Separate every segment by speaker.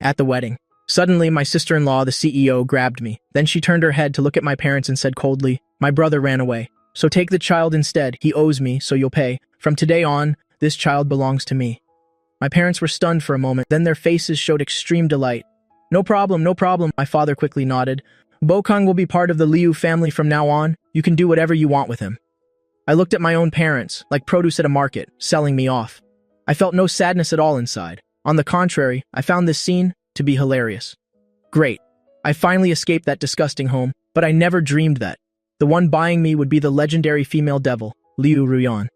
Speaker 1: at the wedding. Suddenly, my sister-in-law, the CEO, grabbed me. Then she turned her head to look at my parents and said coldly, "My brother ran away. So take the child instead. He owes me, so you'll pay. From today on, this child belongs to me." My parents were stunned for a moment, then their faces showed extreme delight. No problem, my father quickly nodded. "Bokung will be part of the Liu family from now on. You can do whatever you want with him." I looked at my own parents, like produce at a market, selling me off. I felt no sadness at all inside. On the contrary, I found this scene to be hilarious. Great. I finally escaped that disgusting home, but I never dreamed that the one buying me would be the legendary female devil, Liu Ruyan.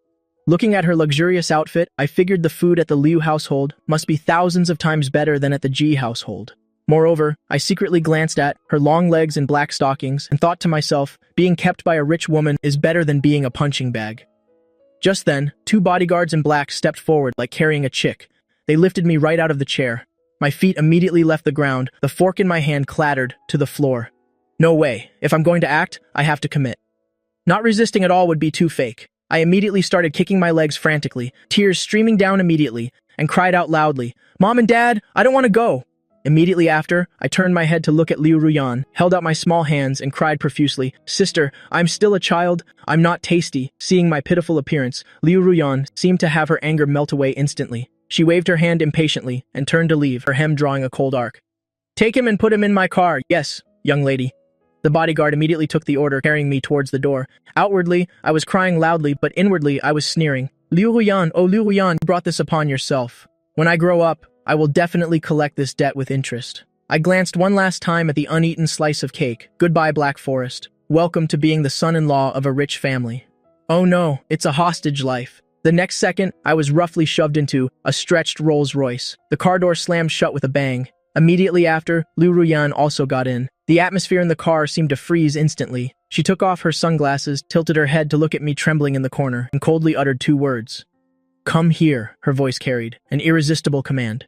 Speaker 1: Looking at her luxurious outfit, I figured the food at the Liu household must be thousands of times better than at the Ji household. Moreover, I secretly glanced at her long legs and black stockings and thought to myself, being kept by a rich woman is better than being a punching bag. Just then, 2 bodyguards in black stepped forward like carrying a chick. They lifted me right out of the chair. My feet immediately left the ground, the fork in my hand clattered to the floor. No way. If I'm going to act, I have to commit. Not resisting at all would be too fake. I immediately started kicking my legs frantically, tears streaming down immediately, and cried out loudly, "Mom and Dad, I don't want to go!" Immediately after, I turned my head to look at Liu Ruyan, held out my small hands, and cried profusely, "Sister, I'm still a child. I'm not tasty." Seeing my pitiful appearance, Liu Ruyan seemed to have her anger melt away instantly. She waved her hand impatiently and turned to leave, her hem drawing a cold arc. "Take him and put him in my car. Yes, young lady." The bodyguard immediately took the order, carrying me towards the door. Outwardly, I was crying loudly, but inwardly, I was sneering. "Liu Ruyan, oh Liu Ruyan, you brought this upon yourself. When I grow up, I will definitely collect this debt with interest." I glanced one last time at the uneaten slice of cake. Goodbye, Black Forest. Welcome to being the son-in-law of a rich family. Oh no, it's a hostage life. The next second, I was roughly shoved into a stretched Rolls-Royce. The car door slammed shut with a bang. Immediately after, Liu Ruyan also got in. The atmosphere in the car seemed to freeze instantly. She took off her sunglasses, tilted her head to look at me trembling in the corner, and coldly uttered 2 words. "Come here," her voice carried, an irresistible command.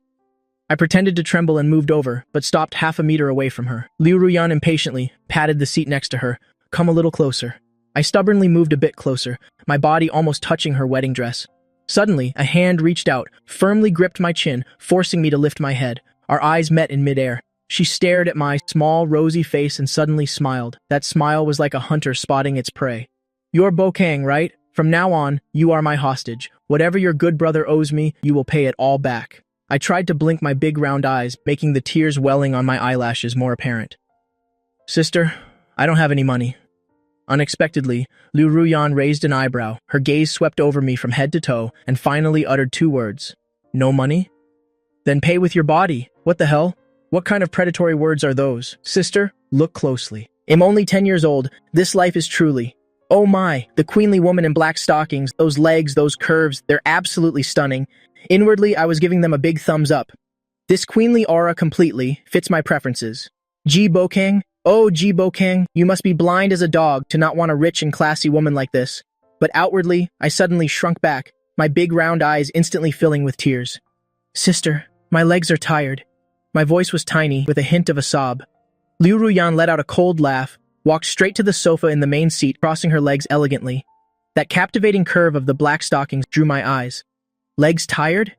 Speaker 1: I pretended to tremble and moved over, but stopped half a meter away from her. Liu Ruyan impatiently patted the seat next to her. "Come a little closer." I stubbornly moved a bit closer, my body almost touching her wedding dress. Suddenly, a hand reached out, firmly gripped my chin, forcing me to lift my head. Our eyes met in midair. She stared at my small, rosy face and suddenly smiled. That smile was like a hunter spotting its prey. "You're Bokang, right? From now on, you are my hostage. Whatever your good brother owes me, you will pay it all back." I tried to blink my big round eyes, making the tears welling on my eyelashes more apparent. "Sister, I don't have any money." Unexpectedly, Liu Ruyan raised an eyebrow. Her gaze swept over me from head to toe and finally uttered 2 words. "No money? Then pay with your body. What the hell? What kind of predatory words are those? Sister, look closely. I'm only 10 years old. This life is truly... Oh my, the queenly woman in black stockings, those legs, those curves, they're absolutely stunning. Inwardly, I was giving them a big thumbs up. This queenly aura completely fits my preferences. Ji Bokang? Oh, Ji Bokang, you must be blind as a dog to not want a rich and classy woman like this. But outwardly, I suddenly shrunk back, my big round eyes instantly filling with tears. Sister, my legs are tired. My voice was tiny, with a hint of a sob. Liu Ruyan let out a cold laugh, walked straight to the sofa in the main seat, crossing her legs elegantly. That captivating curve of the black stockings drew my eyes. Legs tired?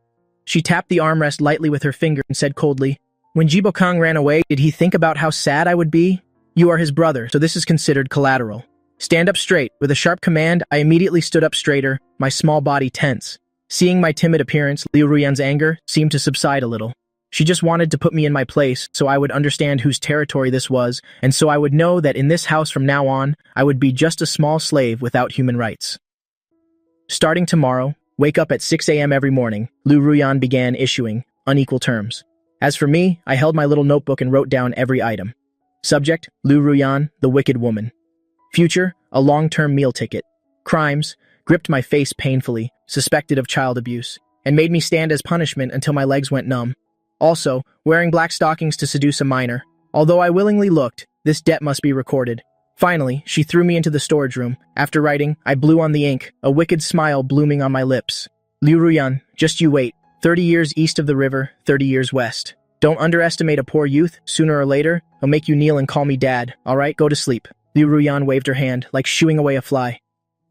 Speaker 1: She tapped the armrest lightly with her finger and said coldly, "When Ji Bokang ran away, did he think about how sad I would be? You are his brother, so this is considered collateral. Stand up straight." With a sharp command, I immediately stood up straighter, my small body tense. Seeing my timid appearance, Liu Ruyan's anger seemed to subside a little. She just wanted to put me in my place so I would understand whose territory this was, and so I would know that in this house from now on, I would be just a small slave without human rights. Starting tomorrow, wake up at 6 a.m. every morning, Liu Ruyan began issuing unequal terms. As for me, I held my little notebook and wrote down every item. Subject, Liu Ruyan, the wicked woman. Future, a long-term meal ticket. Crimes, gripped my face painfully, suspected of child abuse, and made me stand as punishment until my legs went numb. Also, wearing black stockings to seduce a minor. Although I willingly looked, this debt must be recorded. Finally, she threw me into the storage room. After writing, I blew on the ink, a wicked smile blooming on my lips. Liu Ruyan, just you wait. 30 years east of the river, 30 years west. Don't underestimate a poor youth. Sooner or later, he'll make you kneel and call me dad. All right, go to sleep. Liu Ruyan waved her hand, like shooing away a fly.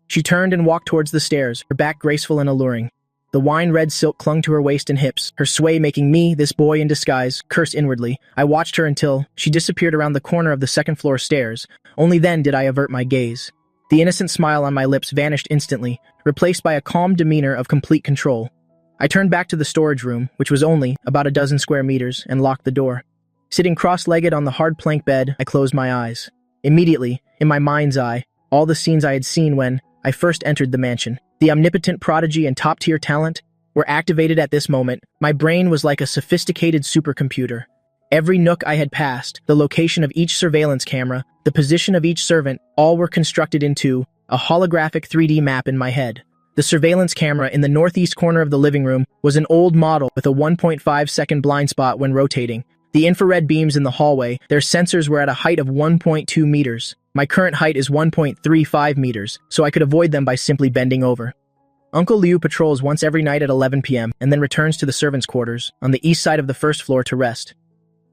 Speaker 1: She turned and walked towards the stairs, her back graceful and alluring. The wine-red silk clung to her waist and hips, her sway making me, this boy in disguise, curse inwardly. I watched her until she disappeared around the corner of the second-floor stairs. Only then did I avert my gaze. The innocent smile on my lips vanished instantly, replaced by a calm demeanor of complete control. I turned back to the storage room, which was only about a dozen square meters, and locked the door. Sitting cross-legged on the hard plank bed, I closed my eyes. Immediately, in my mind's eye, all the scenes I had seen when I first entered the mansion, the omnipotent prodigy and top-tier talent, were activated at this moment. My brain was like a sophisticated supercomputer. Every nook I had passed, the location of each surveillance camera, the position of each servant, all were constructed into a holographic 3D map in my head. The surveillance camera in the northeast corner of the living room was an old model with a 1.5-second blind spot when rotating. The infrared beams in the hallway, their sensors were at a height of 1.2 meters. My current height is 1.35 meters, so I could avoid them by simply bending over. Uncle Liu patrols once every night at 11 p.m. and then returns to the servants' quarters on the east side of the first floor to rest.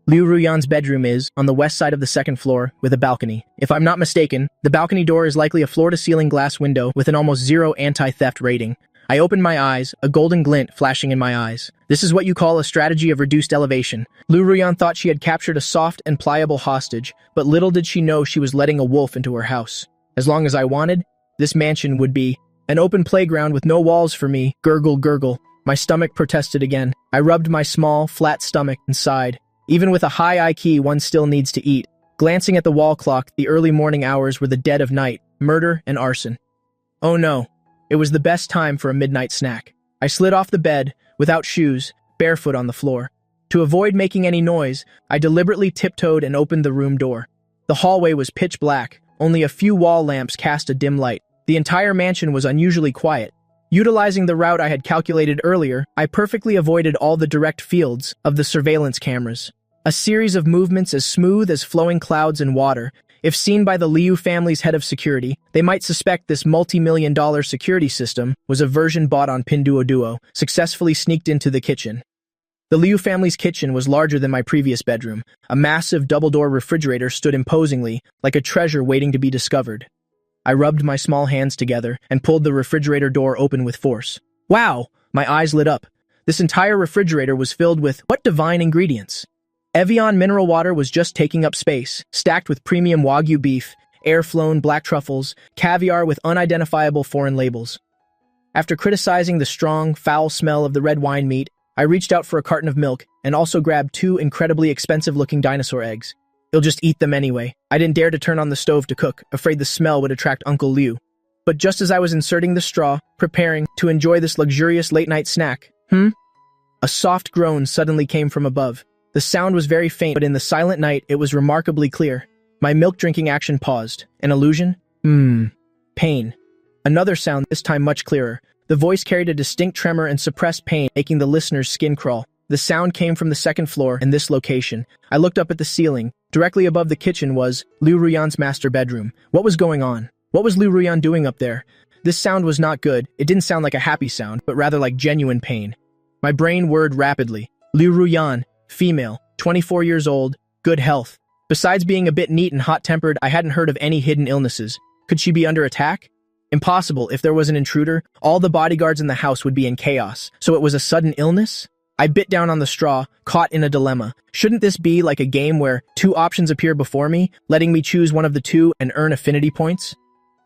Speaker 1: Liu Ruyan's bedroom is on the west side of the second floor with a balcony. If I'm not mistaken, the balcony door is likely a floor-to-ceiling glass window with an almost zero anti-theft rating. I opened my eyes, a golden glint flashing in my eyes. This is what you call a strategy of reduced elevation. Liu Ruyan thought she had captured a soft and pliable hostage, but little did she know she was letting a wolf into her house. As long as I wanted, this mansion would be an open playground with no walls for me. Gurgle, gurgle. My stomach protested again. I rubbed my small, flat stomach and sighed. Even with a high IQ, one still needs to eat. Glancing at the wall clock, the early morning hours were the dead of night, murder and arson. Oh no. It was the best time for a midnight snack. I slid off the bed, without shoes, barefoot on the floor. To avoid making any noise, I deliberately tiptoed and opened the room door. The hallway was pitch black, only a few wall lamps cast a dim light. The entire mansion was unusually quiet. Utilizing the route I had calculated earlier, I perfectly avoided all the direct fields of the surveillance cameras. A series of movements as smooth as flowing clouds in water. If seen by the Liu family's head of security, they might suspect this multi-million-dollar security system was a version bought on Pinduoduo, successfully sneaked into the kitchen. The Liu family's kitchen was larger than my previous bedroom. A massive double-door refrigerator stood imposingly, like a treasure waiting to be discovered. I rubbed my small hands together and pulled the refrigerator door open with force. Wow! My eyes lit up. This entire refrigerator was filled with what divine ingredients? Evian mineral water was just taking up space, stacked with premium Wagyu beef, air-flown black truffles, caviar with unidentifiable foreign labels. After criticizing the strong, foul smell of the red wine meat, I reached out for a carton of milk and also grabbed 2 incredibly expensive-looking dinosaur eggs. You'll just eat them anyway. I didn't dare to turn on the stove to cook, afraid the smell would attract Uncle Liu. But just as I was inserting the straw, preparing to enjoy this luxurious late-night snack, a soft groan suddenly came from above. The sound was very faint, but in the silent night, it was remarkably clear. My milk-drinking action paused. An illusion? Pain. Another sound, this time much clearer. The voice carried a distinct tremor and suppressed pain, making the listener's skin crawl. The sound came from the second floor in this location. I looked up at the ceiling. Directly above the kitchen was Liu Ruyan's master bedroom. What was going on? What was Liu Ruyan doing up there? This sound was not good. It didn't sound like a happy sound, but rather like genuine pain. My brain whirred rapidly. Liu Ruyan. Female, 24 years old, good health. Besides being a bit neat and hot-tempered, I hadn't heard of any hidden illnesses. Could she be under attack? Impossible. If there was an intruder, all the bodyguards in the house would be in chaos. So it was a sudden illness? I bit down on the straw, caught in a dilemma. Shouldn't this be like a game where 2 options appear before me, letting me choose one of the 2 and earn affinity points?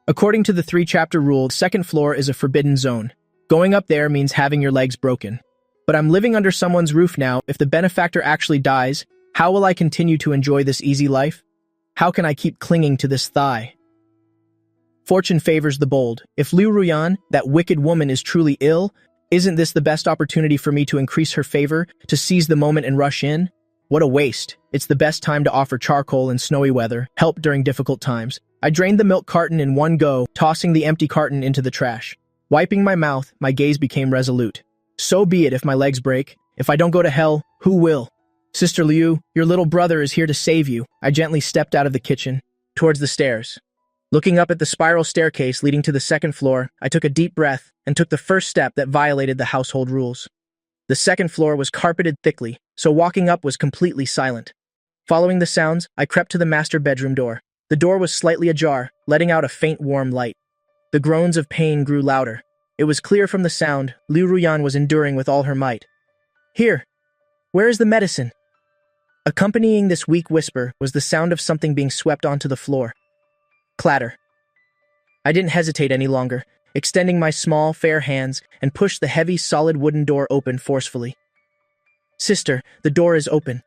Speaker 1: According to the 3-chapter rule, the second floor is a forbidden zone. Going up there means having your legs broken. But I'm living under someone's roof now. If the benefactor actually dies, how will I continue to enjoy this easy life? How can I keep clinging to this thigh? Fortune favors the bold. If Liu Ruyan, that wicked woman, is truly ill, isn't this the best opportunity for me to increase her favor, to seize the moment and rush in? What a waste. It's the best time to offer charcoal in snowy weather, help during difficult times. I drained the milk carton in one go, tossing the empty carton into the trash. Wiping my mouth, my gaze became resolute. So be it if my legs break. If I don't go to hell, who will? Sister Liu, your little brother is here to save you. I gently stepped out of the kitchen, towards the stairs. Looking up at the spiral staircase leading to the second floor, I took a deep breath and took the first step that violated the household rules. The second floor was carpeted thickly, so walking up was completely silent. Following the sounds, I crept to the master bedroom door. The door was slightly ajar, letting out a faint warm light. The groans of pain grew louder. It was clear from the sound Liu Ruyan was enduring with all her might. "Here, where is the medicine?" Accompanying this weak whisper was the sound of something being swept onto the floor. Clatter. I didn't hesitate any longer, extending my small, fair hands and pushed the heavy, solid wooden door open forcefully. "Sister, the door is open."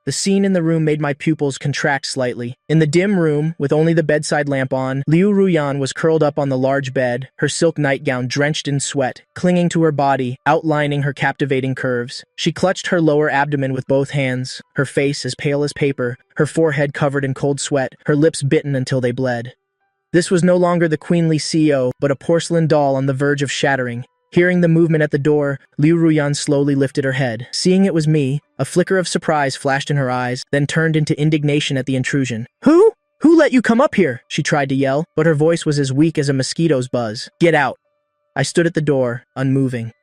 Speaker 1: The scene in the room made my pupils contract slightly. In the dim room, with only the bedside lamp on, Liu Ruyan was curled up on the large bed, her silk nightgown drenched in sweat, clinging to her body, outlining her captivating curves. She clutched her lower abdomen with both hands, her face as pale as paper, her forehead covered in cold sweat, her lips bitten until they bled. This was no longer the queenly CEO, but a porcelain doll on the verge of shattering. Hearing the movement at the door, Liu Ruyan slowly lifted her head. Seeing it was me, a flicker of surprise flashed in her eyes, then turned into indignation at the intrusion. "Who? Who let you come up here?" she tried to yell, but her voice was as weak as a mosquito's buzz. "Get out." I stood at the door, unmoving.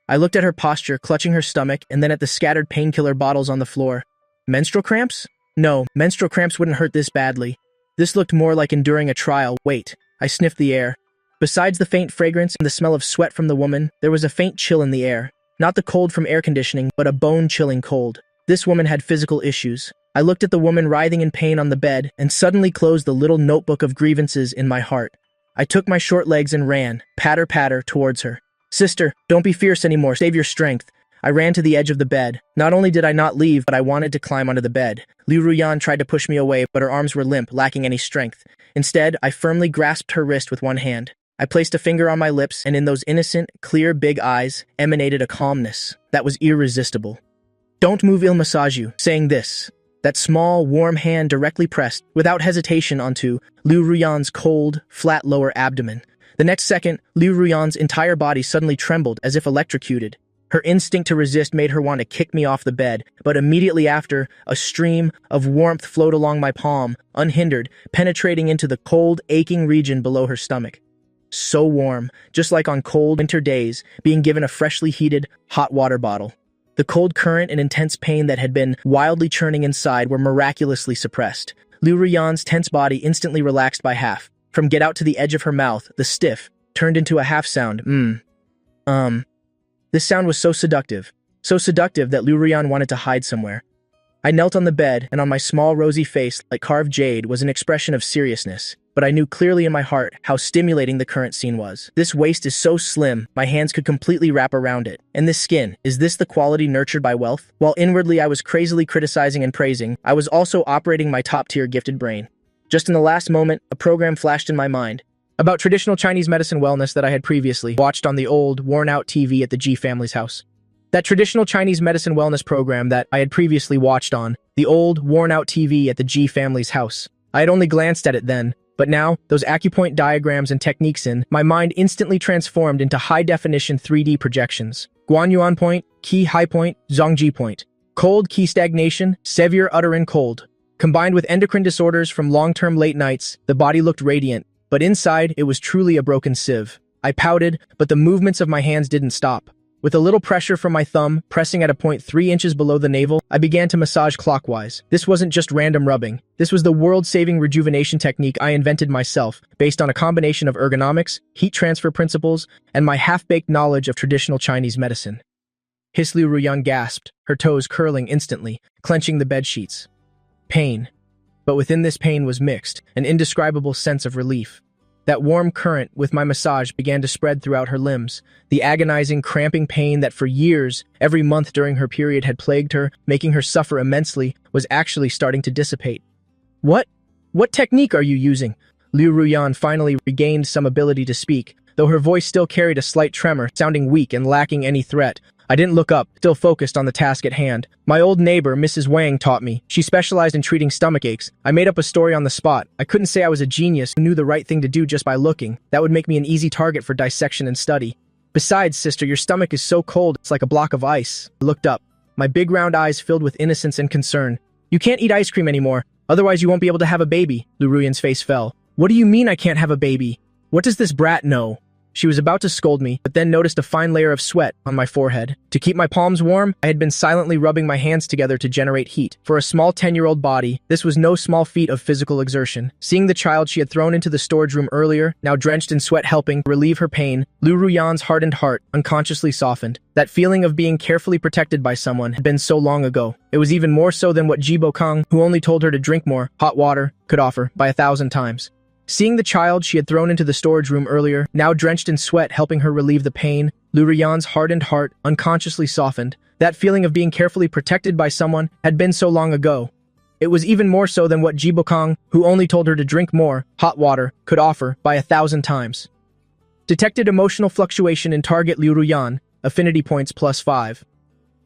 Speaker 1: I looked at her posture, clutching her stomach, and then at the scattered painkiller bottles on the floor. Menstrual cramps? No, menstrual cramps wouldn't hurt this badly. This looked more like enduring a trial. Wait. I sniffed the air. Besides the faint fragrance and the smell of sweat from the woman, there was a faint chill in the air. Not the cold from air conditioning, but a bone-chilling cold. This woman had physical issues. I looked at the woman writhing in pain on the bed and suddenly closed the little notebook of grievances in my heart. I took my short legs and ran, patter-patter, towards her. "Sister, don't be fierce anymore. Save your strength." I ran to the edge of the bed. Not only did I not leave, but I wanted to climb onto the bed. Liu Ruyan tried to push me away, but her arms were limp, lacking any strength. Instead, I firmly grasped her wrist with one hand. I placed a finger on my lips, and in those innocent, clear, big eyes emanated a calmness that was irresistible. "Don't move, I'll massage you," saying this. That small, warm hand directly pressed, without hesitation, onto Liu Ruyan's cold, flat lower abdomen. The next second, Liu Ruyan's entire body suddenly trembled as if electrocuted. Her instinct to resist made her want to kick me off the bed, but immediately after, a stream of warmth flowed along my palm, unhindered, penetrating into the cold, aching region below her stomach. So warm, just like on cold winter days, being given a freshly heated, hot water bottle. The cold current and intense pain that had been wildly churning inside were miraculously suppressed. Liu Ruyan's tense body instantly relaxed by half. From get out to the edge of her mouth, the stiff, turned into a half sound. This sound was so seductive that Liu Ruyan wanted to hide somewhere. I knelt on the bed, and on my small rosy face, like carved jade, was an expression of seriousness. But I knew clearly in my heart how stimulating the current scene was. This waist is so slim, my hands could completely wrap around it. And this skin, is this the quality nurtured by wealth? While inwardly I was crazily criticizing and praising, I was also operating my top-tier gifted brain. Just in the last moment, a program flashed in my mind about traditional Chinese medicine wellness that I had previously watched on the old, worn-out TV at the Ji family's house. That traditional Chinese medicine wellness program that I had previously watched on the old, worn-out TV at the Ji family's house. I had only glanced at it then, but now, those acupoint diagrams and techniques in my mind instantly transformed into high-definition 3D projections. Guanyuan point, Qi high point, Zhongji point. Cold Qi stagnation, severe uterine cold. Combined with endocrine disorders from long-term late nights, the body looked radiant, but inside, it was truly a broken sieve. I pouted, but the movements of my hands didn't stop. With a little pressure from my thumb, pressing at a point 3 inches below the navel, I began to massage clockwise. This wasn't just random rubbing. This was the world-saving rejuvenation technique I invented myself, based on a combination of ergonomics, heat transfer principles, and my half-baked knowledge of traditional Chinese medicine. Liu Ruyan gasped, her toes curling instantly, clenching the bedsheets. Pain. But within this pain was mixed, an indescribable sense of relief. That warm current with my massage began to spread throughout her limbs. The agonizing, cramping pain that for years, every month during her period had plagued her, making her suffer immensely, was actually starting to dissipate. What technique are you using?" Liu Ruyan finally regained some ability to speak, though her voice still carried a slight tremor, sounding weak and lacking any threat. I didn't look up, still focused on the task at hand. "My old neighbor, Mrs. Wang, taught me. She specialized in treating stomach aches. I made up a story on the spot. I couldn't say I was a genius who knew the right thing to do just by looking. That would make me an easy target for dissection and study. Besides, sister, your stomach is so cold, it's like a block of ice." I looked up, my big round eyes filled with innocence and concern. "You can't eat ice cream anymore, otherwise you won't be able to have a baby." Liu Ruyan's face fell. "What do you mean I can't have a baby? What does this brat know?" She was about to scold me, but then noticed a fine layer of sweat on my forehead. To keep my palms warm, I had been silently rubbing my hands together to generate heat. For a small 10-year-old body, this was no small feat of physical exertion. Seeing the child she had thrown into the storage room earlier, now drenched in sweat helping relieve her pain, Liu Ruyan's hardened heart unconsciously softened. That feeling of being carefully protected by someone had been so long ago. It was even more so than what Jibo Kang, who only told her to drink more hot water, could offer by 1,000 times. Seeing the child she had thrown into the storage room earlier, now drenched in sweat helping her relieve the pain, Liu Ruyan's hardened heart unconsciously softened. That feeling of being carefully protected by someone had been so long ago. It was even more so than what Jibo Kang, who only told her to drink more hot water, could offer by 1,000 times. Detected emotional fluctuation in target Liu Ruyan, affinity points +5.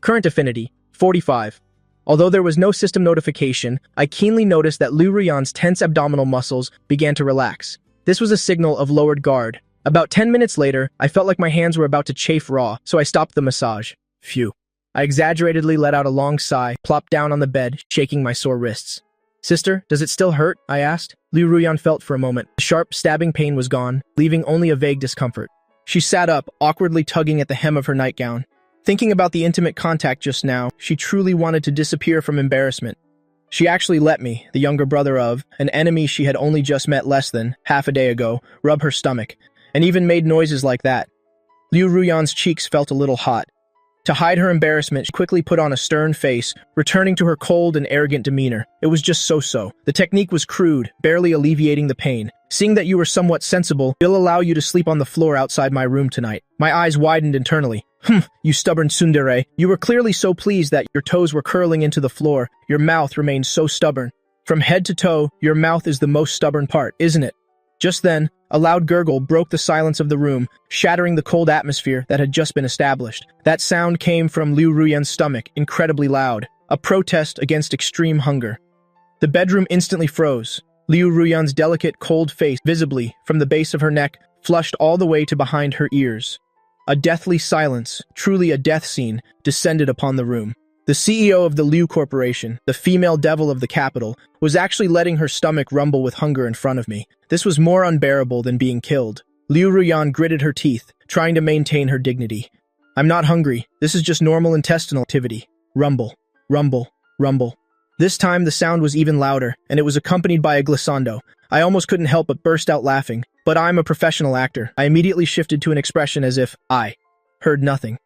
Speaker 1: Current affinity, 45. Although there was no system notification, I keenly noticed that Liu Ruyan's tense abdominal muscles began to relax. This was a signal of lowered guard. About 10 minutes later, I felt like my hands were about to chafe raw, so I stopped the massage. Phew. I exaggeratedly let out a long sigh, plopped down on the bed, shaking my sore wrists. Sister, does it still hurt? I asked. Liu Ruyan felt for a moment. The sharp, stabbing pain was gone, leaving only a vague discomfort. She sat up, awkwardly tugging at the hem of her nightgown. Thinking about the intimate contact just now, she truly wanted to disappear from embarrassment. She actually let me, the younger brother of, an enemy she had only just met less than half a day ago, rub her stomach, and even made noises like that. Liu Ruyan's cheeks felt a little hot. To hide her embarrassment, she quickly put on a stern face, returning to her cold and arrogant demeanor. It was just so-so. The technique was crude, barely alleviating the pain. Seeing that you were somewhat sensible, we'll allow you to sleep on the floor outside my room tonight. My eyes widened internally. You stubborn tsundere. You were clearly so pleased that your toes were curling into the floor. Your mouth remained so stubborn. From head to toe, your mouth is the most stubborn part, isn't it? Just then, a loud gurgle broke the silence of the room, shattering the cold atmosphere that had just been established. That sound came from Liu Ruyan's stomach, incredibly loud, a protest against extreme hunger. The bedroom instantly froze. Liu Ruyan's delicate, cold face, visibly, from the base of her neck, flushed all the way to behind her ears. A deathly silence, truly a death scene, descended upon the room. The CEO of the Liu Corporation, the female devil of the capital, was actually letting her stomach rumble with hunger in front of me. This was more unbearable than being killed. Liu Ruyan gritted her teeth, trying to maintain her dignity. I'm not hungry. This is just normal intestinal activity. Rumble, rumble, rumble. This time the sound was even louder, and it was accompanied by a glissando. I almost couldn't help but burst out laughing. But I'm a professional actor. I immediately shifted to an expression as if I heard nothing.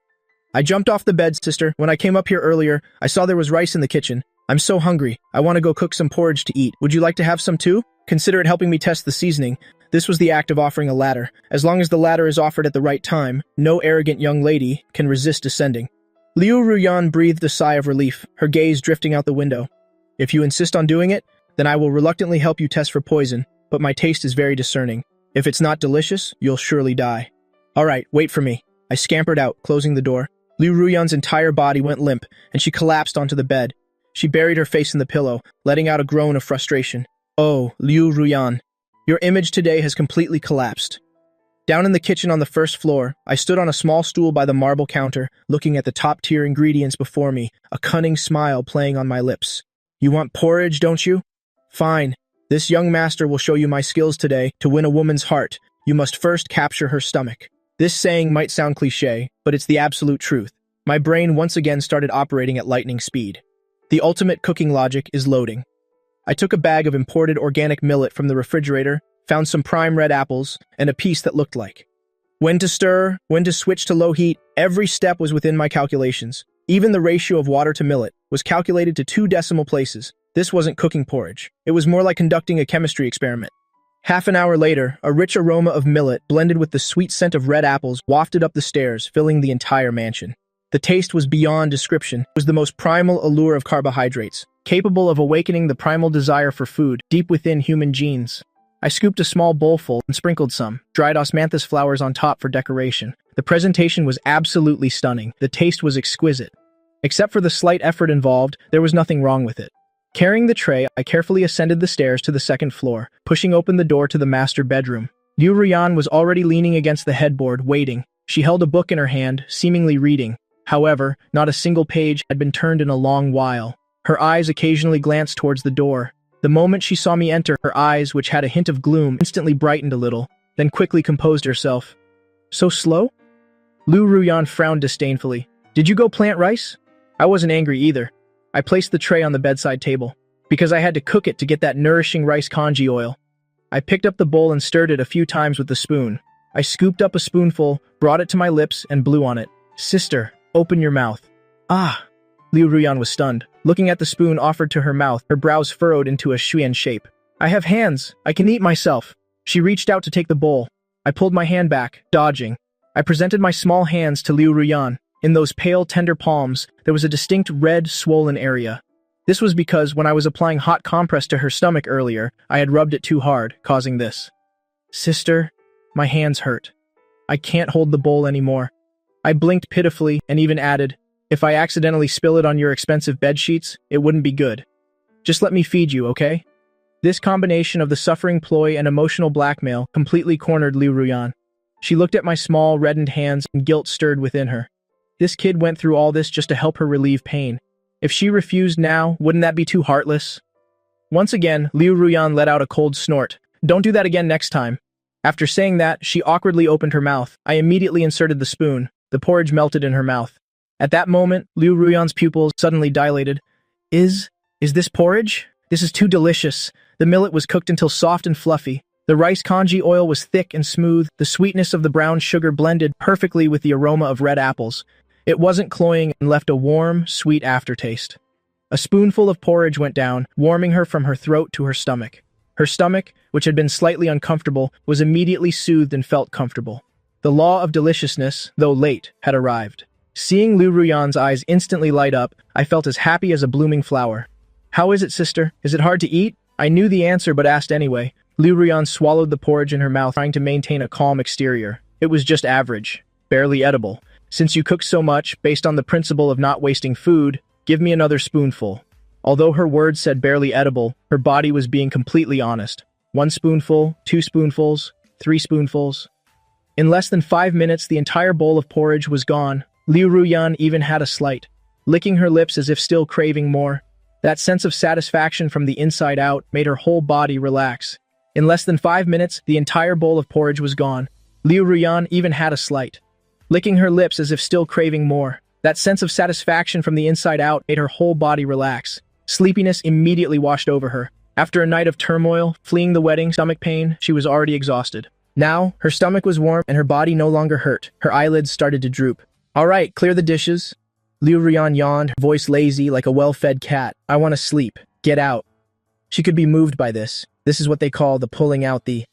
Speaker 1: I jumped off the bed, sister. When I came up here earlier, I saw there was rice in the kitchen. I'm so hungry. I want to go cook some porridge to eat. Would you like to have some too? Consider it helping me test the seasoning. This was the act of offering a ladder. As long as the ladder is offered at the right time, no arrogant young lady can resist descending. Liu Ruyan breathed a sigh of relief, her gaze drifting out the window. If you insist on doing it, then I will reluctantly help you test for poison, but my taste is very discerning. If it's not delicious, you'll surely die. All right, wait for me. I scampered out, closing the door. Liu Ruyan's entire body went limp, and she collapsed onto the bed. She buried her face in the pillow, letting out a groan of frustration. Oh, Liu Ruyan, your image today has completely collapsed. Down in the kitchen on the first floor, I stood on a small stool by the marble counter, looking at the top-tier ingredients before me, a cunning smile playing on my lips. You want porridge, don't you? Fine. This young master will show you my skills today. To win a woman's heart, you must first capture her stomach. This saying might sound cliché, but it's the absolute truth. My brain once again started operating at lightning speed. The ultimate cooking logic is loading. I took a bag of imported organic millet from the refrigerator, found some prime red apples, and a piece that looked like. When to stir, when to switch to low heat, every step was within my calculations. Even the ratio of water to millet was calculated to 2 decimal places. This wasn't cooking porridge. It was more like conducting a chemistry experiment. Half an hour later, a rich aroma of millet blended with the sweet scent of red apples wafted up the stairs, filling the entire mansion. The taste was beyond description. It was the most primal allure of carbohydrates, capable of awakening the primal desire for food deep within human genes. I scooped a small bowlful and sprinkled some dried osmanthus flowers on top for decoration. The presentation was absolutely stunning. The taste was exquisite. Except for the slight effort involved, there was nothing wrong with it. Carrying the tray, I carefully ascended the stairs to the second floor, pushing open the door to the master bedroom. Liu Ruyan was already leaning against the headboard, waiting. She held a book in her hand, seemingly reading. However, not a single page had been turned in a long while. Her eyes occasionally glanced towards the door. The moment she saw me enter, her eyes, which had a hint of gloom, instantly brightened a little, then quickly composed herself. So slow? Liu Ruyan frowned disdainfully. Did you go plant rice? I wasn't angry either. I placed the tray on the bedside table, because I had to cook it to get that nourishing rice congee oil. I picked up the bowl and stirred it a few times with the spoon. I scooped up a spoonful, brought it to my lips, and blew on it. Sister, open your mouth. Ah! Liu Ruyan was stunned. Looking at the spoon offered to her mouth, her brows furrowed into a Xuan shape. I have hands. I can eat myself. She reached out to take the bowl. I pulled my hand back, dodging. I presented my small hands to Liu Ruyan. In those pale, tender palms, there was a distinct red, swollen area. This was because when I was applying hot compress to her stomach earlier, I had rubbed it too hard, causing this. Sister, my hands hurt. I can't hold the bowl anymore. I blinked pitifully and even added, if I accidentally spill it on your expensive bed sheets, it wouldn't be good. Just let me feed you, okay? This combination of the suffering ploy and emotional blackmail completely cornered Liu Ruyan. She looked at my small, reddened hands and guilt stirred within her. This kid went through all this just to help her relieve pain. If she refused now, wouldn't that be too heartless? Once again, Liu Ruyan let out a cold snort. Don't do that again next time. After saying that, she awkwardly opened her mouth. I immediately inserted the spoon. The porridge melted in her mouth. At that moment, Liu Ruyan's pupils suddenly dilated. Is this porridge? This is too delicious. The millet was cooked until soft and fluffy. The rice congee oil was thick and smooth. The sweetness of the brown sugar blended perfectly with the aroma of red apples. It wasn't cloying and left a warm, sweet aftertaste. A spoonful of porridge went down, warming her from her throat to her stomach. Her stomach, which had been slightly uncomfortable, was immediately soothed and felt comfortable. The law of deliciousness, though late, had arrived. Seeing Liu Ruyan's eyes instantly light up, I felt as happy as a blooming flower. How is it, sister? Is it hard to eat? I knew the answer but asked anyway. Liu Ruyan swallowed the porridge in her mouth, trying to maintain a calm exterior. It was just average, barely edible. Since you cooked so much, based on the principle of not wasting food, give me another spoonful. Although her words said barely edible, her body was being completely honest. 1 spoonful, 2 spoonfuls, 3 spoonfuls. In less than 5 minutes, the entire bowl of porridge was gone. Liu Ruyan even had a slight, licking her lips as if still craving more. That sense of satisfaction from the inside out made her whole body relax. In less than 5 minutes, the entire bowl of porridge was gone. Liu Ruyan even had a slight, licking her lips as if still craving more. That sense of satisfaction from the inside out made her whole body relax. Sleepiness immediately washed over her. After a night of turmoil, fleeing the wedding, stomach pain, she was already exhausted. Now, her stomach was warm and her body no longer hurt. Her eyelids started to droop. All right, clear the dishes. Liu Ruyan yawned, her voice lazy like a well-fed cat. I want to sleep. Get out. She could be moved by this. This is what they call the pulling out the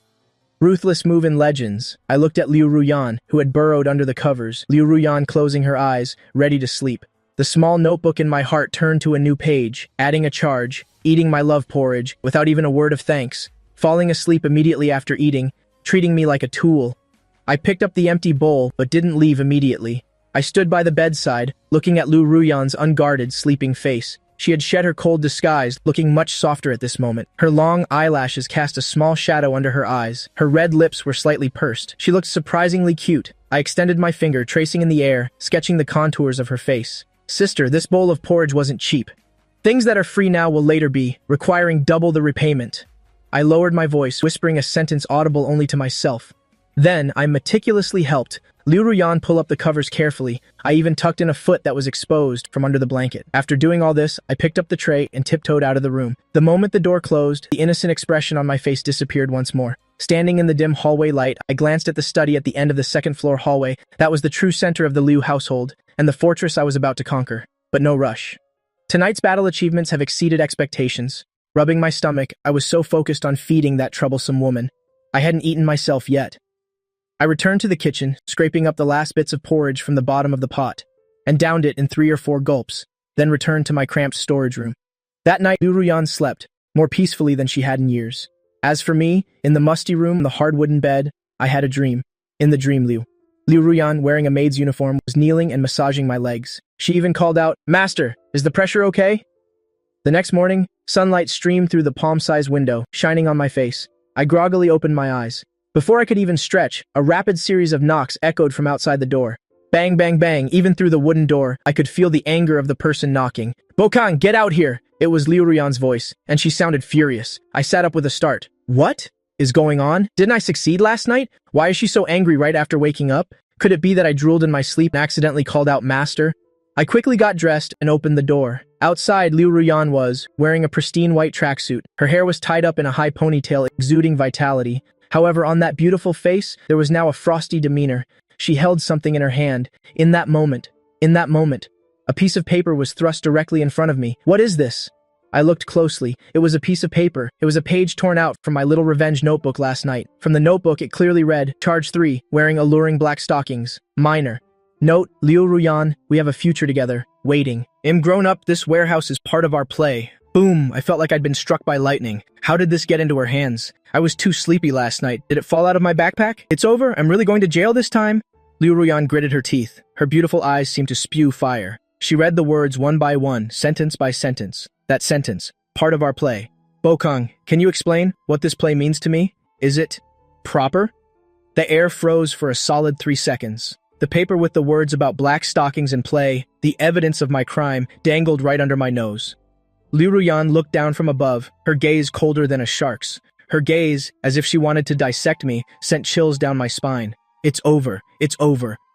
Speaker 1: ruthless move in legends. I looked at Liu Ruyan, who had burrowed under the covers. Liu Ruyan closing her eyes, ready to sleep. The small notebook in my heart turned to a new page, adding a charge, eating my love porridge, without even a word of thanks, falling asleep immediately after eating, treating me like a tool. I picked up the empty bowl, but didn't leave immediately. I stood by the bedside, looking at Liu Ruyan's unguarded, sleeping face. She had shed her cold disguise, looking much softer at this moment. Her long eyelashes cast a small shadow under her eyes. Her red lips were slightly pursed. She looked surprisingly cute. I extended my finger, tracing in the air, sketching the contours of her face. Sister, this bowl of porridge wasn't cheap. Things that are free now will later be, requiring double the repayment. I lowered my voice, whispering a sentence audible only to myself. Then, I meticulously helped Liu Ruyan pull up the covers carefully. I even tucked in a foot that was exposed from under the blanket. After doing all this, I picked up the tray and tiptoed out of the room. The moment the door closed, the innocent expression on my face disappeared once more. Standing in the dim hallway light, I glanced at the study at the end of the second-floor hallway. That was the true center of the Liu household, and the fortress I was about to conquer. But no rush. Tonight's battle achievements have exceeded expectations. Rubbing my stomach, I was so focused on feeding that troublesome woman. I hadn't eaten myself yet. I returned to the kitchen, scraping up the last bits of porridge from the bottom of the pot, and downed it in 3 or 4 gulps, then returned to my cramped storage room. That night, Liu Ruyan slept, more peacefully than she had in years. As for me, in the musty room, on the hard wooden bed, I had a dream. In the dream, Liu Ruyan, wearing a maid's uniform, was kneeling and massaging my legs. She even called out, "Master, is the pressure okay?" The next morning, sunlight streamed through the palm-sized window, shining on my face. I groggily opened my eyes. Before I could even stretch, a rapid series of knocks echoed from outside the door. Bang, bang, bang, even through the wooden door, I could feel the anger of the person knocking. "Bokang, get out here!" It was Liu Ruyan's voice, and she sounded furious. I sat up with a start. "What? is going on? Didn't I succeed last night? Why is she so angry right after waking up? Could it be that I drooled in my sleep and accidentally called out master? I quickly got dressed and opened the door. Outside, Liu Ruyan was, wearing a pristine white tracksuit. Her hair was tied up in a high ponytail, exuding vitality. However, on that beautiful face, there was now a frosty demeanor. She held something in her hand. In that moment, a piece of paper was thrust directly in front of me. What is this? I looked closely. It was a piece of paper. It was a page torn out from my little revenge notebook last night. From the notebook, it clearly read, Charge 3, wearing alluring black stockings. Minor. Note, Liu Ruyan, we have a future together. Waiting. I'm grown up, this warehouse is part of our play. Boom, I felt like I'd been struck by lightning. How did this get into her hands? I was too sleepy last night. Did it fall out of my backpack? It's over, I'm really going to jail this time? Liu Ruyan gritted her teeth. Her beautiful eyes seemed to spew fire. She read the words one by one, sentence by sentence. That sentence, part of our play. Bokong, can you explain what this play means to me? Is it proper? The air froze for a solid 3 seconds. The paper with the words about black stockings and play, the evidence of my crime, dangled right under my nose. Liu Ruyan looked down from above, her gaze colder than a shark's. Her gaze, as if she wanted to dissect me, sent chills down my spine. It's over,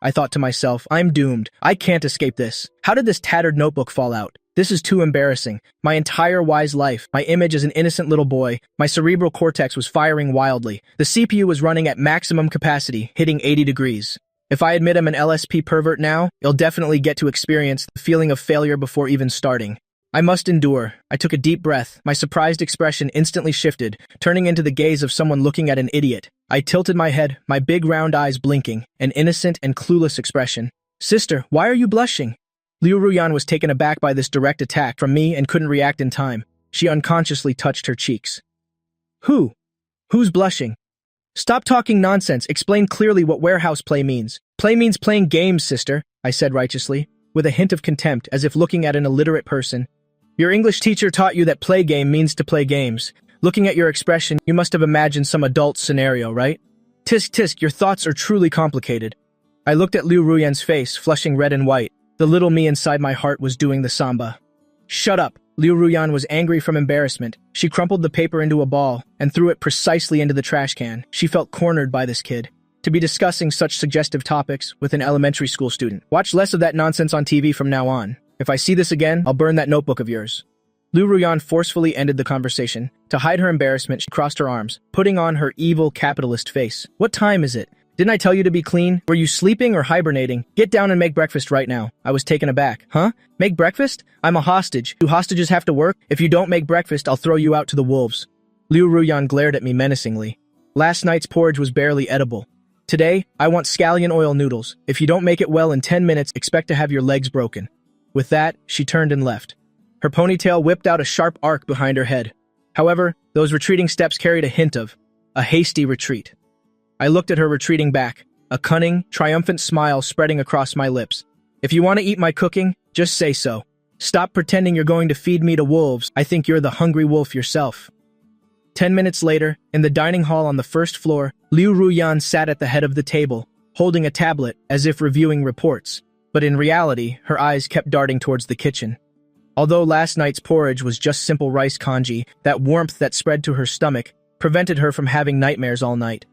Speaker 1: I thought to myself. I'm doomed. I can't escape this. How did this tattered notebook fall out? This is too embarrassing. My entire wise life, my image as an innocent little boy, my cerebral cortex was firing wildly. The CPU was running at maximum capacity, hitting 80 degrees. If I admit I'm an LSP pervert now, you'll definitely get to experience the feeling of failure before even starting. I must endure. I took a deep breath. My surprised expression instantly shifted, turning into the gaze of someone looking at an idiot. I tilted my head, my big round eyes blinking, an innocent and clueless expression. Sister, why are you blushing? Liu Ruyan was taken aback by this direct attack from me and couldn't react in time. She unconsciously touched her cheeks. Who's blushing? Stop talking nonsense. Explain clearly what warehouse play means. Play means playing games, sister, I said righteously, with a hint of contempt, as if looking at an illiterate person. Your English teacher taught you that play game means to play games. Looking at your expression, you must have imagined some adult scenario, right? Tisk tisk, your thoughts are truly complicated. I looked at Liu Ruyan's face, flushing red and white. The little me inside my heart was doing the samba. Shut up! Liu Ruyan was angry from embarrassment. She crumpled the paper into a ball and threw it precisely into the trash can. She felt cornered by this kid. To be discussing such suggestive topics with an elementary school student. Watch less of that nonsense on TV from now on. If I see this again, I'll burn that notebook of yours. Liu Ruyan forcefully ended the conversation. To hide her embarrassment, she crossed her arms, putting on her evil capitalist face. What time is it? Didn't I tell you to be clean? Were you sleeping or hibernating? Get down and make breakfast right now. I was taken aback. Huh? Make breakfast? I'm a hostage. Do hostages have to work? If you don't make breakfast, I'll throw you out to the wolves. Liu Ruyan glared at me menacingly. Last night's porridge was barely edible. Today, I want scallion oil noodles. If you don't make it well in 10 minutes, expect to have your legs broken. With that, she turned and left. Her ponytail whipped out a sharp arc behind her head. However, those retreating steps carried a hint of a hasty retreat. I looked at her retreating back, a cunning, triumphant smile spreading across my lips. If you want to eat my cooking, just say so. Stop pretending you're going to feed me to wolves. I think you're the hungry wolf yourself. 10 minutes later, in the dining hall on the first floor, Liu Ruyan sat at the head of the table, holding a tablet as if reviewing reports. But in reality, her eyes kept darting towards the kitchen. Although last night's porridge was just simple rice congee, that warmth that spread to her stomach prevented her from having nightmares all night.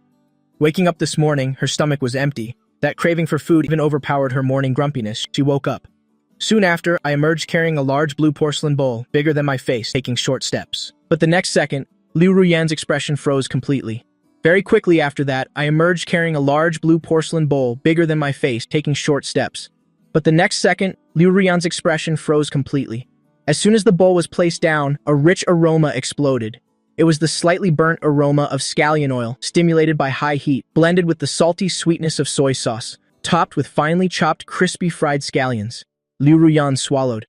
Speaker 1: Waking up this morning, her stomach was empty. That craving for food even overpowered her morning grumpiness. She woke up. Soon after, I emerged carrying a large blue porcelain bowl, bigger than my face, taking short steps. But the next second, Liu Ruyan's expression froze completely. Very quickly after that, I emerged carrying a large blue porcelain bowl, bigger than my face, taking short steps. But the next second, Liu Ruyan's expression froze completely. As soon as the bowl was placed down, a rich aroma exploded. It was the slightly burnt aroma of scallion oil, stimulated by high heat, blended with the salty sweetness of soy sauce, topped with finely chopped crispy fried scallions. Liu Ruyan swallowed.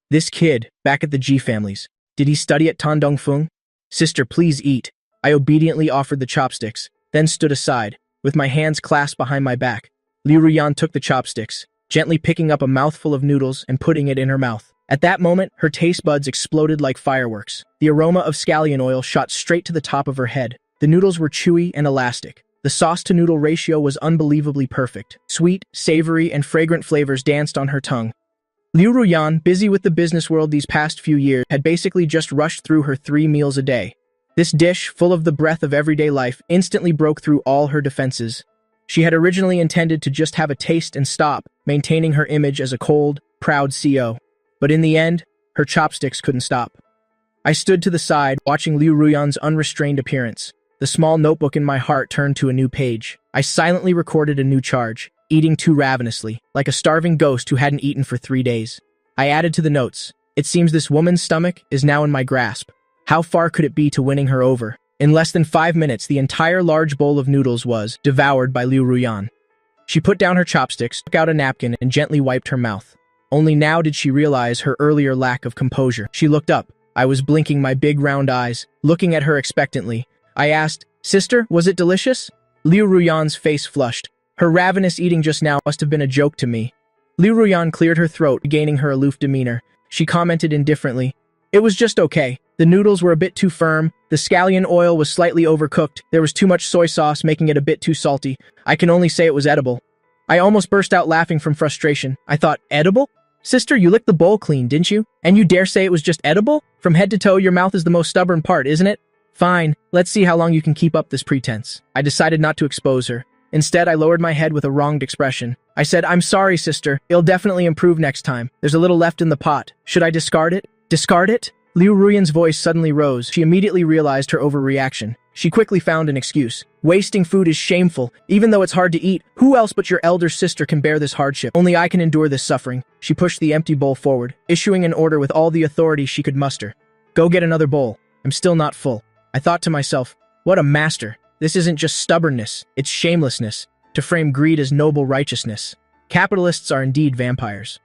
Speaker 1: This kid, back at the G families, did he study at Tandong Fung? Sister, please eat. I obediently offered the chopsticks, then stood aside, with my hands clasped behind my back. Liu Ruyan took the chopsticks, gently picking up a mouthful of noodles and putting it in her mouth. At that moment, her taste buds exploded like fireworks. The aroma of scallion oil shot straight to the top of her head. The noodles were chewy and elastic. The sauce-to-noodle ratio was unbelievably perfect. Sweet, savory, and fragrant flavors danced on her tongue. Liu Ruyan, busy with the business world these past few years, had basically just rushed through her 3 meals a day. This dish, full of the breath of everyday life, instantly broke through all her defenses. She had originally intended to just have a taste and stop, maintaining her image as a cold, proud CO. But in the end, her chopsticks couldn't stop. I stood to the side, watching Liu Ruyan's unrestrained appearance. The small notebook in my heart turned to a new page. I silently recorded a new charge, eating too ravenously, like a starving ghost who hadn't eaten for 3 days. I added to the notes, "It seems this woman's stomach is now in my grasp. How far could it be to winning her over?" In less than 5 minutes, the entire large bowl of noodles was devoured by Liu Ruyan. She put down her chopsticks, took out a napkin, and gently wiped her mouth. Only now did she realize her earlier lack of composure. She looked up. I was blinking my big round eyes, looking at her expectantly. I asked, "Sister, was it delicious?" Liu Ruyan's face flushed. Her ravenous eating just now must have been a joke to me. Liu Ruyan cleared her throat, regaining her aloof demeanor. She commented indifferently, "It was just okay. The noodles were a bit too firm, the scallion oil was slightly overcooked, there was too much soy sauce making it a bit too salty. I can only say it was edible." I almost burst out laughing from frustration. I thought, edible? Sister, you licked the bowl clean, didn't you? And you dare say it was just edible? From head to toe, your mouth is the most stubborn part, isn't it? Fine, let's see how long you can keep up this pretense. I decided not to expose her. Instead, I lowered my head with a wronged expression. I said, "I'm sorry, sister. It'll definitely improve next time. There's a little left in the pot. Should I discard it?" "Discard it?" Liu Ruyan's voice suddenly rose. She immediately realized her overreaction. She quickly found an excuse. "Wasting food is shameful. Even though it's hard to eat, who else but your elder sister can bear this hardship? Only I can endure this suffering." She pushed the empty bowl forward, issuing an order with all the authority she could muster. "Go get another bowl. I'm still not full." I thought to myself, what a master. This isn't just stubbornness, it's shamelessness, to frame greed as noble righteousness. Capitalists are indeed vampires.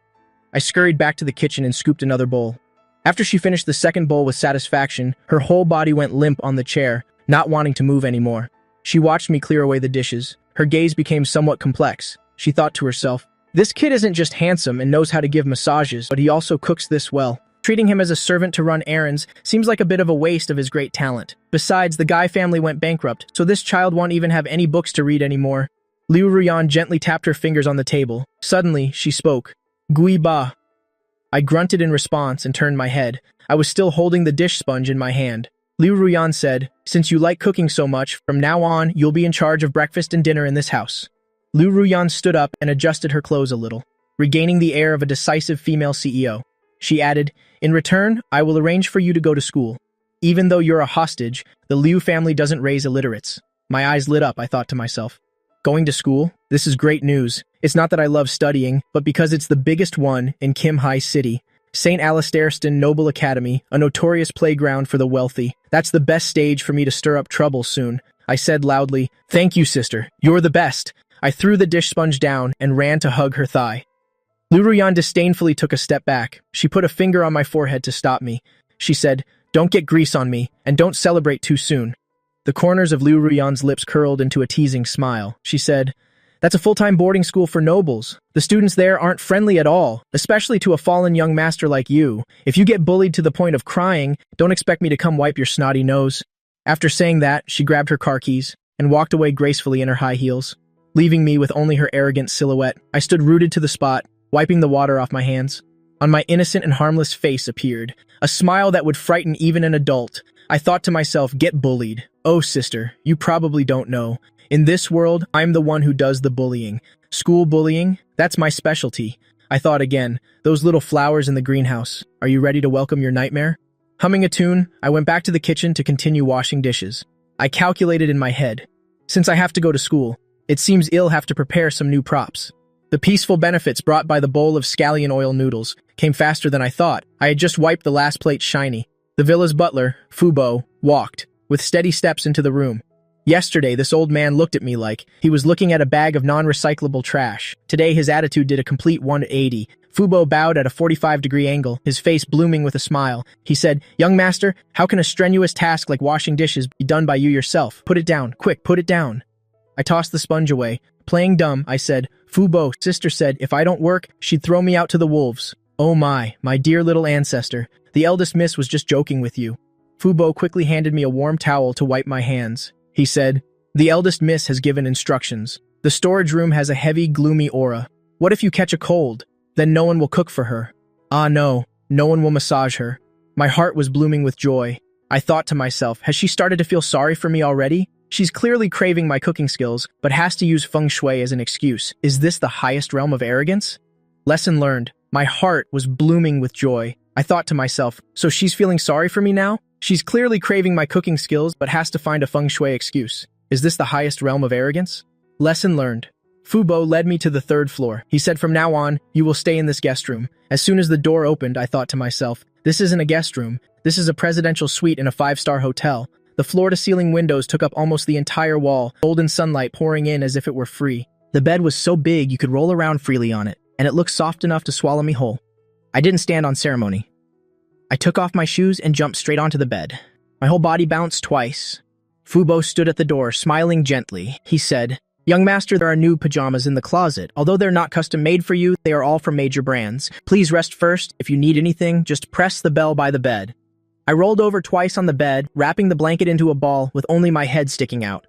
Speaker 1: I scurried back to the kitchen and scooped another bowl. After she finished the second bowl with satisfaction, her whole body went limp on the chair, not wanting to move anymore. She watched me clear away the dishes. Her gaze became somewhat complex. She thought to herself, "This kid isn't just handsome and knows how to give massages, but he also cooks this well. Treating him as a servant to run errands seems like a bit of a waste of his great talent. Besides, the Guy family went bankrupt, so this child won't even have any books to read anymore." Liu Ruyan gently tapped her fingers on the table. Suddenly, she spoke. "Gui ba." I grunted in response and turned my head. I was still holding the dish sponge in my hand. Liu Ruyan said, "Since you like cooking so much, from now on, you'll be in charge of breakfast and dinner in this house." Liu Ruyan stood up and adjusted her clothes a little, regaining the air of a decisive female CEO. She added, "In return, I will arrange for you to go to school. Even though you're a hostage, the Liu family doesn't raise illiterates." My eyes lit up, I thought to myself. Going to school? This is great news. It's not that I love studying, but because it's the biggest one in Kim Hai City. St. Alistairstown Noble Academy, a notorious playground for the wealthy. That's the best stage for me to stir up trouble soon. I said loudly, "Thank you, sister. You're the best." I threw the dish sponge down and ran to hug her thigh. Liu Ruyan disdainfully took a step back. She put a finger on my forehead to stop me. She said, "Don't get grease on me, and don't celebrate too soon." The corners of Liu Ruyan's lips curled into a teasing smile. She said, "That's a full-time boarding school for nobles. The students there aren't friendly at all, especially to a fallen young master like you. If you get bullied to the point of crying, don't expect me to come wipe your snotty nose." After saying that, she grabbed her car keys and walked away gracefully in her high heels, leaving me with only her arrogant silhouette. I stood rooted to the spot, wiping the water off my hands. On my innocent and harmless face appeared a smile that would frighten even an adult. I thought to myself, get bullied. Oh, sister, you probably don't know. In this world, I'm the one who does the bullying. School bullying? That's my specialty. I thought again, those little flowers in the greenhouse. Are you ready to welcome your nightmare? Humming a tune, I went back to the kitchen to continue washing dishes. I calculated in my head. Since I have to go to school, it seems I'll have to prepare some new props. The peaceful benefits brought by the bowl of scallion oil noodles came faster than I thought. I had just wiped the last plate shiny. The villa's butler, Fubo, walked, with steady steps into the room. Yesterday, this old man looked at me like he was looking at a bag of non-recyclable trash. Today, his attitude did a complete 180. Fubo bowed at a 45-degree angle, his face blooming with a smile. He said, "Young master, how can a strenuous task like washing dishes be done by you yourself? Put it down, quick, put it down." I tossed the sponge away. Playing dumb, I said, "Fubo, sister said if I don't work, she'd throw me out to the wolves." "Oh my dear little ancestor, the eldest miss was just joking with you." Fubo quickly handed me a warm towel to wipe my hands. He said, "The eldest miss has given instructions. The storage room has a heavy, gloomy aura. What if you catch a cold? Then no one will cook for her. Ah no, no one will massage her." My heart was blooming with joy. I thought to myself, has she started to feel sorry for me already? She's clearly craving my cooking skills, but has to use feng shui as an excuse. Is this the highest realm of arrogance? Lesson learned. My heart was blooming with joy. I thought to myself, so she's feeling sorry for me now? She's clearly craving my cooking skills, but has to find a feng shui excuse. Is this the highest realm of arrogance? Lesson learned. Fubo led me to the third floor. He said, from now on, you will stay in this guest room. As soon as the door opened, I thought to myself, this isn't a guest room. This is a presidential suite in a 5-star hotel. The floor-to-ceiling windows took up almost the entire wall, golden sunlight pouring in as if it were free. The bed was so big you could roll around freely on it, and it looked soft enough to swallow me whole. I didn't stand on ceremony. I took off my shoes and jumped straight onto the bed. My whole body bounced twice. Fubo stood at the door, smiling gently. He said, young master, there are new pajamas in the closet. Although they're not custom made for you, they are all from major brands. Please rest first. If you need anything, just press the bell by the bed. I rolled over twice on the bed, wrapping the blanket into a ball with only my head sticking out.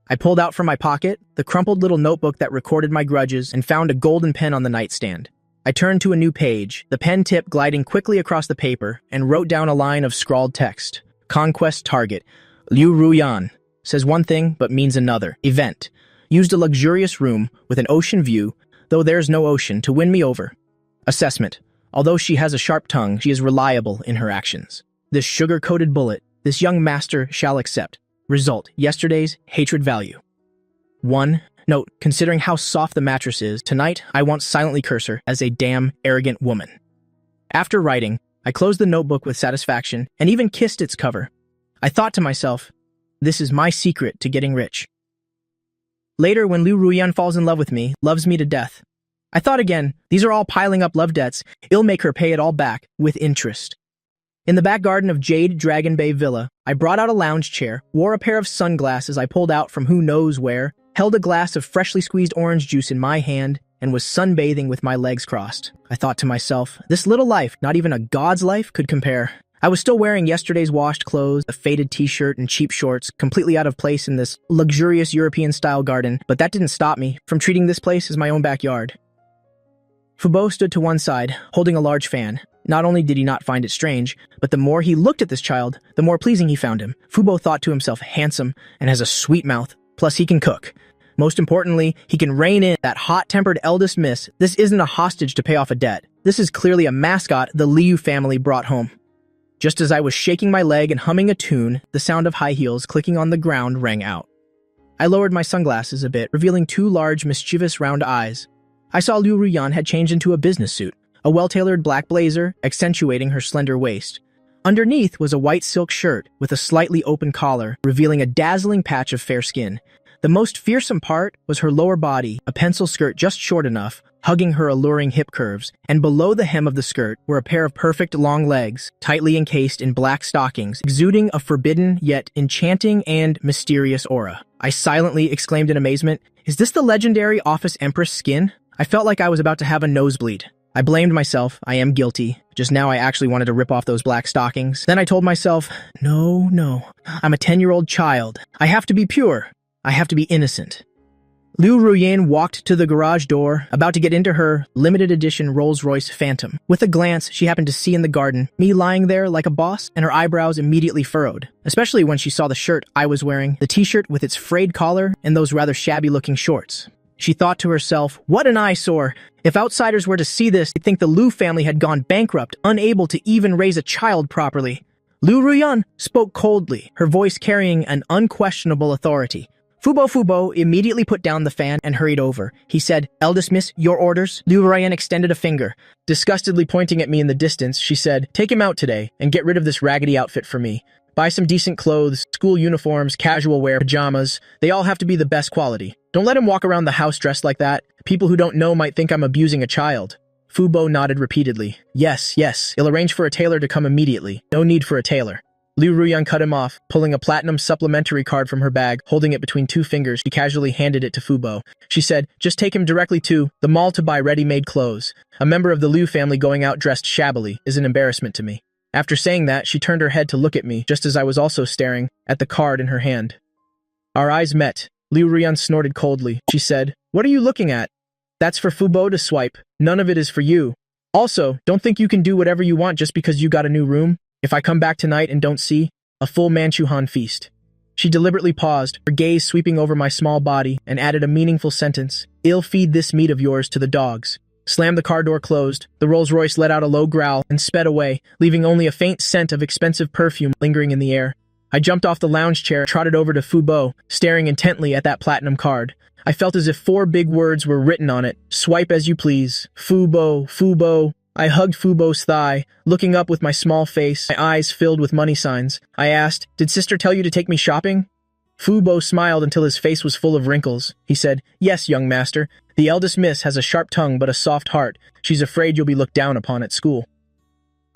Speaker 1: I pulled out from my pocket the crumpled little notebook that recorded my grudges and found a golden pen on the nightstand. I turned to a new page, the pen tip gliding quickly across the paper, and wrote down a line of scrawled text. Conquest target. Liu Ruyan. Says one thing, but means another. Event. Used a luxurious room with an ocean view, though there's no ocean, to win me over. Assessment. Although she has a sharp tongue, she is reliable in her actions. This sugar-coated bullet, this young master shall accept. Result, yesterday's hatred value. 1. Note, considering how soft the mattress is, tonight I won't silently curse her as a damn arrogant woman. After writing, I closed the notebook with satisfaction and even kissed its cover. I thought to myself, this is my secret to getting rich. Later, when Liu Ruyan falls in love with me, loves me to death. I thought again, these are all piling up love debts. I'll make her pay it all back with interest. In the back garden of Jade Dragon Bay Villa, I brought out a lounge chair, wore a pair of sunglasses I pulled out from who knows where, held a glass of freshly squeezed orange juice in my hand, and was sunbathing with my legs crossed. I thought to myself, this little life, not even a god's life, could compare. I was still wearing yesterday's washed clothes, a faded t-shirt and cheap shorts, completely out of place in this luxurious European-style garden, but that didn't stop me from treating this place as my own backyard. Fubo stood to one side, holding a large fan. Not only did he not find it strange, but the more he looked at this child, the more pleasing he found him. Fubo thought to himself, handsome and has a sweet mouth, plus he can cook. Most importantly, he can rein in that hot-tempered eldest miss. This isn't a hostage to pay off a debt. This is clearly a mascot the Liu family brought home. Just as I was shaking my leg and humming a tune, the sound of high heels clicking on the ground rang out. I lowered my sunglasses a bit, revealing 2 large, mischievous round eyes. I saw Liu Ruyan had changed into a business suit, a well-tailored black blazer accentuating her slender waist. Underneath was a white silk shirt with a slightly open collar, revealing a dazzling patch of fair skin. The most fearsome part was her lower body, a pencil skirt just short enough, hugging her alluring hip curves, and below the hem of the skirt were a pair of perfect long legs, tightly encased in black stockings, exuding a forbidden yet enchanting and mysterious aura. I silently exclaimed in amazement, is this the legendary Office Empress skin? I felt like I was about to have a nosebleed. I blamed myself. I am guilty. Just now I actually wanted to rip off those black stockings. Then I told myself, no, I'm a 10-year-old child. I have to be pure. I have to be innocent. Liu Ruyan walked to the garage door, about to get into her limited edition Rolls-Royce Phantom. With a glance, she happened to see in the garden me lying there like a boss, and her eyebrows immediately furrowed, especially when she saw the shirt I was wearing, the t-shirt with its frayed collar and those rather shabby-looking shorts. She thought to herself, what an eyesore! If outsiders were to see this, they'd think the Liu family had gone bankrupt, unable to even raise a child properly. Liu Ruyan spoke coldly, her voice carrying an unquestionable authority. Fubo immediately put down the fan and hurried over. He said, eldest miss, your orders? Liu Ruyan extended a finger. Disgustedly pointing at me in the distance, she said, take him out today and get rid of this raggedy outfit for me. Buy some decent clothes, school uniforms, casual wear, pajamas. They all have to be the best quality. Don't let him walk around the house dressed like that. People who don't know might think I'm abusing a child. Fubo nodded repeatedly. Yes, I'll arrange for a tailor to come immediately. No need for a tailor. Liu Ruyan cut him off, pulling a platinum supplementary card from her bag, holding it between 2 fingers. She casually handed it to Fubo. She said, just take him directly to the mall to buy ready-made clothes. A member of the Liu family going out dressed shabbily is an embarrassment to me. After saying that, she turned her head to look at me, just as I was also staring at the card in her hand. Our eyes met. Liu Ruyan snorted coldly. She said, what are you looking at? That's for Fubo to swipe. None of it is for you. Also, don't think you can do whatever you want just because you got a new room. If I come back tonight and don't see, a full Manchuhan feast. She deliberately paused, her gaze sweeping over my small body, and added a meaningful sentence. I'll feed this meat of yours to the dogs. Slammed the car door closed. The Rolls-Royce let out a low growl and sped away, leaving only a faint scent of expensive perfume lingering in the air. I jumped off the lounge chair, trotted over to Fubo, staring intently at that platinum card. I felt as if 4 big words were written on it. Swipe as you please. Fubo, Fubo. I hugged Fubo's thigh, looking up with my small face, my eyes filled with money signs. I asked, "Did sister tell you to take me shopping?" Fubo smiled until his face was full of wrinkles. He said, "Yes, young master. The eldest miss has a sharp tongue but a soft heart. She's afraid you'll be looked down upon at school."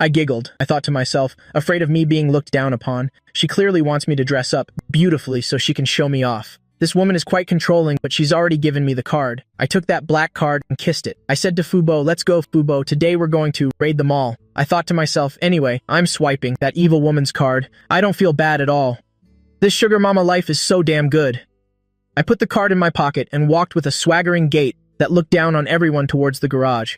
Speaker 1: I giggled. I thought to myself, afraid of me being looked down upon. She clearly wants me to dress up beautifully so she can show me off. This woman is quite controlling, but she's already given me the card. I took that black card and kissed it. I said to Fubo, "Let's go, Fubo. Today we're going to raid the mall." I thought to myself, anyway, I'm swiping that evil woman's card. I don't feel bad at all. This sugar mama life is so damn good. I put the card in my pocket and walked with a swaggering gait that looked down on everyone towards the garage.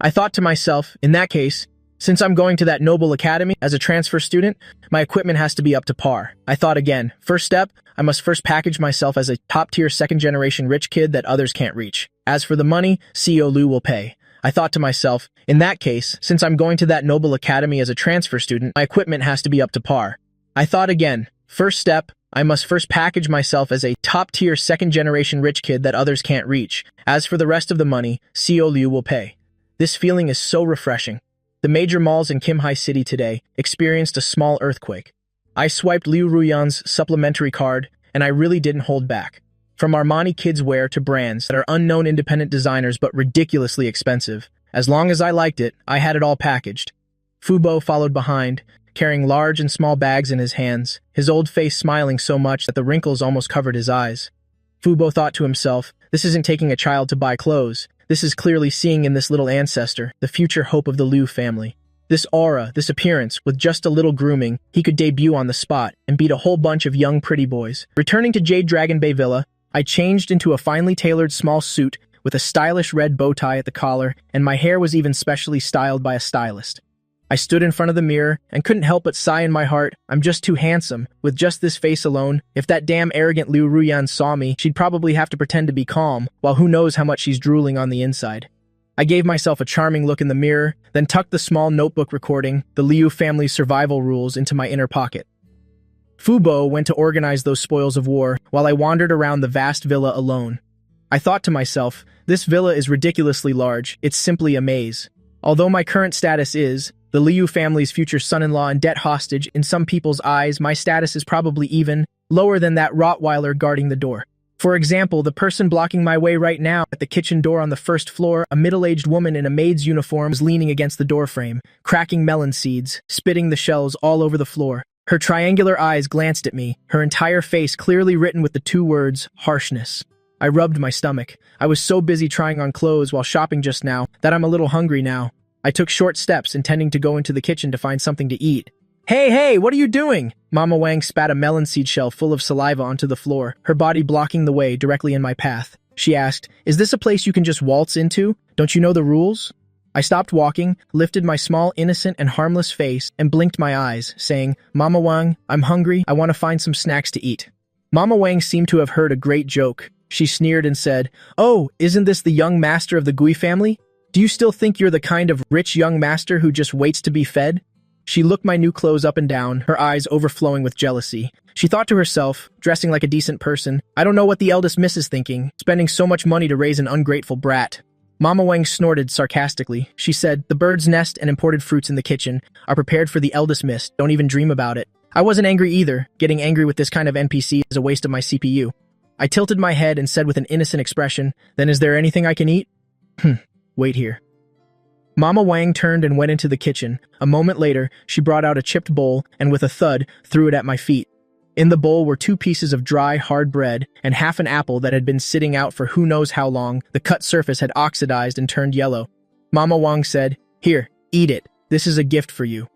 Speaker 1: I thought to myself, in that case, since I'm going to that noble academy as a transfer student, my equipment has to be up to par. I thought again, first step, I must first package myself as a top-tier second-generation rich kid that others can't reach. As for the money, CEO Liu will pay. I thought to myself, in that case, since I'm going to that noble academy as a transfer student, my equipment has to be up to par. I thought again, first step, I must first package myself as a top-tier second-generation rich kid that others can't reach. As for the rest of the money, CEO Liu will pay. This feeling is so refreshing. The major malls in Kimhai City today experienced a small earthquake. I swiped Liu Ruyan's supplementary card, and I really didn't hold back. From Armani kids wear to brands that are unknown independent designers but ridiculously expensive. As long as I liked it, I had it all packaged. Fubo followed behind, carrying large and small bags in his hands, his old face smiling so much that the wrinkles almost covered his eyes. Fubo thought to himself, this isn't taking a child to buy clothes. This is clearly seeing in this little ancestor the future hope of the Liu family. This aura, this appearance, with just a little grooming, he could debut on the spot and beat a whole bunch of young pretty boys. Returning to Jade Dragon Bay Villa, I changed into a finely tailored small suit with a stylish red bow tie at the collar, and my hair was even specially styled by a stylist. I stood in front of the mirror and couldn't help but sigh in my heart, I'm just too handsome. With just this face alone, if that damn arrogant Liu Ruyan saw me, she'd probably have to pretend to be calm, while who knows how much she's drooling on the inside. I gave myself a charming look in the mirror, then tucked the small notebook recording the Liu family's survival rules into my inner pocket. Fubo went to organize those spoils of war, while I wandered around the vast villa alone. I thought to myself, this villa is ridiculously large, it's simply a maze. Although my current status is the Liu family's future son-in-law and debt hostage, in some people's eyes, my status is probably even lower than that Rottweiler guarding the door. For example, the person blocking my way right now at the kitchen door on the first floor, a middle-aged woman in a maid's uniform, was leaning against the doorframe, cracking melon seeds, spitting the shells all over the floor. Her triangular eyes glanced at me, her entire face clearly written with the 2 words, harshness. I rubbed my stomach. I was so busy trying on clothes while shopping just now that I'm a little hungry now. I took short steps, intending to go into the kitchen to find something to eat. Hey, what are you doing? Mama Wang spat a melon seed shell full of saliva onto the floor, her body blocking the way directly in my path. She asked, is this a place you can just waltz into? Don't you know the rules? I stopped walking, lifted my small, innocent, and harmless face, and blinked my eyes, saying, Mama Wang, I'm hungry, I want to find some snacks to eat. Mama Wang seemed to have heard a great joke. She sneered and said, oh, isn't this the young master of the Gui family? Do you still think you're the kind of rich young master who just waits to be fed? She looked my new clothes up and down, her eyes overflowing with jealousy. She thought to herself, dressing like a decent person, I don't know what the eldest miss is thinking, spending so much money to raise an ungrateful brat. Mama Wang snorted sarcastically. She said, the bird's nest and imported fruits in the kitchen are prepared for the eldest miss, don't even dream about it. I wasn't angry either. Getting angry with this kind of NPC is a waste of my CPU. I tilted my head and said with an innocent expression, then is there anything I can eat? Wait here. Mama Wang turned and went into the kitchen. A moment later, she brought out a chipped bowl and with a thud, threw it at my feet. In the bowl were 2 pieces of dry, hard bread and half an apple that had been sitting out for who knows how long. The cut surface had oxidized and turned yellow. Mama Wang said, here, eat it. This is a gift for you.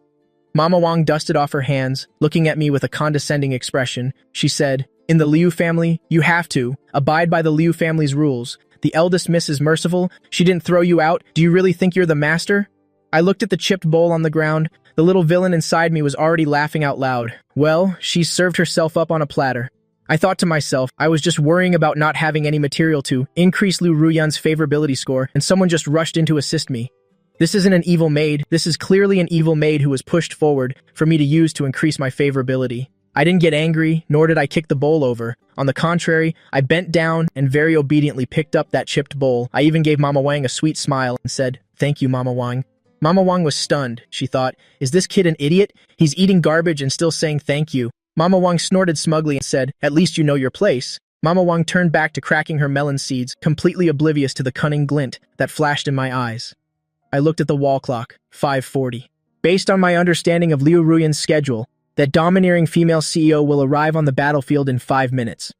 Speaker 1: Mama Wang dusted off her hands, looking at me with a condescending expression. She said, in the Liu family, you have to abide by the Liu family's rules. The eldest miss is merciful. She didn't throw you out. Do you really think you're the master? I looked at the chipped bowl on the ground. The little villain inside me was already laughing out loud. Well, she served herself up on a platter. I thought to myself, I was just worrying about not having any material to increase Liu Ruyan's favorability score, and someone just rushed in to assist me. This isn't an evil maid. This is clearly an evil maid who was pushed forward for me to use to increase my favorability. I didn't get angry, nor did I kick the bowl over. On the contrary, I bent down and very obediently picked up that chipped bowl. I even gave Mama Wang a sweet smile and said, "Thank you, Mama Wang." Mama Wang was stunned. She thought, "Is this kid an idiot? He's eating garbage and still saying thank you." Mama Wang snorted smugly and said, "At least you know your place." Mama Wang turned back to cracking her melon seeds, completely oblivious to the cunning glint that flashed in my eyes. I looked at the wall clock, 5:40. Based on my understanding of Liu Ruyan's schedule, that domineering female CEO will arrive on the battlefield in 5 minutes.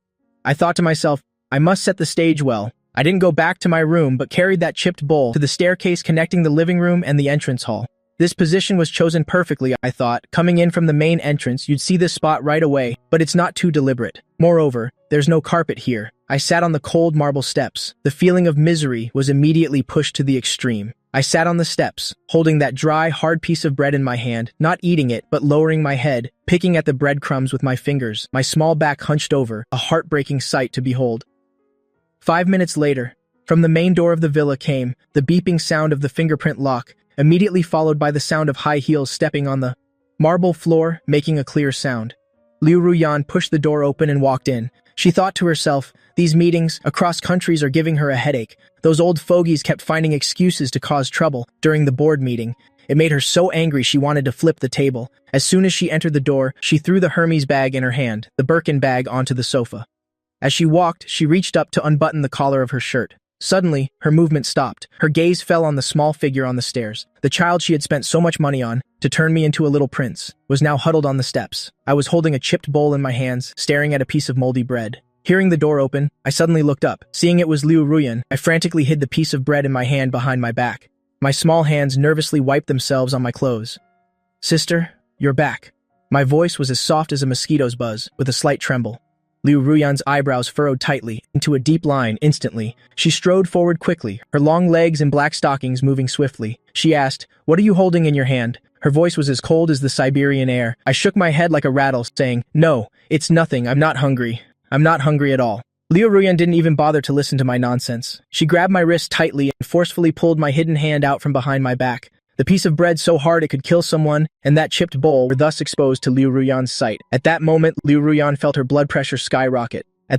Speaker 1: I thought to myself, I must set the stage well. I didn't go back to my room but carried that chipped bowl to the staircase connecting the living room and the entrance hall. This position was chosen perfectly, I thought. Coming in from the main entrance, you'd see this spot right away, but it's not too deliberate. Moreover, there's no carpet here. I sat on the cold marble steps. The feeling of misery was immediately pushed to the extreme. I sat on the steps, holding that dry, hard piece of bread in my hand, not eating it, but lowering my head, picking at the breadcrumbs with my fingers, my small back hunched over, a heartbreaking sight to behold. 5 minutes later, from the main door of the villa came the beeping sound of the fingerprint lock, immediately followed by the sound of high heels stepping on the marble floor, making a clear sound. Liu Ruyan pushed the door open and walked in. She thought to herself, these meetings across countries are giving her a headache. Those old fogies kept finding excuses to cause trouble during the board meeting. It made her so angry she wanted to flip the table. As soon as she entered the door, she threw the Hermes bag in her hand, the Birkin bag, onto the sofa. As she walked, she reached up to unbutton the collar of her shirt. Suddenly, her movement stopped. Her gaze fell on the small figure on the stairs. The child she had spent so much money on to turn me into a little prince was now huddled on the steps. I was holding a chipped bowl in my hands, staring at a piece of moldy bread. Hearing the door open, I suddenly looked up. Seeing it was Liu Ruyan, I frantically hid the piece of bread in my hand behind my back. My small hands nervously wiped themselves on my clothes. "Sister, you're back." My voice was as soft as a mosquito's buzz, with a slight tremble. Liu Ruyan's eyebrows furrowed tightly into a deep line instantly. She strode forward quickly, her long legs and black stockings moving swiftly. She asked, "What are you holding in your hand?" Her voice was as cold as the Siberian air. I shook my head like a rattle, saying, "No, it's nothing. I'm not hungry. I'm not hungry at all." Liu Ruyan didn't even bother to listen to my nonsense. She grabbed my wrist tightly and forcefully pulled my hidden hand out from behind my back. The piece of bread so hard it could kill someone, and that chipped bowl were thus exposed to Liu Ruyan's sight. At that moment, Liu Ruyan felt her blood pressure skyrocket. She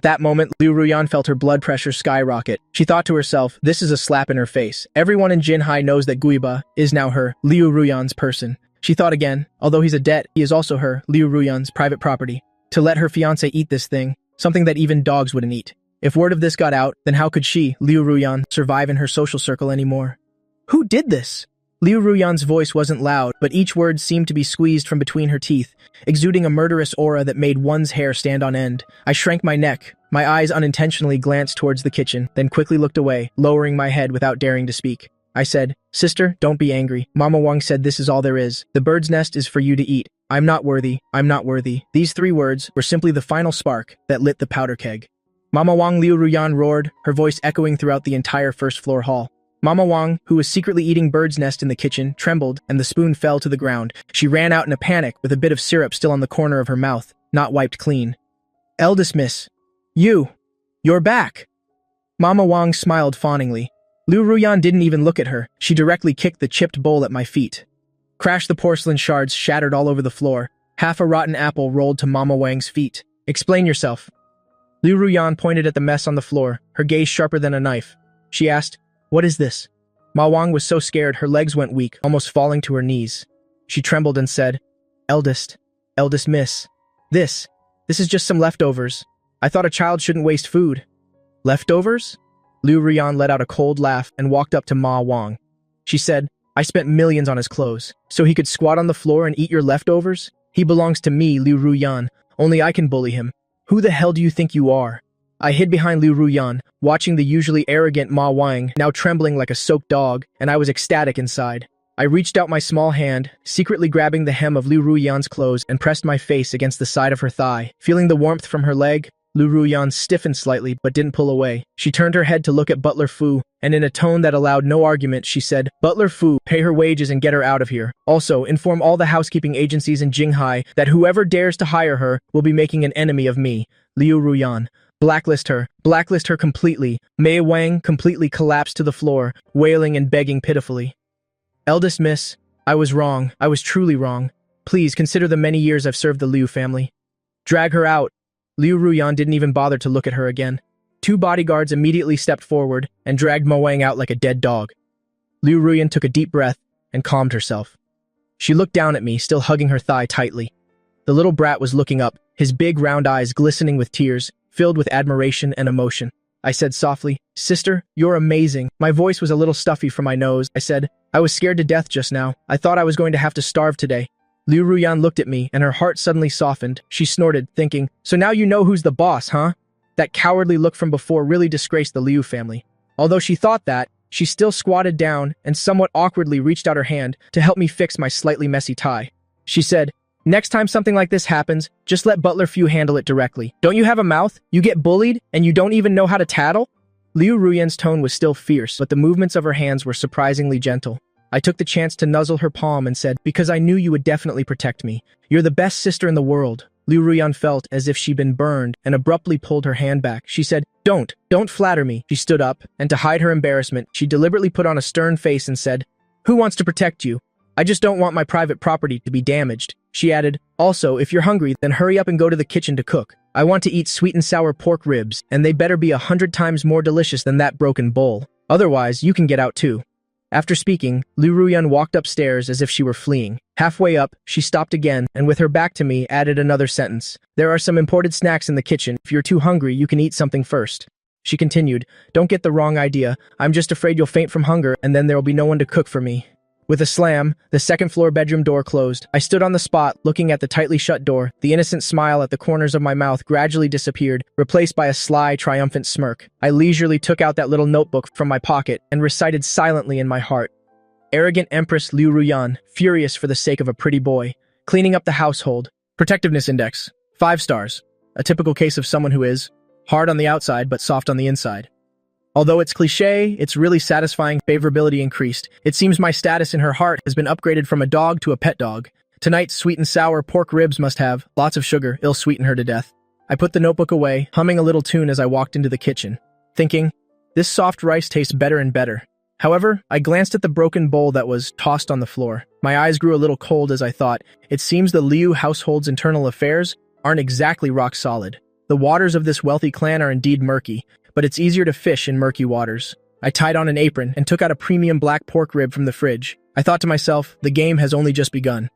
Speaker 1: thought to herself, this is a slap in her face. Everyone in Jinhai knows that Guiba is now her, Liu Ruyan's person. She thought again, although he's a debt, he is also her, Liu Ruyan's private property. To let her fiancé eat this thing, something that even dogs wouldn't eat. If word of this got out, then how could she, Liu Ruyan, survive in her social circle anymore? Who did this? Liu Ruyan's voice wasn't loud, but each word seemed to be squeezed from between her teeth, exuding a murderous aura that made one's hair stand on end. I shrank my neck. My eyes unintentionally glanced towards the kitchen, then quickly looked away, lowering my head without daring to speak. I said, "Sister, don't be angry. Mama Wang said this is all there is. The bird's nest is for you to eat. I'm not worthy. I'm not worthy." These 3 words were simply the final spark that lit the powder keg. Mama Wang, Liu Ruyan roared, her voice echoing throughout the entire first-floor hall. Mama Wang, who was secretly eating bird's nest in the kitchen, trembled, and the spoon fell to the ground. She ran out in a panic, with a bit of syrup still on the corner of her mouth, not wiped clean. "Eldest miss. You're back." Mama Wang smiled fawningly. Liu Ruyan didn't even look at her. She directly kicked the chipped bowl at my feet. Crash! The porcelain shards shattered all over the floor. Half a rotten apple rolled to Mama Wang's feet. "Explain yourself." Liu Ruyan pointed at the mess on the floor, her gaze sharper than a knife. She asked, "What is this?" Ma Wang was so scared her legs went weak, almost falling to her knees. She trembled and said, Eldest miss. This is just some leftovers. I thought a child shouldn't waste food." "Leftovers?" Liu Ruyan let out a cold laugh and walked up to Ma Wang. She said, "I spent millions on his clothes, so he could squat on the floor and eat your leftovers? He belongs to me, Liu Ruyan. Only I can bully him. Who the hell do you think you are?" I hid behind Liu Ruyan, watching the usually arrogant Ma Wang now trembling like a soaked dog, and I was ecstatic inside. I reached out my small hand, secretly grabbing the hem of Liu Ruyan's clothes and pressed my face against the side of her thigh. Feeling the warmth from her leg, Liu Ruyan stiffened slightly but didn't pull away. She turned her head to look at Butler Fu, and in a tone that allowed no argument, she said, "Butler Fu, pay her wages and get her out of here. Also, inform all the housekeeping agencies in Jinghai that whoever dares to hire her will be making an enemy of me, Liu Ruyan. Blacklist her completely." Mei Wang completely collapsed to the floor, wailing and begging pitifully. "Eldest miss, I was wrong. I was truly wrong. Please consider the many years I've served the Liu family. Drag her out." Liu Ruyan didn't even bother to look at her again. 2 bodyguards immediately stepped forward and dragged Mo Wang out like a dead dog. Liu Ruyan took a deep breath and calmed herself. She looked down at me, still hugging her thigh tightly. The little brat was looking up, his big round eyes glistening with tears, filled with admiration and emotion. I said softly, "Sister, you're amazing." My voice was a little stuffy from my nose. I said, "I was scared to death just now. I thought I was going to have to starve today." Liu Ruyan looked at me, and her heart suddenly softened. She snorted, thinking, "So now you know who's the boss, huh?" That cowardly look from before really disgraced the Liu family. Although she thought that, she still squatted down and somewhat awkwardly reached out her hand to help me fix my slightly messy tie. She said, "Next time something like this happens, just let Butler Fu handle it directly. Don't you have a mouth? You get bullied, and you don't even know how to tattle?" Liu Ruyan's tone was still fierce, but the movements of her hands were surprisingly gentle. I took the chance to nuzzle her palm and said, "Because I knew you would definitely protect me. You're the best sister in the world." Liu Ruyan felt as if she'd been burned and abruptly pulled her hand back. She said, Don't flatter me." She stood up, and to hide her embarrassment, she deliberately put on a stern face and said, "Who wants to protect you? I just don't want my private property to be damaged." She added, "Also, if you're hungry, then hurry up and go to the kitchen to cook. I want to eat sweet and sour pork ribs, and they better be 100 times more delicious than that broken bowl. Otherwise, you can get out too." After speaking, Liu Ruyan walked upstairs as if she were fleeing. Halfway up, she stopped again, and with her back to me, added another sentence. "There are some imported snacks in the kitchen. If you're too hungry, you can eat something first." She continued, "Don't get the wrong idea. I'm just afraid you'll faint from hunger, and then there'll be no one to cook for me." With a slam, the second-floor bedroom door closed. I stood on the spot, looking at the tightly shut door. The innocent smile at the corners of my mouth gradually disappeared, replaced by a sly, triumphant smirk. I leisurely took out that little notebook from my pocket and recited silently in my heart. Arrogant Empress Liu Ruyan, furious for the sake of a pretty boy. Cleaning up the household. Protectiveness index, 5 stars. A typical case of someone who is hard on the outside but soft on the inside. Although it's cliché, it's really satisfying. Favorability increased. It seems my status in her heart has been upgraded from a dog to a pet dog. Tonight's sweet and sour pork ribs must have lots of sugar. It'll sweeten her to death. I put the notebook away, humming a little tune as I walked into the kitchen, thinking, this soft rice tastes better and better. However, I glanced at the broken bowl that was tossed on the floor. My eyes grew a little cold as I thought, it seems the Liu household's internal affairs aren't exactly rock solid. The waters of this wealthy clan are indeed murky, but it's easier to fish in murky waters. I tied on an apron and took out a premium black pork rib from the fridge. I thought to myself, the game has only just begun.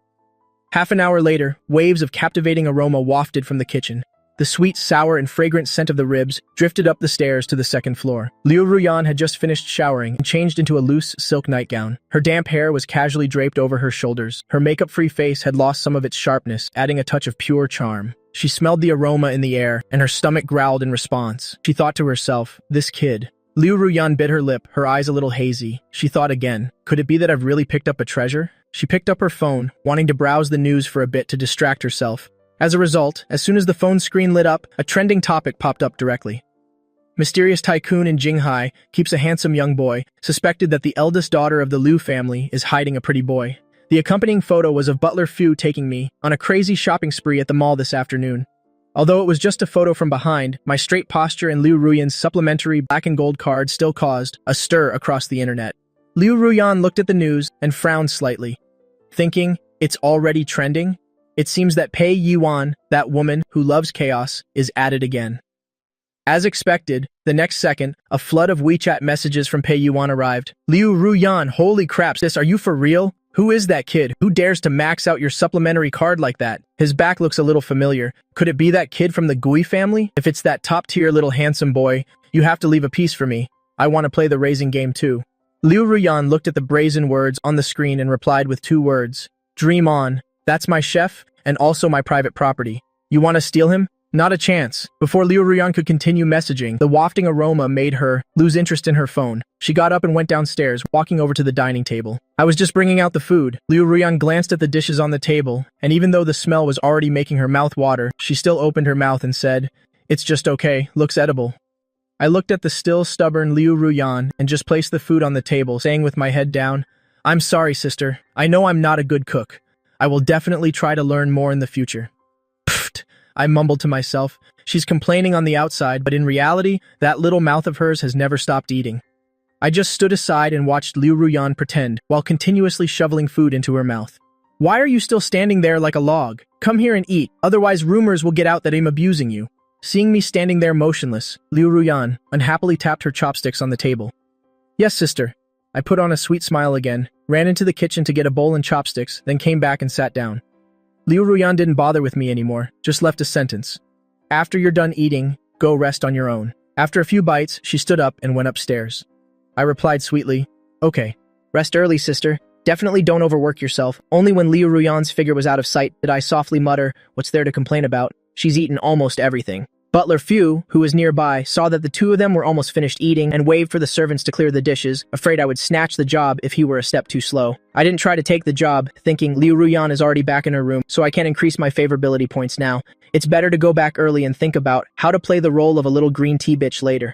Speaker 1: Half an hour later, waves of captivating aroma wafted from the kitchen. The sweet, sour, and fragrant scent of the ribs drifted up the stairs to the second floor. Liu Ruyan had just finished showering and changed into a loose silk nightgown. Her damp hair was casually draped over her shoulders. Her makeup-free face had lost some of its sharpness, adding a touch of pure charm. She smelled the aroma in the air, and her stomach growled in response. She thought to herself, this kid. Liu Ruyan bit her lip, her eyes a little hazy. She thought again, could it be that I've really picked up a treasure? She picked up her phone, wanting to browse the news for a bit to distract herself. As a result, as soon as the phone screen lit up, a trending topic popped up directly. Mysterious tycoon in Jinghai keeps a handsome young boy, suspected that the eldest daughter of the Liu family is hiding a pretty boy. The accompanying photo was of Butler Fu taking me on a crazy shopping spree at the mall this afternoon. Although it was just a photo from behind, my straight posture and Liu Ruyan's supplementary black and gold card still caused a stir across the internet. Liu Ruyan looked at the news and frowned slightly, thinking, it's already trending? It seems that Pei Yuan, that woman who loves chaos, is at it again. As expected, the next second, a flood of WeChat messages from Pei Yuan arrived. Liu Ruyan, holy crap, sis, are you for real? Who is that kid? Who dares to max out your supplementary card like that? His back looks a little familiar. Could it be that kid from the Gui family? If it's that top-tier little handsome boy, you have to leave a piece for me. I want to play the raising game too. Liu Ruyan looked at the brazen words on the screen and replied with 2 words. Dream on. That's my chef, and also my private property. You want to steal him? Not a chance. Before Liu Ruyan could continue messaging, the wafting aroma made her lose interest in her phone. She got up and went downstairs, walking over to the dining table. I was just bringing out the food. Liu Ruyan glanced at the dishes on the table, and even though the smell was already making her mouth water, she still opened her mouth and said, It's just okay, looks edible. I looked at the still stubborn Liu Ruyan and just placed the food on the table, saying with my head down, I'm sorry, sister. I know I'm not a good cook. I will definitely try to learn more in the future. Pfft, I mumbled to myself. She's complaining on the outside, but in reality, that little mouth of hers has never stopped eating. I just stood aside and watched Liu Ruyan pretend, while continuously shoveling food into her mouth. Why are you still standing there like a log? Come here and eat, otherwise rumors will get out that I'm abusing you. Seeing me standing there motionless, Liu Ruyan unhappily tapped her chopsticks on the table. Yes, sister. I put on a sweet smile again, ran into the kitchen to get a bowl and chopsticks, then came back and sat down. Liu Ruyan didn't bother with me anymore, just left a sentence. After you're done eating, go rest on your own. After a few bites, she stood up and went upstairs. I replied sweetly, okay. Rest early, sister. Definitely don't overwork yourself. Only when Liu Ruyan's figure was out of sight did I softly mutter, what's there to complain about? She's eaten almost everything. Butler Fu, who was nearby, saw that the two of them were almost finished eating and waved for the servants to clear the dishes, afraid I would snatch the job if he were a step too slow. I didn't try to take the job, thinking Liu Ruyan is already back in her room, so I can't increase my favorability points now. It's better to go back early and think about how to play the role of a little green tea bitch later.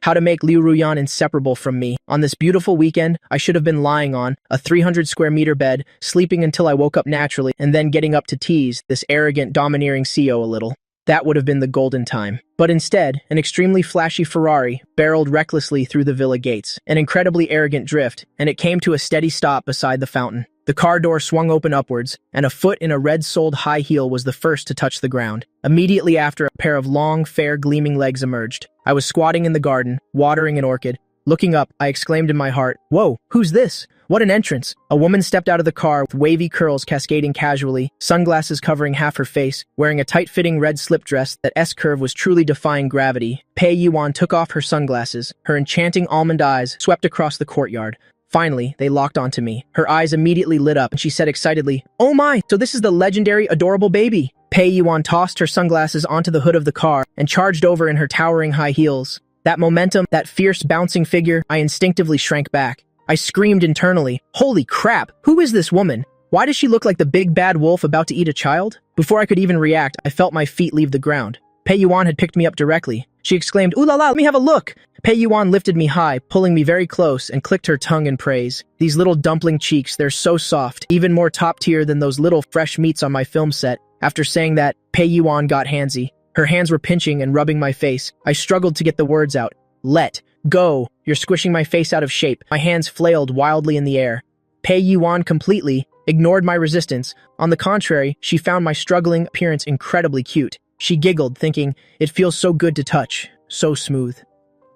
Speaker 1: How to make Liu Ruyan inseparable from me. On this beautiful weekend, I should have been lying on a 300 square meter bed, sleeping until I woke up naturally, and then getting up to tease this arrogant, domineering CEO a little. That would have been the golden time. But instead, an extremely flashy Ferrari barreled recklessly through the villa gates, an incredibly arrogant drift, and it came to a steady stop beside the fountain. The car door swung open upwards, and a foot in a red-soled high heel was the first to touch the ground. Immediately after, a pair of long, fair, gleaming legs emerged. I was squatting in the garden, watering an orchid. Looking up, I exclaimed in my heart, "Whoa, who's this? What an entrance!" A woman stepped out of the car with wavy curls cascading casually, sunglasses covering half her face, wearing a tight-fitting red slip dress that S-curve was truly defying gravity. Pei Yuan took off her sunglasses. Her enchanting almond eyes swept across the courtyard. Finally, they locked onto me. Her eyes immediately lit up, and she said excitedly, "Oh my, so this is the legendary, adorable baby." Pei Yuan tossed her sunglasses onto the hood of the car and charged over in her towering high heels. That momentum, that fierce bouncing figure, I instinctively shrank back. I screamed internally, "Holy crap, who is this woman? Why does she look like the big bad wolf about to eat a child?" Before I could even react, I felt my feet leave the ground. Pei Yuan had picked me up directly. She exclaimed, "Ooh la la, let me have a look!" Pei Yuan lifted me high, pulling me very close, and clicked her tongue in praise. These little dumpling cheeks, they're so soft, even more top tier than those little fresh meats on my film set. After saying that, Pei Yuan got handsy. Her hands were pinching and rubbing my face. I struggled to get the words out. "Let go. You're squishing my face out of shape." My hands flailed wildly in the air. Pei Yuan completely ignored my resistance. On the contrary, she found my struggling appearance incredibly cute. She giggled, thinking, "It feels so good to touch. So smooth."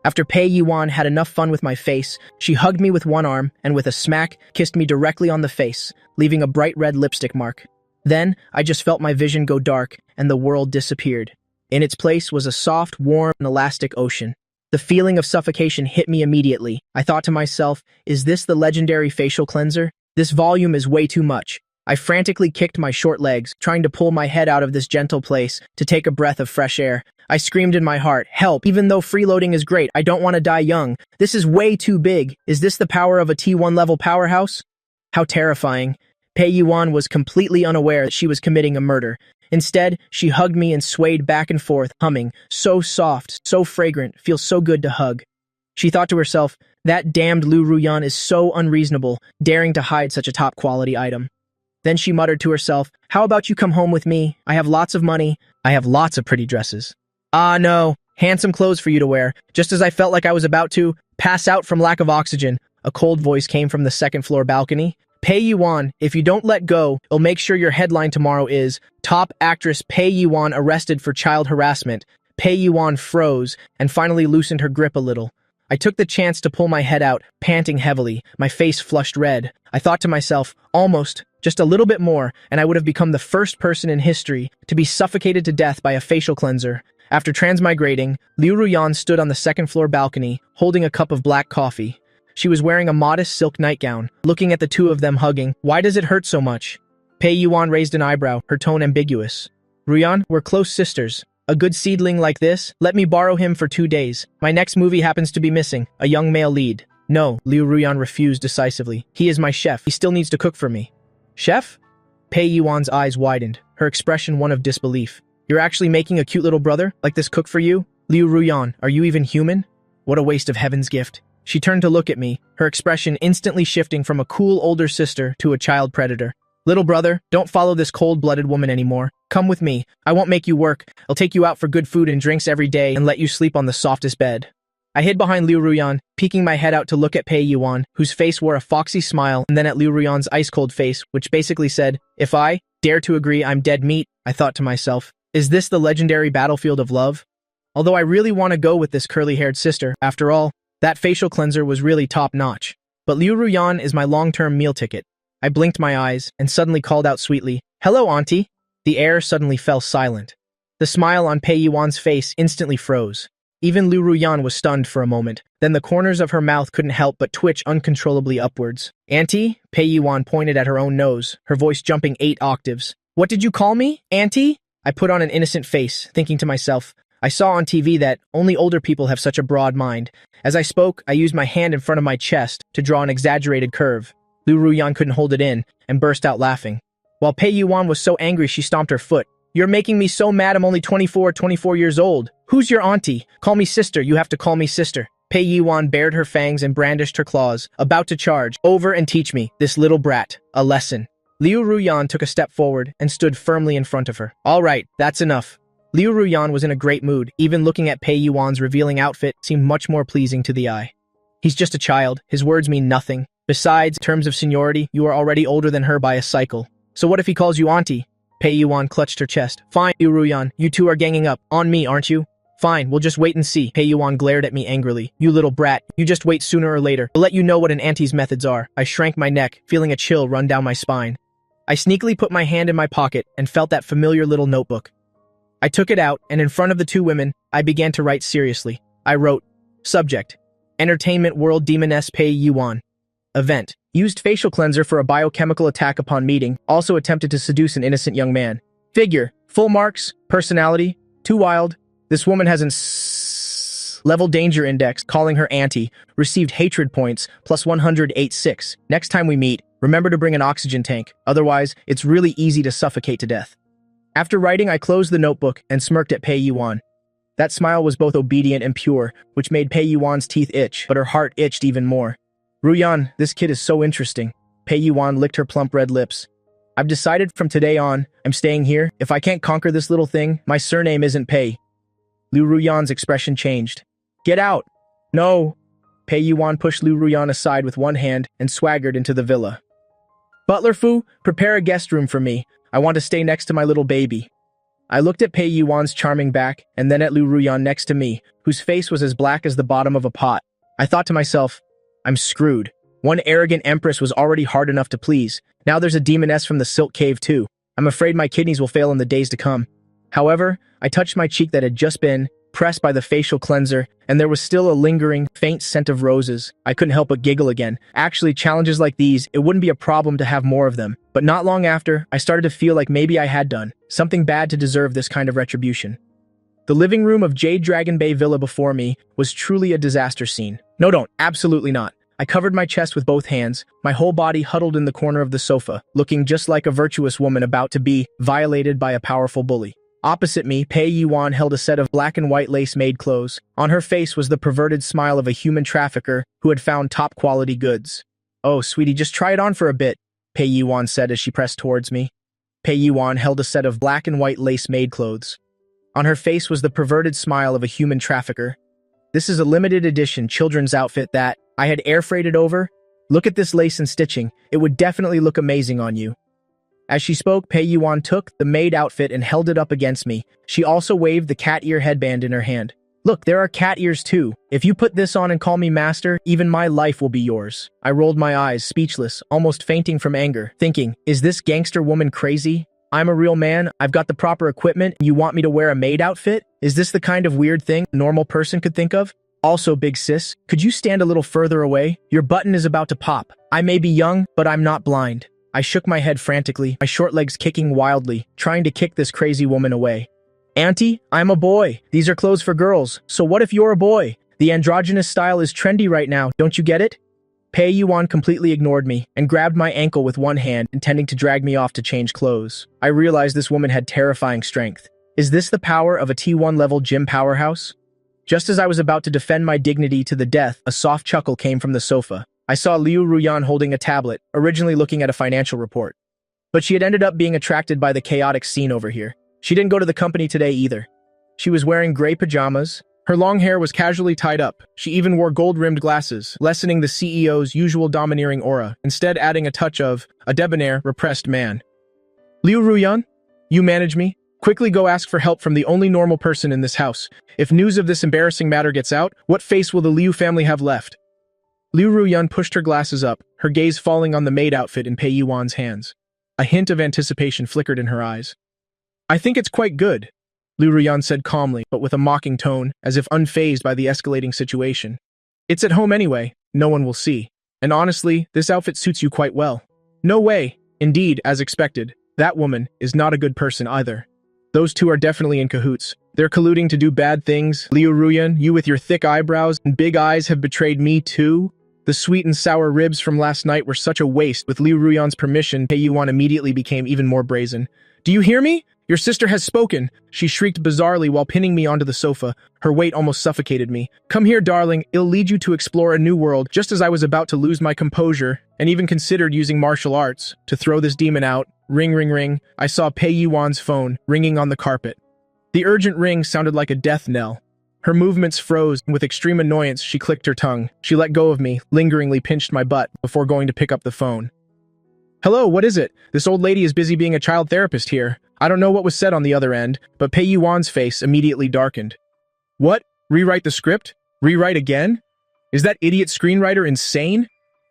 Speaker 1: After Pei Yuan had enough fun with my face, she hugged me with one arm and with a smack kissed me directly on the face, leaving a bright red lipstick mark. Then, I just felt my vision go dark and the world disappeared. In its place was a soft, warm, and elastic ocean. The feeling of suffocation hit me immediately. I thought to myself, is this the legendary facial cleanser? This volume is way too much. I frantically kicked my short legs, trying to pull my head out of this gentle place to take a breath of fresh air. I screamed in my heart, "Help! Even though freeloading is great, I don't want to die young. This is way too big. Is this the power of a T1 level powerhouse?" How terrifying. Pei Yuan was completely unaware that she was committing a murder. Instead, she hugged me and swayed back and forth, humming, "So soft, so fragrant, feels so good to hug." She thought to herself, that damned Liu Ruyan is so unreasonable, daring to hide such a top-quality item. Then she muttered to herself, "How about you come home with me? I have lots of money. I have lots of pretty dresses." "Ah, no. Handsome clothes for you to wear." Just as I felt like I was about to pass out from lack of oxygen, a cold voice came from the second-floor balcony. "Pei Yuan, if you don't let go, it'll make sure your headline tomorrow is, 'Top actress Pei Yuan arrested for child harassment.'" Pei Yuan froze and finally loosened her grip a little. I took the chance to pull my head out, panting heavily, my face flushed red. I thought to myself, almost, just a little bit more, and I would have become the first person in history to be suffocated to death by a facial cleanser. After transmigrating, Liu Ruyan stood on the second-floor balcony, holding a cup of black coffee. She was wearing a modest silk nightgown. Looking at the two of them hugging, "Why does it hurt so much?" Pei Yuan raised an eyebrow, her tone ambiguous. "Ruyan, we're close sisters. A good seedling like this, let me borrow him for 2 days. My next movie happens to be missing, a young male lead." "No," Liu Ruyan refused decisively. "He is my chef. He still needs to cook for me." "Chef?" Pei Yuan's eyes widened, her expression one of disbelief. You're actually making a cute little brother like this cook for you? Liu Ruyan, are you even human? What a waste of heaven's gift. She turned to look at me, her expression instantly shifting from a cool older sister to a child predator. Little brother, don't follow this cold-blooded woman anymore. Come with me. I won't make you work. I'll take you out for good food and drinks every day and let you sleep on the softest bed. I hid behind Liu Ruyan, peeking my head out to look at Pei Yuan, whose face wore a foxy smile, and then at Liu Ruyan's ice-cold face, which basically said, "If I dare to agree, I'm dead meat," I thought to myself. Is this the legendary battlefield of love? Although I really want to go with this curly-haired sister, after all, that facial cleanser was really top-notch. But Liu Ruyan is my long-term meal ticket. I blinked my eyes and suddenly called out sweetly, "Hello, auntie." The air suddenly fell silent. The smile on Pei Yuan's face instantly froze. Even Liu Ruyan was stunned for a moment. Then the corners of her mouth couldn't help but twitch uncontrollably upwards. "Auntie?" Pei Yuan pointed at her own nose, her voice jumping 8 octaves. "What did you call me? Auntie?" I put on an innocent face, thinking to myself, I saw on TV that only older people have such a broad mind. As I spoke, I used my hand in front of my chest to draw an exaggerated curve. Liu Ruyan couldn't hold it in and burst out laughing. While Pei Yuan was so angry she stomped her foot. "You're making me so mad I'm only 24 years old. Who's your auntie? Call me sister, you have to call me sister." Pei Yuan bared her fangs and brandished her claws, about to charge. "Over and teach me, this little brat, a lesson." Liu Ruyan took a step forward and stood firmly in front of her. "All right, that's enough." Liu Ruyan was in a great mood. Even looking at Pei Yuan's revealing outfit seemed much more pleasing to the eye. He's just a child. His words mean nothing. Besides, in terms of seniority, you are already older than her by a cycle. So what if he calls you auntie? Pei Yuan clutched her chest. "Fine, Liu Ruyan, you two are ganging up. On me, aren't you?" "Fine, we'll just wait and see." Pei Yuan glared at me angrily. "You little brat, you just wait sooner or later. I'll let you know what an auntie's methods are." I shrank my neck, feeling a chill run down my spine. I sneakily put my hand in my pocket and felt that familiar little notebook. I took it out, and in front of the two women, I began to write seriously. I wrote, Subject: Entertainment World Demoness Pei Yuan. Event: Used facial cleanser for a biochemical attack upon meeting, also attempted to seduce an innocent young man. Figure: full marks, personality, too wild. This woman has an level danger index, calling her auntie, received hatred points, plus 108.6. Next time we meet, remember to bring an oxygen tank, otherwise it's really easy to suffocate to death. After writing, I closed the notebook and smirked at Pei Yuan. That smile was both obedient and pure, which made Pei Yuan's teeth itch, but her heart itched even more. "Ruyan, this kid is so interesting." Pei Yuan licked her plump red lips. "I've decided from today on, I'm staying here. If I can't conquer this little thing, my surname isn't Pei." Liu Ruyan's expression changed. "Get out!" "No!" Pei Yuan pushed Liu Ruyan aside with one hand and swaggered into the villa. "Butler Fu, prepare a guest room for me. I want to stay next to my little baby." I looked at Pei Yuan's charming back and then at Liu Ruyan next to me, whose face was as black as the bottom of a pot. I thought to myself, I'm screwed. One arrogant empress was already hard enough to please. Now there's a demoness from the Silk Cave too. I'm afraid my kidneys will fail in the days to come. However, I touched my cheek that had just been pressed by the facial cleanser, and there was still a lingering, faint scent of roses. I couldn't help but giggle again. Actually, challenges like these, it wouldn't be a problem to have more of them. But not long after, I started to feel like maybe I had done something bad to deserve this kind of retribution. The living room of Jade Dragon Bay Villa before me was truly a disaster scene. No, don't. Absolutely not. I covered my chest with both hands, my whole body huddled in the corner of the sofa, looking just like a virtuous woman about to be violated by a powerful bully. Opposite me, Pei Yuan held a set of black and white lace maid clothes. On her face was the perverted smile of a human trafficker who had found top-quality goods. "Oh, sweetie, just try it on for a bit," Pei Yuan said as she pressed towards me. Pei Yuan held a set of black and white lace maid clothes. On her face was the perverted smile of a human trafficker. "This is a limited edition children's outfit that I had air freighted over. Look at this lace and stitching. It would definitely look amazing on you." As she spoke, Pei Yuan took the maid outfit and held it up against me. She also waved the cat ear headband in her hand. "Look, there are cat ears too. If you put this on and call me master, even my life will be yours." I rolled my eyes, speechless, almost fainting from anger, thinking, is this gangster woman crazy? I'm a real man, I've got the proper equipment, and you want me to wear a maid outfit? Is this the kind of weird thing a normal person could think of? Also, big sis, could you stand a little further away? Your button is about to pop. I may be young, but I'm not blind. I shook my head frantically, my short legs kicking wildly, trying to kick this crazy woman away. "Auntie, I'm a boy. These are clothes for girls. So what if you're a boy? The androgynous style is trendy right now, don't you get it?" Pei Yuan completely ignored me and grabbed my ankle with one hand, intending to drag me off to change clothes. I realized this woman had terrifying strength. Is this the power of a T1 level gym powerhouse? Just as I was about to defend my dignity to the death, a soft chuckle came from the sofa. I saw Liu Ruyan holding a tablet, originally looking at a financial report. But she had ended up being attracted by the chaotic scene over here. She didn't go to the company today either. She was wearing gray pajamas. Her long hair was casually tied up. She even wore gold-rimmed glasses, lessening the CEO's usual domineering aura, instead adding a touch of a debonair, repressed man. Liu Ruyan, you manage me? Quickly go ask for help from the only normal person in this house. If news of this embarrassing matter gets out, what face will the Liu family have left? Liu Ruyan pushed her glasses up, her gaze falling on the maid outfit in Pei Yuan's hands. A hint of anticipation flickered in her eyes. I think it's quite good, Liu Ruyan said calmly, but with a mocking tone, as if unfazed by the escalating situation. It's at home anyway, no one will see. And honestly, this outfit suits you quite well. No way. Indeed, as expected, that woman is not a good person either. Those two are definitely in cahoots. They're colluding to do bad things. Liu Ruyan, you with your thick eyebrows and big eyes have betrayed me too? The sweet and sour ribs from last night were such a waste. With Liu Ruyan's permission, Pei Yuan immediately became even more brazen. Do you hear me? Your sister has spoken, she shrieked bizarrely while pinning me onto the sofa. Her weight almost suffocated me. Come here, darling, it'll lead you to explore a new world. Just as I was about to lose my composure, and even considered using martial arts to throw this demon out, ring, ring, ring, I saw Pei Yuan's phone ringing on the carpet. The urgent ring sounded like a death knell. Her movements froze, and with extreme annoyance, she clicked her tongue. She let go of me, lingeringly pinched my butt before going to pick up the phone. Hello, what is it? This old lady is busy being a child therapist here. I don't know what was said on the other end, but Pei Yuan's face immediately darkened. What? Rewrite the script? Rewrite again? Is that idiot screenwriter insane?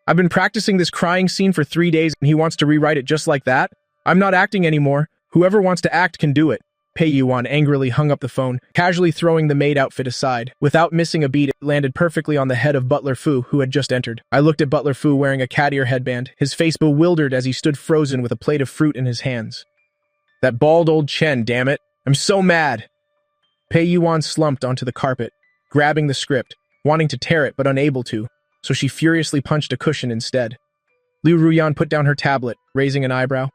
Speaker 1: I've been practicing this crying scene for 3 days and he wants to rewrite it just like that? I'm not acting anymore. Whoever wants to act can do it. Pei Yuan angrily hung up the phone, casually throwing the maid outfit aside. Without missing a beat, it landed perfectly on the head of Butler Fu, who had just entered. I looked at Butler Fu wearing a cat ear headband, his face bewildered as he stood frozen with a plate of fruit in his hands. That bald old Chen, damn it. I'm so mad. Pei Yuan slumped onto the carpet, grabbing the script, wanting to tear it but unable to, so she furiously punched a cushion instead. Liu Ruyan put down her tablet, raising an eyebrow.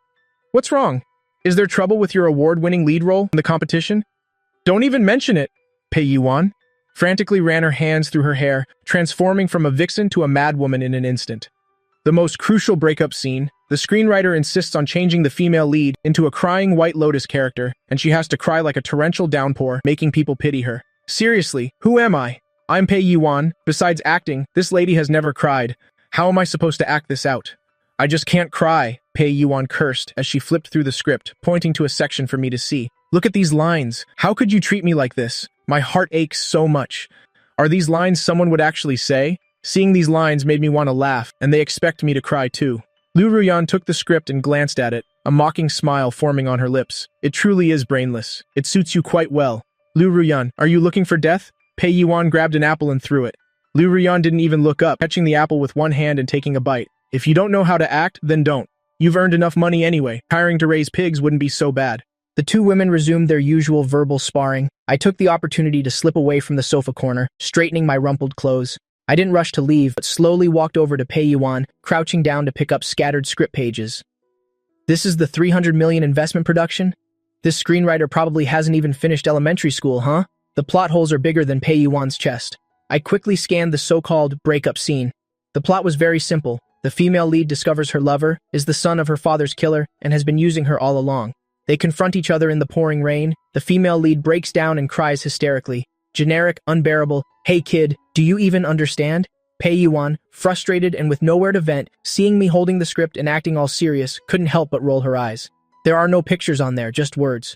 Speaker 1: What's wrong? Is there trouble with your award-winning lead role in the competition? Don't even mention it, Pei Yuan frantically ran her hands through her hair, transforming from a vixen to a madwoman in an instant. The most crucial breakup scene, the screenwriter insists on changing the female lead into a crying White Lotus character, and she has to cry like a torrential downpour, making people pity her. Seriously, who am I? I'm Pei Yuan. Besides acting, this lady has never cried. How am I supposed to act this out? I just can't cry, Pei Yuan cursed as she flipped through the script, pointing to a section for me to see. Look at these lines. How could you treat me like this? My heart aches so much. Are these lines someone would actually say? Seeing these lines made me want to laugh, and they expect me to cry too. Liu Ruyan took the script and glanced at it, a mocking smile forming on her lips. It truly is brainless. It suits you quite well. Liu Ruyan, are you looking for death? Pei Yuan grabbed an apple and threw it. Liu Ruyan didn't even look up, catching the apple with one hand and taking a bite. If you don't know how to act, then don't. You've earned enough money anyway. Hiring to raise pigs wouldn't be so bad. The two women resumed their usual verbal sparring. I took the opportunity to slip away from the sofa corner, straightening my rumpled clothes. I didn't rush to leave, but slowly walked over to Pei Yuan, crouching down to pick up scattered script pages. This is the 300 million investment production? This screenwriter probably hasn't even finished elementary school, huh? The plot holes are bigger than Pei Yuan's chest. I quickly scanned the so-called breakup scene. The plot was very simple. The female lead discovers her lover is the son of her father's killer and has been using her all along. They confront each other in the pouring rain. The female lead breaks down and cries hysterically. Generic, unbearable, hey kid, do you even understand? Pei Yuan, frustrated and with nowhere to vent, seeing me holding the script and acting all serious, couldn't help but roll her eyes. There are no pictures on there, just words.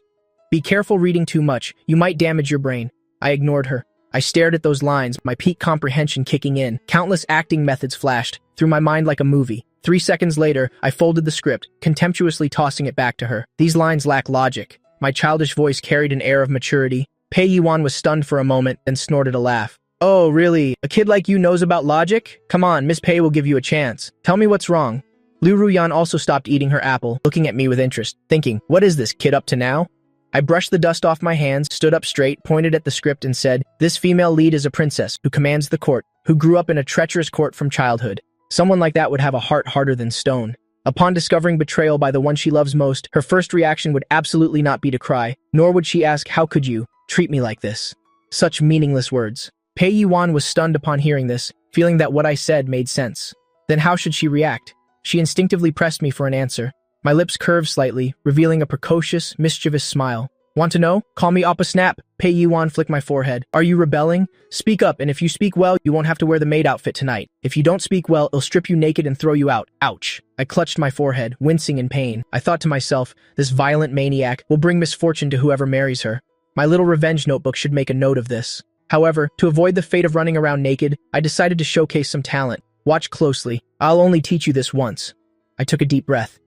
Speaker 1: Be careful reading too much, you might damage your brain. I ignored her. I stared at those lines, my peak comprehension kicking in. Countless acting methods flashed through my mind like a movie. 3 seconds later, I folded the script, contemptuously tossing it back to her. These lines lack logic. My childish voice carried an air of maturity. Pei Yuan was stunned for a moment, then snorted a laugh. Oh, really? A kid like you knows about logic? Come on, Miss Pei will give you a chance. Tell me what's wrong. Liu Ruyan also stopped eating her apple, looking at me with interest, thinking, what is this kid up to now? I brushed the dust off my hands, stood up straight, pointed at the script and said, this female lead is a princess who commands the court, who grew up in a treacherous court from childhood. Someone like that would have a heart harder than stone. Upon discovering betrayal by the one she loves most, her first reaction would absolutely not be to cry, nor would she ask, "How could you treat me like this?" Such meaningless words. Pei Yuan was stunned upon hearing this, feeling that what I said made sense. Then how should she react? She instinctively pressed me for an answer. My lips curved slightly, revealing a precocious, mischievous smile. "Want to know? Call me Appa Snap." Pei Yuan flicked my forehead. "Are you rebelling? Speak up, and if you speak well, you won't have to wear the maid outfit tonight. If you don't speak well, it'll strip you naked and throw you out. Ouch." I clutched my forehead, wincing in pain. I thought to myself, this violent maniac will bring misfortune to whoever marries her. My little revenge notebook should make a note of this. However, to avoid the fate of running around naked, I decided to showcase some talent. Watch closely. I'll only teach you this once. I took a deep breath.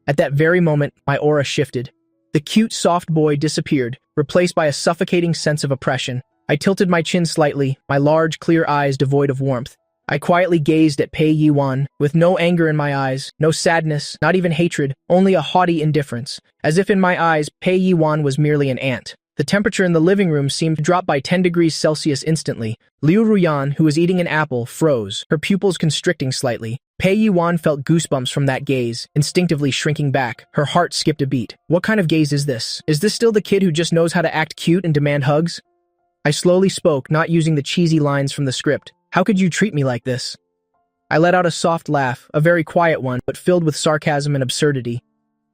Speaker 1: At that very moment, my aura shifted. The cute, soft boy disappeared, replaced by a suffocating sense of oppression. I tilted my chin slightly, my large, clear eyes devoid of warmth. I quietly gazed at Pei Yuan, with no anger in my eyes, no sadness, not even hatred, only a haughty indifference. As if in my eyes, Pei Yuan was merely an ant. The temperature in the living room seemed to drop by 10 degrees Celsius instantly. Liu Ruyan, who was eating an apple, froze, her pupils constricting slightly. Pei Yuan felt goosebumps from that gaze, instinctively shrinking back. Her heart skipped a beat. What kind of gaze is this? Is this still the kid who just knows how to act cute and demand hugs? I slowly spoke, not using the cheesy lines from the script. "How could you treat me like this?" I let out a soft laugh, a very quiet one, but filled with sarcasm and absurdity.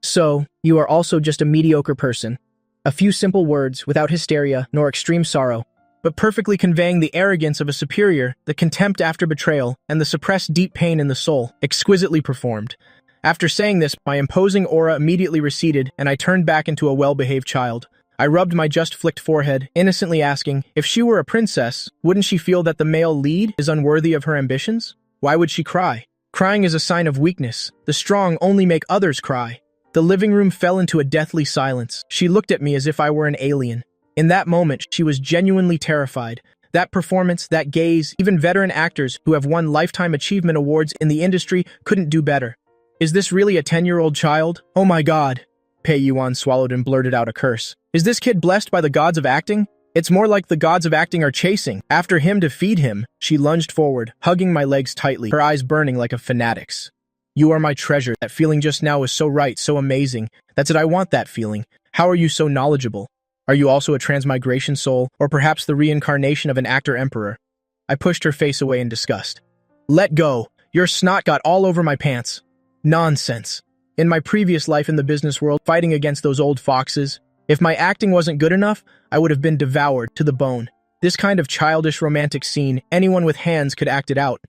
Speaker 1: "So, you are also just a mediocre person." A few simple words, without hysteria nor extreme sorrow, but perfectly conveying the arrogance of a superior, the contempt after betrayal, and the suppressed deep pain in the soul, exquisitely performed. After saying this, my imposing aura immediately receded, and I turned back into a well-behaved child. I rubbed my just-flicked forehead, innocently asking, if she were a princess, wouldn't she feel that the male lead is unworthy of her ambitions? Why would she cry? Crying is a sign of weakness. The strong only make others cry. The living room fell into a deathly silence. She looked at me as if I were an alien. In that moment, she was genuinely terrified. That performance, that gaze, even veteran actors who have won lifetime achievement awards in the industry couldn't do better. Is this really a 10-year-old child? Oh my god. Pei Yuan swallowed and blurted out a curse. Is this kid blessed by the gods of acting? It's more like the gods of acting are chasing after him to feed him. She lunged forward, hugging my legs tightly, her eyes burning like a fanatic's. You are my treasure. That feeling just now was so right, so amazing. That's it, I want that feeling. How are you so knowledgeable? Are you also a transmigration soul, or perhaps the reincarnation of an actor-emperor? I pushed her face away in disgust. Let go. Your snot got all over my pants. Nonsense. In my previous life in the business world, fighting against those old foxes, if my acting wasn't good enough, I would have been devoured to the bone. This kind of childish romantic scene, anyone with hands could act it out.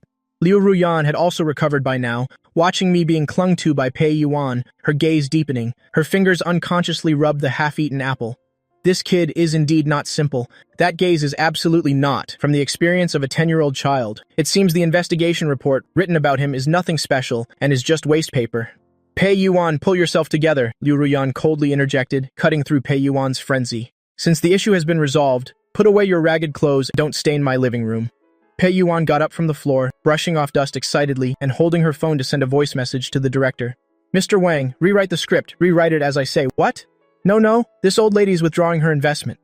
Speaker 1: Liu Ruyan had also recovered by now, watching me being clung to by Pei Yuan, her gaze deepening. Her fingers unconsciously rubbed the half-eaten apple. This kid is indeed not simple. That gaze is absolutely not from the experience of a 10-year-old child. It seems the investigation report written about him is nothing special and is just waste paper. Pei Yuan, pull yourself together, Liu Ruyan coldly interjected, cutting through Pei Yuan's frenzy. Since the issue has been resolved, put away your ragged clothes and don't stain my living room. Pei Yuan got up from the floor, brushing off dust excitedly and holding her phone to send a voice message to the director. Mr. Wang, rewrite the script. Rewrite it as I say. What? No, this old lady's withdrawing her investment.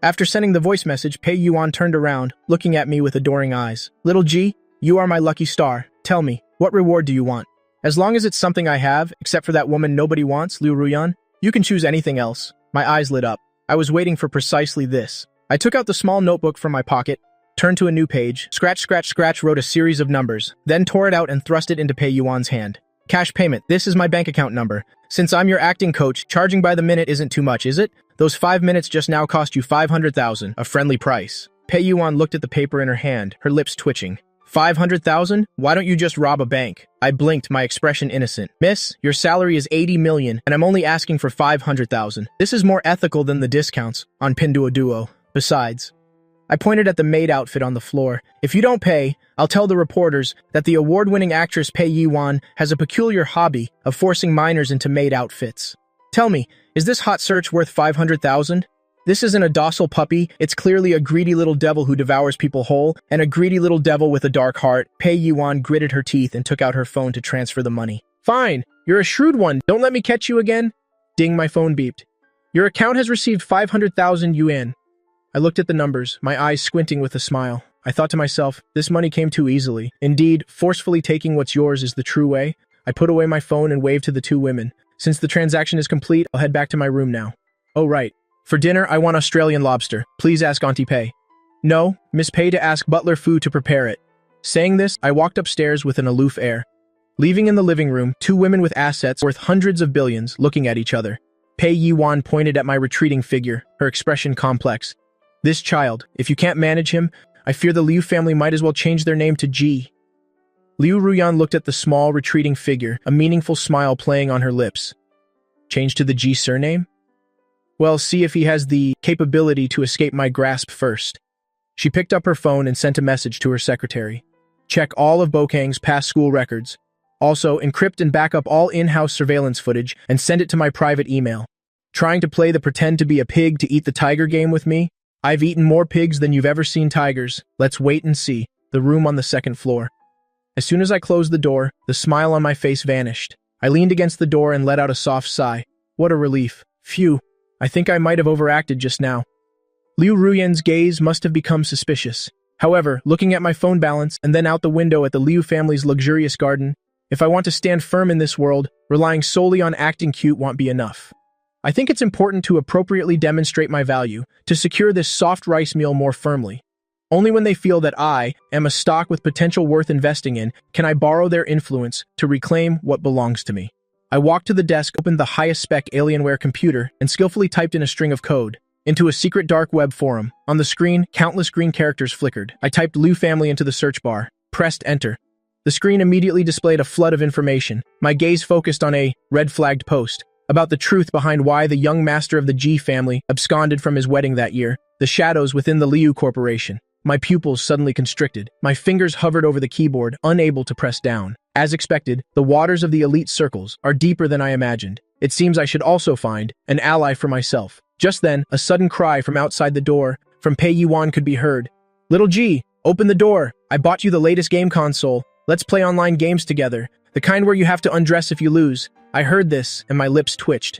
Speaker 1: After sending the voice message, Pei Yuan turned around, looking at me with adoring eyes. Little G, you are my lucky star. Tell me, what reward do you want? As long as it's something I have, except for that woman nobody wants, Liu Ruyan, you can choose anything else. My eyes lit up. I was waiting for precisely this. I took out the small notebook from my pocket, turned to a new page, scratch, wrote a series of numbers, then tore it out and thrust it into Pei Yuan's hand. Cash payment, this is my bank account number. Since I'm your acting coach, charging by the minute isn't too much, is it? Those 5 minutes just now cost you 500,000, a friendly price. Pei Yuan looked at the paper in her hand, her lips twitching. 500,000? Why don't you just rob a bank? I blinked, my expression innocent. Miss, your salary is 80 million, and I'm only asking for 500,000. This is more ethical than the discounts on Pinduoduo. Besides, I pointed at the maid outfit on the floor. If you don't pay, I'll tell the reporters that the award-winning actress Pei Yuan has a peculiar hobby of forcing minors into maid outfits. Tell me, is this hot search worth 500,000? This isn't a docile puppy, it's clearly a greedy little devil who devours people whole, and a greedy little devil with a dark heart. Pei Yuan gritted her teeth and took out her phone to transfer the money. Fine, you're a shrewd one, don't let me catch you again. Ding, my phone beeped. Your account has received 500,000 yuan. I looked at the numbers, my eyes squinting with a smile. I thought to myself, this money came too easily. Indeed, forcefully taking what's yours is the true way. I put away my phone and waved to the two women. Since the transaction is complete, I'll head back to my room now. Oh, right. For dinner, I want Australian lobster. Please ask Auntie Pei. No, Miss Pei to ask Butler Fu to prepare it. Saying this, I walked upstairs with an aloof air. Leaving in the living room, two women with assets worth hundreds of billions looking at each other. Pei Yiwan pointed at my retreating figure, her expression complex. This child, if you can't manage him, I fear the Liu family might as well change their name to Ji. Liu Ruyan looked at the small, retreating figure, a meaningful smile playing on her lips. Change to the Ji surname? Well, see if he has the capability to escape my grasp first. She picked up her phone and sent a message to her secretary. Check all of Bokang's past school records. Also, encrypt and back up all in-house surveillance footage and send it to my private email. Trying to play the pretend to be a pig to eat the tiger game with me? I've eaten more pigs than you've ever seen tigers. Let's wait and see. The room on the second floor. As soon as I closed the door, the smile on my face vanished. I leaned against the door and let out a soft sigh. What a relief. Phew. I think I might have overacted just now. Liu Ruyan's gaze must have become suspicious. However, looking at my phone balance and then out the window at the Liu family's luxurious garden, if I want to stand firm in this world, relying solely on acting cute won't be enough. I think it's important to appropriately demonstrate my value, to secure this soft rice meal more firmly. Only when they feel that I am a stock with potential worth investing in can I borrow their influence to reclaim what belongs to me. I walked to the desk, opened the highest-spec Alienware computer, and skillfully typed in a string of code. Into a secret dark web forum. On the screen, countless green characters flickered. I typed Liu family into the search bar, pressed enter. The screen immediately displayed a flood of information. My gaze focused on a red-flagged post about the truth behind why the young master of the Ji family absconded from his wedding that year, the shadows within the Liu Corporation. My pupils suddenly constricted. My fingers hovered over the keyboard, unable to press down. As expected, the waters of the elite circles are deeper than I imagined. It seems I should also find an ally for myself. Just then, a sudden cry from outside the door, from Pei Yiwan could be heard. Little G, open the door. I bought you the latest game console. Let's play online games together. The kind where you have to undress if you lose. I heard this, and my lips twitched.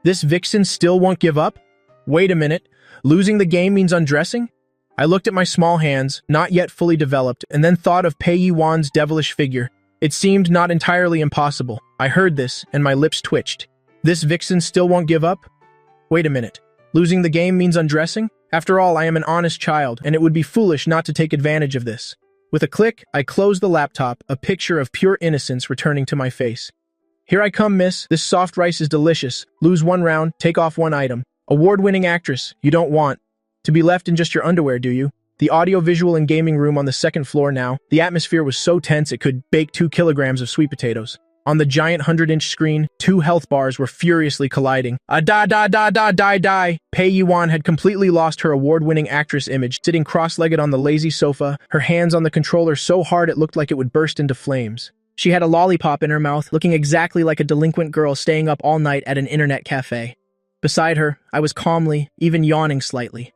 Speaker 1: This vixen still won't give up? Wait a minute. Losing the game means undressing? I looked at my small hands, not yet fully developed, and then thought of Pei Yiwan's devilish figure. It seemed not entirely impossible. I heard this, and my lips twitched. This vixen still won't give up? Wait a minute. Losing the game means undressing? After all, I am an honest child, and it would be foolish not to take advantage of this. With a click, I closed the laptop, a picture of pure innocence returning to my face. Here I come, miss. This soft rice is delicious. Lose one round, take off one item. Award-winning actress, you don't want to be left in just your underwear, do you? The audio-visual and gaming room on the second floor now. The atmosphere was so tense it could bake 2 kilograms of sweet potatoes. On the giant 100-inch screen, 2 health bars were furiously colliding. Die. Pei Yiwan had completely lost her award-winning actress image, sitting cross-legged on the lazy sofa, her hands on the controller so hard it looked like it would burst into flames. She had a lollipop in her mouth, looking exactly like a delinquent girl staying up all night at an internet cafe. Beside her, I was calmly, even yawning slightly.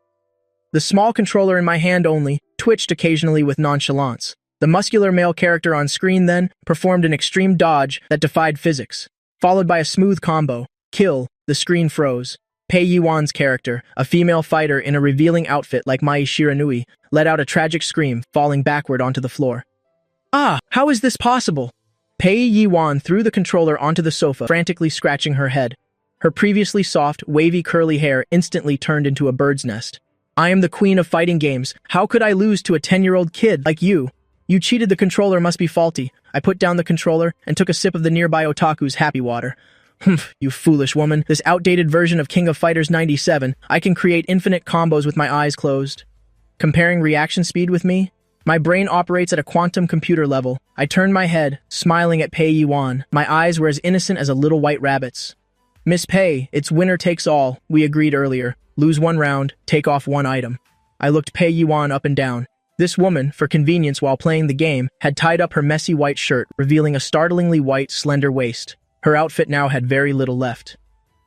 Speaker 1: The small controller in my hand only twitched occasionally with nonchalance. The muscular male character on screen then performed an extreme dodge that defied physics. Followed by a smooth combo, kill, the screen froze. Pei Yiwan's character, a female fighter in a revealing outfit like Mai Shiranui, let out a tragic scream, falling backward onto the floor. Ah, how is this possible? Pei Yiwan threw the controller onto the sofa, frantically scratching her head. Her previously soft, wavy curly hair instantly turned into a bird's nest. I am the queen of fighting games. How could I lose to a 10-year-old kid like you? You cheated, the controller must be faulty. I put down the controller and took a sip of the nearby otaku's happy water. Humph, you foolish woman. This outdated version of King of Fighters 97, I can create infinite combos with my eyes closed. Comparing reaction speed with me? My brain operates at a quantum computer level. I turned my head, smiling at Pei Yiwan. My eyes were as innocent as a little white rabbit's. Miss Pei, it's winner takes all, we agreed earlier. Lose one round, take off one item. I looked Pei Yiwan up and down. This woman, for convenience while playing the game, had tied up her messy white shirt, revealing a startlingly white, slender waist. Her outfit now had very little left.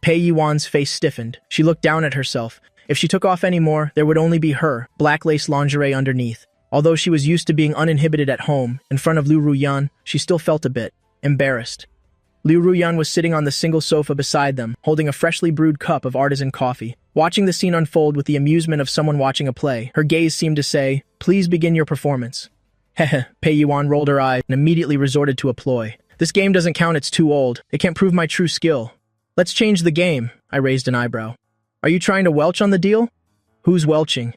Speaker 1: Pei Yiwan's face stiffened. She looked down at herself. If she took off any more, there would only be her, black lace lingerie underneath. Although she was used to being uninhibited at home, in front of Liu Ruyan, she still felt a bit embarrassed. Liu Ruyan was sitting on the single sofa beside them, holding a freshly brewed cup of artisan coffee. Watching the scene unfold with the amusement of someone watching a play, her gaze seemed to say, "Please begin your performance." Heh, Pei Yiwan rolled her eyes and immediately resorted to a ploy. This game doesn't count, it's too old. It can't prove my true skill. Let's change the game. I raised an eyebrow. Are you trying to welch on the deal? Who's welching?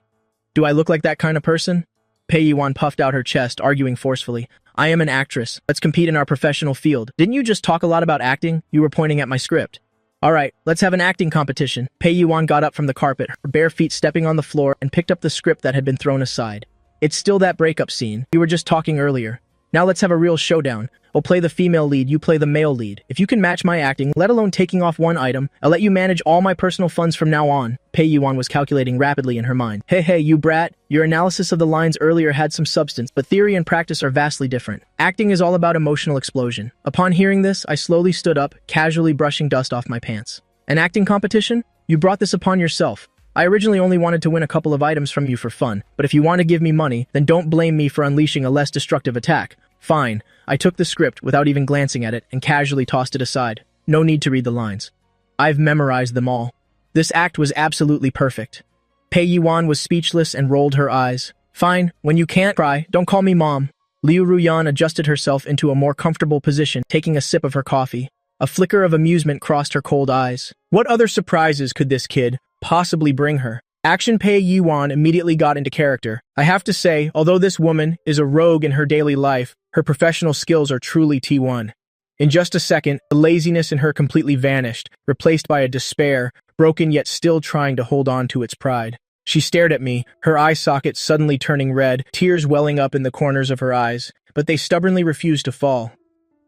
Speaker 1: Do I look like that kind of person? Pei Yuan puffed out her chest, arguing forcefully. I am an actress. Let's compete in our professional field. Didn't you just talk a lot about acting? You were pointing at my script. All right, let's have an acting competition. Pei Yuan got up from the carpet, her bare feet stepping on the floor, and picked up the script that had been thrown aside. It's still that breakup scene. We were just talking earlier. Now let's have a real showdown. I'll play the female lead, you play the male lead. If you can match my acting, let alone taking off one item, I'll let you manage all my personal funds from now on. Pei Yuan was calculating rapidly in her mind. Hey, you brat. Your analysis of the lines earlier had some substance, but theory and practice are vastly different. Acting is all about emotional explosion. Upon hearing this, I slowly stood up, casually brushing dust off my pants. An acting competition? You brought this upon yourself. I originally only wanted to win a couple of items from you for fun, but if you want to give me money, then don't blame me for unleashing a less destructive attack. Fine. I took the script without even glancing at it and casually tossed it aside. No need to read the lines. I've memorized them all. This act was absolutely perfect. Pei Yuan was speechless and rolled her eyes. Fine, when you can't cry, don't call me mom. Liu Ruyan adjusted herself into a more comfortable position, taking a sip of her coffee. A flicker of amusement crossed her cold eyes. What other surprises could this kid possibly bring her? Action Pei Yuan immediately got into character. I have to say, although this woman is a rogue in her daily life, her professional skills are truly T1. In just a second, the laziness in her completely vanished, replaced by a despair, broken yet still trying to hold on to its pride. She stared at me, her eye sockets suddenly turning red, tears welling up in the corners of her eyes, but they stubbornly refused to fall.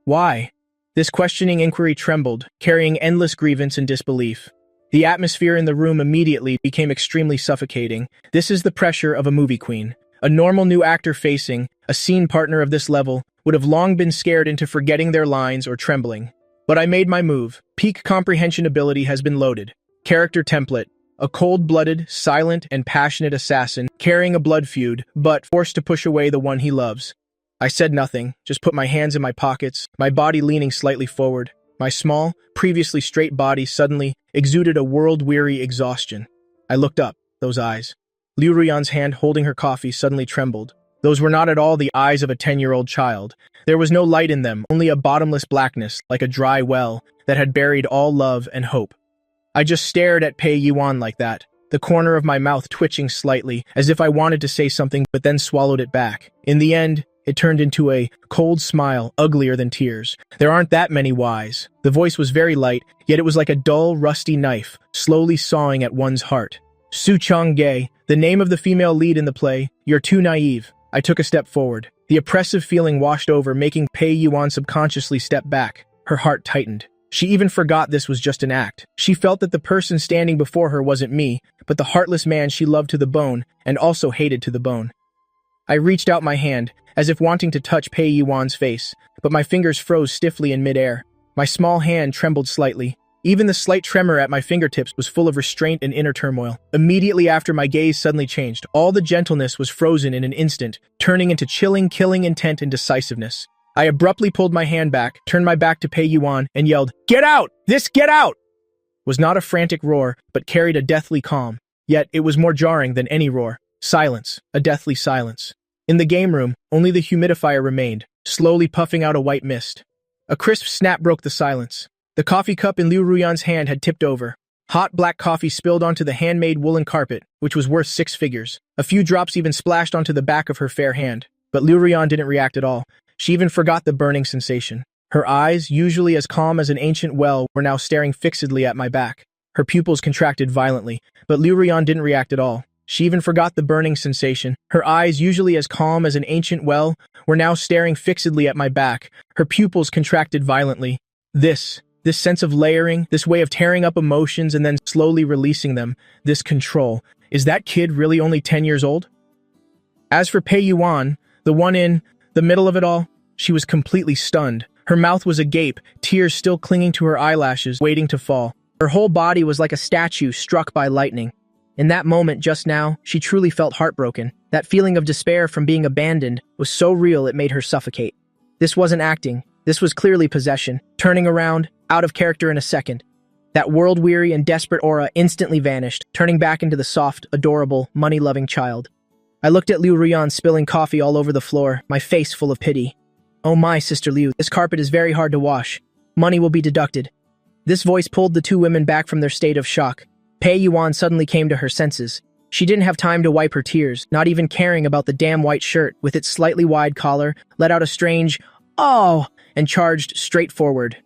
Speaker 1: Why? This questioning inquiry trembled, carrying endless grievance and disbelief. The atmosphere in the room immediately became extremely suffocating. This is the pressure of a movie queen. A normal new actor facing a scene partner of this level would have long been scared into forgetting their lines or trembling. But I made my move. Peak comprehension ability has been loaded. Character template. A cold-blooded, silent, and passionate assassin carrying a blood feud, but forced to push away the one he loves. I said nothing, just put my hands in my pockets, my body leaning slightly forward. My small, previously straight body suddenly exuded a world-weary exhaustion. I looked up, those eyes. Liu Ruyan's hand holding her coffee suddenly trembled. Those were not at all the eyes of a 10-year-old child. There was no light in them, only a bottomless blackness, like a dry well, that had buried all love and hope. I just stared at Pei Yuan like that, the corner of my mouth twitching slightly, as if I wanted to say something but then swallowed it back. In the end, it turned into a cold smile, uglier than tears. There aren't that many whys. The voice was very light, yet it was like a dull, rusty knife, slowly sawing at one's heart. Su Chang-ge, the name of the female lead in the play, you're too naive. I took a step forward. The oppressive feeling washed over, making Pei Yuan subconsciously step back. Her heart tightened. She even forgot this was just an act. She felt that the person standing before her wasn't me, but the heartless man she loved to the bone, and also hated to the bone. I reached out my hand, as if wanting to touch Pei Yuan's face, but my fingers froze stiffly in midair. My small hand trembled slightly. Even the slight tremor at my fingertips was full of restraint and inner turmoil. Immediately after, my gaze suddenly changed. All the gentleness was frozen in an instant, turning into chilling, killing intent and decisiveness. I abruptly pulled my hand back, turned my back to Pei Yuan, and yelled, "Get out! Get out!" Was not a frantic roar, but carried a deathly calm. Yet it was more jarring than any roar. Silence, a deathly silence. In the game room, only the humidifier remained, slowly puffing out a white mist. A crisp snap broke the silence. The coffee cup in Liu Ruyan's hand had tipped over. Hot black coffee spilled onto the handmade woolen carpet, which was worth 6 figures. A few drops even splashed onto the back of her fair hand. But Liu Ruyan didn't react at all. She even forgot the burning sensation. Her eyes, usually as calm as an ancient well, were now staring fixedly at my back. Her pupils contracted violently, but Liu Ruyan didn't react at all. She even forgot the burning sensation. Her eyes, usually as calm as an ancient well, were now staring fixedly at my back. Her pupils contracted violently. This sense of layering, this way of tearing up emotions and then slowly releasing them, this control. Is that kid really only 10 years old? As for Pei Yuan, the one in the middle of it all, she was completely stunned. Her mouth was agape, tears still clinging to her eyelashes, waiting to fall. Her whole body was like a statue struck by lightning. In that moment just now, she truly felt heartbroken. That feeling of despair from being abandoned was so real it made her suffocate. This wasn't acting. This was clearly possession. Turning around, out of character in a second. That world-weary and desperate aura instantly vanished, turning back into the soft, adorable, money-loving child. I looked at Liu Ruyan spilling coffee all over the floor, my face full of pity. Oh my, Sister Liu, this carpet is very hard to wash. Money will be deducted. This voice pulled the two women back from their state of shock. Pei Yuan suddenly came to her senses. She didn't have time to wipe her tears, not even caring about the damn white shirt with its slightly wide collar, let out a strange, "Oh!" and charged straight forward.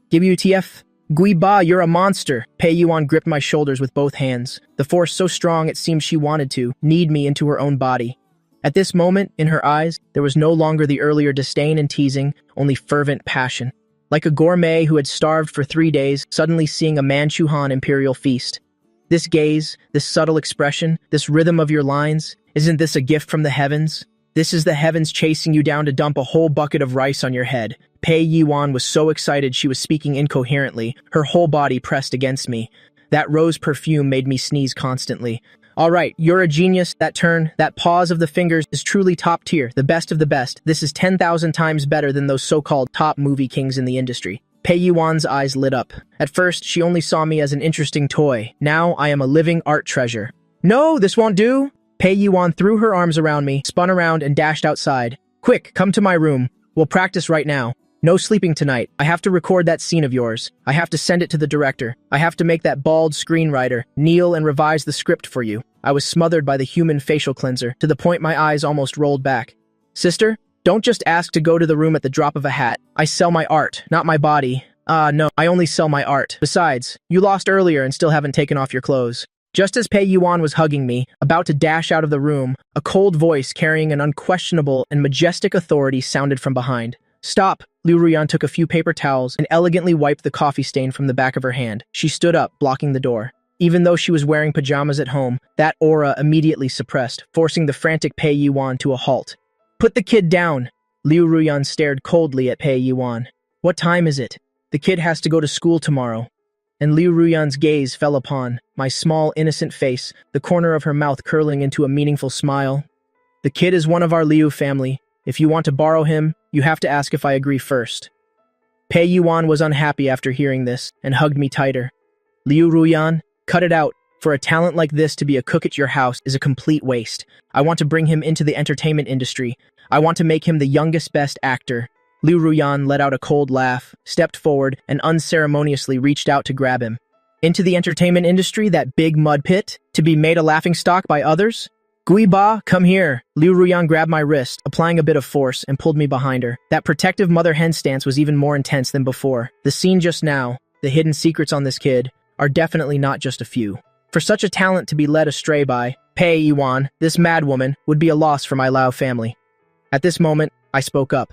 Speaker 1: WTF? Gui Ba, you're a monster! Pei Yuan gripped my shoulders with both hands, the force so strong it seemed she wanted to knead me into her own body. At this moment, in her eyes, there was no longer the earlier disdain and teasing, only fervent passion. Like a gourmet who had starved for 3 days, suddenly seeing a Manchu-Han imperial feast. This gaze, this subtle expression, this rhythm of your lines, isn't this a gift from the heavens? This is the heavens chasing you down to dump a whole bucket of rice on your head. Pei Yuan was so excited she was speaking incoherently, her whole body pressed against me. That rose perfume made me sneeze constantly. All right, you're a genius. That turn, that pause of the fingers is truly top tier, the best of the best. This is 10,000 times better than those so-called top movie kings in the industry. Pei Yuan's eyes lit up. At first, she only saw me as an interesting toy. Now, I am a living art treasure. No, this won't do! Pei Yuan threw her arms around me, spun around, and dashed outside. Quick, come to my room. We'll practice right now. No sleeping tonight. I have to record that scene of yours. I have to send it to the director. I have to make that bald screenwriter kneel and revise the script for you. I was smothered by the human facial cleanser, to the point my eyes almost rolled back. Sister, don't just ask to go to the room at the drop of a hat. I sell my art, not my body. No, I only sell my art. Besides, you lost earlier and still haven't taken off your clothes. Just as Pei Yuan was hugging me, about to dash out of the room, a cold voice carrying an unquestionable and majestic authority sounded from behind. Stop! Liu Ruyan took a few paper towels and elegantly wiped the coffee stain from the back of her hand. She stood up, blocking the door. Even though she was wearing pajamas at home, that aura immediately suppressed, forcing the frantic Pei Yuan to a halt. Put the kid down! Liu Ruyan stared coldly at Pei Yuan. What time is it? The kid has to go to school tomorrow. And Liu Ruyan's gaze fell upon my small, innocent face, the corner of her mouth curling into a meaningful smile. The kid is one of our Liu family. If you want to borrow him, you have to ask if I agree first. Pei Yuan was unhappy after hearing this and hugged me tighter. Liu Ruyan, cut it out. For a talent like this to be a cook at your house is a complete waste. I want to bring him into the entertainment industry. I want to make him the youngest best actor. Liu Ruyan let out a cold laugh, stepped forward, and unceremoniously reached out to grab him. Into the entertainment industry, that big mud pit? To be made a laughingstock by others? Gui Ba, come here. Liu Ruyan grabbed my wrist, applying a bit of force, and pulled me behind her. That protective mother-hen stance was even more intense than before. The scene just now, the hidden secrets on this kid, are definitely not just a few. For such a talent to be led astray by Pei Yuan, this madwoman, would be a loss for my Lao family. At this moment, I spoke up.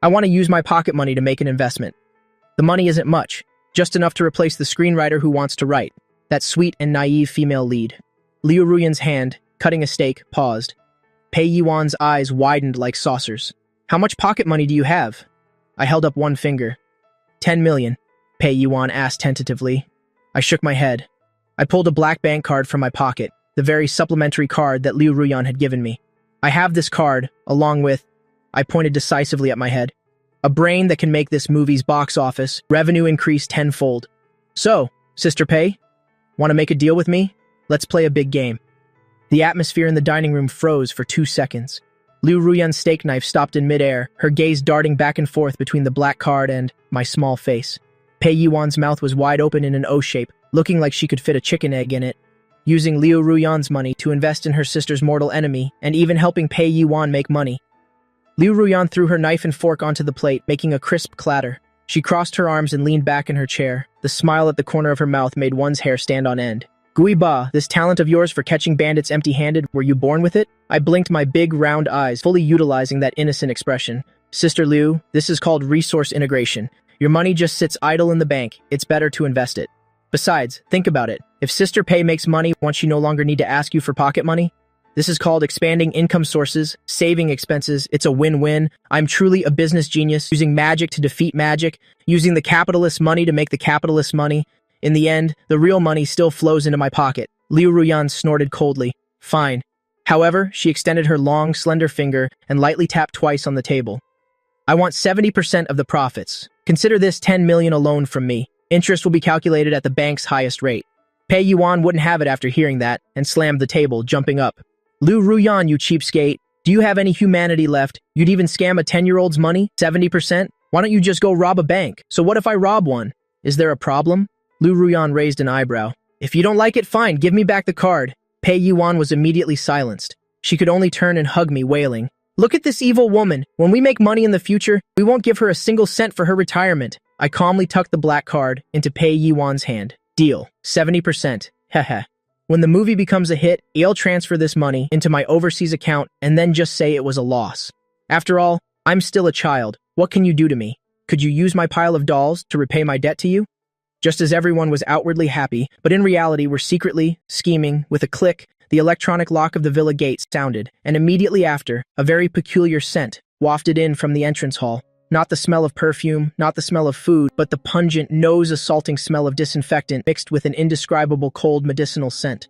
Speaker 1: I want to use my pocket money to make an investment. The money isn't much, just enough to replace the screenwriter who wants to write, that sweet and naive female lead. Liu Ruyan's hand, cutting a steak, paused. Pei Yuan's eyes widened like saucers. How much pocket money do you have? I held up one finger. 10 million, Pei Yuan asked tentatively. I shook my head. I pulled a black bank card from my pocket, the very supplementary card that Liu Ruyan had given me. I have this card, along with, I pointed decisively at my head, a brain that can make this movie's box office revenue increase tenfold. So, Sister Pei, want to make a deal with me? Let's play a big game. The atmosphere in the dining room froze for 2 seconds. Liu Ruyan's steak knife stopped in midair, her gaze darting back and forth between the black card and my small face. Pei Yuan's mouth was wide open in an O shape, looking like she could fit a chicken egg in it. Using Liu Ruyan's money to invest in her sister's mortal enemy, and even helping Pei Yuan make money. Liu Ruyan threw her knife and fork onto the plate, making a crisp clatter. She crossed her arms and leaned back in her chair. The smile at the corner of her mouth made one's hair stand on end. Gui Ba, this talent of yours for catching bandits empty-handed, were you born with it? I blinked my big, round eyes, fully utilizing that innocent expression. Sister Liu, this is called resource integration. Your money just sits idle in the bank. It's better to invest it. Besides, think about it. If Sister Pei makes money, won't she no longer need to ask you for pocket money? This is called expanding income sources, saving expenses. It's a win-win. I'm truly a business genius, using magic to defeat magic, using the capitalist money to make the capitalist money. In the end, the real money still flows into my pocket. Liu Ruyan snorted coldly. Fine. However, she extended her long, slender finger and lightly tapped twice on the table. I want 70% of the profits. Consider this 10 million alone from me. Interest will be calculated at the bank's highest rate. Pei Yuan wouldn't have it after hearing that, and slammed the table, jumping up. Liu Ruyan, you cheapskate. Do you have any humanity left? You'd even scam a 10-year-old's money? 70%? Why don't you just go rob a bank? So what if I rob one? Is there a problem? Liu Ruyan raised an eyebrow. If you don't like it, fine, give me back the card. Pei Yuan was immediately silenced. She could only turn and hug me, wailing. Look at this evil woman. When we make money in the future, we won't give her a single cent for her retirement. I calmly tucked the black card into Pei Yuan's hand. Deal. 70%. Heh. When the movie becomes a hit, I'll transfer this money into my overseas account and then just say it was a loss. After all, I'm still a child. What can you do to me? Could you use my pile of dolls to repay my debt to you? Just as everyone was outwardly happy, but in reality were secretly scheming, with a click, the electronic lock of the villa gate sounded, and immediately after, a very peculiar scent wafted in from the entrance hall. Not the smell of perfume, not the smell of food, but the pungent, nose-assaulting smell of disinfectant mixed with an indescribable cold medicinal scent.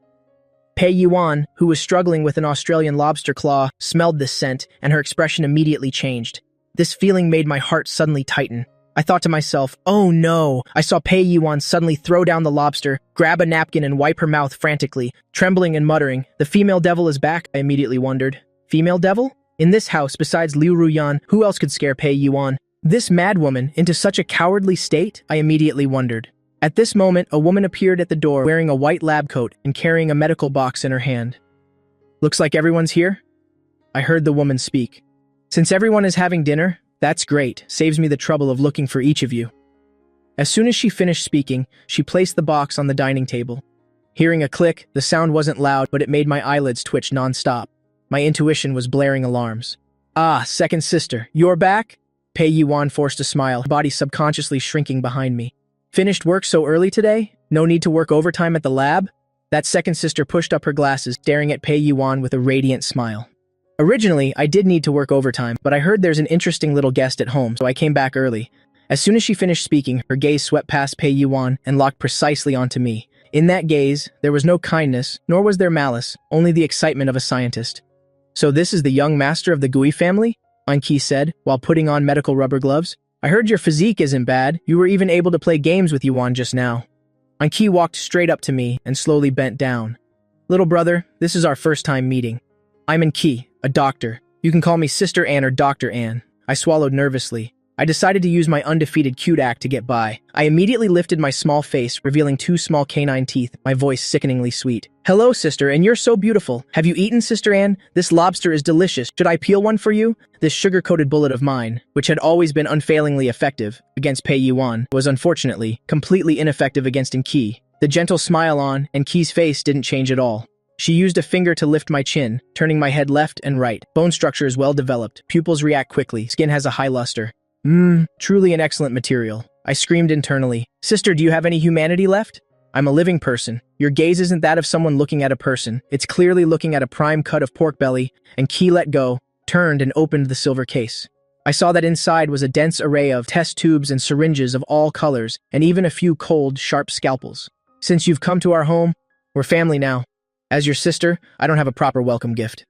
Speaker 1: Pei Yuan, who was struggling with an Australian lobster claw, smelled this scent, and her expression immediately changed. This feeling made my heart suddenly tighten. I thought to myself, oh no! I saw Pei Yuan suddenly throw down the lobster, grab a napkin and wipe her mouth frantically, trembling and muttering, the female devil is back, I immediately wondered. Female devil? In this house, besides Liu Ruyan, who else could scare Pei Yuan? This madwoman into such a cowardly state? I immediately wondered. At this moment, a woman appeared at the door wearing a white lab coat and carrying a medical box in her hand. Looks like everyone's here? I heard the woman speak. Since everyone is having dinner, that's great, saves me the trouble of looking for each of you. As soon as she finished speaking, she placed the box on the dining table. Hearing a click, the sound wasn't loud, but it made my eyelids twitch non-stop. My intuition was blaring alarms. Ah, second sister, you're back? Pei Yuan forced a smile, her body subconsciously shrinking behind me. Finished work so early today? No need to work overtime at the lab? That second sister pushed up her glasses, staring at Pei Yuan with a radiant smile. Originally, I did need to work overtime, but I heard there's an interesting little guest at home, so I came back early. As soon as she finished speaking, her gaze swept past Pei Yuan and locked precisely onto me. In that gaze, there was no kindness, nor was there malice, only the excitement of a scientist. So this is the young master of the Gui family? Anki said, while putting on medical rubber gloves. I heard your physique isn't bad. You were even able to play games with Yuan just now. Anki walked straight up to me and slowly bent down. Little brother, this is our first time meeting. I'm Anki, a doctor. You can call me Sister Anne or Dr. Anne. I swallowed nervously. I decided to use my undefeated cute act to get by. I immediately lifted my small face, revealing 2 small canine teeth, my voice sickeningly sweet. Hello, sister, and you're so beautiful. Have you eaten, Sister Anne? This lobster is delicious. Should I peel one for you? This sugar-coated bullet of mine, which had always been unfailingly effective against Pei Yuan, was unfortunately completely ineffective against Anki. The gentle smile on Anki's face didn't change at all. She used a finger to lift my chin, turning my head left and right. Bone structure is well developed. Pupils react quickly. Skin has a high luster. Truly an excellent material. I screamed internally. Sister, do you have any humanity left? I'm a living person. Your gaze isn't that of someone looking at a person. It's clearly looking at a prime cut of pork belly, and Ki let go, turned and opened the silver case. I saw that inside was a dense array of test tubes and syringes of all colors, and even a few cold, sharp scalpels. Since you've come to our home, we're family now. As your sister, I don't have a proper welcome gift.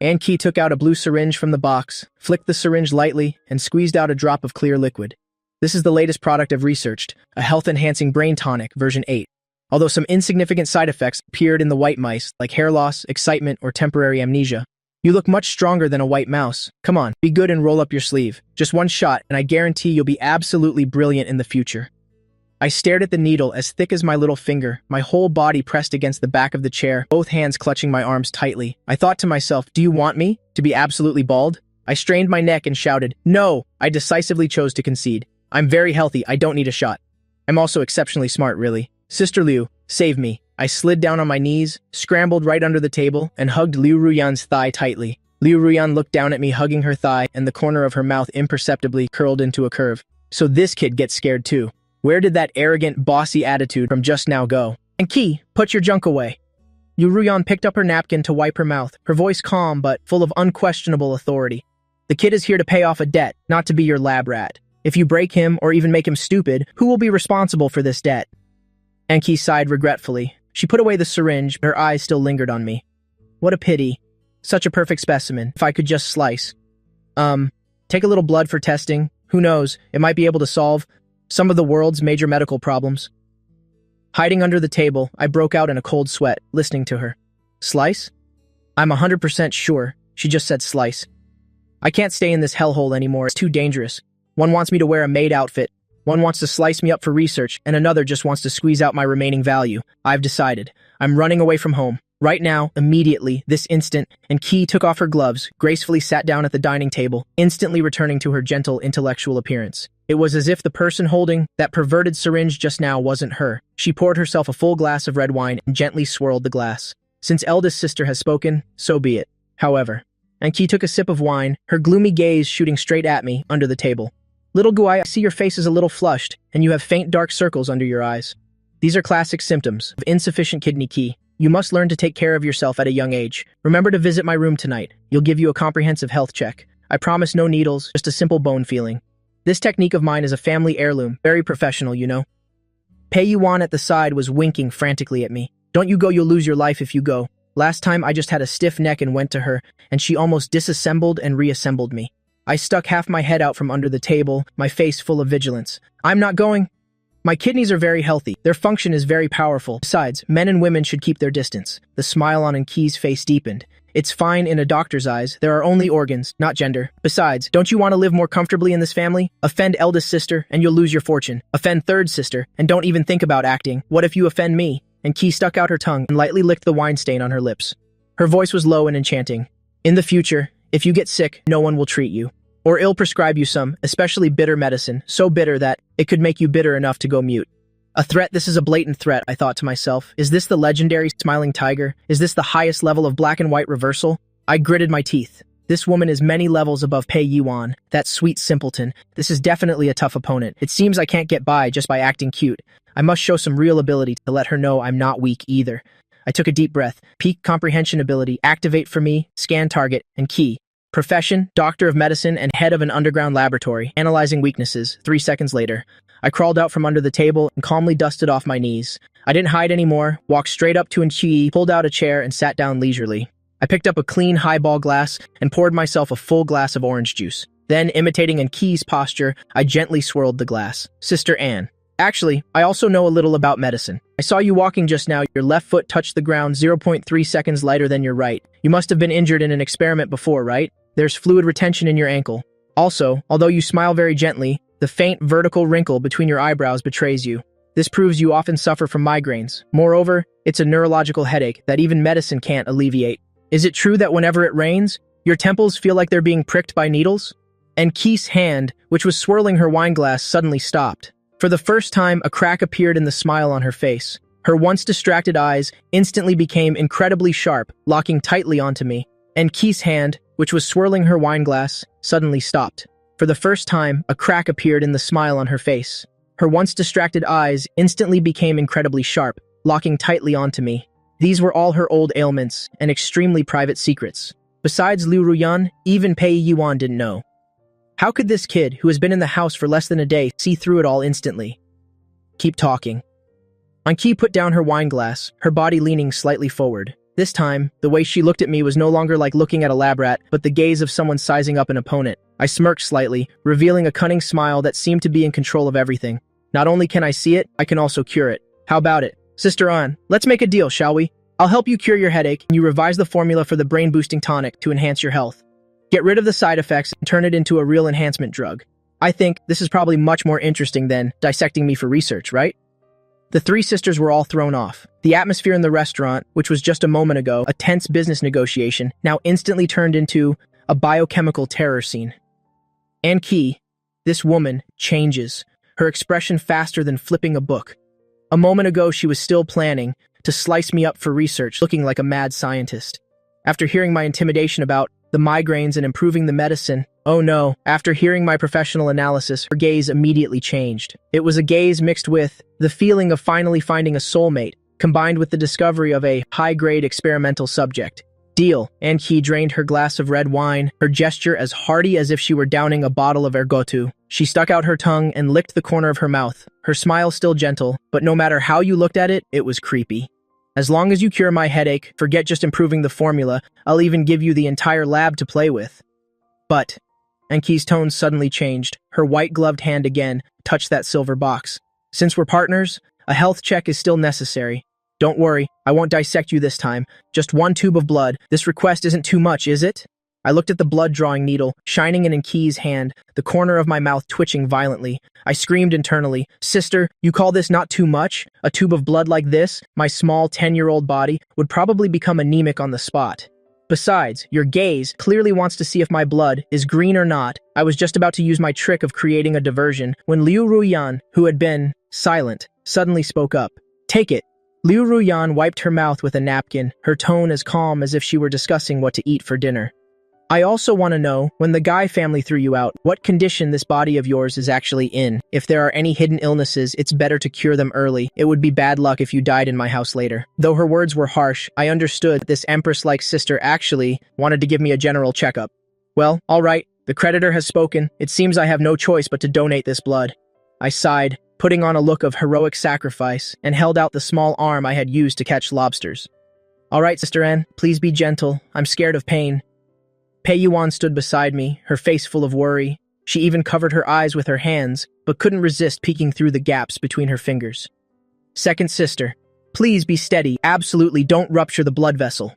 Speaker 1: Anki took out a blue syringe from the box, flicked the syringe lightly, and squeezed out a drop of clear liquid. This is the latest product I've researched, a health-enhancing brain tonic, version 8. Although some insignificant side effects appeared in the white mice, like hair loss, excitement, or temporary amnesia, you look much stronger than a white mouse. Come on, be good and roll up your sleeve. Just one shot, and I guarantee you'll be absolutely brilliant in the future. I stared at the needle as thick as my little finger, my whole body pressed against the back of the chair, both hands clutching my arms tightly. I thought to myself, do you want me to be absolutely bald? I strained my neck and shouted, no! I decisively chose to concede. I'm very healthy, I don't need a shot. I'm also exceptionally smart, really. Sister Liu, save me. I slid down on my knees, scrambled right under the table, and hugged Liu Ruyan's thigh tightly. Liu Ruyan looked down at me, hugging her thigh, and the corner of her mouth imperceptibly curled into a curve. So this kid gets scared too. Where did that arrogant, bossy attitude from just now go? Anki, put your junk away. Liu Ruyan picked up her napkin to wipe her mouth, her voice calm but full of unquestionable authority. The kid is here to pay off a debt, not to be your lab rat. If you break him or even make him stupid, who will be responsible for this debt? Anki sighed regretfully. She put away the syringe, but her eyes still lingered on me. What a pity. Such a perfect specimen, if I could just slice. Take a little blood for testing. Who knows, it might be able to solve some of the world's major medical problems. Hiding under the table, I broke out in a cold sweat, listening to her. Slice? I'm 100% sure. She just said slice. I can't stay in this hellhole anymore. It's too dangerous. One wants me to wear a maid outfit. One wants to slice me up for research, and another just wants to squeeze out my remaining value. I've decided. I'm running away from home. Right now, immediately, this instant, and Key took off her gloves, gracefully sat down at the dining table, instantly returning to her gentle, intellectual appearance. It was as if the person holding that perverted syringe just now wasn't her. She poured herself a full glass of red wine and gently swirled the glass. Since eldest sister has spoken, so be it. However, and Key took a sip of wine, her gloomy gaze shooting straight at me under the table. Little Guai, I see your face is a little flushed, and you have faint dark circles under your eyes. These are classic symptoms of insufficient kidney Key. You must learn to take care of yourself at a young age. Remember to visit my room tonight. You'll give you a comprehensive health check. I promise no needles, just a simple bone feeling. This technique of mine is a family heirloom, very professional, you know. Pei Yuan at the side was winking frantically at me. Don't you go, you'll lose your life if you go. Last time I just had a stiff neck and went to her, and she almost disassembled and reassembled me. I stuck half my head out from under the table, my face full of vigilance. I'm not going. My kidneys are very healthy. Their function is very powerful. Besides, men and women should keep their distance. The smile on Key's face deepened. It's fine in a doctor's eyes. There are only organs, not gender. Besides, don't you want to live more comfortably in this family? Offend eldest sister, and you'll lose your fortune. Offend third sister, and don't even think about acting. What if you offend me? And Key stuck out her tongue and lightly licked the wine stain on her lips. Her voice was low and enchanting. In the future, if you get sick, no one will treat you. Or ill-prescribe you some, especially bitter medicine, so bitter that it could make you bitter enough to go mute. A threat? This is a blatant threat, I thought to myself. Is this the legendary smiling tiger? Is this the highest level of black and white reversal? I gritted my teeth. This woman is many levels above Pei Yuan, that sweet simpleton. This is definitely a tough opponent. It seems I can't get by just by acting cute. I must show some real ability to let her know I'm not weak either. I took a deep breath. Peak comprehension ability, activate for me, scan target, and Key. Profession, doctor of medicine and head of an underground laboratory, analyzing weaknesses. 3 seconds later, I crawled out from under the table and calmly dusted off my knees. I didn't hide anymore, walked straight up to Key, pulled out a chair and sat down leisurely. I picked up a clean highball glass and poured myself a full glass of orange juice. Then, imitating Key's posture, I gently swirled the glass. Sister Anne. Actually, I also know a little about medicine. I saw you walking just now. Your left foot touched the ground 0.3 seconds lighter than your right. You must have been injured in an experiment before, right? There's fluid retention in your ankle. Also, although you smile very gently, the faint vertical wrinkle between your eyebrows betrays you. This proves you often suffer from migraines. Moreover, it's a neurological headache that even medicine can't alleviate. Is it true that whenever it rains, your temples feel like they're being pricked by needles? And Key's hand, which was swirling her wine glass, suddenly stopped. For the first time, a crack appeared in the smile on her face. Her once distracted eyes instantly became incredibly sharp, locking tightly onto me. And Key's hand, which was swirling her wine glass, suddenly stopped. For the first time, a crack appeared in the smile on her face. Her once distracted eyes instantly became incredibly sharp, locking tightly onto me. These were all her old ailments and extremely private secrets. Besides Liu Ruyan, even Pei Yuan didn't know. How could this kid, who has been in the house for less than a day, see through it all instantly? Keep talking. Key put down her wine glass, her body leaning slightly forward. This time, the way she looked at me was no longer like looking at a lab rat, but the gaze of someone sizing up an opponent. I smirked slightly, revealing a cunning smile that seemed to be in control of everything. Not only can I see it, I can also cure it. How about it? Sister Anne, let's make a deal, shall we? I'll help you cure your headache, and you revise the formula for the brain-boosting tonic to enhance your health. Get rid of the side effects and turn it into a real enhancement drug. I think this is probably much more interesting than dissecting me for research, right? The three sisters were all thrown off. The atmosphere in the restaurant, which was just a moment ago a tense business negotiation, now instantly turned into a biochemical terror scene. And Key, this woman, changes, her expression faster than flipping a book. A moment ago she was still planning to slice me up for research, looking like a mad scientist. After hearing my intimidation about the migraines and improving the medicine, oh no, after hearing my professional analysis, her gaze immediately changed. It was a gaze mixed with the feeling of finally finding a soulmate, combined with the discovery of a high-grade experimental subject. Deal. And Key drained her glass of red wine, her gesture as hearty as if she were downing a bottle of ergotu. She stuck out her tongue and licked the corner of her mouth, her smile still gentle, but no matter how you looked at it, it was creepy. As long as you cure my headache, forget just improving the formula, I'll even give you the entire lab to play with. But, and Key's tone suddenly changed. Her white-gloved hand again touched that silver box. Since we're partners, a health check is still necessary. Don't worry, I won't dissect you this time. Just one tube of blood. This request isn't too much, is it? I looked at the blood-drawing needle, shining in Key's hand, the corner of my mouth twitching violently. I screamed internally, "Sister, you call this not too much? A tube of blood like this, my small 10-year-old body, would probably become anemic on the spot. Besides, your gaze clearly wants to see if my blood is green or not." I was just about to use my trick of creating a diversion when Liu Ruyan, who had been silent, suddenly spoke up. "Take it." Liu Ruyan wiped her mouth with a napkin, her tone as calm as if she were discussing what to eat for dinner. "I also want to know, when the Guy family threw you out, what condition this body of yours is actually in. If there are any hidden illnesses, it's better to cure them early. It would be bad luck if you died in my house later." Though her words were harsh, I understood that this empress-like sister actually wanted to give me a general checkup. "Well, all right, the creditor has spoken. It seems I have no choice but to donate this blood." I sighed, putting on a look of heroic sacrifice, and held out the small arm I had used to catch lobsters. "All right, Sister N, please be gentle. I'm scared of pain." Pei Yuan stood beside me, her face full of worry. She even covered her eyes with her hands, but couldn't resist peeking through the gaps between her fingers. "Second sister, please be steady. Absolutely don't rupture the blood vessel."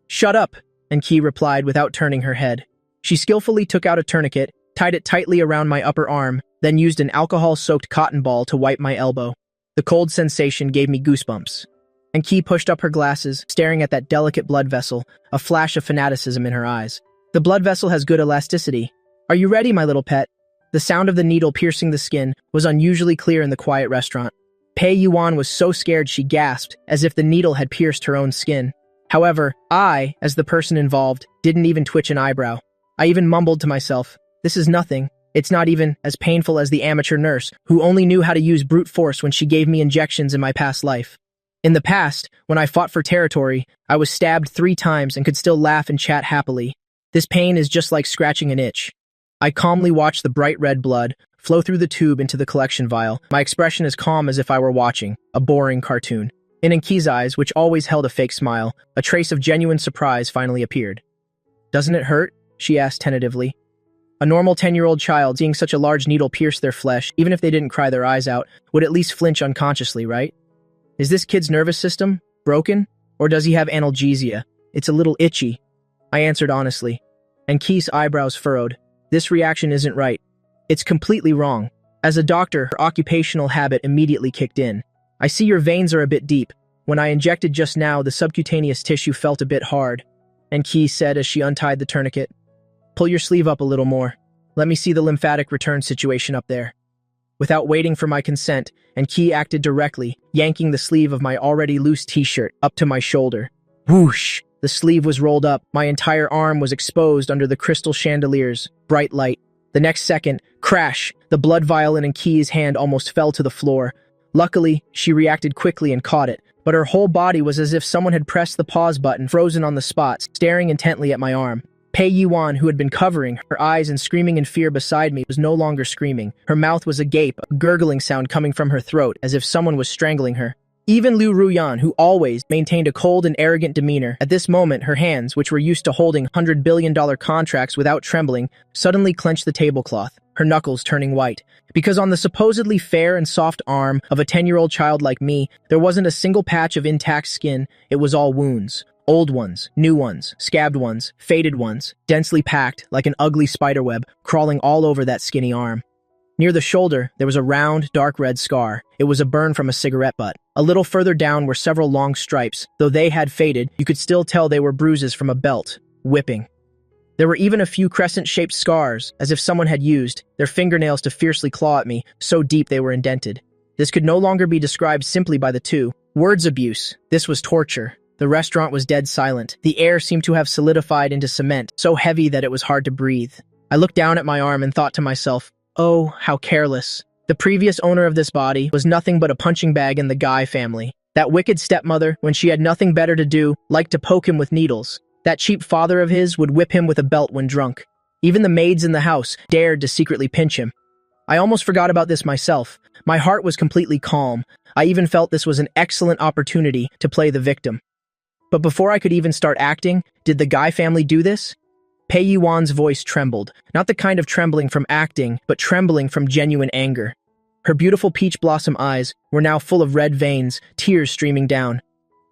Speaker 1: "Shut up," Enki replied without turning her head. She skillfully took out a tourniquet, tied it tightly around my upper arm, then used an alcohol-soaked cotton ball to wipe my elbow. The cold sensation gave me goosebumps. Enki pushed up her glasses, staring at that delicate blood vessel, a flash of fanaticism in her eyes. "The blood vessel has good elasticity. Are you ready, my little pet?" The sound of the needle piercing the skin was unusually clear in the quiet restaurant. Pei Yuan was so scared she gasped, as if the needle had pierced her own skin. However, I, as the person involved, didn't even twitch an eyebrow. I even mumbled to myself, "This is nothing. It's not even as painful as the amateur nurse, who only knew how to use brute force when she gave me injections in my past life." In the past, when I fought for territory, I was stabbed 3 times and could still laugh and chat happily. This pain is just like scratching an itch. I calmly watched the bright red blood flow through the tube into the collection vial, my expression as calm as if I were watching a boring cartoon. In Enki's eyes, which always held a fake smile, a trace of genuine surprise finally appeared. "Doesn't it hurt?" she asked tentatively. A normal 10-year-old child, seeing such a large needle pierce their flesh, even if they didn't cry their eyes out, would at least flinch unconsciously, right? Is this kid's nervous system broken? Or does he have analgesia? It's a little itchy. I answered honestly. Enki's eyebrows furrowed. This reaction isn't right. It's completely wrong. As a doctor, her occupational habit immediately kicked in. "I see your veins are a bit deep. When I injected just now, the subcutaneous tissue felt a bit hard," Enki said as she untied the tourniquet. "Pull your sleeve up a little more. Let me see the lymphatic return situation up there." Without waiting for my consent, Enki acted directly, yanking the sleeve of my already loose t-shirt up to my shoulder. Whoosh! The sleeve was rolled up, my entire arm was exposed under the crystal chandelier's bright light. The next second, crash! The blood vial in Enki's hand almost fell to the floor. Luckily, she reacted quickly and caught it, but her whole body was as if someone had pressed the pause button, frozen on the spot, staring intently at my arm. Pei Yuan, who had been covering her eyes and screaming in fear beside me, was no longer screaming. Her mouth was agape, a gurgling sound coming from her throat, as if someone was strangling her. Even Liu Ruyan, who always maintained a cold and arrogant demeanor, at this moment her hands, which were used to holding $100 billion contracts without trembling, suddenly clenched the tablecloth, her knuckles turning white. Because on the supposedly fair and soft arm of a 10-year-old child like me, there wasn't a single patch of intact skin, it was all wounds. Old ones, new ones, scabbed ones, faded ones, densely packed like an ugly spiderweb, crawling all over that skinny arm. Near the shoulder, there was a round, dark red scar. It was a burn from a cigarette butt. A little further down were several long stripes. Though they had faded, you could still tell they were bruises from a belt, whipping. There were even a few crescent-shaped scars, as if someone had used their fingernails to fiercely claw at me, so deep they were indented. This could no longer be described simply by the two words abuse. This was torture. The restaurant was dead silent. The air seemed to have solidified into cement, so heavy that it was hard to breathe. I looked down at my arm and thought to myself, oh, how careless. The previous owner of this body was nothing but a punching bag in the Guy family. That wicked stepmother, when she had nothing better to do, liked to poke him with needles. That cheap father of his would whip him with a belt when drunk. Even the maids in the house dared to secretly pinch him. I almost forgot about this myself. My heart was completely calm. I even felt this was an excellent opportunity to play the victim. But before I could even start acting, did the Guy family do this? Pei Yuan's voice trembled, not the kind of trembling from acting, but trembling from genuine anger. Her beautiful peach blossom eyes were now full of red veins, tears streaming down.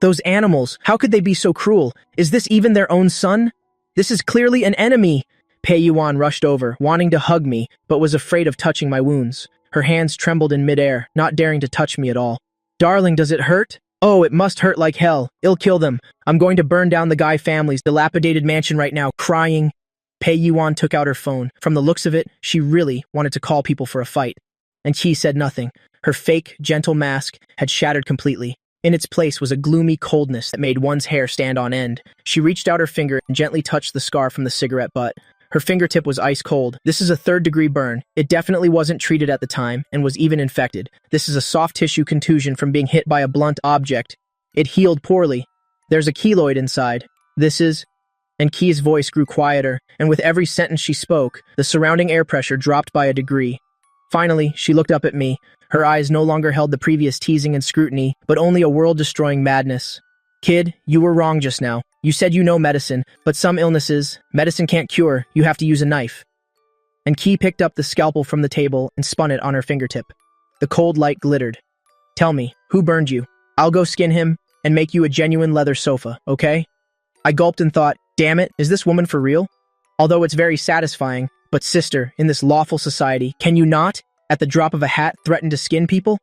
Speaker 1: Those animals, how could they be so cruel? Is this even their own son? This is clearly an enemy! Pei Yuan rushed over, wanting to hug me, but was afraid of touching my wounds. Her hands trembled in midair, not daring to touch me at all. Darling, does it hurt? Oh, it must hurt like hell. I'll kill them. I'm going to burn down the Guy family's dilapidated mansion right now, crying. Pei Yuan took out her phone. From the looks of it, she really wanted to call people for a fight. And Qi said nothing. Her fake, gentle mask had shattered completely. In its place was a gloomy coldness that made one's hair stand on end. She reached out her finger and gently touched the scar from the cigarette butt. Her fingertip was ice cold. This is a third-degree burn. It definitely wasn't treated at the time and was even infected. This is a soft tissue contusion from being hit by a blunt object. It healed poorly. There's a keloid inside. This is... And Qi's voice grew quieter, and with every sentence she spoke, the surrounding air pressure dropped by a degree. Finally, she looked up at me. Her eyes no longer held the previous teasing and scrutiny, but only a world-destroying madness. Kid, you were wrong just now. You said you know medicine, but some illnesses, medicine can't cure, you have to use a knife. And Qi picked up the scalpel from the table and spun it on her fingertip. The cold light glittered. Tell me, who burned you? I'll go skin him and make you a genuine leather sofa, okay? I gulped and thought, damn it, is this woman for real? Although it's very satisfying, but sister, in this lawful society, can you not, at the drop of a hat, threaten to skin people?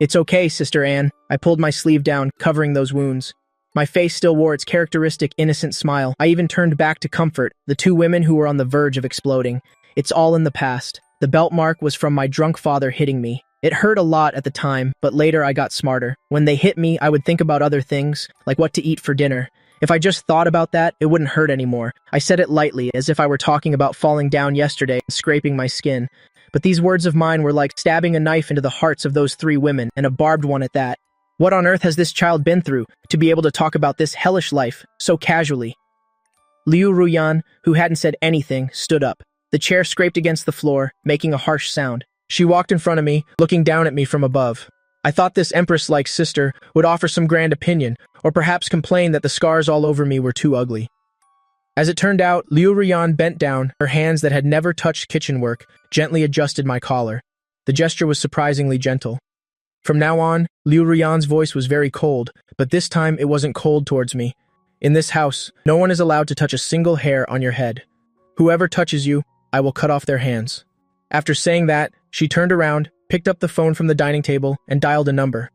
Speaker 1: It's okay, Sister Anne. I pulled my sleeve down, covering those wounds. My face still wore its characteristic innocent smile. I even turned back to comfort the two women who were on the verge of exploding. It's all in the past. The belt mark was from my drunk father hitting me. It hurt a lot at the time, but later I got smarter. When they hit me, I would think about other things, like what to eat for dinner. If I just thought about that, it wouldn't hurt anymore. I said it lightly, as if I were talking about falling down yesterday and scraping my skin. But these words of mine were like stabbing a knife into the hearts of those three women, and a barbed one at that. What on earth has this child been through, to be able to talk about this hellish life, so casually? Liu Ruyan, who hadn't said anything, stood up. The chair scraped against the floor, making a harsh sound. She walked in front of me, looking down at me from above. I thought this empress-like sister would offer some grand opinion, or perhaps complain that the scars all over me were too ugly. As it turned out, Liu Ruyan bent down, her hands that had never touched kitchen work, gently adjusted my collar. The gesture was surprisingly gentle. From now on, Liu Ruyan's voice was very cold, but this time it wasn't cold towards me. In this house, no one is allowed to touch a single hair on your head. Whoever touches you, I will cut off their hands. After saying that, she turned around, picked up the phone from the dining table, and dialed a number.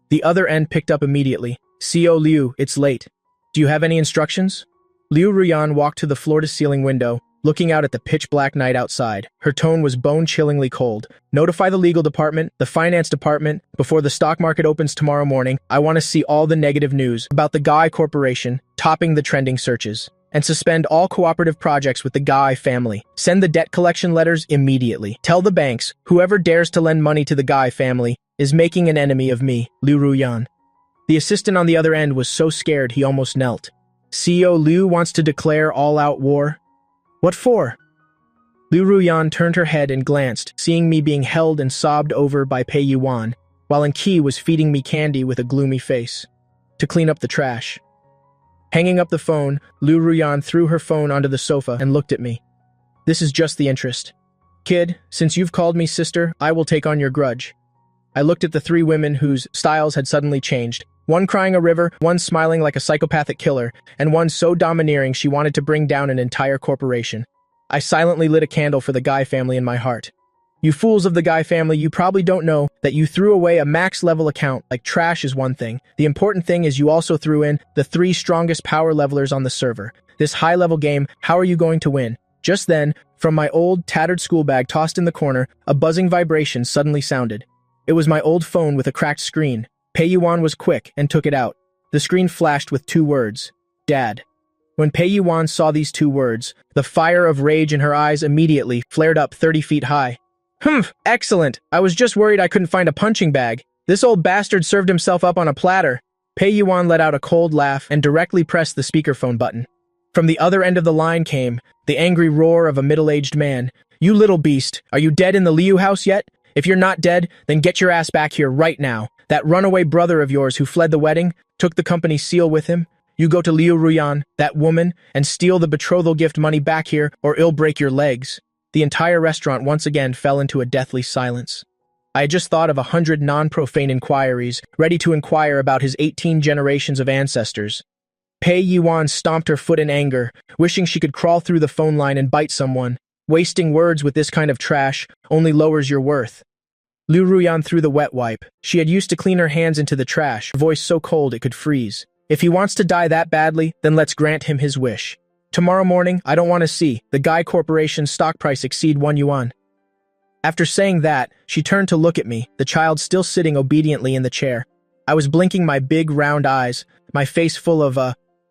Speaker 1: The other end picked up immediately. CO Liu, it's late. Do you have any instructions? Liu Ruyan walked to the floor-to-ceiling window, looking out at the pitch-black night outside. Her tone was bone-chillingly cold. Notify the legal department, the finance department, before the stock market opens tomorrow morning. I want to see all the negative news about the Guy Corporation topping the trending searches. And suspend all cooperative projects with the Guy family. Send the debt collection letters immediately. Tell the banks, whoever dares to lend money to the Guy family is making an enemy of me, Liu Ruyan. The assistant on the other end was so scared he almost knelt. CEO Liu wants to declare all-out war? What for? Liu Ruyan turned her head and glanced, seeing me being held and sobbed over by Pei Yuan, while Qi was feeding me candy with a gloomy face. To clean up the trash. Hanging up the phone, Liu Ruyan threw her phone onto the sofa and looked at me. This is just the interest. Kid, since you've called me sister, I will take on your grudge. I looked at the three women whose styles had suddenly changed. One crying a river, one smiling like a psychopathic killer, and one so domineering she wanted to bring down an entire corporation. I silently lit a candle for the Guy family in my heart. You fools of the Guy family, you probably don't know that you threw away a max-level account like trash is one thing. The important thing is you also threw in the 3 strongest power levelers on the server. This high-level game, how are you going to win? Just then, from my old, tattered school bag tossed in the corner, a buzzing vibration suddenly sounded. It was my old phone with a cracked screen. Pei Yuan was quick and took it out. The screen flashed with 2 words. Dad. When Pei Yuan saw these 2 words, the fire of rage in her eyes immediately flared up 30 feet high. Humph, excellent. I was just worried I couldn't find a punching bag. This old bastard served himself up on a platter. Pei Yuan let out a cold laugh and directly pressed the speakerphone button. From the other end of the line came the angry roar of a middle-aged man. You little beast, are you dead in the Liu house yet? If you're not dead, then get your ass back here right now. That runaway brother of yours who fled the wedding, took the company seal with him. You go to Liu Ruyan, that woman, and steal the betrothal gift money back here, or it'll break your legs. The entire restaurant once again fell into a deathly silence. I had just thought of 100 non-profane inquiries, ready to inquire about his 18 generations of ancestors. Pei Yuan stomped her foot in anger, wishing she could crawl through the phone line and bite someone. Wasting words with this kind of trash only lowers your worth. Liu Ruyan threw the wet wipe. She had used to clean her hands into the trash, voice so cold it could freeze. If he wants to die that badly, then let's grant him his wish. Tomorrow morning, I don't want to see the Guy Corporation's stock price exceed 1 yuan. After saying that, she turned to look at me, the child still sitting obediently in the chair. I was blinking my big round eyes, my face full of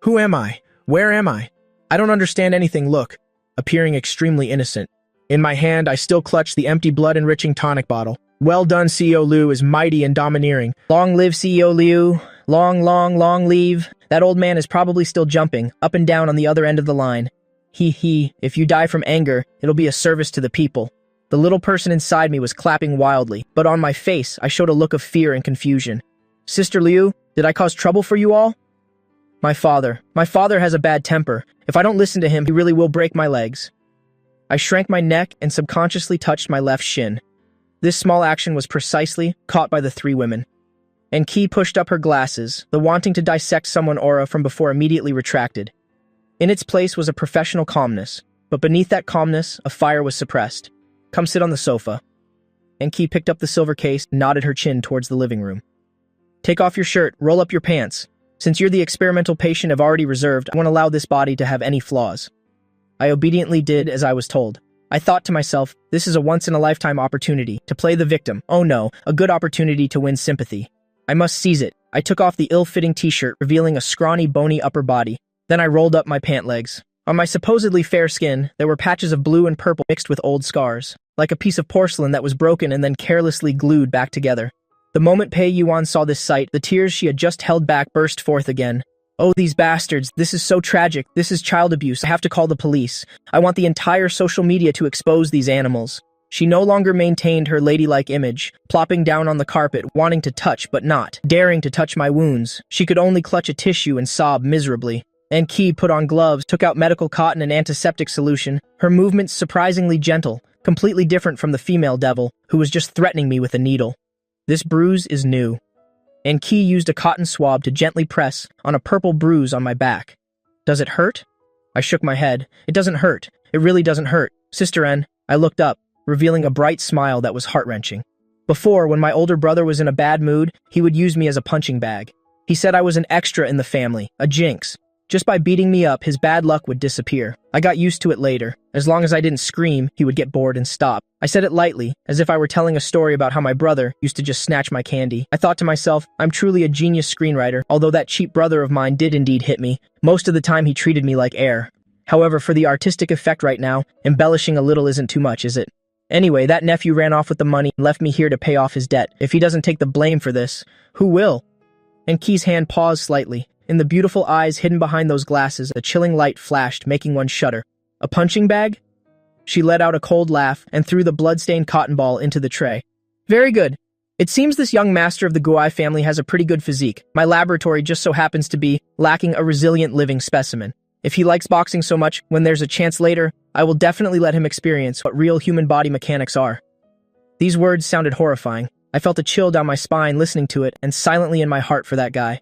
Speaker 1: who am I? Where am I? I don't understand anything look, appearing extremely innocent. In my hand, I still clutched the empty blood-enriching tonic bottle. Well done, CEO Liu is mighty and domineering. Long live CEO Liu. Long leave. That old man is probably still jumping, up and down on the other end of the line. If you die from anger, it'll be a service to the people. The little person inside me was clapping wildly, but on my face, I showed a look of fear and confusion. Sister Liu, did I cause trouble for you all? My father has a bad temper. If I don't listen to him, he really will break my legs. I shrank my neck and subconsciously touched my left shin. This small action was precisely caught by the three women. And Qi pushed up her glasses, the wanting to dissect someone aura from before immediately retracted. In its place was a professional calmness, but beneath that calmness, a fire was suppressed. Come sit on the sofa. And Qi picked up the silver case and nodded her chin towards the living room. Take off your shirt, roll up your pants. Since you're the experimental patient I've already reserved, I won't allow this body to have any flaws. I obediently did as I was told. I thought to myself, this is a once-in-a-lifetime opportunity to play the victim. Oh no, a good opportunity to win sympathy. I must seize it. I took off the ill-fitting t-shirt, revealing a scrawny, bony upper body. Then I rolled up my pant legs. On my supposedly fair skin, there were patches of blue and purple mixed with old scars, like a piece of porcelain that was broken and then carelessly glued back together. The moment Pei Yuan saw this sight, the tears she had just held back burst forth again. Oh, these bastards, this is so tragic. This is child abuse. I have to call the police. I want the entire social media to expose these animals. She no longer maintained her ladylike image, plopping down on the carpet, wanting to touch but not daring to touch my wounds. She could only clutch a tissue and sob miserably. And Qi put on gloves, took out medical cotton and antiseptic solution, her movements surprisingly gentle, completely different from the female devil, who was just threatening me with a needle. This bruise is new. And Qi used a cotton swab to gently press on a purple bruise on my back. Does it hurt? I shook my head. It doesn't hurt. It really doesn't hurt. Sister N, I looked up, revealing a bright smile that was heart-wrenching. Before, when my older brother was in a bad mood, he would use me as a punching bag. He said I was an extra in the family, a jinx. Just by beating me up, his bad luck would disappear. I got used to it later. As long as I didn't scream, he would get bored and stop. I said it lightly, as if I were telling a story about how my brother used to just snatch my candy. I thought to myself, I'm truly a genius screenwriter, although that cheap brother of mine did indeed hit me. Most of the time he treated me like air. However, for the artistic effect right now, embellishing a little isn't too much, is it? Anyway, that nephew ran off with the money and left me here to pay off his debt. If he doesn't take the blame for this, who will? And Qi's hand paused slightly. In the beautiful eyes hidden behind those glasses, a chilling light flashed, making one shudder. A punching bag? She let out a cold laugh and threw the blood-stained cotton ball into the tray. Very good. It seems this young master of the Guai family has a pretty good physique. My laboratory just so happens to be lacking a resilient living specimen. If he likes boxing so much, when there's a chance later, I will definitely let him experience what real human body mechanics are. These words sounded horrifying. I felt a chill down my spine listening to it, and silently in my heart for that guy.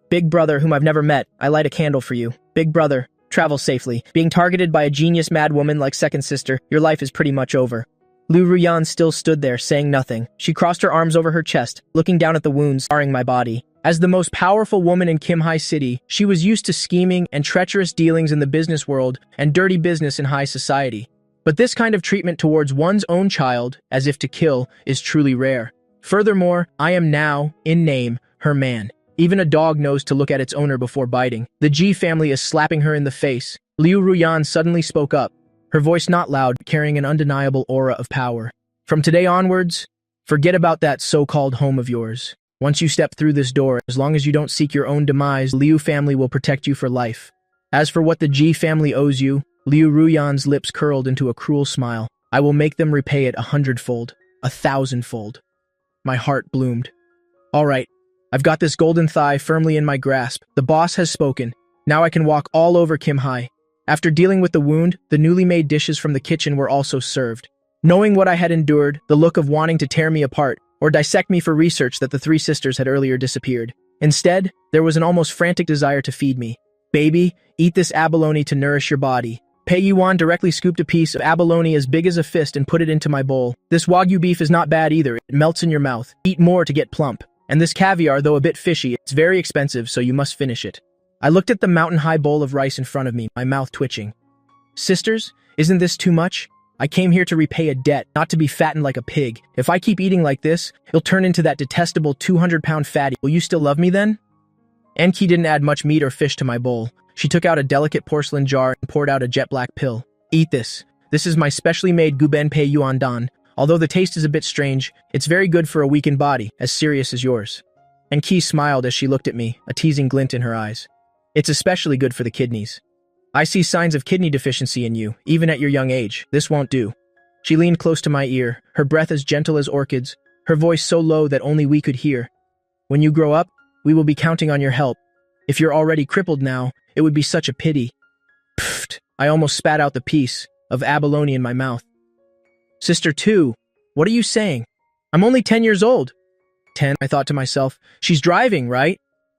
Speaker 1: Big brother, whom I've never met, I light a candle for you. Big brother, travel safely. Being targeted by a genius mad woman like second sister, your life is pretty much over. Liu Ruyan still stood there, saying nothing. She crossed her arms over her chest, looking down at the wounds scarring my body. As the most powerful woman in Kimhai City, she was used to scheming and treacherous dealings in the business world and dirty business in high society. But this kind of treatment towards one's own child, as if to kill, is truly rare. Furthermore, I am now, in name, her man. Even a dog knows to look at its owner before biting. The Ji family is slapping her in the face. Liu Ruyan suddenly spoke up, her voice not loud, carrying an undeniable aura of power. From today onwards, forget about that so-called home of yours. Once you step through this door, as long as you don't seek your own demise, Liu family will protect you for life. As for what the Ji family owes you, Liu Ruyan's lips curled into a cruel smile. I will make them repay it 100-fold, 1,000-fold. My heart bloomed. All right. I've got this golden thigh firmly in my grasp. The boss has spoken. Now I can walk all over Kimhai. After dealing with the wound, the newly made dishes from the kitchen were also served. Knowing what I had endured, the look of wanting to tear me apart, or dissect me for research that the three sisters had earlier disappeared. Instead, there was an almost frantic desire to feed me. Baby, eat this abalone to nourish your body. Pei Yuan directly scooped a piece of abalone as big as a fist and put it into my bowl. This Wagyu beef is not bad either. It melts in your mouth. Eat more to get plump. And this caviar, though a bit fishy, it's very expensive, so you must finish it. I looked at the mountain-high bowl of rice in front of me, my mouth twitching. Sisters, isn't this too much? I came here to repay a debt, not to be fattened like a pig. If I keep eating like this, he'll turn into that detestable 200-pound fatty. Will you still love me then? Enki didn't add much meat or fish to my bowl. She took out a delicate porcelain jar and poured out a jet-black pill. Eat this. This is my specially made Guben Pei Yuan Dan. Although the taste is a bit strange, it's very good for a weakened body, as serious as yours. Enki smiled as she looked at me, a teasing glint in her eyes. It's especially good for the kidneys. I see signs of kidney deficiency in you, even at your young age. This won't do. She leaned close to my ear, her breath as gentle as orchids, her voice so low that only we could hear. When you grow up, we will be counting on your help. If you're already crippled now, it would be such a pity. Pfft, I almost spat out the piece of abalone in my mouth. Sister 2, what are you saying? I'm only 10 years old. 10, I thought to myself. She's driving, right?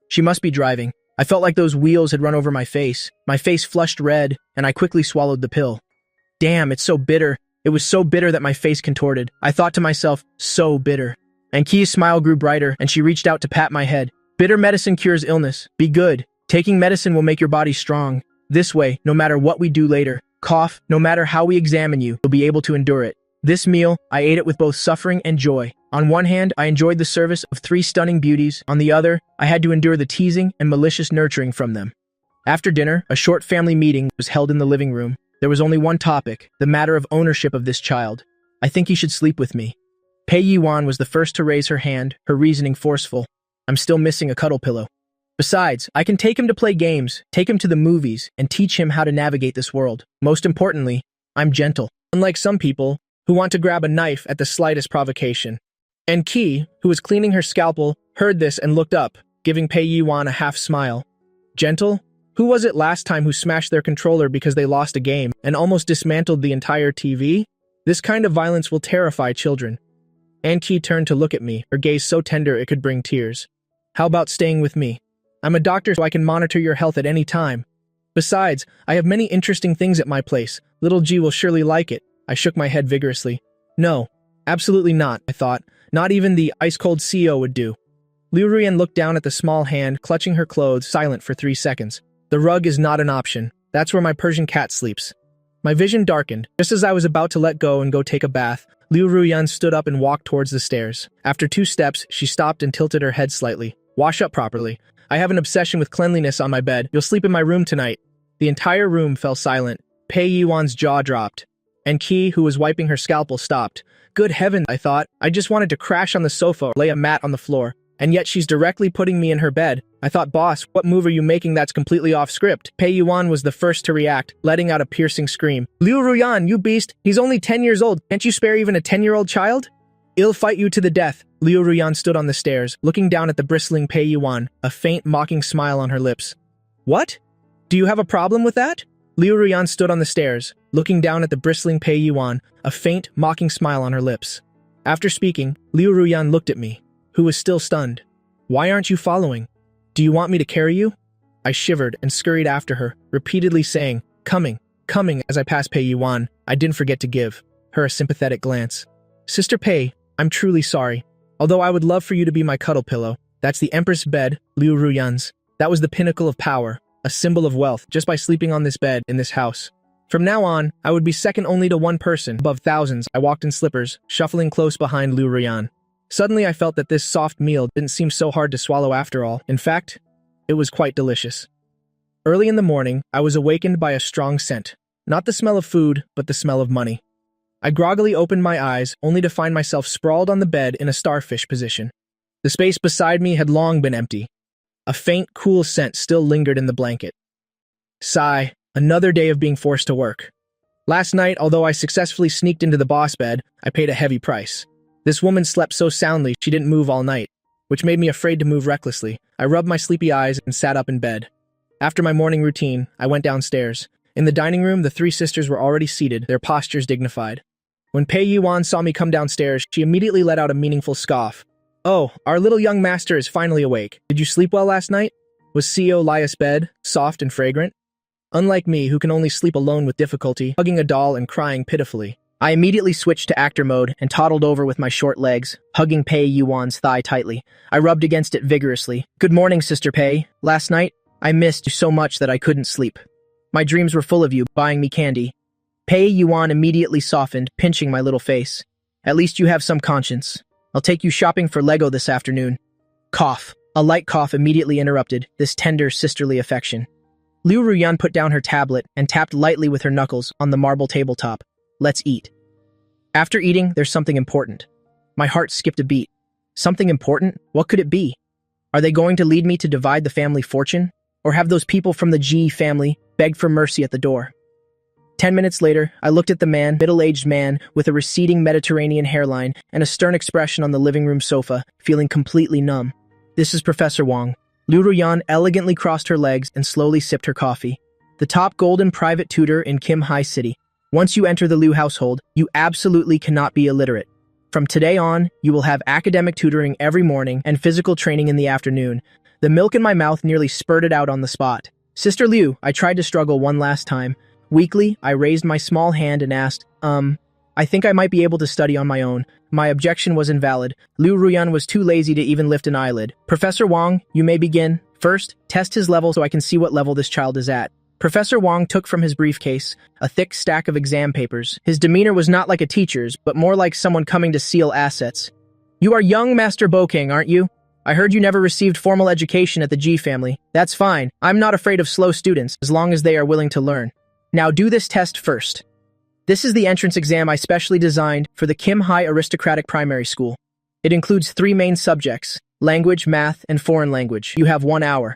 Speaker 1: She must be driving. I felt like those wheels had run over my face. My face flushed red, and I quickly swallowed the pill. Damn, it's so bitter. It was so bitter that my face contorted. I thought to myself, so bitter. And Kia's smile grew brighter, and she reached out to pat my head. Bitter medicine cures illness. Be good. Taking medicine will make your body strong. This way, no matter what we do later, cough, no matter how we examine you, you'll be able to endure it. This meal, I ate it with both suffering and joy. On one hand, I enjoyed the service of 3 stunning beauties. On the other, I had to endure the teasing and malicious nurturing from them. After dinner, a short family meeting was held in the living room. There was only one topic, the matter of ownership of this child. I think he should sleep with me. Pei Yuan was the first to raise her hand, her reasoning forceful. I'm still missing a cuddle pillow. Besides, I can take him to play games, take him to the movies, and teach him how to navigate this world. Most importantly, I'm gentle. Unlike some people who want to grab a knife at the slightest provocation. And Ki, who was cleaning her scalpel, heard this and looked up, giving Pei Yuan a half-smile. Gentle? Who was it last time who smashed their controller because they lost a game and almost dismantled the entire TV? This kind of violence will terrify children. And Ki turned to look at me, her gaze so tender it could bring tears. How about staying with me? I'm a doctor so I can monitor your health at any time. Besides, I have many interesting things at my place. Little G will surely like it. I shook my head vigorously. No, absolutely not, I thought. Not even the ice-cold CEO would do. Liu Ruyan looked down at the small hand, clutching her clothes, silent for 3 seconds. The rug is not an option. That's where my Persian cat sleeps. My vision darkened. Just as I was about to let go and go take a bath, Liu Ruyan stood up and walked towards the stairs. After 2 steps, she stopped and tilted her head slightly. Wash up properly. I have an obsession with cleanliness on my bed. You'll sleep in my room tonight. The entire room fell silent. Pei Yuan's jaw dropped. And Ki, who was wiping her scalpel, stopped. Good heavens, I thought. I just wanted to crash on the sofa or lay a mat on the floor. And yet she's directly putting me in her bed. I thought, boss, what move are you making that's completely off script? Pei Yuan was the first to react, letting out a piercing scream. Liu Ruyan, you beast! He's only 10 years old. Can't you spare even a 10-year-old child? I'll fight you to the death. Liu Ruyan stood on the stairs, looking down at the bristling Pei Yuan, a faint, mocking smile on her lips. What? Do you have a problem with that? Liu Ruyan stood on the stairs, looking down at the bristling Pei Yuan, a faint, mocking smile on her lips. After speaking, Liu Ruyan looked at me, who was still stunned. Why aren't you following? Do you want me to carry you? I shivered and scurried after her, repeatedly saying, coming, as I passed Pei Yuan. I didn't forget to give her a sympathetic glance. Sister Pei, I'm truly sorry. Although I would love for you to be my cuddle pillow. That's the Empress bed, Liu Ruyan's. That was the pinnacle of power, a symbol of wealth, just by sleeping on this bed in this house. From now on, I would be second only to one person. Above thousands, I walked in slippers, shuffling close behind Liu Ruyan. Suddenly I felt that this soft meal didn't seem so hard to swallow after all. In fact, it was quite delicious. Early in the morning, I was awakened by a strong scent. Not the smell of food, but the smell of money. I groggily opened my eyes, only to find myself sprawled on the bed in a starfish position. The space beside me had long been empty. A faint, cool scent still lingered in the blanket. Sigh, another day of being forced to work. Last night, although I successfully sneaked into the boss bed, I paid a heavy price. This woman slept so soundly she didn't move all night, which made me afraid to move recklessly. I rubbed my sleepy eyes and sat up in bed. After my morning routine, I went downstairs. In the dining room, the 3 sisters were already seated, their postures dignified. When Pei Yuan saw me come downstairs, she immediately let out a meaningful scoff. Oh, our little young master is finally awake. Did you sleep well last night? Was CEO Lias' bed soft and fragrant? Unlike me, who can only sleep alone with difficulty, hugging a doll and crying pitifully, I immediately switched to actor mode and toddled over with my short legs, hugging Pei Yuan's thigh tightly. I rubbed against it vigorously. Good morning, Sister Pei. Last night, I missed you so much that I couldn't sleep. My dreams were full of you, buying me candy. Pei Yuan immediately softened, pinching my little face. At least you have some conscience. I'll take you shopping for Lego this afternoon. Cough. A light cough immediately interrupted this tender sisterly affection. Liu Ruyan put down her tablet and tapped lightly with her knuckles on the marble tabletop. Let's eat. After eating, there's something important. My heart skipped a beat. Something important? What could it be? Are they going to lead me to divide the family fortune? Or have those people from the Ji family beg for mercy at the door? 10 minutes later, I looked at the man, middle-aged man, with a receding Mediterranean hairline and a stern expression on the living room sofa, feeling completely numb. This is Professor Wang. Liu Ruyan elegantly crossed her legs and slowly sipped her coffee. The top golden private tutor in Kim Hai City. Once you enter the Liu household, you absolutely cannot be illiterate. From today on, you will have academic tutoring every morning and physical training in the afternoon. The milk in my mouth nearly spurted out on the spot. Sister Liu, I tried to struggle one last time. Weakly, I raised my small hand and asked, I think I might be able to study on my own. My objection was invalid. Liu Ruyan was too lazy to even lift an eyelid. Professor Wang, you may begin. First, test his level so I can see what level this child is at. Professor Wang took from his briefcase a thick stack of exam papers. His demeanor was not like a teacher's, but more like someone coming to seal assets. You are young Master Bokang, aren't you? I heard you never received formal education at the Ji family. That's fine. I'm not afraid of slow students, as long as they are willing to learn. Now do this test first. This is the entrance exam I specially designed for the Kim Hai Aristocratic Primary School. It includes 3 main subjects: language, math, and foreign language. You have 1 hour.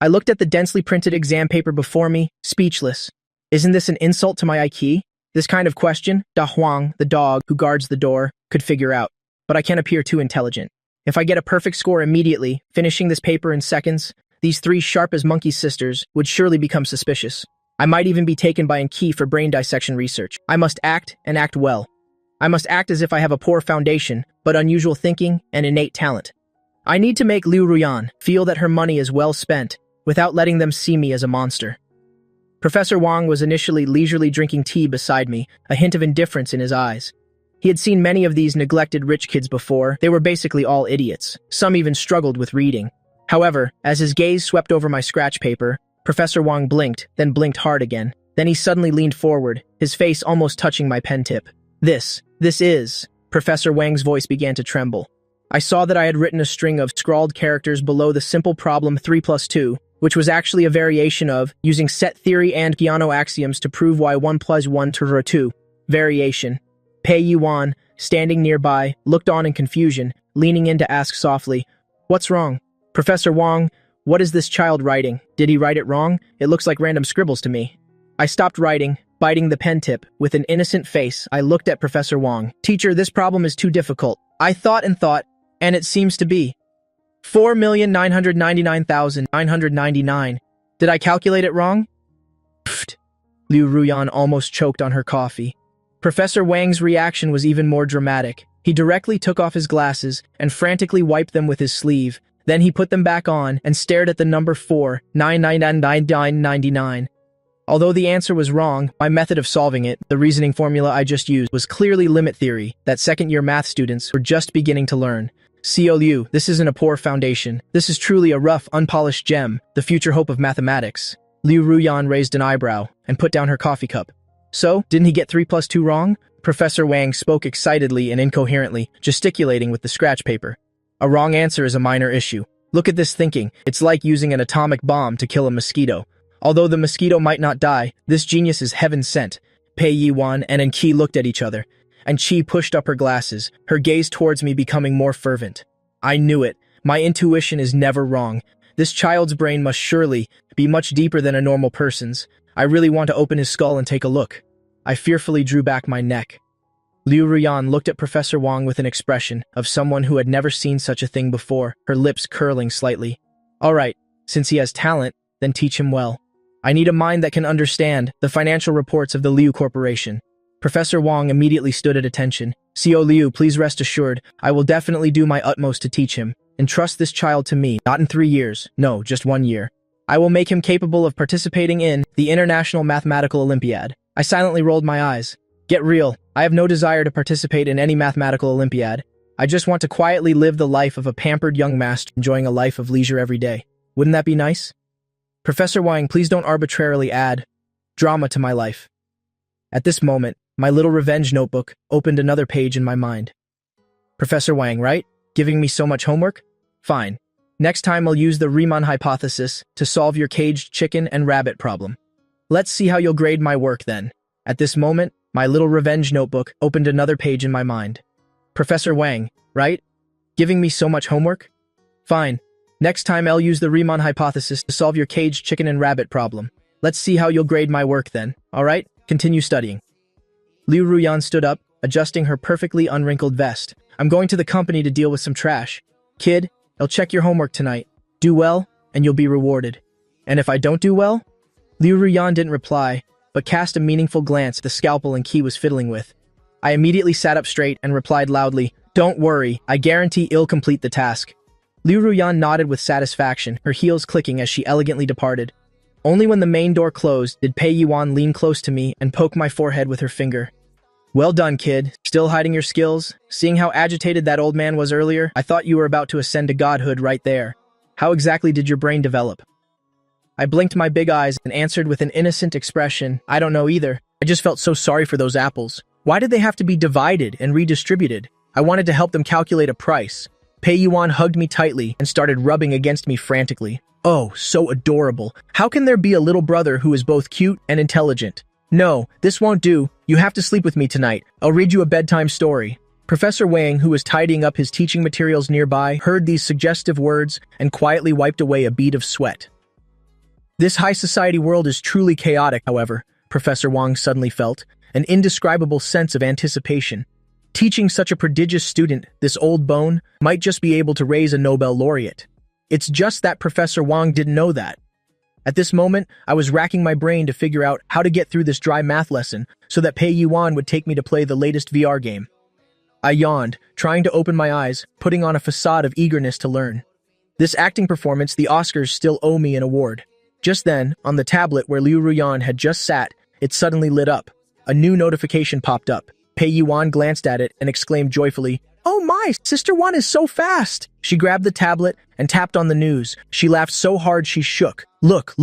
Speaker 1: I looked at the densely printed exam paper before me, speechless. Isn't this an insult to my IQ? This kind of question, Da Huang, the dog who guards the door, could figure out. But I can't appear too intelligent. If I get a perfect score immediately, finishing this paper in seconds, these 3 sharp-as-monkey sisters would surely become suspicious. I might even be taken by Enki for brain dissection research. I must act, and act well. I must act as if I have a poor foundation, but unusual thinking and innate talent. I need to make Liu Ruyan feel that her money is well spent, without letting them see me as a monster. Professor Wang was initially leisurely drinking tea beside me, a hint of indifference in his eyes. He had seen many of these neglected rich kids before. They were basically all idiots. Some even struggled with reading. However, as his gaze swept over my scratch paper, Professor Wang blinked, then blinked hard again. Then he suddenly leaned forward, his face almost touching my pen tip. This is... Professor Wang's voice began to tremble. I saw that I had written a string of scrawled characters below the simple problem 3 plus 2, which was actually a variation of using set theory and Giano axioms to prove why 1 plus 1 to 2. Variation. Pei Yuan, standing nearby, looked on in confusion, leaning in to ask softly, "What's wrong? Professor Wang, what is this child writing? Did he write it wrong? It looks like random scribbles to me." I stopped writing, biting the pen tip. With an innocent face, I looked at Professor Wang. "Teacher, this problem is too difficult." I thought, and it seems to be. 4,999,999. Did I calculate it wrong? Pfft. Liu Ruyan almost choked on her coffee. Professor Wang's reaction was even more dramatic. He directly took off his glasses and frantically wiped them with his sleeve. Then he put them back on and stared at the number 4,999,999. Although the answer was wrong, my method of solving it, the reasoning formula I just used, was clearly limit theory that second-year math students were just beginning to learn. CO Liu, this isn't a poor foundation. This is truly a rough, unpolished gem, the future hope of mathematics. Liu Ruyan raised an eyebrow and put down her coffee cup. So, didn't he get 3 plus 2 wrong? Professor Wang spoke excitedly and incoherently, gesticulating with the scratch paper. A wrong answer is a minor issue. Look at this thinking. It's like using an atomic bomb to kill a mosquito. Although the mosquito might not die, this genius is heaven sent. Pei Yuan and Enki looked at each other, and Qi pushed up her glasses, her gaze towards me becoming more fervent. I knew it. My intuition is never wrong. This child's brain must surely be much deeper than a normal person's. I really want to open his skull and take a look. I fearfully drew back my neck. Liu Ruyan looked at Professor Wang with an expression of someone who had never seen such a thing before, her lips curling slightly. All right, since he has talent, then teach him well. I need a mind that can understand the financial reports of the Liu Corporation. Professor Wang immediately stood at attention. CO Liu, please rest assured, I will definitely do my utmost to teach him. Entrust this child to me, not in 3 years, no, just 1 year. I will make him capable of participating in the International Mathematical Olympiad. I silently rolled my eyes. Get real. I have no desire to participate in any mathematical Olympiad. I just want to quietly live the life of a pampered young master enjoying a life of leisure every day. Wouldn't that be nice? Professor Wang, please don't arbitrarily add drama to my life. At this moment, my little revenge notebook opened another page in my mind. Professor Wang, right? Giving me so much homework? Fine. Next time I'll use the Riemann hypothesis to solve your caged chicken and rabbit problem. Let's see how you'll grade my work then. At this moment, my little revenge notebook opened another page in my mind. Professor Wang, right? Giving me so much homework? Fine. Next time I'll use the Riemann hypothesis to solve your caged chicken and rabbit problem. Let's see how you'll grade my work then. Alright, continue studying. Liu Ruyan stood up, adjusting her perfectly unwrinkled vest. I'm going to the company to deal with some trash. Kid, I'll check your homework tonight. Do well, and you'll be rewarded. And if I don't do well? Liu Ruyan didn't reply, but cast a meaningful glance at the scalpel and key was fiddling with. I immediately sat up straight and replied loudly, Don't worry, I guarantee I'll complete the task. Liu Ruyan nodded with satisfaction, her heels clicking as she elegantly departed. Only when the main door closed did Pei Yuan lean close to me and poke my forehead with her finger. Well done, kid. Still hiding your skills? Seeing how agitated that old man was earlier, I thought you were about to ascend to godhood right there. How exactly did your brain develop? I blinked my big eyes and answered with an innocent expression, I don't know either. I just felt so sorry for those apples. Why did they have to be divided and redistributed? I wanted to help them calculate a price. Pei Yuan hugged me tightly and started rubbing against me frantically. Oh, so adorable. How can there be a little brother who is both cute and intelligent? No, this won't do. You have to sleep with me tonight. I'll read you a bedtime story. Professor Wang, who was tidying up his teaching materials nearby, heard these suggestive words and quietly wiped away a bead of sweat. This high society world is truly chaotic, however, Professor Wang suddenly felt, an indescribable sense of anticipation. Teaching such a prodigious student, this old bone, might just be able to raise a Nobel laureate. It's just that Professor Wang didn't know that. At this moment, I was racking my brain to figure out how to get through this dry math lesson so that Pei Yuan would take me to play the latest VR game. I yawned, trying to open my eyes, putting on a facade of eagerness to learn. This acting performance, the Oscars still owe me an award. Just then, on the tablet where Liu Ruyan had just sat, it suddenly lit up. A new notification popped up. Pei Yuan glanced at it and exclaimed joyfully, Oh my, Sister Wan is so fast! She grabbed the tablet and tapped on the news. She laughed so hard she shook. Look,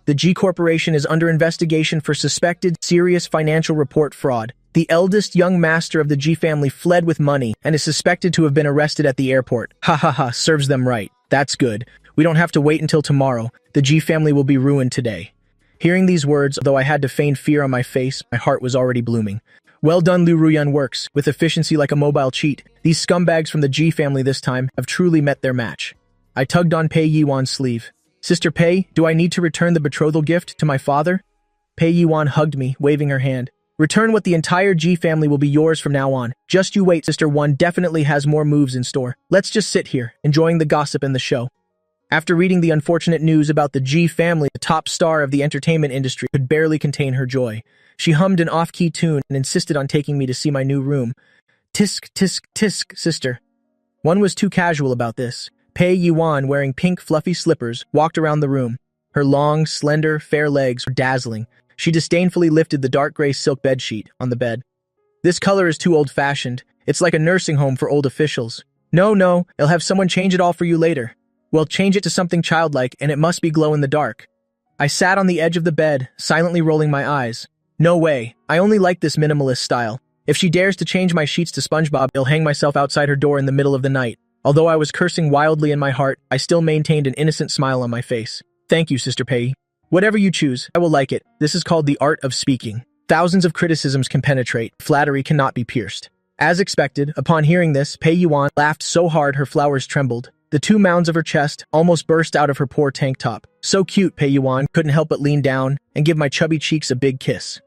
Speaker 1: the G Corporation is under investigation for suspected serious financial report fraud. The eldest young master of the G family fled with money and is suspected to have been arrested at the airport. Ha ha ha, serves them right. That's good. We don't have to wait until tomorrow. The G family will be ruined today. Hearing these words, though I had to feign fear on my face, my heart was already blooming. Well done, Liu Ruyan works, with efficiency like a mobile cheat. These scumbags from the G family this time have truly met their match. I tugged on Pei Yuan's sleeve. Sister Pei, do I need to return the betrothal gift to my father? Pei Yuan hugged me, waving her hand. Return what the entire G family will be yours from now on. Just you wait, Sister One definitely has more moves in store. Let's just sit here, enjoying the gossip and the show. After reading the unfortunate news about the G family, the top star of the entertainment industry could barely contain her joy. She hummed an off-key tune and insisted on taking me to see my new room. Tisk, tisk, tisk, sister. One was too casual about this. Pei Yuan, wearing pink, fluffy slippers, walked around the room. Her long, slender, fair legs were dazzling. She disdainfully lifted the dark gray silk bedsheet on the bed. This color is too old-fashioned. It's like a nursing home for old officials. No, I'll have someone change it all for you later. Well, change it to something childlike, and it must be glow in the dark. I sat on the edge of the bed, silently rolling my eyes. No way. I only like this minimalist style. If she dares to change my sheets to SpongeBob, I'll hang myself outside her door in the middle of the night. Although I was cursing wildly in my heart, I still maintained an innocent smile on my face. Thank you, Sister Pei. Whatever you choose, I will like it. This is called the art of speaking. Thousands of criticisms can penetrate. Flattery cannot be pierced. As expected, upon hearing this, Pei Yuan laughed so hard her flowers trembled. The two mounds of her chest almost burst out of her poor tank top. So cute, Pei Yuan couldn't help but lean down and give my chubby cheeks a big kiss.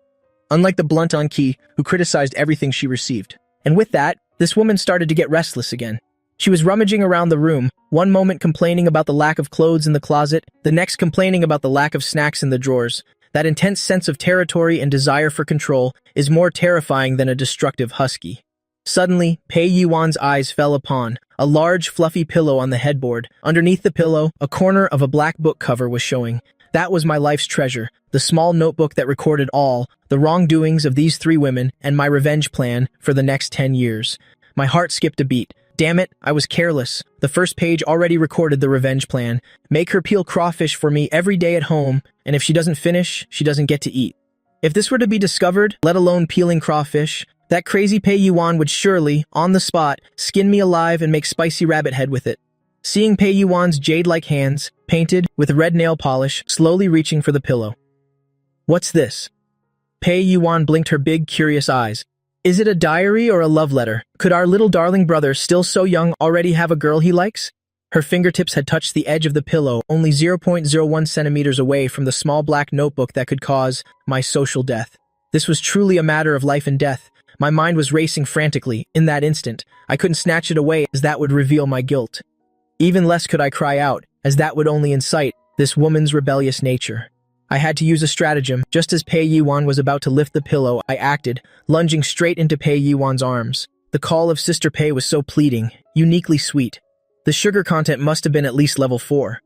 Speaker 1: Unlike the blunt Anki, who criticized everything she received. And with that, this woman started to get restless again. She was rummaging around the room, one moment complaining about the lack of clothes in the closet, the next complaining about the lack of snacks in the drawers. That intense sense of territory and desire for control is more terrifying than a destructive husky. Suddenly, Pei Yuan's eyes fell upon A large, fluffy pillow on the headboard. Underneath the pillow, a corner of a black book cover was showing. That was my life's treasure, the small notebook that recorded all the wrongdoings of these three women and my revenge plan for the next 10 years. My heart skipped a beat. Damn it, I was careless. The first page already recorded the revenge plan. Make her peel crawfish for me every day at home, and if she doesn't finish, she doesn't get to eat. If this were to be discovered, let alone peeling crawfish, that crazy Pei Yuan would surely, on the spot, skin me alive and make spicy rabbit head with it. Seeing Pei Yuan's jade-like hands, painted with red nail polish, slowly reaching for the pillow. What's this? Pei Yuan blinked her big, curious eyes. Is it a diary or a love letter? Could our little darling brother, still so young, already have a girl he likes? Her fingertips had touched the edge of the pillow, only 0.01 centimeters away from the small black notebook that could cause my social death. This was truly a matter of life and death. My mind was racing frantically. In that instant, I couldn't snatch it away, as that would reveal my guilt. Even less could I cry out, as that would only incite this woman's rebellious nature. I had to use a stratagem. Just as Pei Yuan was about to lift the pillow, I acted, lunging straight into Pei Yuan's arms. The call of Sister Pei was so pleading, uniquely sweet. The sugar content must have been at least level 4.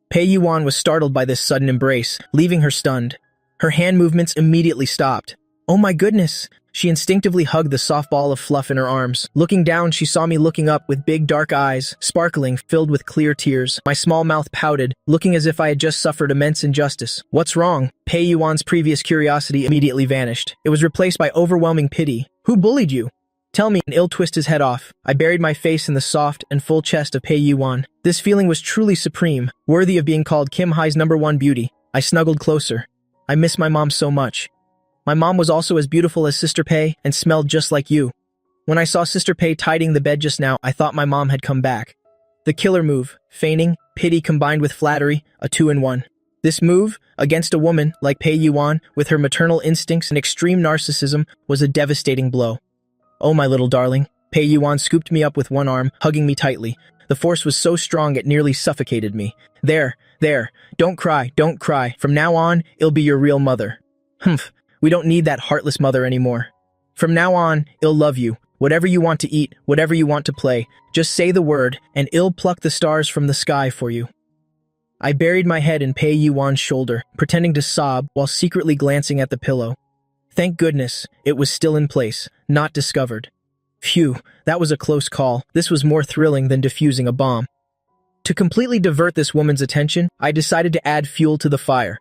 Speaker 1: Pei Yuan was startled by this sudden embrace, leaving her stunned. Her hand movements immediately stopped. Oh my goodness! She instinctively hugged the soft ball of fluff in her arms. Looking down, she saw me looking up with big dark eyes, sparkling, filled with clear tears. My small mouth pouted, looking as if I had just suffered immense injustice. What's wrong? Pei Yuan's previous curiosity immediately vanished. It was replaced by overwhelming pity. Who bullied you? Tell me, and ill twist his head off. I buried my face in the soft and full chest of Pei Yuan. This feeling was truly supreme, worthy of being called Kim Hai's #1 beauty. I snuggled closer. I miss my mom so much. My mom was also as beautiful as Sister Pei and smelled just like you. When I saw Sister Pei tidying the bed just now, I thought my mom had come back. The killer move, feigning, pity combined with flattery, a 2-in-1. This move, against a woman like Pei Yuan, with her maternal instincts and extreme narcissism, was a devastating blow. Oh, my little darling. Pei Yuan scooped me up with one arm, hugging me tightly. The force was so strong it nearly suffocated me. There, don't cry, don't cry. From now on, it'll be your real mother. Humph. We don't need that heartless mother anymore. From now on, I'll love you. Whatever you want to eat, whatever you want to play, just say the word, and I'll pluck the stars from the sky for you. I buried my head in Pei Yuan's shoulder, pretending to sob while secretly glancing at the pillow. Thank goodness, it was still in place, not discovered. Phew, that was a close call. This was more thrilling than defusing a bomb. To completely divert this woman's attention, I decided to add fuel to the fire.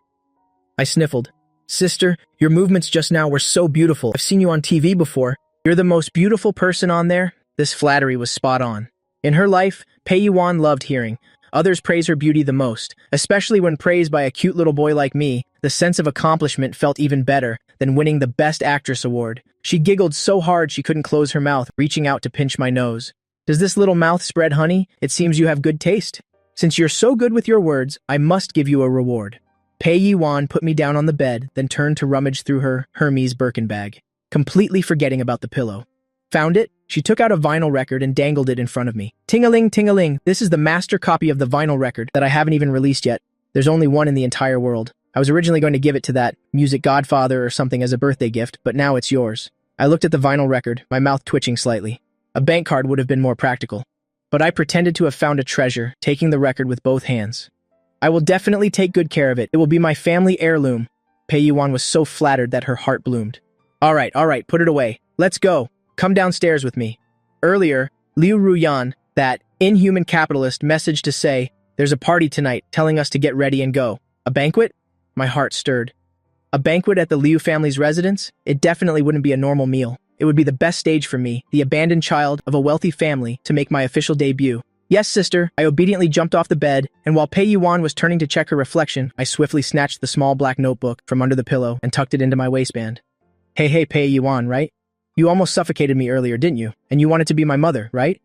Speaker 1: I sniffled. Sister, your movements just now were so beautiful. I've seen you on TV before. You're the most beautiful person on there. This flattery was spot on. In her life, Pei Yuan loved hearing others praise her beauty the most, especially when praised by a cute little boy like me. The sense of accomplishment felt even better than winning the Best Actress award. She giggled so hard she couldn't close her mouth, reaching out to pinch my nose. Does this little mouth spread honey? It seems you have good taste. Since you're so good with your words, I must give you a reward. Pei Yuan put me down on the bed, then turned to rummage through her Hermes Birkin bag, completely forgetting about the pillow. Found it? She took out a vinyl record and dangled it in front of me. Ting-a-ling, ting-a-ling, this is the master copy of the vinyl record that I haven't even released yet. There's only one in the entire world. I was originally going to give it to that music godfather or something as a birthday gift, but now it's yours. I looked at the vinyl record, my mouth twitching slightly. A bank card would have been more practical. But I pretended to have found a treasure, taking the record with both hands. I will definitely take good care of it. It will be my family heirloom. Pei Yuan was so flattered that her heart bloomed. All right, put it away. Let's go. Come downstairs with me. Earlier, Liu Ruyan, that inhuman capitalist, messaged to say, there's a party tonight, telling us to get ready and go. A banquet? My heart stirred. A banquet at the Liu family's residence? It definitely wouldn't be a normal meal. It would be the best stage for me, the abandoned child of a wealthy family, to make my official debut. Yes, sister, I obediently jumped off the bed, and while Pei Yuan was turning to check her reflection, I swiftly snatched the small black notebook from under the pillow and tucked it into my waistband. Hey, Pei Yuan, right? You almost suffocated me earlier, didn't you? And you wanted to be my mother, right?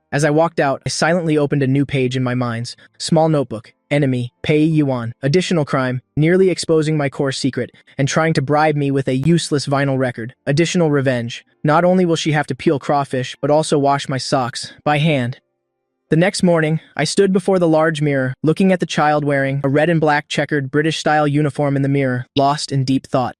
Speaker 1: As I walked out, I silently opened a new page in my mind's small notebook. Enemy, Pei Yuan. Additional crime, nearly exposing my core secret and trying to bribe me with a useless vinyl record. Additional revenge. Not only will she have to peel crawfish, but also wash my socks, by hand. The next morning, I stood before the large mirror, looking at the child wearing a red and black checkered British-style uniform in the mirror, lost in deep thought.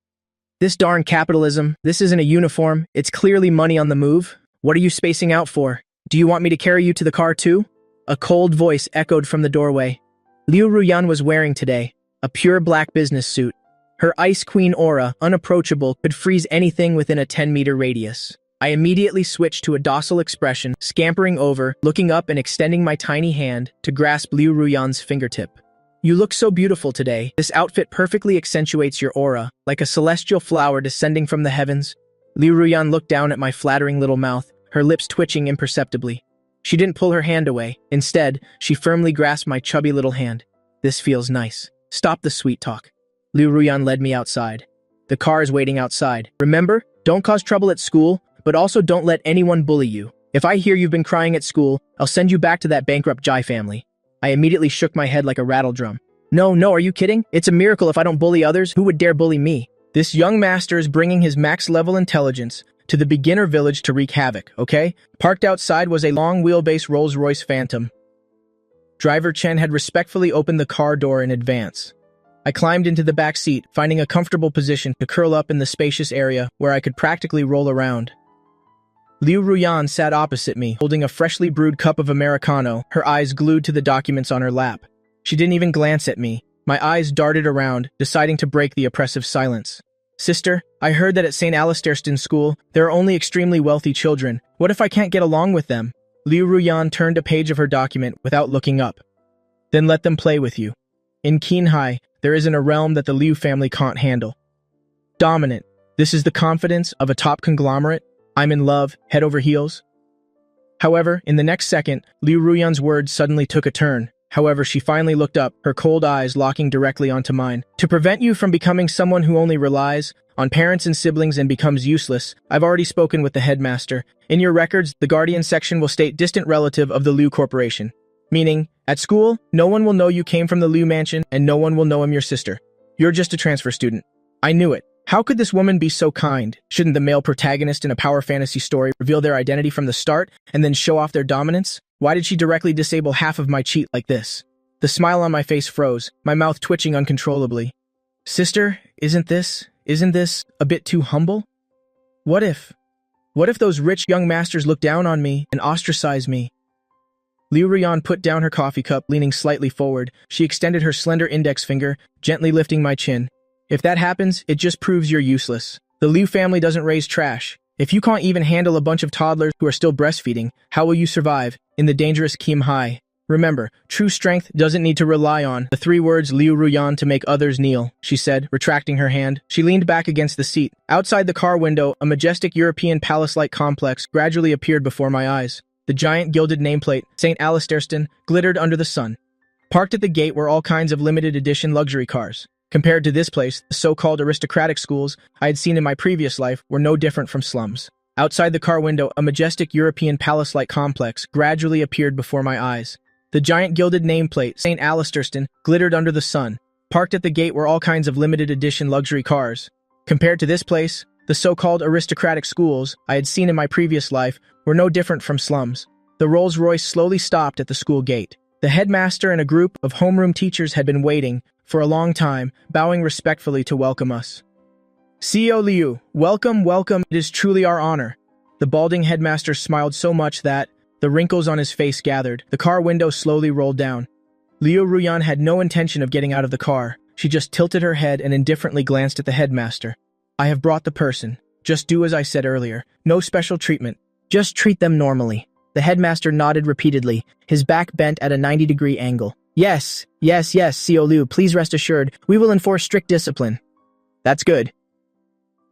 Speaker 1: This darn capitalism, this isn't a uniform, it's clearly money on the move. What are you spacing out for? Do you want me to carry you to the car too? A cold voice echoed from the doorway. Liu Ruyan was wearing today a pure black business suit. Her Ice Queen aura, unapproachable, could freeze anything within a 10-meter radius. I immediately switched to a docile expression, scampering over, looking up and extending my tiny hand to grasp Liu Ruyan's fingertip. You look so beautiful today. This outfit perfectly accentuates your aura, like a celestial flower descending from the heavens. Liu Ruyan looked down at my flattering little mouth, her lips twitching imperceptibly. She didn't pull her hand away. Instead, she firmly grasped my chubby little hand. This feels nice. Stop the sweet talk. Liu Ruyan led me outside. The car is waiting outside. Remember, don't cause trouble at school, but also don't let anyone bully you. If I hear you've been crying at school, I'll send you back to that bankrupt Jai family. I immediately shook my head like a rattle drum. No, are you kidding? It's a miracle if I don't bully others. Who would dare bully me? This young master is bringing his max-level intelligence to the beginner village to wreak havoc, okay? Parked outside was a long-wheelbase Rolls-Royce Phantom. Driver Chen had respectfully opened the car door in advance. I climbed into the back seat, finding a comfortable position to curl up in the spacious area where I could practically roll around. Liu Ruyan sat opposite me, holding a freshly brewed cup of Americano, her eyes glued to the documents on her lap. She didn't even glance at me. My eyes darted around, deciding to break the oppressive silence. Sister, I heard that at St. Alistair's school, there are only extremely wealthy children. What if I can't get along with them? Liu Ruyan turned a page of her document without looking up. Then let them play with you. In Qinghai, there isn't a realm that the Liu family can't handle. Dominant. This is the confidence of a top conglomerate. I'm in love, head over heels. However, in the next second, Liu Ruyan's words suddenly took a turn. However, she finally looked up, her cold eyes locking directly onto mine. To prevent you from becoming someone who only relies on parents and siblings and becomes useless, I've already spoken with the headmaster. In your records, the Guardian section will state distant relative of the Liu Corporation. Meaning, at school, no one will know you came from the Liu mansion and no one will know I'm your sister. You're just a transfer student. I knew it. How could this woman be so kind? Shouldn't the male protagonist in a power fantasy story reveal their identity from the start and then show off their dominance? Why did she directly disable half of my cheat like this? The smile on my face froze, my mouth twitching uncontrollably. Sister, isn't this a bit too humble? What if those rich young masters look down on me and ostracize me? Liu Ruyan put down her coffee cup, leaning slightly forward. She extended her slender index finger, gently lifting my chin. If that happens, it just proves you're useless. The Liu family doesn't raise trash. If you can't even handle a bunch of toddlers who are still breastfeeding, how will you survive in the dangerous Qinghai? Remember, true strength doesn't need to rely on the 3 words Liu Ruyan to make others kneel, she said, retracting her hand. She leaned back against the seat. Outside the car window, a majestic European palace-like complex gradually appeared before my eyes. The giant gilded nameplate, St. Alistair's, glittered under the sun. Parked at the gate were all kinds of limited edition luxury cars. Compared to this place, the so-called aristocratic schools I had seen in my previous life were no different from slums. Outside the car window, a majestic European palace-like complex gradually appeared before my eyes. The giant gilded nameplate, St. Alistair's, glittered under the sun. Parked at the gate were all kinds of limited edition luxury cars. Compared to this place, the so-called aristocratic schools I had seen in my previous life were no different from slums. The Rolls-Royce slowly stopped at the school gate. The headmaster and a group of homeroom teachers had been waiting for a long time, bowing respectfully to welcome us. CEO Liu, welcome. It is truly our honor. The balding headmaster smiled so much that the wrinkles on his face gathered. The car window slowly rolled down. Liu Ruyan had no intention of getting out of the car. She just tilted her head and indifferently glanced at the headmaster. I have brought the person. Just do as I said earlier. No special treatment. Just treat them normally. The headmaster nodded repeatedly, his back bent at a 90-degree angle. Yes, CEO Liu, please rest assured, we will enforce strict discipline. That's good.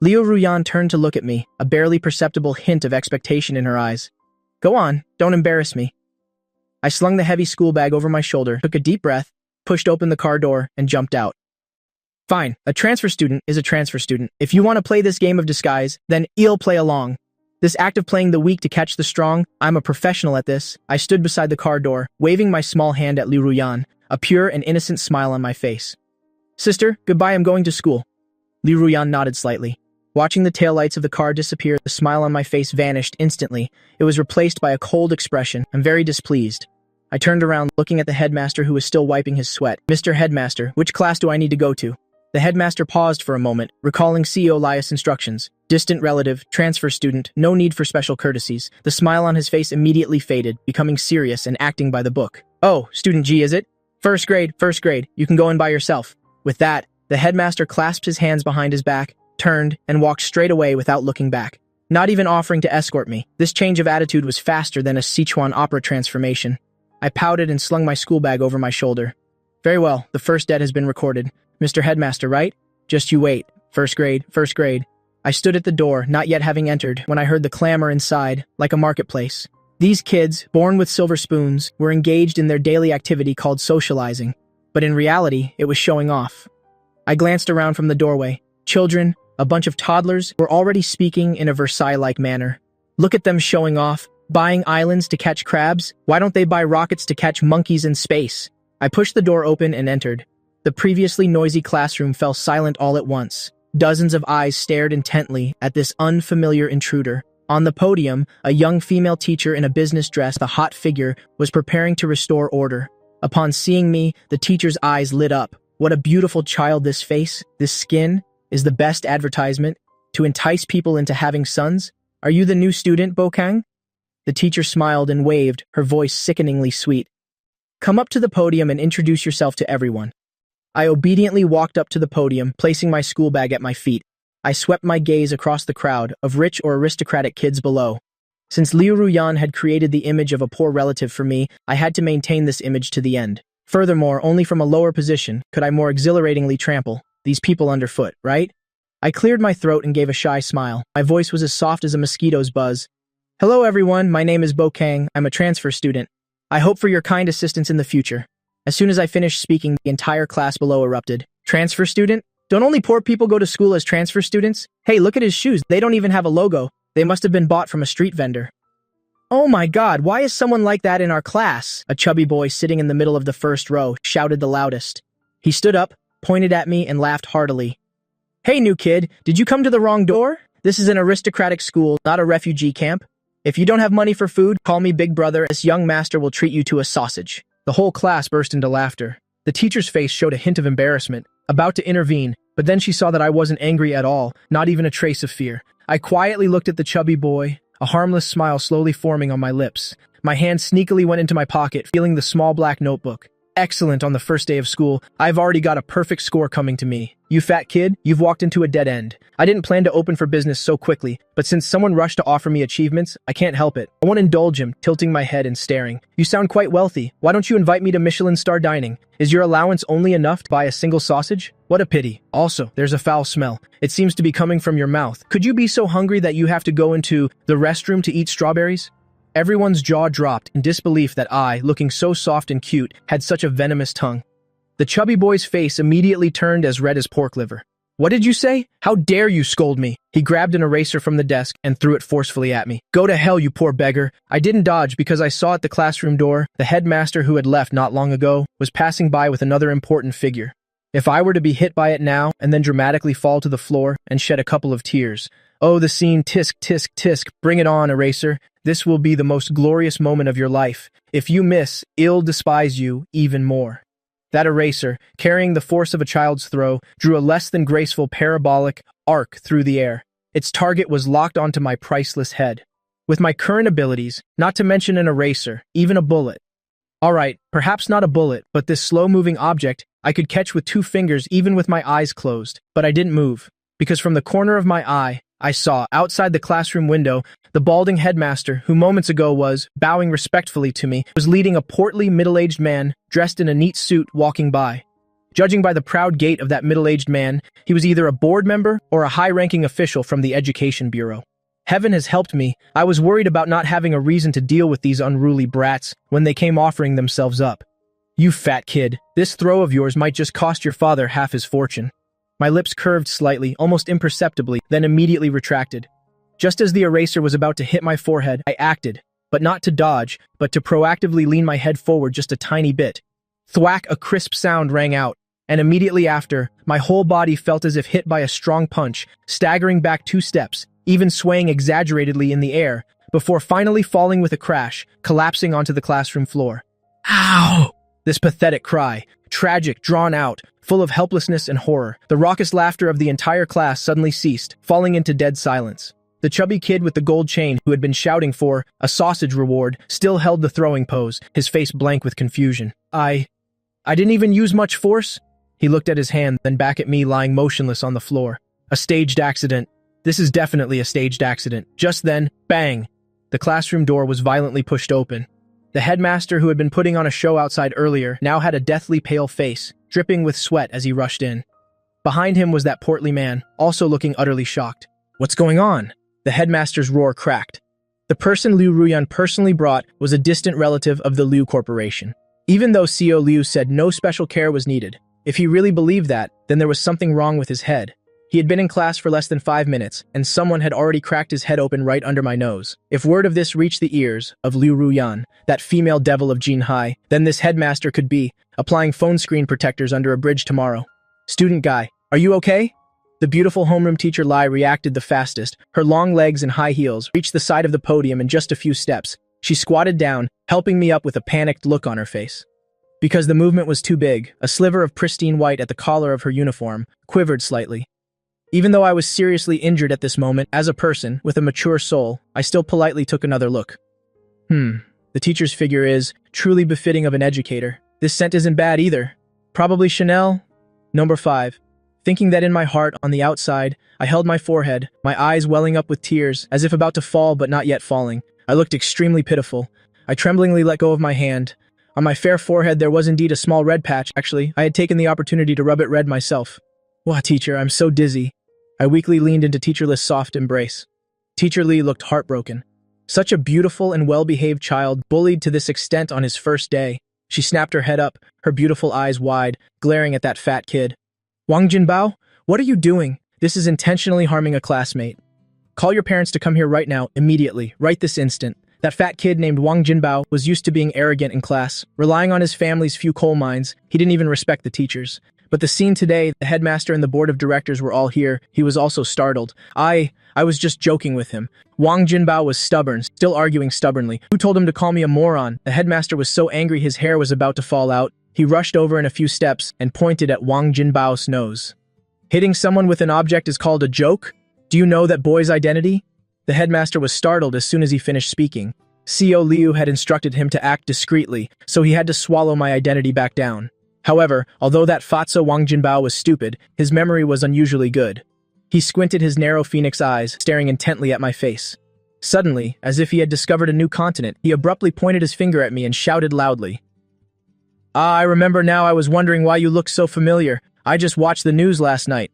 Speaker 1: Liu Ruyan turned to look at me, a barely perceptible hint of expectation in her eyes. Go on, don't embarrass me. I slung the heavy school bag over my shoulder, took a deep breath, pushed open the car door, and jumped out. Fine, a transfer student is a transfer student. If you want to play this game of disguise, then I'll play along. This act of playing the weak to catch the strong, I'm a professional at this. I stood beside the car door, waving my small hand at Liu Ruyan, a pure and innocent smile on my face. Sister, goodbye, I'm going to school. Liu Ruyan nodded slightly. Watching the taillights of the car disappear, the smile on my face vanished instantly. It was replaced by a cold expression. I'm very displeased. I turned around, looking at the headmaster who was still wiping his sweat. Mr. Headmaster, which class do I need to go to? The headmaster paused for a moment, recalling CEO Lias' instructions. Distant relative, transfer student, no need for special courtesies. The smile on his face immediately faded, becoming serious and acting by the book. Oh, student G, is it? First grade, you can go in by yourself. With that, the headmaster clasped his hands behind his back, turned, and walked straight away without looking back. Not even offering to escort me. This change of attitude was faster than a Sichuan opera transformation. I pouted and slung my school bag over my shoulder. Very well, the first debt has been recorded. Mr. Headmaster, right? Just you wait. First grade. I stood at the door, not yet having entered, when I heard the clamor inside, like a marketplace. These kids, born with silver spoons, were engaged in their daily activity called socializing. But in reality, it was showing off. I glanced around from the doorway. Children, a bunch of toddlers, were already speaking in a Versailles-like manner. Look at them showing off, buying islands to catch crabs. Why don't they buy rockets to catch monkeys in space? I pushed the door open and entered. The previously noisy classroom fell silent all at once. Dozens of eyes stared intently at this unfamiliar intruder. On the podium, a young female teacher in a business dress, the hot figure, was preparing to restore order. Upon seeing me, the teacher's eyes lit up. What a beautiful child this face, this skin, is the best advertisement to entice people into having sons. Are you the new student, Bokang? The teacher smiled and waved, her voice sickeningly sweet. Come up to the podium and introduce yourself to everyone. I obediently walked up to the podium, placing my school bag at my feet. I swept my gaze across the crowd of rich or aristocratic kids below. Since Liu Ruyan had created the image of a poor relative for me, I had to maintain this image to the end. Furthermore, only from a lower position could I more exhilaratingly trample these people underfoot, right? I cleared my throat and gave a shy smile. My voice was as soft as a mosquito's buzz. Hello everyone, my name is Bokang. I'm a transfer student. I hope for your kind assistance in the future. As soon as I finished speaking, the entire class below erupted. Transfer student? Don't only poor people go to school as transfer students? Hey, look at his shoes. They don't even have a logo. They must have been bought from a street vendor. Oh my god, why is someone like that in our class? A chubby boy sitting in the middle of the first row shouted the loudest. He stood up, pointed at me, and laughed heartily. Hey new kid, did you come to the wrong door? This is an aristocratic school, not a refugee camp. If you don't have money for food, call me Big Brother. This young master will treat you to a sausage. The whole class burst into laughter. The teacher's face showed a hint of embarrassment, about to intervene, but then she saw that I wasn't angry at all, not even a trace of fear. I quietly looked at the chubby boy, a harmless smile slowly forming on my lips. My hand sneakily went into my pocket, feeling the small black notebook. Excellent on the first day of school. I've already got a perfect score coming to me. You fat kid, you've walked into a dead end. I didn't plan to open for business so quickly, but since someone rushed to offer me achievements, I can't help it. I won't indulge him, tilting my head and staring. You sound quite wealthy. Why don't you invite me to Michelin star dining? Is your allowance only enough to buy a single sausage? What a pity. Also, there's a foul smell. It seems to be coming from your mouth. Could you be so hungry that you have to go into the restroom to eat strawberries? Everyone's jaw dropped in disbelief that I, looking so soft and cute, had such a venomous tongue. The chubby boy's face immediately turned as red as pork liver. What did you say? How dare you scold me? He grabbed an eraser from the desk and threw it forcefully at me. Go to hell, you poor beggar. I didn't dodge because I saw at the classroom door, the headmaster who had left not long ago was passing by with another important figure. If I were to be hit by it now and then dramatically fall to the floor and shed a couple of tears. Oh, the scene, tisk, tisk, tisk. Bring it on, eraser. This will be the most glorious moment of your life. If you miss, I'll despise you even more. That eraser, carrying the force of a child's throw, drew a less than graceful parabolic arc through the air. Its target was locked onto my priceless head. With my current abilities, not to mention an eraser, even a bullet. Alright, perhaps not a bullet, but this slow-moving object I could catch with 2 fingers even with my eyes closed. But I didn't move, because from the corner of my eye, I saw, outside the classroom window, the balding headmaster, who moments ago was, bowing respectfully to me, was leading a portly, middle-aged man, dressed in a neat suit, walking by. Judging by the proud gait of that middle-aged man, he was either a board member or a high-ranking official from the Education Bureau. Heaven has helped me. I was worried about not having a reason to deal with these unruly brats when they came offering themselves up. You fat kid, this throw of yours might just cost your father half his fortune. My lips curved slightly, almost imperceptibly, then immediately retracted. Just as the eraser was about to hit my forehead, I acted, but not to dodge, but to proactively lean my head forward just a tiny bit. Thwack, a crisp sound rang out, and immediately after, my whole body felt as if hit by a strong punch, staggering back 2 steps, even swaying exaggeratedly in the air, before finally falling with a crash, collapsing onto the classroom floor. Ow! This pathetic cry, tragic, drawn out, full of helplessness and horror. The raucous laughter of the entire class suddenly ceased, falling into dead silence. The chubby kid with the gold chain, who had been shouting for a sausage reward, still held the throwing pose, his face blank with confusion. I didn't even use much force? He looked at his hand, then back at me lying motionless on the floor. A staged accident. This is definitely a staged accident. Just then, bang! The classroom door was violently pushed open. The headmaster, who had been putting on a show outside earlier, now had a deathly pale face, dripping with sweat as he rushed in. Behind him was that portly man, also looking utterly shocked. What's going on? The headmaster's roar cracked. The person Liu Ruyan personally brought was a distant relative of the Liu Corporation. Even though CEO Liu said no special care was needed, if he really believed that, then there was something wrong with his head. He had been in class for less than 5 minutes, and someone had already cracked his head open right under my nose. If word of this reached the ears of Liu Ruyan, that female devil of Jinhai, then this headmaster could be applying phone screen protectors under a bridge tomorrow. Student guy, are you okay? The beautiful homeroom teacher Lai reacted the fastest. Her long legs and high heels reached the side of the podium in just a few steps. She squatted down, helping me up with a panicked look on her face. Because the movement was too big, a sliver of pristine white at the collar of her uniform quivered slightly. Even though I was seriously injured at this moment, as a person with a mature soul, I still politely took another look. The teacher's figure is truly befitting of an educator. This scent isn't bad either. Probably Chanel? Number 5. Thinking that in my heart, on the outside, I held my forehead, my eyes welling up with tears, as if about to fall but not yet falling. I looked extremely pitiful. I tremblingly let go of my hand. On my fair forehead there was indeed a small red patch. Actually, I had taken the opportunity to rub it red myself. Wah, teacher, I'm so dizzy. I weakly leaned into Teacher Li's soft embrace. Teacher Li looked heartbroken. Such a beautiful and well-behaved child, bullied to this extent on his first day. She snapped her head up, her beautiful eyes wide, glaring at that fat kid. Wang Jinbao, what are you doing? This is intentionally harming a classmate. Call your parents to come here right now, immediately, right this instant. That fat kid named Wang Jinbao was used to being arrogant in class, relying on his family's few coal mines. He didn't even respect the teachers. But the scene today, the headmaster and the board of directors were all here. He was also startled. I was just joking with him. Wang Jinbao was stubborn, still arguing stubbornly. Who told him to call me a moron? The headmaster was so angry his hair was about to fall out. He rushed over in a few steps and pointed at Wang Jinbao's nose. Hitting someone with an object is called a joke? Do you know that boy's identity? The headmaster was startled as soon as he finished speaking. CEO Liu had instructed him to act discreetly, so he had to swallow my identity back down. However, although that fatso Wang Jinbao was stupid, his memory was unusually good. He squinted his narrow phoenix eyes, staring intently at my face. Suddenly, as if he had discovered a new continent, he abruptly pointed his finger at me and shouted loudly. I remember now. I was wondering why you look so familiar. I just watched the news last night.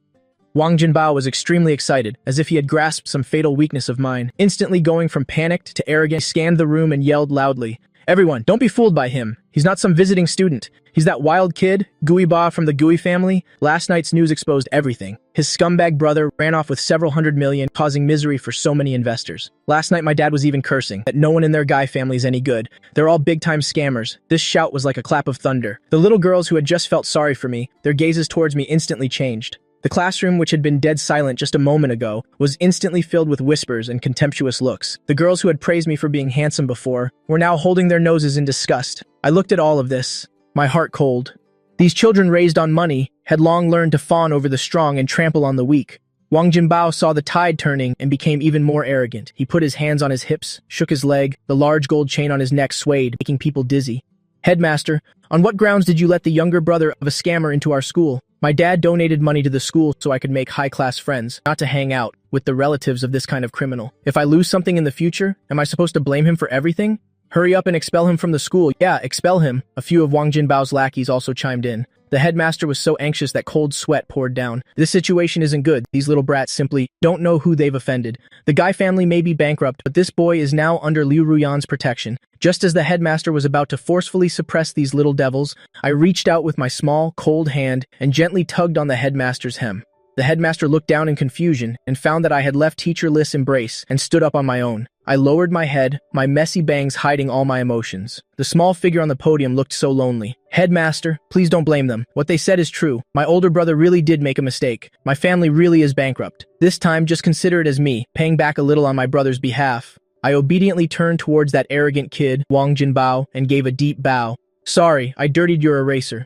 Speaker 1: Wang Jinbao was extremely excited, as if he had grasped some fatal weakness of mine. Instantly going from panicked to arrogant, he scanned the room and yelled loudly, "Everyone, don't be fooled by him. He's not some visiting student. He's that wild kid, Gui Ba from the Gui family. Last night's news exposed everything. His scumbag brother ran off with several $100 million, causing misery for so many investors. Last night my dad was even cursing that no one in their Guy family is any good. They're all big-time scammers." This shout was like a clap of thunder. The little girls who had just felt sorry for me, their gazes towards me instantly changed. The classroom, which had been dead silent just a moment ago, was instantly filled with whispers and contemptuous looks. The girls who had praised me for being handsome before were now holding their noses in disgust. I looked at all of this, my heart cold. These children raised on money had long learned to fawn over the strong and trample on the weak. Wang Jinbao saw the tide turning and became even more arrogant. He put his hands on his hips, shook his leg, the large gold chain on his neck swayed, making people dizzy. "Headmaster, on what grounds did you let the younger brother of a scammer into our school? My dad donated money to the school so I could make high-class friends, not to hang out with the relatives of this kind of criminal. If I lose something in the future, am I supposed to blame him for everything? Hurry up and expel him from the school." "Yeah, expel him," a few of Wang Jinbao's lackeys also chimed in. The headmaster was so anxious that cold sweat poured down. This situation isn't good. These little brats simply don't know who they've offended. The Guy family may be bankrupt, but this boy is now under Liu Ruyan's protection. Just as the headmaster was about to forcefully suppress these little devils, I reached out with my small, cold hand and gently tugged on the headmaster's hem. The headmaster looked down in confusion and found that I had left Teacher Li's embrace and stood up on my own. I lowered my head, my messy bangs hiding all my emotions. The small figure on the podium looked so lonely. "Headmaster, please don't blame them. What they said is true. My older brother really did make a mistake. My family really is bankrupt. This time, just consider it as me, paying back a little on my brother's behalf." I obediently turned towards that arrogant kid, Wang Jinbao, and gave a deep bow. Sorry, I dirtied your eraser.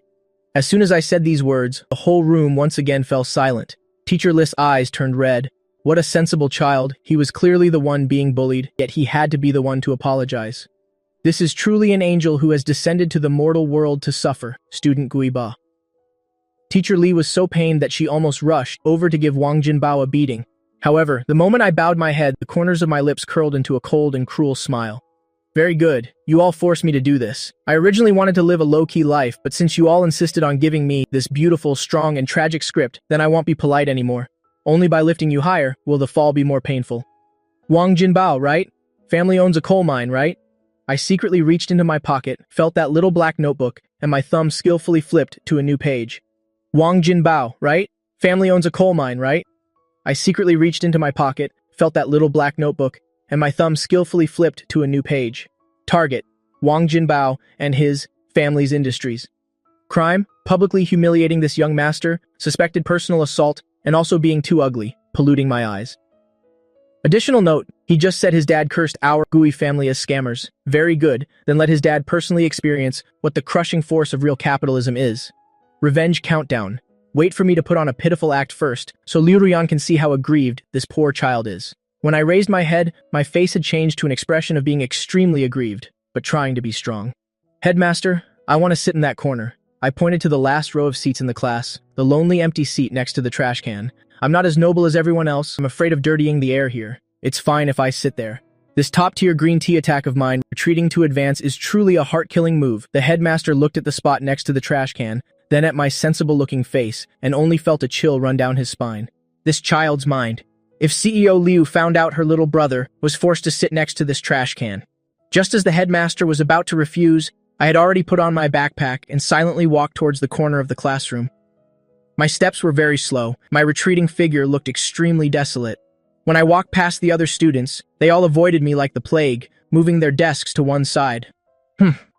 Speaker 1: As soon as I said these words, the whole room once again fell silent. Teacher Li's eyes turned red. What a sensible child. He was clearly the one being bullied, yet he had to be the one to apologize. This is truly an angel who has descended to the mortal world to suffer, student Guiba. Teacher Li was so pained that she almost rushed over to give Wang Jinbao a beating. However, the moment I bowed my head, the corners of my lips curled into a cold and cruel smile. Very good. You all forced me to do this. I originally wanted to live a low-key life, but since you all insisted on giving me this beautiful, strong, and tragic script, then I won't be polite anymore. Only by lifting you higher will the fall be more painful. Wang Jinbao, right? Family owns a coal mine, right? I secretly reached into my pocket, felt that little black notebook, and my thumb skillfully flipped to a new page. Wang Jinbao, right? Family owns a coal mine, right? I secretly reached into my pocket, felt that little black notebook, and my thumb skillfully flipped to a new page. Target: Wang Jinbao and his family's industries. Crime: publicly humiliating this young master, suspected personal assault, and also being too ugly, polluting my eyes. Additional note, he just said his dad cursed our Gui family as scammers. Very good, then let his dad personally experience what the crushing force of real capitalism is. Revenge countdown. Wait for me to put on a pitiful act first, so Liu Ruyan can see how aggrieved this poor child is. When I raised my head, my face had changed to an expression of being extremely aggrieved, but trying to be strong. Headmaster, I want to sit in that corner. I pointed to the last row of seats in the class, the lonely empty seat next to the trash can. I'm not as noble as everyone else. I'm afraid of dirtying the air here. It's fine if I sit there. This top-tier green tea attack of mine, retreating to advance, is truly a heart-killing move. The headmaster looked at the spot next to the trash can, then at my sensible-looking face, and only felt a chill run down his spine. This child's mind. If CEO Liu found out her little brother was forced to sit next to this trash can. Just as the headmaster was about to refuse, I had already put on my backpack and silently walked towards the corner of the classroom. My steps were very slow. My retreating figure looked extremely desolate. When I walked past the other students, they all avoided me like the plague, moving their desks to one side.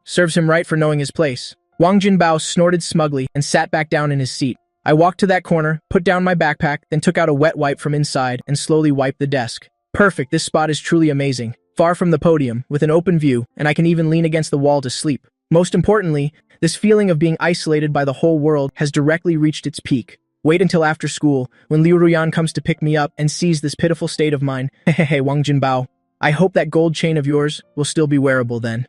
Speaker 1: Serves him right for knowing his place. Wang Jinbao snorted smugly and sat back down in his seat. I walked to that corner, put down my backpack, then took out a wet wipe from inside and slowly wiped the desk. Perfect, this spot is truly amazing. Far from the podium, with an open view, and I can even lean against the wall to sleep. Most importantly, this feeling of being isolated by the whole world has directly reached its peak. Wait until after school, when Liu Ruyan comes to pick me up and sees this pitiful state of mine. Hehehe, Wang Jinbao. I hope that gold chain of yours will still be wearable then.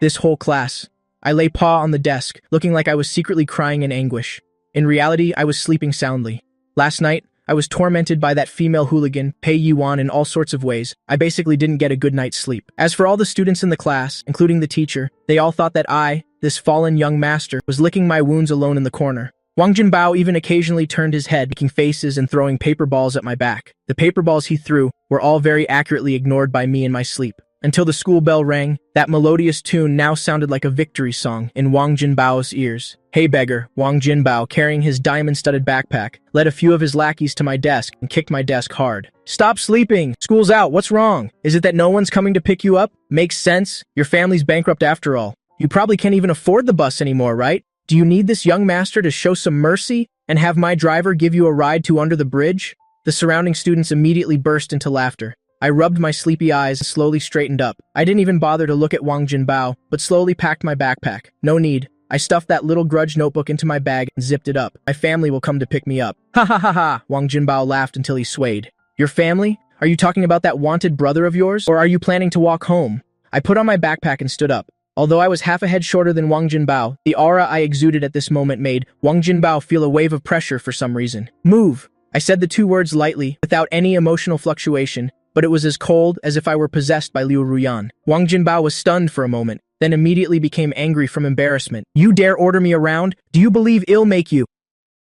Speaker 1: This whole class. I lay paw on the desk, looking like I was secretly crying in anguish. In reality, I was sleeping soundly. Last night, I was tormented by that female hooligan, Pei Yuan, in all sorts of ways. I basically didn't get a good night's sleep. As for all the students in the class, including the teacher, they all thought that I, this fallen young master, was licking my wounds alone in the corner. Wang Jinbao even occasionally turned his head, making faces and throwing paper balls at my back. The paper balls he threw were all very accurately ignored by me in my sleep. Until the school bell rang, that melodious tune now sounded like a victory song in Wang Jinbao's ears. Hey beggar, Wang Jinbao, carrying his diamond-studded backpack, led a few of his lackeys to my desk and kicked my desk hard. Stop sleeping! School's out, what's wrong? Is it that no one's coming to pick you up? Makes sense. Your family's bankrupt after all. You probably can't even afford the bus anymore, right? Do you need this young master to show some mercy and have my driver give you a ride to under the bridge? The surrounding students immediately burst into laughter. I rubbed my sleepy eyes and slowly straightened up. I didn't even bother to look at Wang Jinbao, but slowly packed my backpack. No need. I stuffed that little grudge notebook into my bag and zipped it up. My family will come to pick me up. Ha ha ha ha! Wang Jinbao laughed until he swayed. Your family? Are you talking about that wanted brother of yours? Or are you planning to walk home? I put on my backpack and stood up. Although I was half a head shorter than Wang Jinbao, the aura I exuded at this moment made Wang Jinbao feel a wave of pressure for some reason. Move! I said the two words lightly, without any emotional fluctuation, but it was as cold as if I were possessed by Liu Ruyan. Wang Jinbao was stunned for a moment, then immediately became angry from embarrassment. You dare order me around? Do you believe I'll make you?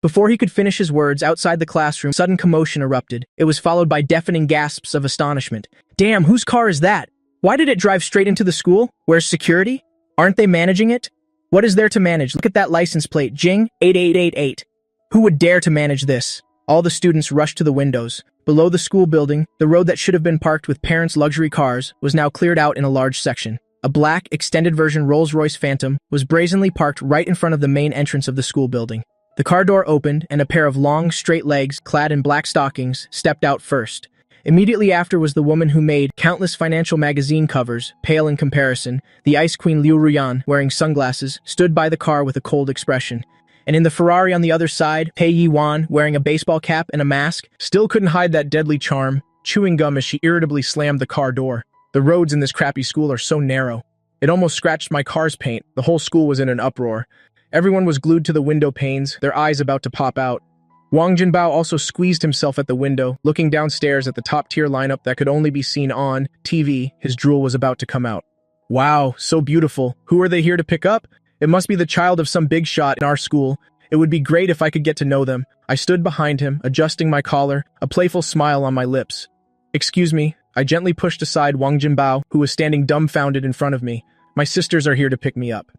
Speaker 1: Before he could finish his words, outside the classroom, sudden commotion erupted. It was followed by deafening gasps of astonishment. Damn, whose car is that? Why did it drive straight into the school? Where's security? Aren't they managing it? What is there to manage? Look at that license plate, Jing 8888. Who would dare to manage this? All the students rushed to the windows. Below the school building, the road that should have been parked with parents' luxury cars was now cleared out in a large section. A black, extended version Rolls-Royce Phantom was brazenly parked right in front of the main entrance of the school building. The car door opened, and a pair of long, straight legs, clad in black stockings, stepped out first. Immediately after was the woman who made countless financial magazine covers, pale in comparison. The ice queen Liu Ruyan, wearing sunglasses, stood by the car with a cold expression. And in the Ferrari on the other side, Pei Yiwan, wearing a baseball cap and a mask, still couldn't hide that deadly charm, chewing gum as she irritably slammed the car door. The roads in this crappy school are so narrow. It almost scratched my car's paint. The whole school was in an uproar. Everyone was glued to the window panes, their eyes about to pop out. Wang Jinbao also squeezed himself at the window, looking downstairs at the top-tier lineup that could only be seen on TV. His drool was about to come out. Wow, so beautiful. Who are they here to pick up? It must be the child of some big shot in our school. It would be great if I could get to know them. I stood behind him, adjusting my collar, a playful smile on my lips. Excuse me. I gently pushed aside Wang Jinbao, who was standing dumbfounded in front of me. My sisters are here to pick me up.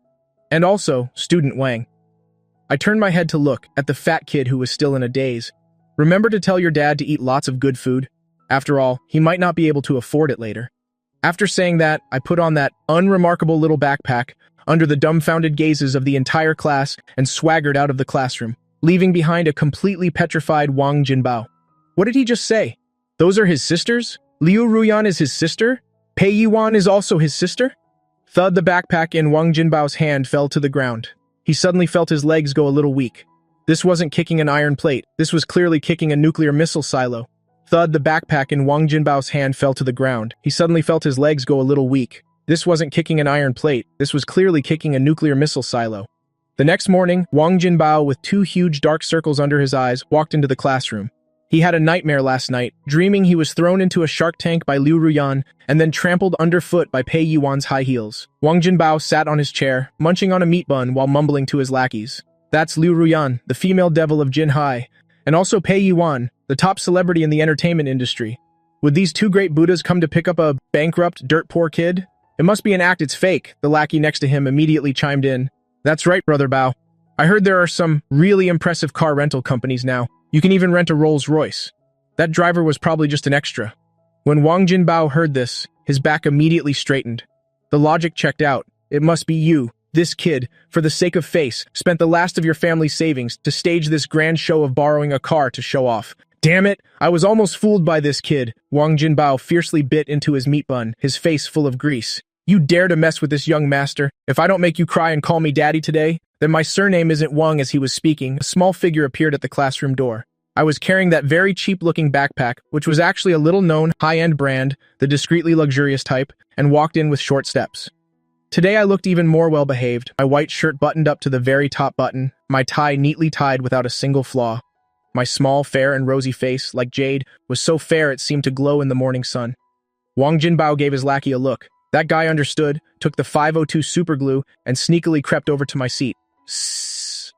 Speaker 1: And also, student Wang. I turned my head to look at the fat kid who was still in a daze. Remember to tell your dad to eat lots of good food. After all, he might not be able to afford it later. After saying that, I put on that unremarkable little backpack under the dumbfounded gazes of the entire class and swaggered out of the classroom, leaving behind a completely petrified Wang Jinbao. What did he just say? Those are his sisters? Liu Ruyan is his sister? Pei Yiwan is also his sister? Thud, the backpack in Wang Jinbao's hand fell to the ground. He suddenly felt his legs go a little weak. This wasn't kicking an iron plate. This was clearly kicking a nuclear missile silo. Thud, the backpack in Wang Jinbao's hand fell to the ground. He suddenly felt his legs go a little weak. This wasn't kicking an iron plate. This was clearly kicking a nuclear missile silo. The next morning, Wang Jinbao, with 2 huge dark circles under his eyes, walked into the classroom. He had a nightmare last night, dreaming he was thrown into a shark tank by Liu Ruyan and then trampled underfoot by Pei Yiwan's high heels. Wang Jinbao sat on his chair, munching on a meat bun while mumbling to his lackeys. That's Liu Ruyan, the female devil of Jinhai, and also Pei Yiwan, the top celebrity in the entertainment industry. Would these 2 great Buddhas come to pick up a bankrupt, dirt-poor kid? It must be an act, it's fake, the lackey next to him immediately chimed in. That's right, Brother Bao. I heard there are some really impressive car rental companies now. You can even rent a Rolls-Royce. That driver was probably just an extra. When Wang Jinbao heard this, his back immediately straightened. The logic checked out. It must be you, this kid, for the sake of face, spent the last of your family's savings to stage this grand show of borrowing a car to show off. Damn it, I was almost fooled by this kid. Wang Jinbao fiercely bit into his meat bun, his face full of grease. You dare to mess with this young master? If I don't make you cry and call me daddy today, then my surname isn't Wang. As he was speaking, a small figure appeared at the classroom door. I was carrying that very cheap-looking backpack, which was actually a little-known, high-end brand, the discreetly luxurious type, and walked in with short steps. Today I looked even more well-behaved, my white shirt buttoned up to the very top button, my tie neatly tied without a single flaw. My small, fair, and rosy face, like jade, was so fair it seemed to glow in the morning sun. Wang Jinbao gave his lackey a look. That guy understood, took the 502 superglue, and sneakily crept over to my seat. Sssss.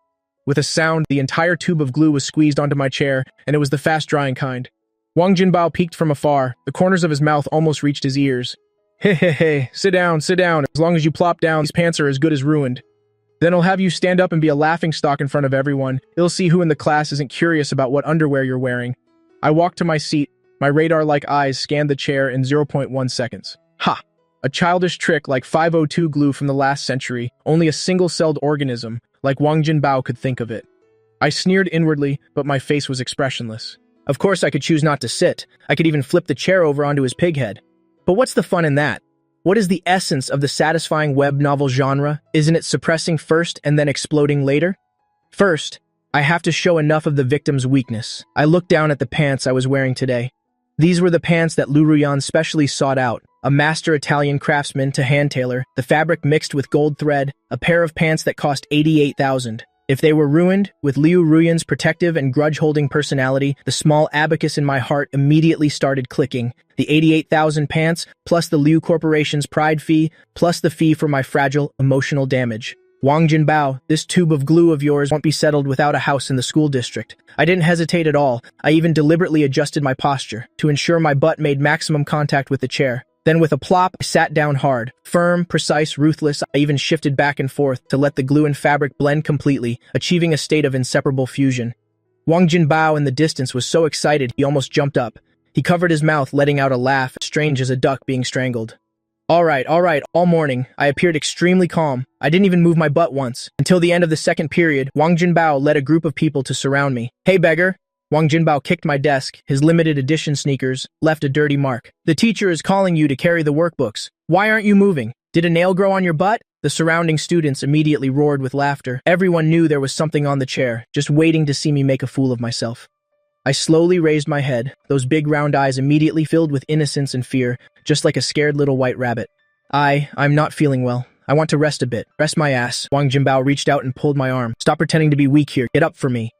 Speaker 1: With a sound, the entire tube of glue was squeezed onto my chair, and it was the fast-drying kind. Wang Jinbao peeked from afar. The corners of his mouth almost reached his ears. Hey, sit down. As long as you plop down, these pants are as good as ruined. Then I'll have you stand up and be a laughingstock in front of everyone. You'll see who in the class isn't curious about what underwear you're wearing. I walked to my seat. My radar-like eyes scanned the chair in 0.1 seconds. Ha! A childish trick like 502 glue from the last century, only a single-celled organism, like Wang Jinbao, could think of it. I sneered inwardly, but my face was expressionless. Of course I could choose not to sit. I could even flip the chair over onto his pig head. But what's the fun in that? What is the essence of the satisfying web novel genre? Isn't it suppressing first and then exploding later? First, I have to show enough of the victim's weakness. I looked down at the pants I was wearing today. These were the pants that Liu Ruyan specially sought out. A master Italian craftsman to hand tailor, the fabric mixed with gold thread, a pair of pants that cost 88,000. If they were ruined, with Liu Ruyan's protective and grudge-holding personality, the small abacus in my heart immediately started clicking. The 88,000 pants, plus the Liu Corporation's pride fee, plus the fee for my fragile, emotional damage. Wang Jinbao, this tube of glue of yours won't be settled without a house in the school district. I didn't hesitate at all. I even deliberately adjusted my posture to ensure my butt made maximum contact with the chair. Then with a plop, I sat down hard. Firm, precise, ruthless, I even shifted back and forth to let the glue and fabric blend completely, achieving a state of inseparable fusion. Wang Jinbao in the distance was so excited he almost jumped up. He covered his mouth, letting out a laugh, strange as a duck being strangled. All right, all morning, I appeared extremely calm. I didn't even move my butt once. Until the end of the second period, Wang Jinbao led a group of people to surround me. Hey beggar, Wang Jinbao kicked my desk. His limited edition sneakers left a dirty mark. The teacher is calling you to carry the workbooks. Why aren't you moving? Did a nail grow on your butt? The surrounding students immediately roared with laughter. Everyone knew there was something on the chair, just waiting to see me make a fool of myself. I slowly raised my head, those big round eyes immediately filled with innocence and fear, just like a scared little white rabbit. I'm not feeling well. I want to rest a bit. Rest my ass. Wang Jinbao reached out and pulled my arm. Stop pretending to be weak here. Get up for me.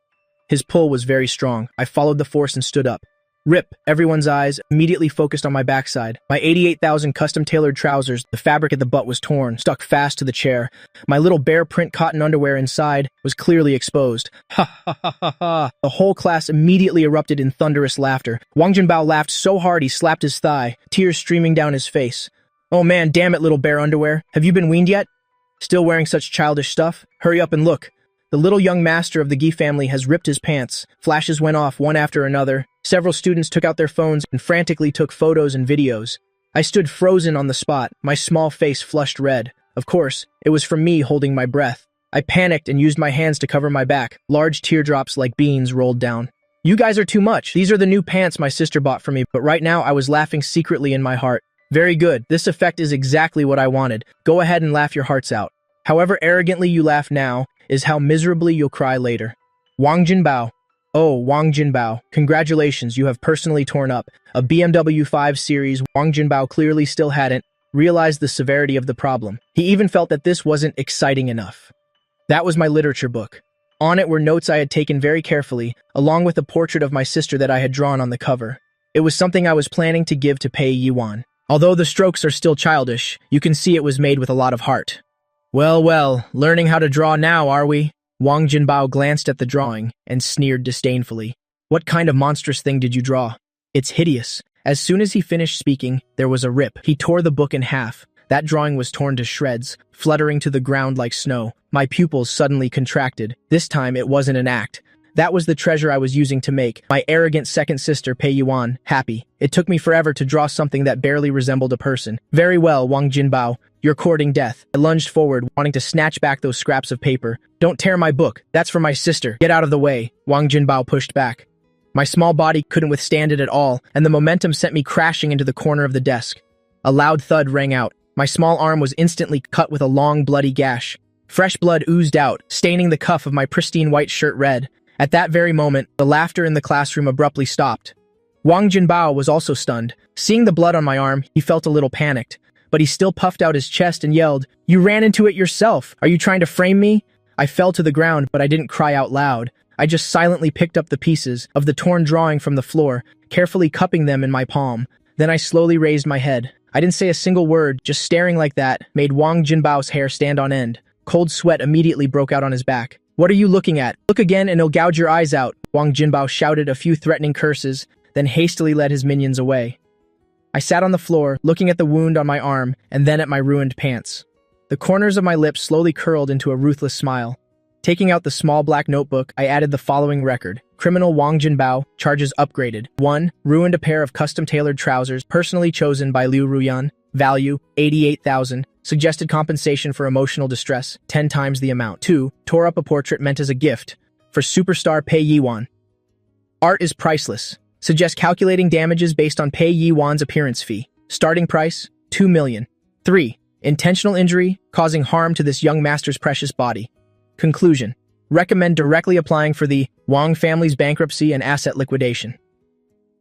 Speaker 1: His pull was very strong. I followed the force and stood up. Rip! Everyone's eyes immediately focused on my backside. My 88,000 custom-tailored trousers, the fabric at the butt was torn, stuck fast to the chair. My little bear print cotton underwear inside was clearly exposed. Ha ha ha ha ha! The whole class immediately erupted in thunderous laughter. Wang Jinbao laughed so hard he slapped his thigh, tears streaming down his face. Oh man, damn it, little bear underwear. Have you been weaned yet? Still wearing such childish stuff? Hurry up and look. The little young master of the Gi family has ripped his pants. Flashes went off one after another. Several students took out their phones and frantically took photos and videos. I stood frozen on the spot, my small face flushed red. Of course, it was from me holding my breath. I panicked and used my hands to cover my back. Large teardrops like beans rolled down. You guys are too much. These are the new pants my sister bought for me, but right now I was laughing secretly in my heart. Very good. This effect is exactly what I wanted. Go ahead and laugh your hearts out. However arrogantly you laugh now is how miserably you'll cry later. Wang Jinbao. Oh, Wang Jinbao, congratulations, you have personally torn up a BMW 5 Series. Wang Jinbao clearly still hadn't realized the severity of the problem. He even felt that this wasn't exciting enough. That was my literature book. On it were notes I had taken very carefully, along with a portrait of my sister that I had drawn on the cover. It was something I was planning to give to Pei Yiwan. Although the strokes are still childish, you can see it was made with a lot of heart. Well, learning how to draw now, are we? Wang Jinbao glanced at the drawing and sneered disdainfully. What kind of monstrous thing did you draw? It's hideous. As soon as he finished speaking, there was a rip. He tore the book in half. That drawing was torn to shreds, fluttering to the ground like snow. My pupils suddenly contracted. This time it wasn't an act. That was the treasure I was using to make my arrogant second sister, Pei Yiwan, happy. It took me forever to draw something that barely resembled a person. Very well, Wang Jinbao. You're courting death. I lunged forward, wanting to snatch back those scraps of paper. Don't tear my book. That's for my sister. Get out of the way. Wang Jinbao pushed back. My small body couldn't withstand it at all, and the momentum sent me crashing into the corner of the desk. A loud thud rang out. My small arm was instantly cut with a long, bloody gash. Fresh blood oozed out, staining the cuff of my pristine white shirt red. At that very moment, the laughter in the classroom abruptly stopped. Wang Jinbao was also stunned. Seeing the blood on my arm, he felt a little panicked. But he still puffed out his chest and yelled, "You ran into it yourself! Are you trying to frame me?" I fell to the ground, but I didn't cry out loud. I just silently picked up the pieces of the torn drawing from the floor, carefully cupping them in my palm. Then I slowly raised my head. I didn't say a single word, just staring like that made Wang Jinbao's hair stand on end. Cold sweat immediately broke out on his back. "What are you looking at? Look again and it'll gouge your eyes out." Wang Jinbao shouted a few threatening curses, then hastily led his minions away. I sat on the floor, looking at the wound on my arm and then at my ruined pants. The corners of my lips slowly curled into a ruthless smile. Taking out the small black notebook, I added the following record. Criminal Wang Jinbao, charges upgraded. 1. Ruined a pair of custom-tailored trousers, personally chosen by Liu Ruyan. Value, 88,000. Suggested compensation for emotional distress, 10 times the amount. 2. Tore up a portrait meant as a gift for superstar Pei Yiwan. Art is priceless. Suggest calculating damages based on Pei Yiwan's appearance fee. Starting price, 2 million. 3. Intentional injury, causing harm to this young master's precious body. Conclusion. Recommend directly applying for the Wang family's bankruptcy and asset liquidation.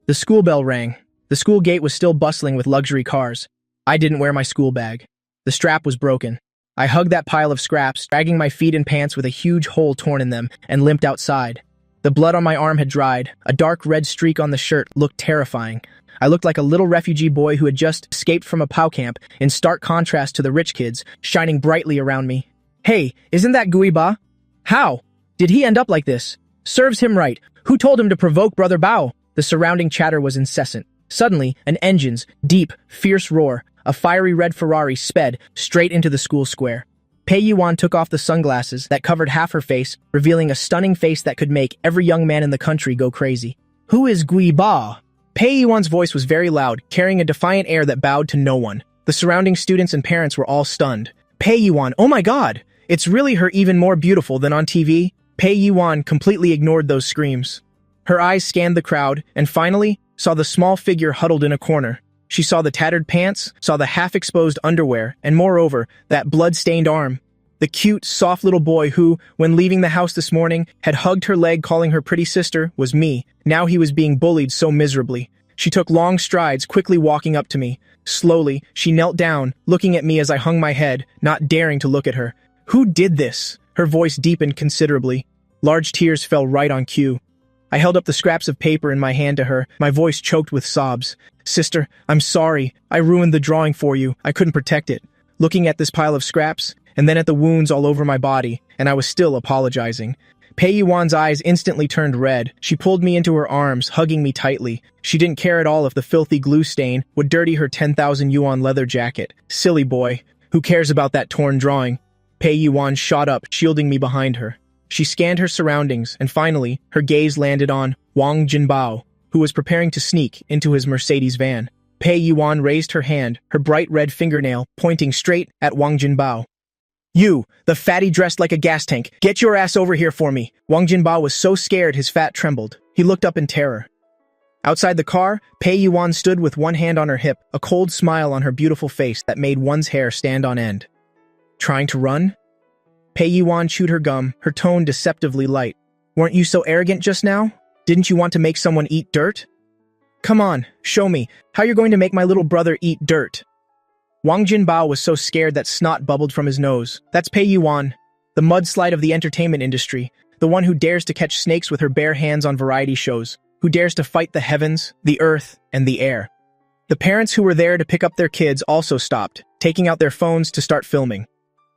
Speaker 1: The school bell rang. The school gate was still bustling with luxury cars. I didn't wear my school bag. The strap was broken. I hugged that pile of scraps, dragging my feet and pants with a huge hole torn in them, and limped outside. The blood on my arm had dried. A dark red streak on the shirt looked terrifying. I looked like a little refugee boy who had just escaped from a POW camp, in stark contrast to the rich kids, shining brightly around me. Hey, isn't that Gui Ba? How? Did he end up like this? Serves him right. Who told him to provoke Brother Bao? The surrounding chatter was incessant. Suddenly, an engine's deep, fierce roar, a fiery red Ferrari sped straight into the school square. Pei Yiwan took off the sunglasses that covered half her face, revealing a stunning face that could make every young man in the country go crazy. Who is Gui Ba? Pei Yiwan's voice was very loud, carrying a defiant air that bowed to no one. The surrounding students and parents were all stunned. Pei Yiwan, oh my god! It's really her, even more beautiful than on TV? Pei Yiwan completely ignored those screams. Her eyes scanned the crowd, and finally, saw the small figure huddled in a corner. She saw the tattered pants, saw the half-exposed underwear, and moreover, that blood-stained arm. The cute, soft little boy who, when leaving the house this morning, had hugged her leg calling her pretty sister, was me. Now he was being bullied so miserably. She took long strides, quickly walking up to me. Slowly, she knelt down, looking at me as I hung my head, not daring to look at her. Who did this? Her voice deepened considerably. Large tears fell right on cue. I held up the scraps of paper in my hand to her, my voice choked with sobs. Sister, I'm sorry. I ruined the drawing for you. I couldn't protect it. Looking at this pile of scraps, and then at the wounds all over my body, and I was still apologizing. Pei Yuan's eyes instantly turned red. She pulled me into her arms, hugging me tightly. She didn't care at all if the filthy glue stain would dirty her 10,000 yuan leather jacket. Silly boy. Who cares about that torn drawing? Pei Yuan shot up, shielding me behind her. She scanned her surroundings, and finally, her gaze landed on Wang Jinbao, who was preparing to sneak into his Mercedes van. Pei Yuan raised her hand, her bright red fingernail pointing straight at Wang Jinbao. You, the fatty dressed like a gas tank, get your ass over here for me. Wang Jinbao was so scared his fat trembled. He looked up in terror. Outside the car, Pei Yuan stood with one hand on her hip, a cold smile on her beautiful face that made one's hair stand on end. Trying to run? Pei Yuan chewed her gum, her tone deceptively light. Weren't you so arrogant just now? Didn't you want to make someone eat dirt? Come on, show me how you're going to make my little brother eat dirt. Wang Jinbao was so scared that snot bubbled from his nose. That's Pei Yuan, the mudslide of the entertainment industry, the one who dares to catch snakes with her bare hands on variety shows, who dares to fight the heavens, the earth, and the air. The parents who were there to pick up their kids also stopped, taking out their phones to start filming.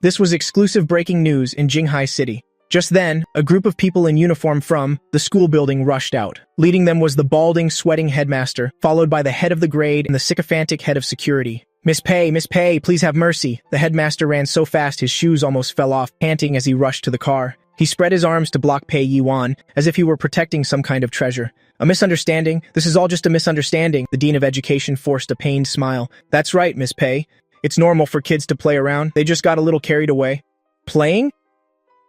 Speaker 1: This was exclusive breaking news in Jinghai City. Just then, a group of people in uniform from the school building rushed out. Leading them was the balding, sweating headmaster, followed by the head of the grade and the sycophantic head of security. Miss Pei, please have mercy. The headmaster ran so fast his shoes almost fell off, panting as he rushed to the car. He spread his arms to block Pei Yuan, as if he were protecting some kind of treasure. A misunderstanding? This is all just a misunderstanding. The Dean of Education forced a pained smile. That's right, Miss Pei. It's normal for kids to play around. They just got a little carried away. Playing?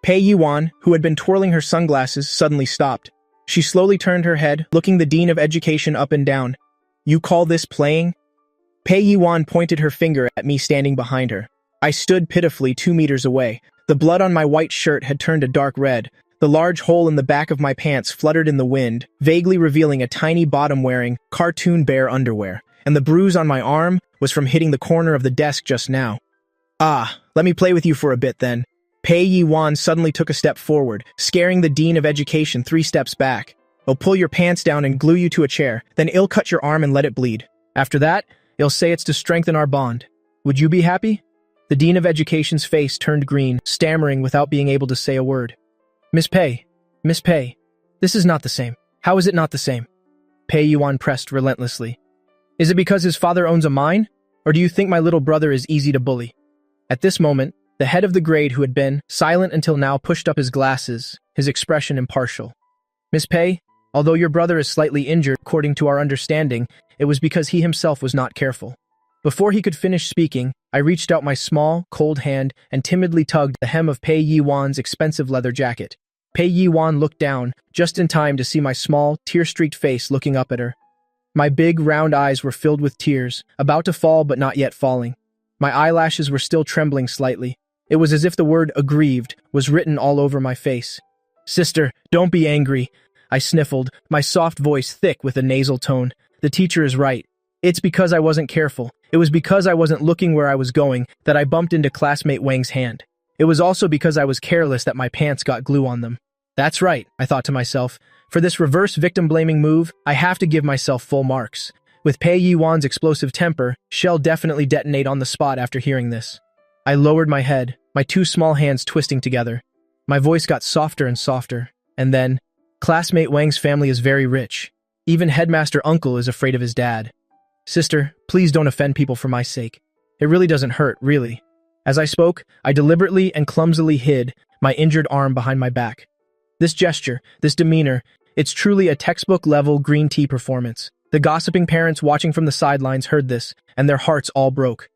Speaker 1: Pei Yuan, who had been twirling her sunglasses, suddenly stopped. She slowly turned her head, looking the Dean of Education up and down. You call this playing? Pei Yuan pointed her finger at me standing behind her. I stood pitifully 2 meters away. The blood on my white shirt had turned a dark red. The large hole in the back of my pants fluttered in the wind, vaguely revealing a tiny bottom wearing cartoon bear underwear. And the bruise on my arm was from hitting the corner of the desk just now. Ah, let me play with you for a bit then. Pei Yuan suddenly took a step forward, scaring the Dean of Education 3 steps back. I'll pull your pants down and glue you to a chair, then I'll cut your arm and let it bleed. After that, I'll say it's to strengthen our bond. Would you be happy? The Dean of Education's face turned green, stammering without being able to say a word. Miss Pei, this is not the same. How is it not the same? Pei Yuan pressed relentlessly. Is it because his father owns a mine? Or do you think my little brother is easy to bully? At this moment, the head of the grade who had been silent until now pushed up his glasses, his expression impartial. Miss Pei, although your brother is slightly injured, according to our understanding, it was because he himself was not careful. Before he could finish speaking, I reached out my small, cold hand and timidly tugged the hem of Pei Yuan's expensive leather jacket. Pei Yuan looked down, just in time to see my small, tear-streaked face looking up at her. My big, round eyes were filled with tears, about to fall but not yet falling. My eyelashes were still trembling slightly. It was as if the word aggrieved was written all over my face. Sister, don't be angry. I sniffled, my soft voice thick with a nasal tone. The teacher is right. It's because I wasn't careful. It was because I wasn't looking where I was going that I bumped into classmate Wang's hand. It was also because I was careless that my pants got glue on them. That's right, I thought to myself. For this reverse victim-blaming move, I have to give myself full marks. With Pei Yuan's explosive temper, she'll definitely detonate on the spot after hearing this. I lowered my head, my 2 small hands twisting together. My voice got softer and softer. And then, classmate Wang's family is very rich. Even headmaster uncle is afraid of his dad. Sister, please don't offend people for my sake. It really doesn't hurt, really. As I spoke, I deliberately and clumsily hid my injured arm behind my back. This gesture, this demeanor, it's truly a textbook-level green tea performance. The gossiping parents watching from the sidelines heard this, and their hearts all broke.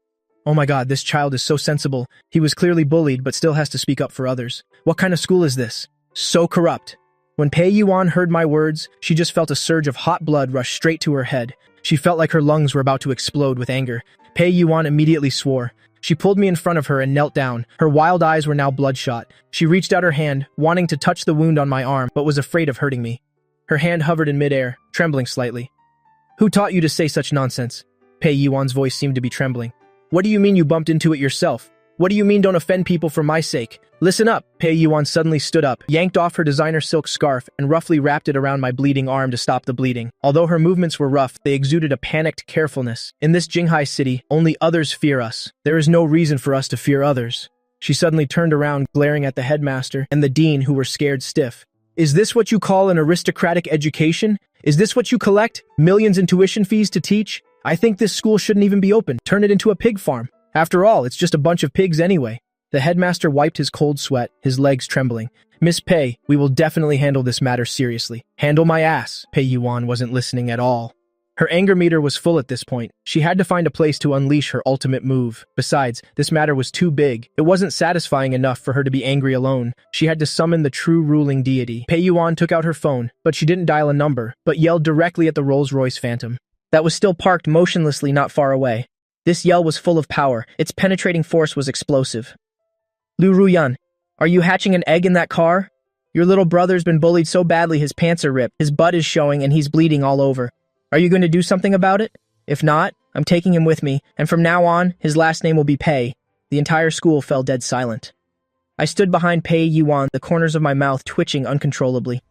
Speaker 1: Oh my God, this child is so sensible. He was clearly bullied, but still has to speak up for others. What kind of school is this? So corrupt. When Pei Yuan heard my words, she just felt a surge of hot blood rush straight to her head. She felt like her lungs were about to explode with anger. Pei Yuan immediately swore. She pulled me in front of her and knelt down. Her wild eyes were now bloodshot. She reached out her hand, wanting to touch the wound on my arm, but was afraid of hurting me. Her hand hovered in midair, trembling slightly. "Who taught you to say such nonsense?" Pei Yuan's voice seemed to be trembling. "What do you mean you bumped into it yourself? What do you mean don't offend people for my sake? Listen up." Pei Yuan suddenly stood up, yanked off her designer silk scarf, and roughly wrapped it around my bleeding arm to stop the bleeding. Although her movements were rough, they exuded a panicked carefulness. In this Jinghai city, only others fear us. There is no reason for us to fear others. She suddenly turned around, glaring at the headmaster and the dean, who were scared stiff. "Is this what you call an aristocratic education? Is this what you collect? Millions in tuition fees to teach? I think this school shouldn't even be open. Turn it into a pig farm. After all, it's just a bunch of pigs anyway." The headmaster wiped his cold sweat, his legs trembling. "Miss Pei, we will definitely handle this matter seriously." "Handle my ass." Pei Yuan wasn't listening at all. Her anger meter was full at this point. She had to find a place to unleash her ultimate move. Besides, this matter was too big. It wasn't satisfying enough for her to be angry alone. She had to summon the true ruling deity. Pei Yuan took out her phone, but she didn't dial a number, but yelled directly at the Rolls-Royce Phantom that was still parked motionlessly not far away. This yell was full of power. Its penetrating force was explosive. "Liu Ruyan, are you hatching an egg in that car? Your little brother's been bullied so badly his pants are ripped, his butt is showing, and he's bleeding all over. Are you going to do something about it? If not, I'm taking him with me, and from now on, his last name will be Pei." The entire school fell dead silent. I stood behind Pei Yuan, the corners of my mouth twitching uncontrollably.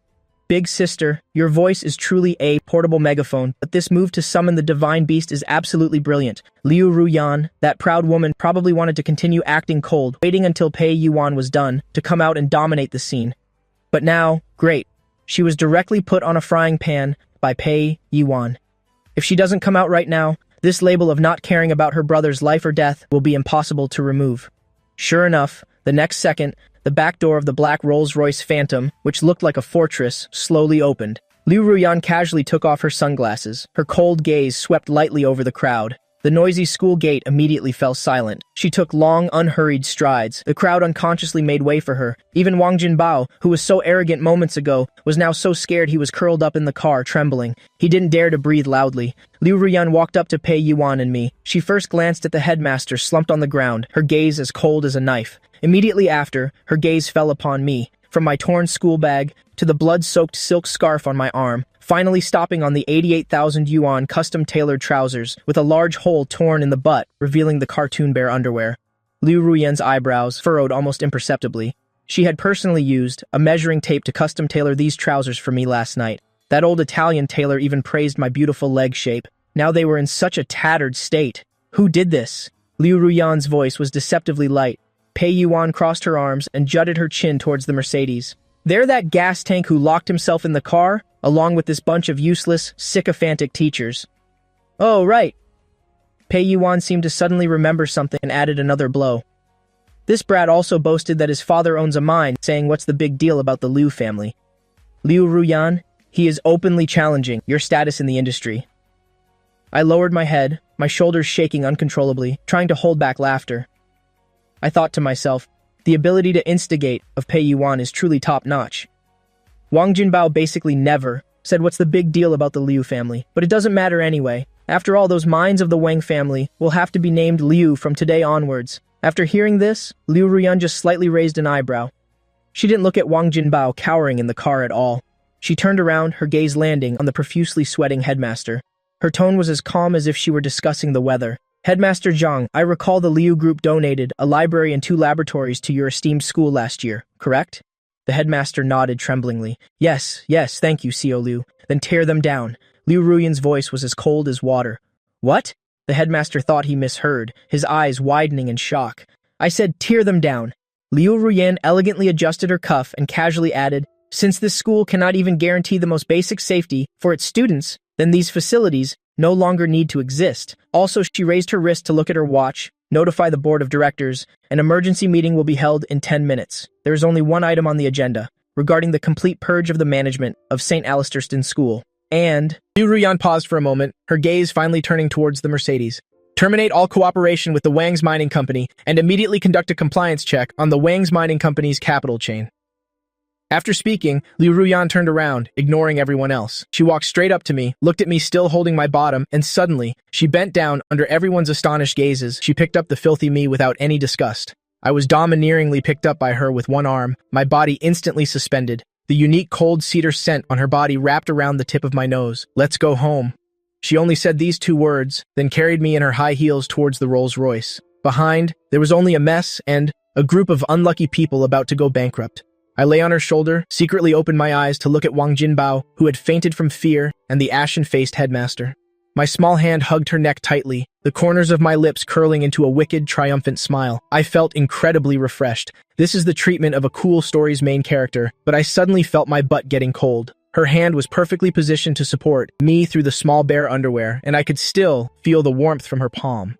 Speaker 1: "Big sister, your voice is truly a portable megaphone, but this move to summon the divine beast is absolutely brilliant. Liu Ruyan, that proud woman, probably wanted to continue acting cold, waiting until Pei Yuan was done, to come out and dominate the scene. But now, great. She was directly put on a frying pan by Pei Yuan. If she doesn't come out right now, this label of not caring about her brother's life or death will be impossible to remove." Sure enough, the next second, the back door of the black Rolls-Royce Phantom, which looked like a fortress, slowly opened. Liu Ruyan casually took off her sunglasses. Her cold gaze swept lightly over the crowd. The noisy school gate immediately fell silent. She took long, unhurried strides. The crowd unconsciously made way for her. Even Wang Jinbao, who was so arrogant moments ago, was now so scared he was curled up in the car, trembling. He didn't dare to breathe loudly. Liu Ruyan walked up to Pei Yuan and me. She first glanced at the headmaster slumped on the ground, her gaze as cold as a knife. Immediately after, her gaze fell upon me, from my torn school bag to the blood-soaked silk scarf on my arm, finally stopping on the 88,000 yuan custom-tailored trousers with a large hole torn in the butt, revealing the cartoon bear underwear. Liu Ruyan's eyebrows furrowed almost imperceptibly. She had personally used a measuring tape to custom-tailor these trousers for me last night. That old Italian tailor even praised my beautiful leg shape. Now they were in such a tattered state. Who did this? Liu Ruyan's voice was deceptively light. Pei Yuan crossed her arms and jutted her chin towards the Mercedes. "They're that gas tank who locked himself in the car, along with this bunch of useless, sycophantic teachers." "Oh, right." Pei Yuan seemed to suddenly remember something and added another blow. "This brat also boasted that his father owns a mine, saying what's the big deal about the Liu family. Liu Ruyan, he is openly challenging your status in the industry." I lowered my head, my shoulders shaking uncontrollably, trying to hold back laughter. I thought to myself, the ability to instigate of Pei Yuan is truly top-notch. Wang Jinbao basically never said what's the big deal about the Liu family, but it doesn't matter anyway. After all, those mines of the Wang family will have to be named Liu from today onwards. After hearing this, Liu Ruyan just slightly raised an eyebrow. She didn't look at Wang Jinbao cowering in the car at all. She turned around, her gaze landing on the profusely sweating headmaster. Her tone was as calm as if she were discussing the weather. "Headmaster Zhang, I recall the Liu group donated a library and 2 laboratories to your esteemed school last year, correct?" The headmaster nodded tremblingly. Yes, thank you, CO Liu. Then tear them down." Liu Ruyan's voice was as cold as water. "What?" The headmaster thought he misheard, his eyes widening in shock. "I said tear them down." Liu Ruyan elegantly adjusted her cuff and casually added, "Since this school cannot even guarantee the most basic safety for its students, then these facilities no longer need to exist." Also, she raised her wrist to look at her watch, notify the board of directors. An emergency meeting will be held in 10 minutes. There is only one item on the agenda, regarding the complete purge of the management of St. Alisterston School. And Liu Ruyan paused for a moment, her gaze finally turning towards the Mercedes. "Terminate all cooperation with the Wang's Mining Company and immediately conduct a compliance check on the Wang's Mining Company's capital chain." After speaking, Liu Ruyan turned around, ignoring everyone else. She walked straight up to me, looked at me still holding my bottom, and suddenly, she bent down under everyone's astonished gazes. She picked up the filthy me without any disgust. I was domineeringly picked up by her with one arm, my body instantly suspended. The unique cold cedar scent on her body wrapped around the tip of my nose. Let's go home. She only said these two words, then carried me in her high heels towards the Rolls-Royce. Behind, there was only a mess and a group of unlucky people about to go bankrupt. I lay on her shoulder, secretly opened my eyes to look at Wang Jinbao, who had fainted from fear, and the ashen-faced headmaster. My small hand hugged her neck tightly, the corners of my lips curling into a wicked, triumphant smile. I felt incredibly refreshed. This is the treatment of a cool story's main character, but I suddenly felt my butt getting cold. Her hand was perfectly positioned to support me through the small bare underwear, and I could still feel the warmth from her palm.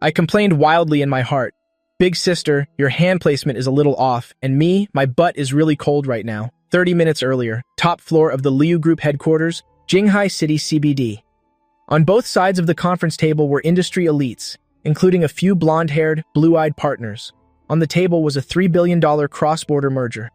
Speaker 1: I complained wildly in my heart. Big sister, your hand placement is a little off, and me, my butt is really cold right now. 30 minutes earlier, top floor of the Liu Group headquarters, Jinghai City CBD. On both sides of the conference table were industry elites, including a few blonde-haired, blue-eyed partners. On the table was a $3 billion cross-border merger.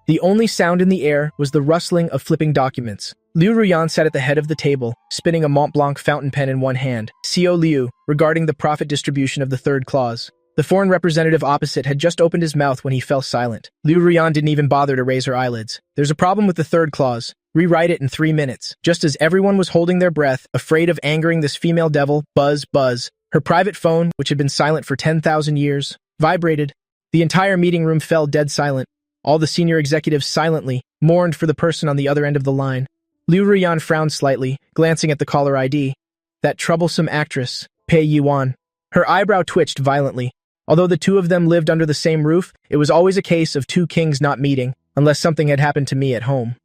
Speaker 1: The only sound in the air was the rustling of flipping documents. Liu Ruyan sat at the head of the table, spinning a Mont Blanc fountain pen in one hand. CO Liu, regarding the profit distribution of the third clause. The foreign representative opposite had just opened his mouth when he fell silent. Liu Ruyan didn't even bother to raise her eyelids. There's a problem with the third clause. Rewrite it in 3 minutes. Just as everyone was holding their breath, afraid of angering this female devil, buzz, buzz. Her private phone, which had been silent for 10,000 years, vibrated. The entire meeting room fell dead silent. All the senior executives silently mourned for the person on the other end of the line. Liu Ruyan frowned slightly, glancing at the caller ID. That troublesome actress, Pei Yuan. Her eyebrow twitched violently. Although the two of them lived under the same roof, it was always a case of two kings not meeting, unless something had happened to me at home.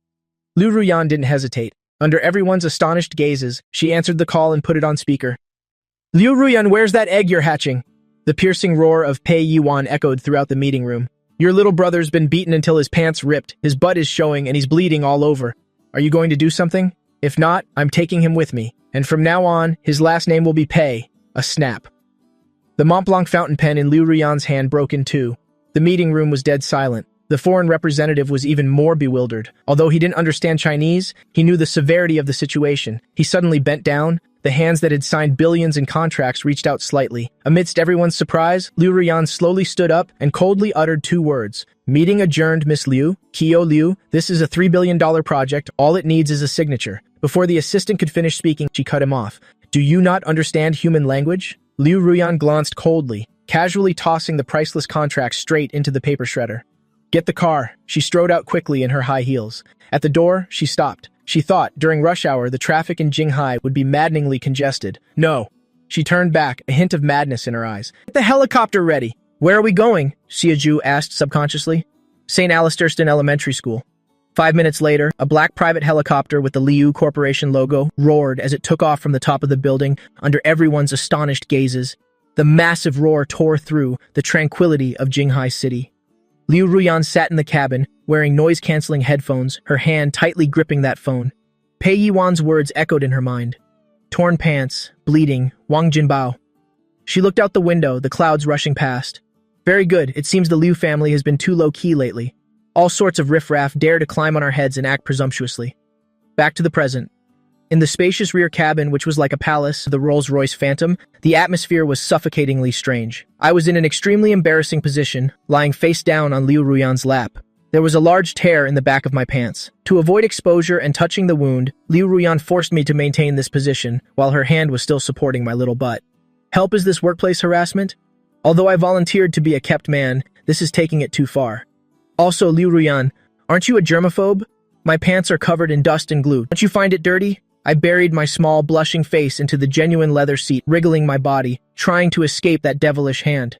Speaker 1: Liu Ruyan didn't hesitate. Under everyone's astonished gazes, she answered the call and put it on speaker. Liu Ruyan, where's that egg you're hatching? The piercing roar of Pei Yuan echoed throughout the meeting room. Your little brother's been beaten until his pants ripped, his butt is showing, and he's bleeding all over. Are you going to do something? If not, I'm taking him with me. And from now on, his last name will be Pei. A snap. The Mont Blanc fountain pen in Liu Ruyan's hand broke in two. The meeting room was dead silent. The foreign representative was even more bewildered. Although he didn't understand Chinese, he knew the severity of the situation. He suddenly bent down. The hands that had signed billions in contracts reached out slightly. Amidst everyone's surprise, Liu Ruyan slowly stood up and coldly uttered 2 words. Meeting adjourned, Miss Liu. Kyo Liu, this is a $3 billion project. All it needs is a signature. Before the assistant could finish speaking, she cut him off. Do you not understand human language? Liu Ruyan glanced coldly, casually tossing the priceless contract straight into the paper shredder. Get the car. She strode out quickly in her high heels. At the door, she stopped. She thought, during rush hour, the traffic in Jinghai would be maddeningly congested. No. She turned back, a hint of madness in her eyes. Get the helicopter ready. Where are we going? Xiaju asked subconsciously. St. Alistairton Elementary School. 5 minutes later, a black private helicopter with the Liu Corporation logo roared as it took off from the top of the building under everyone's astonished gazes. The massive roar tore through the tranquility of Jinghai City. Liu Ruyan sat in the cabin, wearing noise-canceling headphones, her hand tightly gripping that phone. Pei Yuan's words echoed in her mind. Torn pants, bleeding, Wang Jinbao. She looked out the window, the clouds rushing past. Very good, it seems the Liu family has been too low-key lately. All sorts of riffraff dare to climb on our heads and act presumptuously. Back to the present. In the spacious rear cabin, which was like a palace, the Rolls-Royce Phantom, the atmosphere was suffocatingly strange. I was in an extremely embarrassing position, lying face down on Liu Ruyan's lap. There was a large tear in the back of my pants. To avoid exposure and touching the wound, Liu Ruyan forced me to maintain this position, while her hand was still supporting my little butt. Help, is this workplace harassment? Although I volunteered to be a kept man, this is taking it too far. Also, Liu Ruyan, aren't you a germaphobe? My pants are covered in dust and glue. Don't you find it dirty? I buried my small, blushing face into the genuine leather seat, wriggling my body, trying to escape that devilish hand.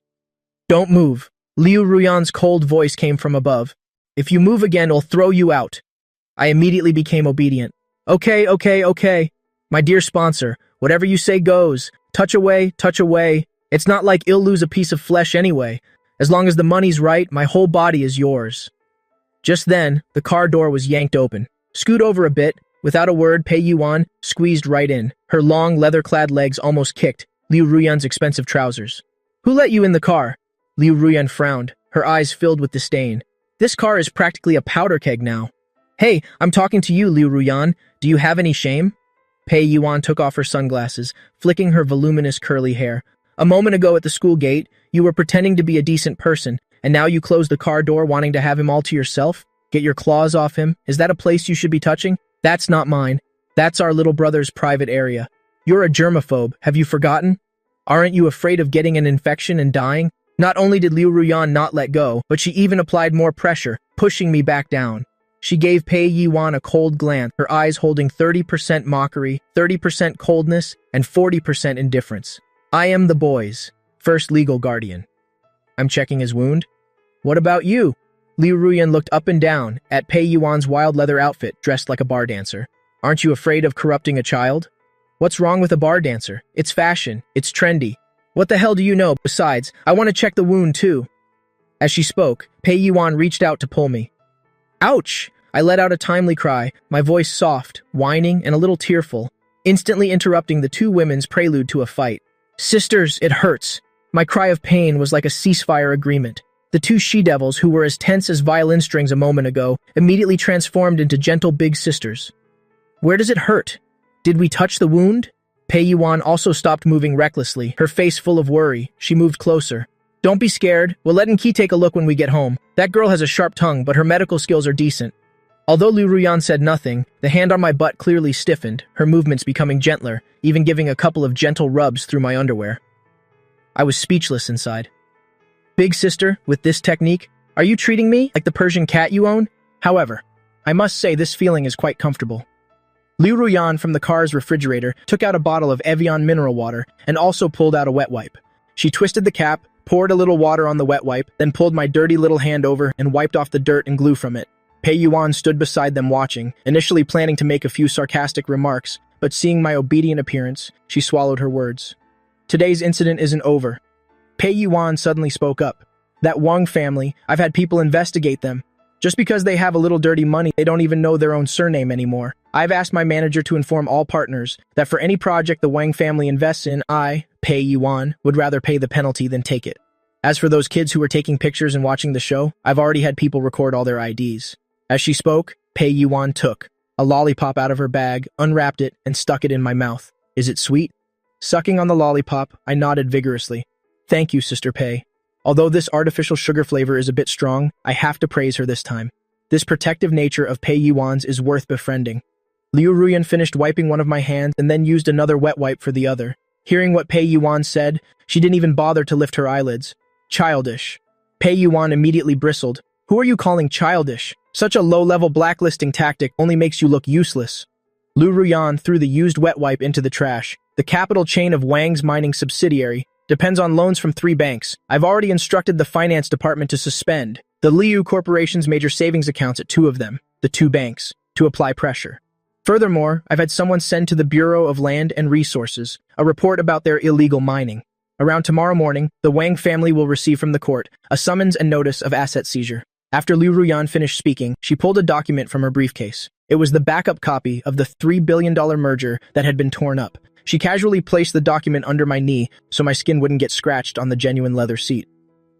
Speaker 1: Don't move. Liu Ruyan's cold voice came from above. If you move again, I'll throw you out. I immediately became obedient. Okay. My dear sponsor, whatever you say goes. Touch away. It's not like I'll lose a piece of flesh anyway. As long as the money's right, my whole body is yours. Just then, the car door was yanked open. Scoot over a bit. Without a word, Pei Yuan squeezed right in. Her long, leather-clad legs almost kicked Liu Ruyan's expensive trousers. Who let you in the car? Liu Ruyan frowned, her eyes filled with disdain. This car is practically a powder keg now. Hey, I'm talking to you, Liu Ruyan. Do you have any shame? Pei Yuan took off her sunglasses, flicking her voluminous curly hair. A moment ago at the school gate, you were pretending to be a decent person, and now you close the car door wanting to have him all to yourself? Get your claws off him? Is that a place you should be touching? That's not mine. That's our little brother's private area. You're a germaphobe, have you forgotten? Aren't you afraid of getting an infection and dying? Not only did Liu Ruyan not let go, but she even applied more pressure, pushing me back down. She gave Pei Yuan a cold glance, her eyes holding 30% mockery, 30% coldness, and 40% indifference. I am the boy's first legal guardian. I'm checking his wound. What about you? Liu Ruyan looked up and down at Pei Yuan's wild leather outfit, dressed like a bar dancer. Aren't you afraid of corrupting a child? What's wrong with a bar dancer? It's fashion. It's trendy. What the hell do you know? Besides, I want to check the wound too. As she spoke, Pei Yuan reached out to pull me. Ouch! I let out a timely cry, my voice soft, whining, and a little tearful, instantly interrupting the two women's prelude to a fight. Sisters, it hurts. My cry of pain was like a ceasefire agreement. The two she-devils, who were as tense as violin strings a moment ago, immediately transformed into gentle big sisters. Where does it hurt? Did we touch the wound? Pei Yuan also stopped moving recklessly, her face full of worry. She moved closer. Don't be scared. We'll let Nki take a look when we get home. That girl has a sharp tongue, but her medical skills are decent. Although Liu Ruyan said nothing, the hand on my butt clearly stiffened, her movements becoming gentler, even giving a couple of gentle rubs through my underwear. I was speechless inside. Big sister, with this technique, are you treating me like the Persian cat you own? However, I must say this feeling is quite comfortable. Liu Ruyan from the car's refrigerator took out a bottle of Evian mineral water and also pulled out a wet wipe. She twisted the cap, poured a little water on the wet wipe, then pulled my dirty little hand over and wiped off the dirt and glue from it. Pei Yuan stood beside them watching, initially planning to make a few sarcastic remarks, but seeing my obedient appearance, she swallowed her words. Today's incident isn't over. Pei Yuan suddenly spoke up. That Wang family, I've had people investigate them. Just because they have a little dirty money, they don't even know their own surname anymore. I've asked my manager to inform all partners that for any project the Wang family invests in, I, Pei Yuan, would rather pay the penalty than take it. As for those kids who were taking pictures and watching the show, I've already had people record all their IDs. As she spoke, Pei Yuan took a lollipop out of her bag, unwrapped it, and stuck it in my mouth. Is it sweet? Sucking on the lollipop, I nodded vigorously. Thank you, Sister Pei. Although this artificial sugar flavor is a bit strong, I have to praise her this time. This protective nature of Pei Yuan's is worth befriending. Liu Ruyan finished wiping one of my hands and then used another wet wipe for the other. Hearing what Pei Yuan said, she didn't even bother to lift her eyelids. Childish. Pei Yuan immediately bristled. Who are you calling childish? Such a low-level blacklisting tactic only makes you look useless. Liu Ruyan threw the used wet wipe into the trash. The capital chain of Wang's mining subsidiary depends on loans from 3 banks. I've already instructed the finance department to suspend the Liu Corporation's major savings accounts at 2 of them, the 2 banks, to apply pressure. Furthermore, I've had someone send to the Bureau of Land and Resources a report about their illegal mining. Around tomorrow morning, the Wang family will receive from the court a summons and notice of asset seizure. After Liu Ruyan finished speaking, she pulled a document from her briefcase. It was the backup copy of the $3 billion merger that had been torn up. She casually placed the document under my knee so my skin wouldn't get scratched on the genuine leather seat.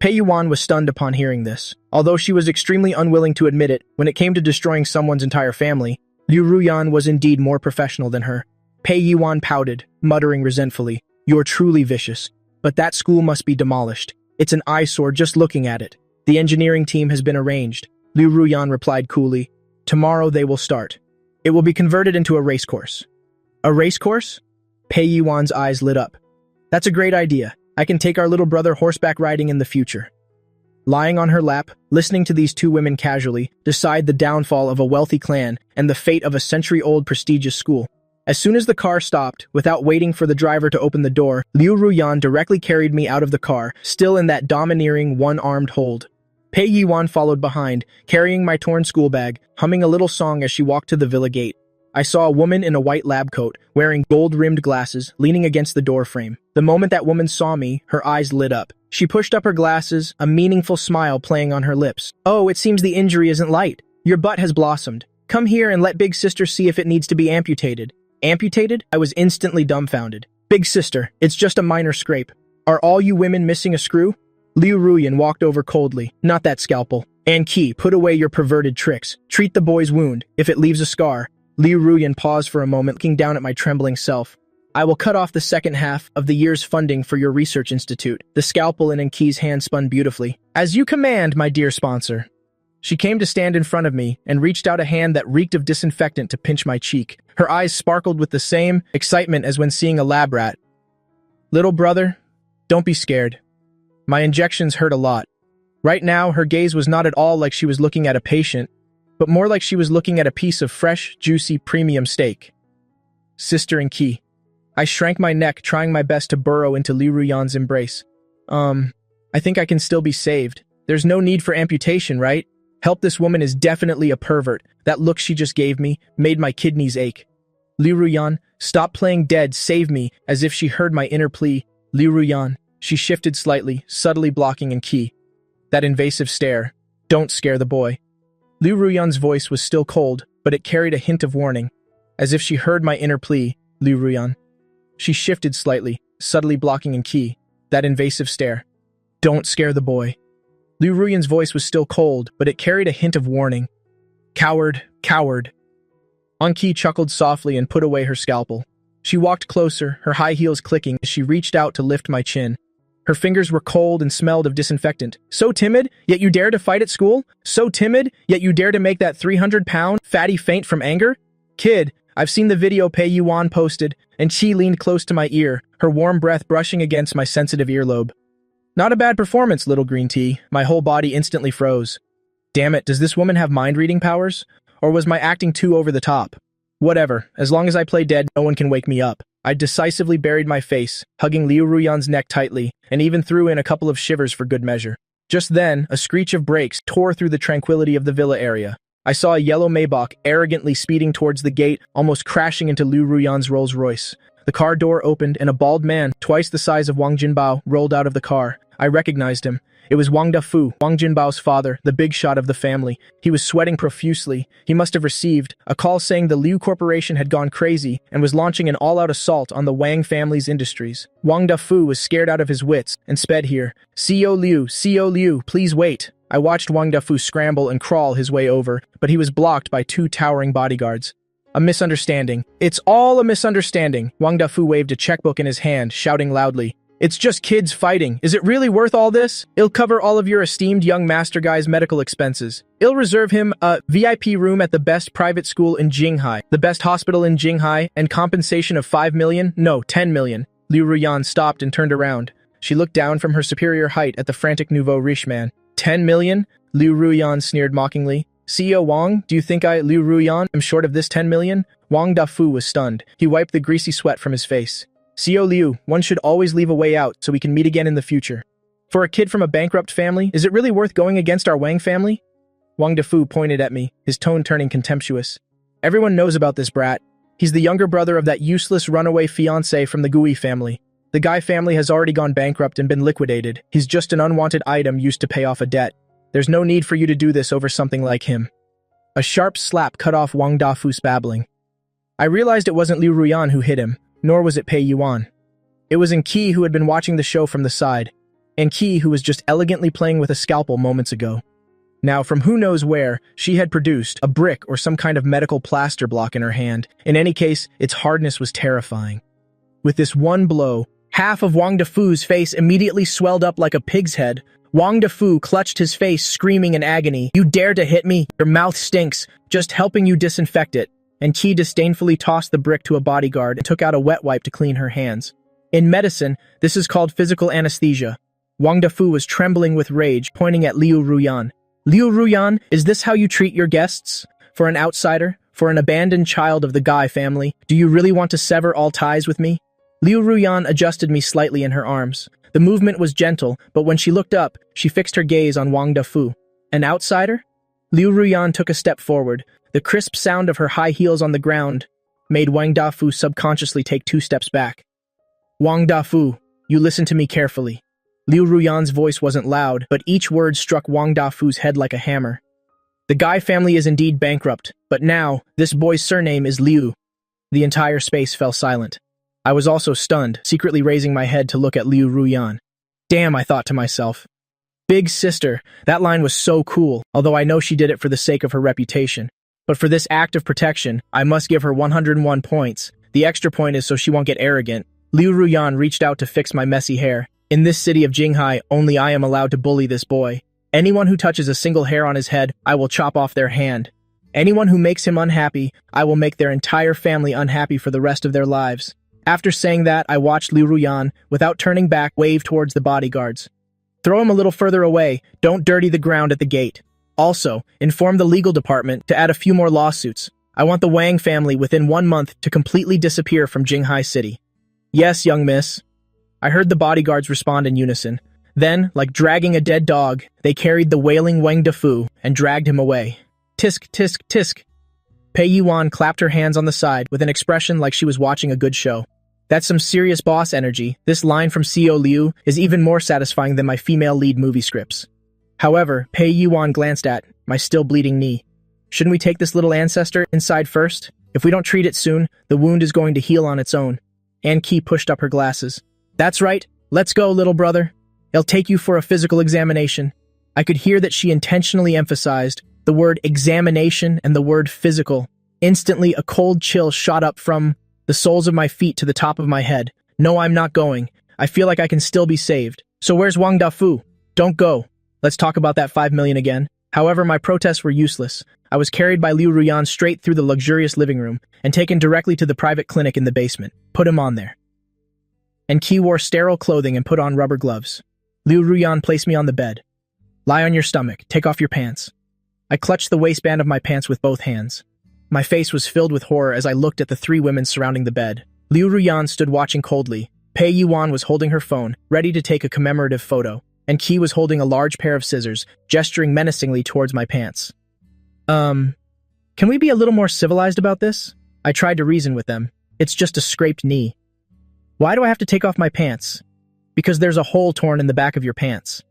Speaker 1: Pei Yuan was stunned upon hearing this. Although she was extremely unwilling to admit it, when it came to destroying someone's entire family, Liu Ruyan was indeed more professional than her. Pei Yuan pouted, muttering resentfully, "You're truly vicious. But that school must be demolished. It's an eyesore just looking at it. The engineering team has been arranged." Liu Ruyan replied coolly. "Tomorrow they will start. It will be converted into a racecourse." A racecourse? Pei Yuan's eyes lit up. That's a great idea. I can take our little brother horseback riding in the future. Lying on her lap, listening to these 2 women casually decide the downfall of a wealthy clan and the fate of a century-old prestigious school. As soon as the car stopped, without waiting for the driver to open the door, Liu Ruyan directly carried me out of the car, still in that domineering one-armed hold. Pei Yuan followed behind, carrying my torn school bag, humming a little song as she walked to the villa gate. I saw a woman in a white lab coat, wearing gold-rimmed glasses, leaning against the door frame. The moment that woman saw me, her eyes lit up. She pushed up her glasses, a meaningful smile playing on her lips. "Oh, it seems the injury isn't light. Your butt has blossomed. Come here and let Big Sister see if it needs to be amputated." Amputated? I was instantly dumbfounded. "Big Sister, it's just a minor scrape. Are all you women missing a screw?" Liu Ruyan walked over coldly. "Not that scalpel. And Qi, put away your perverted tricks. Treat the boy's wound, if it leaves a scar. Liu Ruyan paused for a moment, looking down at my trembling self. I will cut off the second half of the year's funding for your research institute. The scalpel in Qi's hand spun beautifully. As you command, my dear sponsor. She came to stand in front of me and reached out a hand that reeked of disinfectant to pinch my cheek. Her eyes sparkled with the same excitement as when seeing a lab rat. Little brother, don't be scared. My injections hurt a lot. Right now, her gaze was not at all like she was looking at a patient, but more like she was looking at a piece of fresh, juicy, premium steak. Sister and Qi. I shrank my neck, trying my best to burrow into Liu Ruyan's embrace. I think I can still be saved. There's no need for amputation, right? Help this woman is definitely a pervert. That look she just gave me made my kidneys ache. Liu Ruyan, stop playing dead, save me, as if she heard my inner plea. Liu Ruyan. She shifted slightly, subtly blocking in Qi. That invasive stare. Don't scare the boy. Liu Ruyan's voice was still cold, but it carried a hint of warning. As if she heard my inner plea. Liu Ruyan. She shifted slightly, subtly blocking in Qi. That invasive stare. Don't scare the boy. Liu Ruyan's voice was still cold, but it carried a hint of warning. Coward, coward. Qi chuckled softly and put away her scalpel. She walked closer, her high heels clicking as she reached out to lift my chin. Her fingers were cold and smelled of disinfectant. So timid, yet you dare to fight at school? So timid, yet you dare to make that 300-pound fatty faint from anger? Kid, I've seen the video Pei Yuan posted, and Qi leaned close to my ear, her warm breath brushing against my sensitive earlobe. Not a bad performance, little green tea. My whole body instantly froze. Damn it, does this woman have mind-reading powers? Or was my acting too over the top? Whatever, as long as I play dead, no one can wake me up. I decisively buried my face, hugging Liu Ruyan's neck tightly, and even threw in a couple of shivers for good measure. Just then, a screech of brakes tore through the tranquility of the villa area. I saw a yellow Maybach arrogantly speeding towards the gate, almost crashing into Liu Ruyan's Rolls Royce. The car door opened, and a bald man, twice the size of Wang Jinbao, rolled out of the car. I recognized him. It was Wang Dafu, Wang Jinbao's father, the big shot of the family. He was sweating profusely. He must have received a call saying the Liu Corporation had gone crazy and was launching an all-out assault on the Wang family's industries. Wang Dafu was scared out of his wits and sped here. CEO Liu, please wait. I watched Wang Dafu scramble and crawl his way over, but he was blocked by two towering bodyguards. A misunderstanding. It's all a misunderstanding. Wang Dafu waved a checkbook in his hand, shouting loudly. It's just kids fighting. Is it really worth all this? It'll cover all of your esteemed young master guy's medical expenses. It'll reserve him a VIP room at the best private school in Jinghai, the best hospital in Jinghai, and compensation of 5 million? No, 10 million. Liu Ruyan stopped and turned around. She looked down from her superior height at the frantic nouveau riche man. 10 million? Liu Ruyan sneered mockingly. CEO Wang, do you think Liu Ruyan, am short of this 10 million? Wang Dafu was stunned. He wiped the greasy sweat from his face. CEO Liu, one should always leave a way out so we can meet again in the future. For a kid from a bankrupt family, is it really worth going against our Wang family? Wang Dafu pointed at me, his tone turning contemptuous. Everyone knows about this brat. He's the younger brother of that useless runaway fiancé from the Gui family. The Guy family has already gone bankrupt and been liquidated. He's just an unwanted item used to pay off a debt. There's no need for you to do this over something like him. A sharp slap cut off Wang Dafu's babbling. I realized it wasn't Liu Ruyan who hit him, nor was it Pei Yuan. It was Qi who had been watching the show from the side, and Qi who was just elegantly playing with a scalpel moments ago. Now, from who knows where, she had produced a brick or some kind of medical plaster block in her hand. In any case, its hardness was terrifying. With this one blow, half of Wang Dafu's face immediately swelled up like a pig's head. Wang Dafu clutched his face, screaming in agony. You dare to hit me? Your mouth stinks. Just helping you disinfect it. And Qi disdainfully tossed the brick to a bodyguard and took out a wet wipe to clean her hands. In medicine, this is called physical anesthesia. Wang Dafu was trembling with rage, pointing at Liu Ruyan. Liu Ruyan, is this how you treat your guests? For an outsider? For an abandoned child of the Guy family? Do you really want to sever all ties with me? Liu Ruyan adjusted me slightly in her arms. The movement was gentle, but when she looked up, she fixed her gaze on Wang Dafu. An outsider? Liu Ruyan took a step forward. The crisp sound of her high heels on the ground made Wang Dafu subconsciously take 2 steps back. Wang Dafu, you listen to me carefully. Liu Ruyan's voice wasn't loud, but each word struck Wang Dafu's head like a hammer. The Guy family is indeed bankrupt, but now, this boy's surname is Liu. The entire space fell silent. I was also stunned, secretly raising my head to look at Liu Ruyan. Damn, I thought to myself. Big sister, that line was so cool, although I know she did it for the sake of her reputation. But for this act of protection, I must give her 101 points. The extra point is so she won't get arrogant. Liu Ruyan reached out to fix my messy hair. In this city of Jinghai, only I am allowed to bully this boy. Anyone who touches a single hair on his head, I will chop off their hand. Anyone who makes him unhappy, I will make their entire family unhappy for the rest of their lives. After saying that, I watched Liu Ruyan, without turning back, wave towards the bodyguards. Throw him a little further away, don't dirty the ground at the gate. Also, inform the legal department to add a few more lawsuits. I want the Wang family within 1 month to completely disappear from Jinghai City. Yes, young miss. I heard the bodyguards respond in unison. Then, like dragging a dead dog, they carried the wailing Wang Defu and dragged him away. Tisk, tisk, tisk. Pei Yuan clapped her hands on the side with an expression like she was watching a good show. That's some serious boss energy. This line from CEO Liu is even more satisfying than my female lead movie scripts. However, Pei Yuan glanced at my still bleeding knee. Shouldn't we take this little ancestor inside first? If we don't treat it soon, the wound is going to heal on its own. Ann Qi pushed up her glasses. That's right. Let's go, little brother. I'll take you for a physical examination. I could hear that she intentionally emphasized the word examination and the word physical. Instantly, a cold chill shot up from the soles of my feet to the top of my head. No, I'm not going. I feel like I can still be saved. So where's Wang Dafu? Don't go. Let's talk about that 5 million again. However, my protests were useless. I was carried by Liu Ruyan straight through the luxurious living room and taken directly to the private clinic in the basement. Put him on there. And Qi wore sterile clothing and put on rubber gloves. Liu Ruyan placed me on the bed. Lie on your stomach. Take off your pants. I clutched the waistband of my pants with both hands. My face was filled with horror as I looked at the 3 women surrounding the bed. Liu Ruyan stood watching coldly. Pei Yuan was holding her phone, ready to take a commemorative photo, and Qi was holding a large pair of scissors, gesturing menacingly towards my pants. Can we be a little more civilized about this? I tried to reason with them. It's just a scraped knee. Why do I have to take off my pants? Because there's a hole torn in the back of your pants.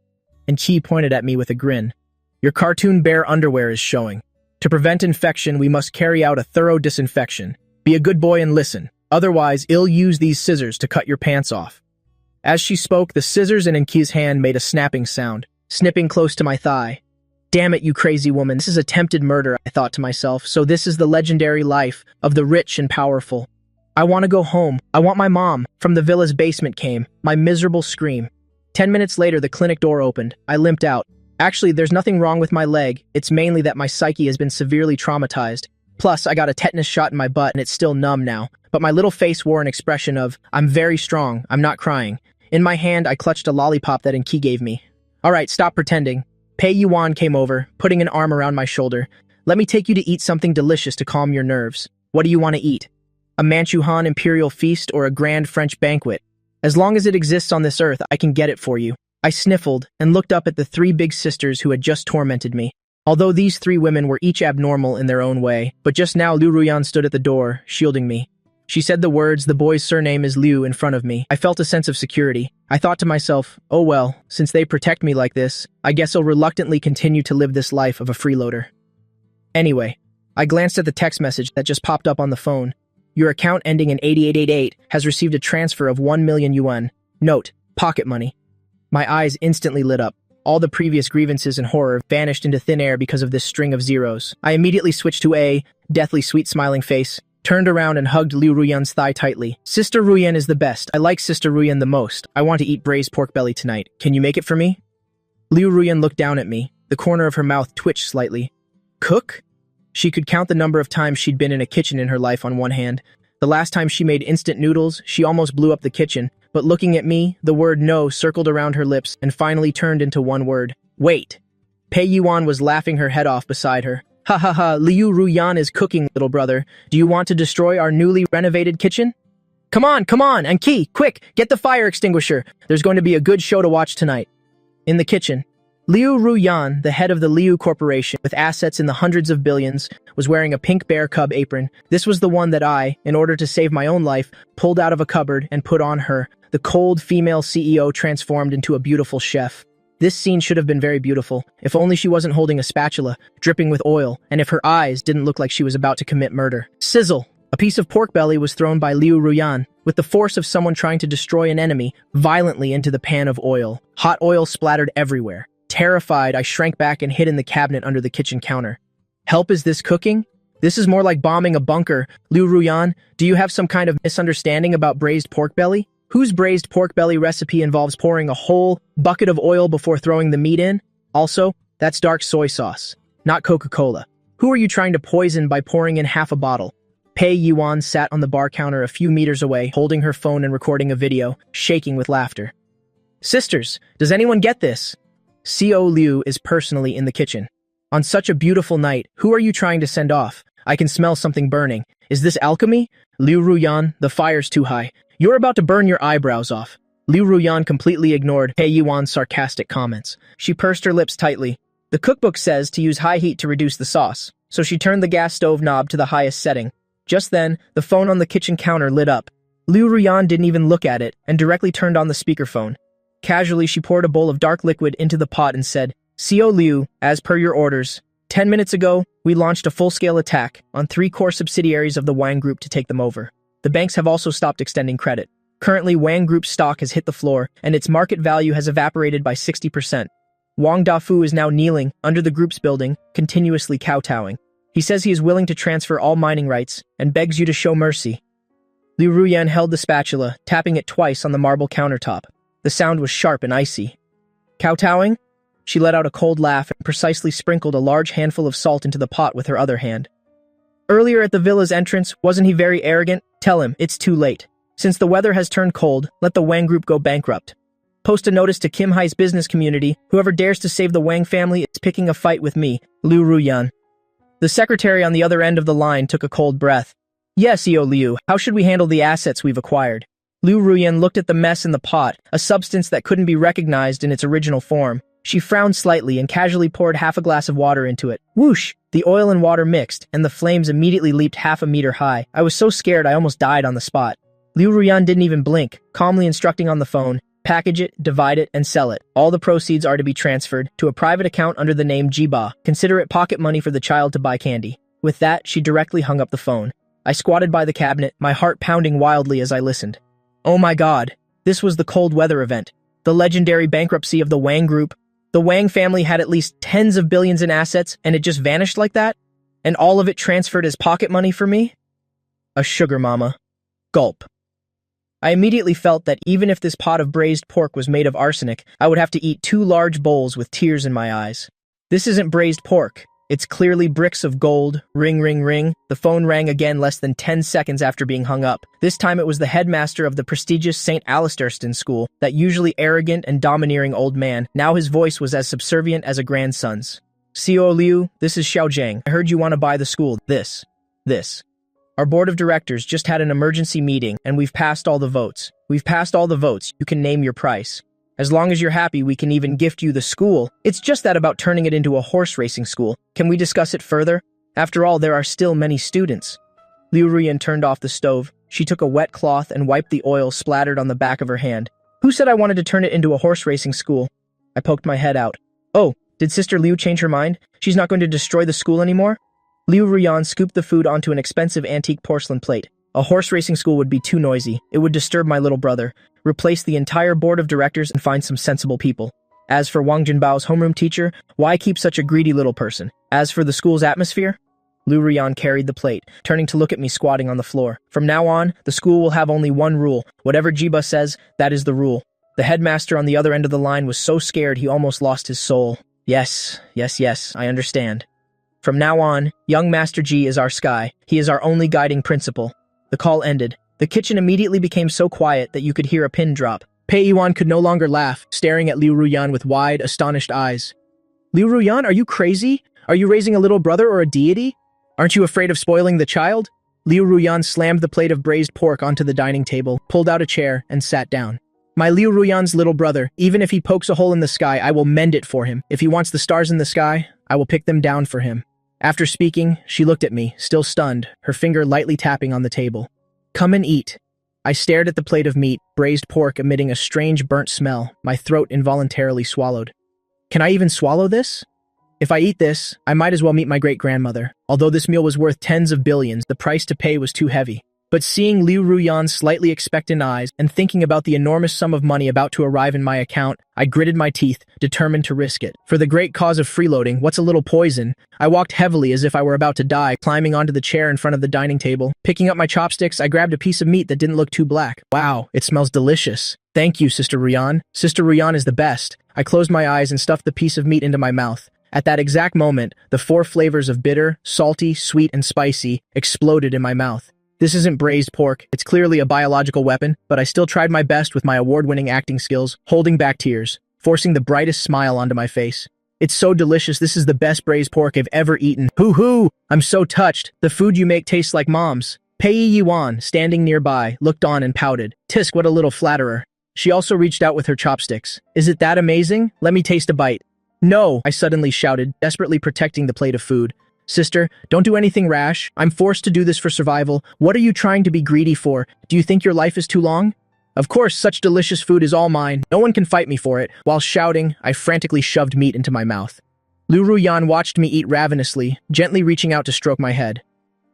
Speaker 1: And Qi pointed at me with a grin. Your cartoon bear underwear is showing. To prevent infection, we must carry out a thorough disinfection. Be a good boy and listen. Otherwise, I'll use these scissors to cut your pants off. As she spoke, the scissors in Enki's hand made a snapping sound, snipping close to my thigh. Damn it, you crazy woman. This is attempted murder, I thought to myself. So this is the legendary life of the rich and powerful. I want to go home. I want my mom. From the villa's basement came my miserable scream. 10 minutes later, the clinic door opened. I limped out. Actually, there's nothing wrong with my leg. It's mainly that my psyche has been severely traumatized. Plus, I got a tetanus shot in my butt and it's still numb now. But my little face wore an expression of, I'm very strong, I'm not crying. In my hand, I clutched a lollipop that Enki gave me. Alright, stop pretending. Pei Yuan came over, putting an arm around my shoulder. Let me take you to eat something delicious to calm your nerves. What do you want to eat? A Manchu-Han imperial feast or a grand French banquet? As long as it exists on this earth, I can get it for you. I sniffled and looked up at the 3 big sisters who had just tormented me. Although these 3 women were each abnormal in their own way, but just now Liu Ruyan stood at the door, shielding me. She said the words, the boy's surname is Liu, in front of me. I felt a sense of security. I thought to myself, oh well, since they protect me like this, I guess I'll reluctantly continue to live this life of a freeloader. Anyway, I glanced at the text message that just popped up on the phone. Your account ending in 8888 has received a transfer of 1 million yuan. Note, pocket money. My eyes instantly lit up. All the previous grievances and horror vanished into thin air because of this string of zeros. I immediately switched to a deathly sweet smiling face, turned around and hugged Liu Ruyan's thigh tightly. Sister Ruyan is the best. I like Sister Ruyan the most. I want to eat braised pork belly tonight. Can you make it for me? Liu Ruyan looked down at me. The corner of her mouth twitched slightly. Cook? She could count the number of times she'd been in a kitchen in her life on one hand. The last time she made instant noodles, she almost blew up the kitchen. But looking at me, the word no circled around her lips and finally turned into one word. Wait. Pei Yuan was laughing her head off beside her. Ha ha ha, Liu Ruyan is cooking, little brother. Do you want to destroy our newly renovated kitchen? Come on, Enki, quick, get the fire extinguisher. There's going to be a good show to watch tonight. In the kitchen, Liu Ruyan, the head of the Liu Corporation, with assets in the hundreds of billions, was wearing a pink bear cub apron. This was the one that I, in order to save my own life, pulled out of a cupboard and put on her. The cold female CEO transformed into a beautiful chef. This scene should have been very beautiful, if only she wasn't holding a spatula, dripping with oil, and if her eyes didn't look like she was about to commit murder. Sizzle! A piece of pork belly was thrown by Liu Ruyan, with the force of someone trying to destroy an enemy, violently into the pan of oil. Hot oil splattered everywhere. Terrified, I shrank back and hid in the cabinet under the kitchen counter. Help, is this cooking? This is more like bombing a bunker. Liu Ruyan, do you have some kind of misunderstanding about braised pork belly? Whose braised pork belly recipe involves pouring a whole bucket of oil before throwing the meat in? Also, that's dark soy sauce, not Coca-Cola. Who are you trying to poison by pouring in half a bottle? Pei Yuan sat on the bar counter a few meters away, holding her phone and recording a video, shaking with laughter. Sisters, does anyone get this? Co Liu is personally in the kitchen. On such a beautiful night, who are you trying to send off? I can smell something burning. Is this alchemy? Liu Ruyan, the fire's too high. You're about to burn your eyebrows off. Liu Ruyan completely ignored Pei Yuan's sarcastic comments. She pursed her lips tightly. The cookbook says to use high heat to reduce the sauce, so she turned the gas stove knob to the highest setting. Just then, the phone on the kitchen counter lit up. Liu Ruyan didn't even look at it and directly turned on the speakerphone. Casually, she poured a bowl of dark liquid into the pot and said, Co Liu, as per your orders, 10 minutes ago, we launched a full-scale attack on 3 core subsidiaries of the Wang Group to take them over. The banks have also stopped extending credit. Currently, Wang Group's stock has hit the floor, and its market value has evaporated by 60%. Wang Dafu is now kneeling under the group's building, continuously kowtowing. He says he is willing to transfer all mining rights and begs you to show mercy. Liu Ruyan held the spatula, tapping it twice on the marble countertop. The sound was sharp and icy. Kowtowing? She let out a cold laugh and precisely sprinkled a large handful of salt into the pot with her other hand. Earlier at the villa's entrance, wasn't he very arrogant? Tell him, it's too late. Since the weather has turned cold, let the Wang Group go bankrupt. Post a notice to Kim Hai's business community. Whoever dares to save the Wang family is picking a fight with me, Liu Ruyan. The secretary on the other end of the line took a cold breath. Yes, EO Liu, how should we handle the assets we've acquired? Liu Ruyan looked at the mess in the pot, a substance that couldn't be recognized in its original form. She frowned slightly and casually poured half a glass of water into it. Whoosh! The oil and water mixed, and the flames immediately leaped half a meter high. I was so scared I almost died on the spot. Liu Ruyan didn't even blink, calmly instructing on the phone, package it, divide it, and sell it. All the proceeds are to be transferred to a private account under the name Jiba. Consider it pocket money for the child to buy candy. With that, she directly hung up the phone. I squatted by the cabinet, my heart pounding wildly as I listened. Oh my god, this was the cold weather event. The legendary bankruptcy of the Wang Group. The Wang family had at least tens of billions in assets, and it just vanished like that? And all of it transferred as pocket money for me? A sugar mama. Gulp. I immediately felt that even if this pot of braised pork was made of arsenic, I would have to eat 2 large bowls with tears in my eyes. This isn't braised pork. It's clearly bricks of gold. Ring, ring, ring. The phone rang again less than 10 seconds after being hung up. This time it was the headmaster of the prestigious St. Alistairton school, that usually arrogant and domineering old man. Now his voice was as subservient as a grandson's. Co Liu, this is Xiao Zhang. I heard you want to buy the school. This. Our board of directors just had an emergency meeting, and we've passed all the votes. You can name your price. As long as you're happy, we can even gift you the school. It's just that about turning it into a horse racing school. Can we discuss it further? After all, there are still many students. Liu Ruyan turned off the stove. She took a wet cloth and wiped the oil splattered on the back of her hand. Who said I wanted to turn it into a horse racing school? I poked my head out. Oh, did Sister Liu change her mind? She's not going to destroy the school anymore? Liu Ruyan scooped the food onto an expensive antique porcelain plate. A horse racing school would be too noisy. It would disturb my little brother. Replace the entire board of directors and find some sensible people. As for Wang Jinbao's homeroom teacher, why keep such a greedy little person? As for the school's atmosphere? Liu Ruyan carried the plate, turning to look at me squatting on the floor. From now on, the school will have only one rule. Whatever Jiba says, that is the rule. The headmaster on the other end of the line was so scared he almost lost his soul. Yes, I understand. From now on, young Master Ji is our sky. He is our only guiding principle. The call ended. The kitchen immediately became so quiet that you could hear a pin drop. Pei Yuan could no longer laugh, staring at Liu Ruyan with wide, astonished eyes. Liu Ruyan, are you crazy? Are you raising a little brother or a deity? Aren't you afraid of spoiling the child? Liu Ruyan slammed the plate of braised pork onto the dining table, pulled out a chair, and sat down. My Liu Ruyan's little brother, even if he pokes a hole in the sky, I will mend it for him. If he wants the stars in the sky, I will pick them down for him. After speaking, she looked at me, still stunned, her finger lightly tapping on the table. Come and eat. I stared at the plate of meat, braised pork emitting a strange burnt smell, my throat involuntarily swallowed. Can I even swallow this? If I eat this, I might as well meet my great-grandmother. Although this meal was worth tens of billions, the price to pay was too heavy. But seeing Liu Ruyan's slightly expectant eyes and thinking about the enormous sum of money about to arrive in my account, I gritted my teeth, determined to risk it. For the great cause of freeloading, what's a little poison? I walked heavily as if I were about to die, climbing onto the chair in front of the dining table. Picking up my chopsticks, I grabbed a piece of meat that didn't look too black. Wow, it smells delicious. Thank you, Sister Ruyan. Sister Ruyan is the best. I closed my eyes and stuffed the piece of meat into my mouth. At that exact moment, the 4 flavors of bitter, salty, sweet, and spicy exploded in my mouth. This isn't braised pork, it's clearly a biological weapon, but I still tried my best with my award-winning acting skills, holding back tears, forcing the brightest smile onto my face. It's so delicious, this is the best braised pork I've ever eaten. Hoo-hoo! I'm so touched. The food you make tastes like Mom's. Pei Yuan, standing nearby, looked on and pouted. Tisk, what a little flatterer. She also reached out with her chopsticks. Is it that amazing? Let me taste a bite. No, I suddenly shouted, desperately protecting the plate of food. Sister, don't do anything rash. I'm forced to do this for survival. What are you trying to be greedy for? Do you think your life is too long? Of course, such delicious food is all mine. No one can fight me for it. While shouting, I frantically shoved meat into my mouth. Liu Ruyan watched me eat ravenously, gently reaching out to stroke my head.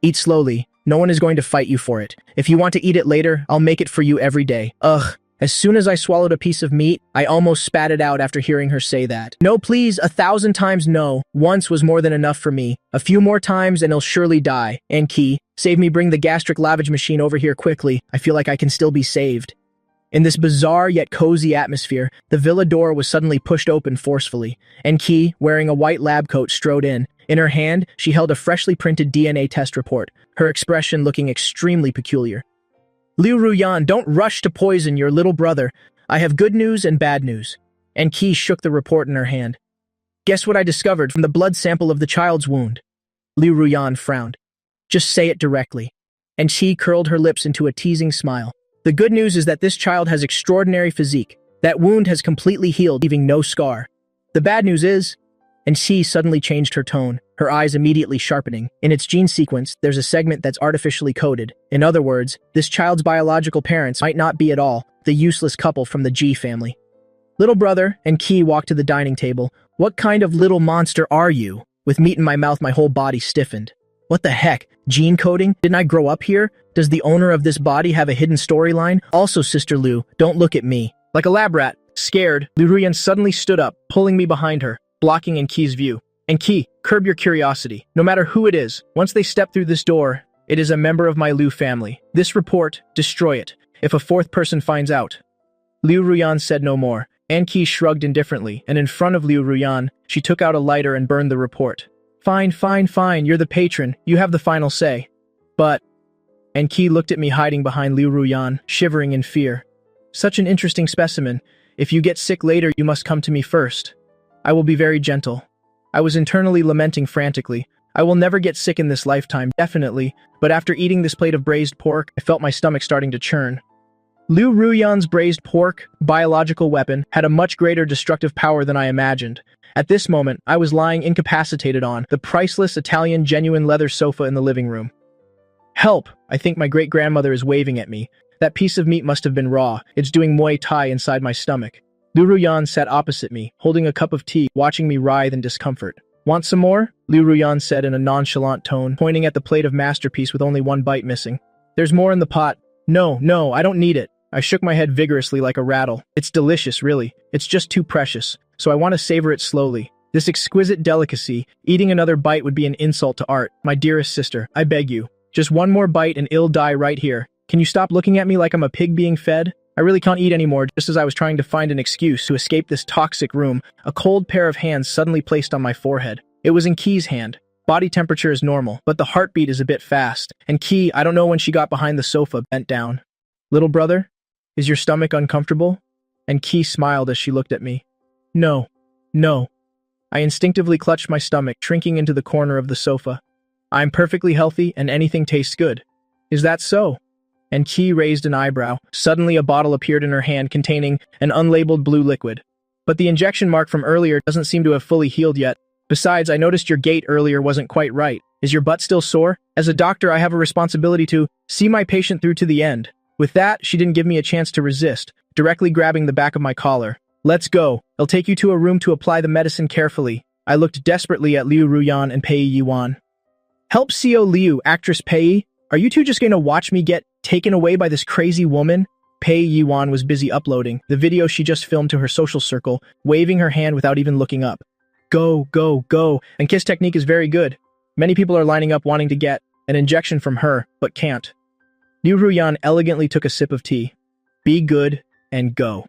Speaker 1: Eat slowly. No one is going to fight you for it. If you want to eat it later, I'll make it for you every day. Ugh. As soon as I swallowed a piece of meat, I almost spat it out after hearing her say that. No, please, 1,000 times no. Once was more than enough for me. A few more times and he'll surely die. And Key, save me, bring the gastric lavage machine over here quickly. I feel like I can still be saved. In this bizarre yet cozy atmosphere, the villa door was suddenly pushed open forcefully, and Key, wearing a white lab coat, strode in. In her hand, she held a freshly printed DNA test report, her expression looking extremely peculiar. Liu Ruyan, don't rush to poison your little brother. I have good news and bad news. And Key shook the report in her hand. Guess what I discovered from the blood sample of the child's wound? Liu Ruyan frowned. Just say it directly. And she curled her lips into a teasing smile. The good news is that this child has extraordinary physique. That wound has completely healed, leaving no scar. The bad news is... And she suddenly changed her tone, her eyes immediately sharpening. In its gene sequence, there's a segment that's artificially coded. In other words, this child's biological parents might not be at all the useless couple from the G family. Little brother and Key walked to the dining table. What kind of little monster are you? With meat in my mouth, my whole body stiffened. What the heck? Gene coding? Didn't I grow up here? Does the owner of this body have a hidden storyline? Also, Sister Liu, don't look at me. Like a lab rat. Scared, Liu Ruyan suddenly stood up, pulling me behind her, blocking in Key's view. And Key, curb your curiosity. No matter who it is, once they step through this door, it is a member of my Liu family. This report, destroy it, if a 4th person finds out. Liu Ruyan said no more. And Key shrugged indifferently, and in front of Liu Ruyan, she took out a lighter and burned the report. Fine, fine, fine, you're the patron. You have the final say. But... And Key looked at me hiding behind Liu Ruyan, shivering in fear. Such an interesting specimen. If you get sick later, you must come to me first. I will be very gentle. I was internally lamenting frantically. I will never get sick in this lifetime, definitely, but after eating this plate of braised pork, I felt my stomach starting to churn. Liu Ruyan's braised pork, biological weapon, had a much greater destructive power than I imagined. At this moment, I was lying incapacitated on the priceless Italian genuine leather sofa in the living room. Help! I think my great-grandmother is waving at me. That piece of meat must have been raw. It's doing Muay Thai inside my stomach. Liu Ruyan sat opposite me, holding a cup of tea, watching me writhe in discomfort. Want some more? Liu Ruyan said in a nonchalant tone, pointing at the plate of masterpiece with only one bite missing. There's more in the pot. No, I don't need it. I shook my head vigorously like a rattle. It's delicious, really. It's just too precious, so I want to savor it slowly. This exquisite delicacy, eating another bite would be an insult to art. My dearest sister, I beg you. Just one more bite and I'll die right here. Can you stop looking at me like I'm a pig being fed? I really can't eat anymore. Just as I was trying to find an excuse to escape this toxic room, a cold pair of hands suddenly placed on my forehead. It was in Key's hand. Body temperature is normal, but the heartbeat is a bit fast. And Key, I don't know when she got behind the sofa, bent down. Little brother, is your stomach uncomfortable? And Key smiled as she looked at me. No. I instinctively clutched my stomach, shrinking into the corner of the sofa. I'm perfectly healthy and anything tastes good. Is that so? And Key raised an eyebrow. Suddenly a bottle appeared in her hand containing an unlabeled blue liquid. But the injection mark from earlier doesn't seem to have fully healed yet. Besides, I noticed your gait earlier wasn't quite right. Is your butt still sore? As a doctor, I have a responsibility to see my patient through to the end. With that, she didn't give me a chance to resist, directly grabbing the back of my collar. Let's go. I'll take you to a room to apply the medicine carefully. I looked desperately at Liu Ruyan and Pei Yuan. Help Xiao Liu, actress Pei. Are you two just going to watch me get taken away by this crazy woman? Pei Yiwan was busy uploading the video she just filmed to her social circle, waving her hand without even looking up. Go, go, go, and kiss technique is very good. Many people are lining up wanting to get an injection from her, but can't. Liu Ruyan elegantly took a sip of tea. Be good and go.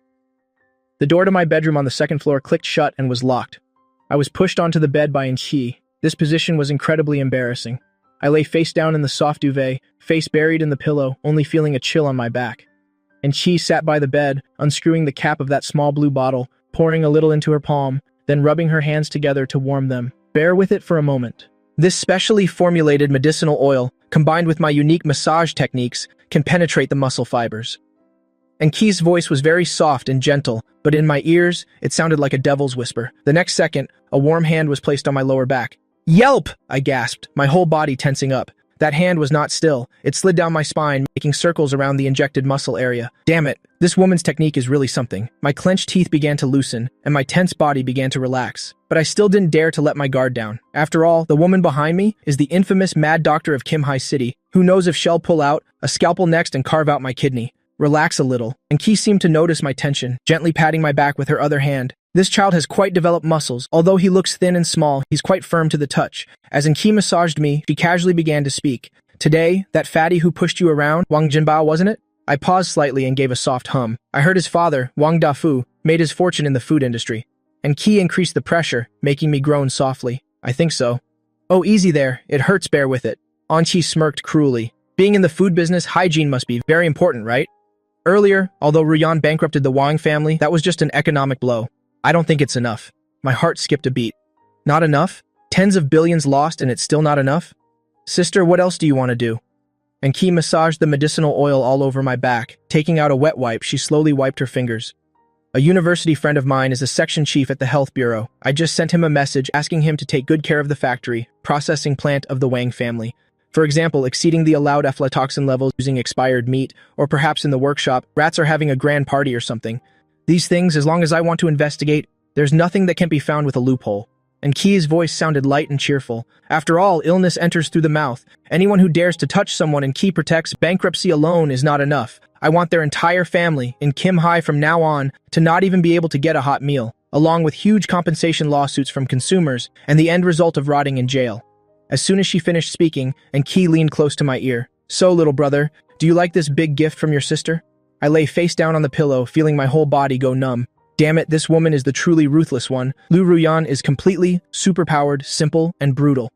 Speaker 1: The door to my bedroom on the second floor clicked shut and was locked. I was pushed onto the bed by Qi. This position was incredibly embarrassing. I lay face down in the soft duvet, face buried in the pillow, only feeling a chill on my back. And Qi sat by the bed, unscrewing the cap of that small blue bottle, pouring a little into her palm, then rubbing her hands together to warm them. Bear with it for a moment. This specially formulated medicinal oil, combined with my unique massage techniques, can penetrate the muscle fibers. And Qi's voice was very soft and gentle, but in my ears, it sounded like a devil's whisper. The next second, a warm hand was placed on my lower back. Yelp! I gasped, my whole body tensing up. That hand was not still. It slid down my spine, making circles around the injected muscle area. Damn it, this woman's technique is really something. My clenched teeth began to loosen, and my tense body began to relax. But I still didn't dare to let my guard down. After all, the woman behind me is the infamous Mad Doctor of Kim Hai City. Who knows if she'll pull out a scalpel next and carve out my kidney. Relax a little. And Qi seemed to notice my tension, gently patting my back with her other hand. This child has quite developed muscles. Although he looks thin and small, he's quite firm to the touch. As Qi massaged me, she casually began to speak. Today, that fatty who pushed you around, Wang Jinbao, wasn't it? I paused slightly and gave a soft hum. I heard his father, Wang Dafu, made his fortune in the food industry. And Qi increased the pressure, making me groan softly. I think so. Oh, easy there. It hurts, bear with it. Anqi smirked cruelly. Being in the food business, hygiene must be very important, right? Earlier, although Ruyan bankrupted the Wang family, that was just an economic blow. I don't think it's enough. My heart skipped a beat. Not enough? Tens of billions lost and it's still not enough? Sister, what else do you want to do? And Qi massaged the medicinal oil all over my back. Taking out a wet wipe, she slowly wiped her fingers. A university friend of mine is a section chief at the health bureau. I just sent him a message asking him to take good care of the factory, processing plant of the Wang family. For example, exceeding the allowed aflatoxin levels using expired meat, or perhaps in the workshop, rats are having a grand party or something. These things, as long as I want to investigate, there's nothing that can be found with a loophole. And Qi's voice sounded light and cheerful. After all, illness enters through the mouth. Anyone who dares to touch someone and Qi protects, bankruptcy alone is not enough. I want their entire family, in Kim Hai from now on, to not even be able to get a hot meal, along with huge compensation lawsuits from consumers, and the end result of rotting in jail. As soon as she finished speaking, and Qi leaned close to my ear. So, little brother, do you like this big gift from your sister? I lay face down on the pillow, feeling my whole body go numb. Damn it, this woman is the truly ruthless one. Liu Ruyan is completely superpowered, simple, and brutal.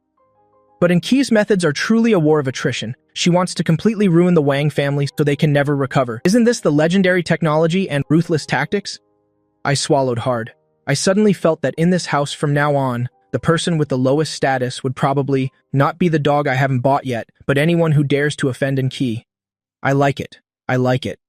Speaker 1: But Qi's methods are truly a war of attrition. She wants to completely ruin the Wang family so they can never recover. Isn't this the legendary technology and ruthless tactics? I swallowed hard. I suddenly felt that in this house from now on, the person with the lowest status would probably not be the dog I haven't bought yet, but anyone who dares to offend Qi. I like it. I like it.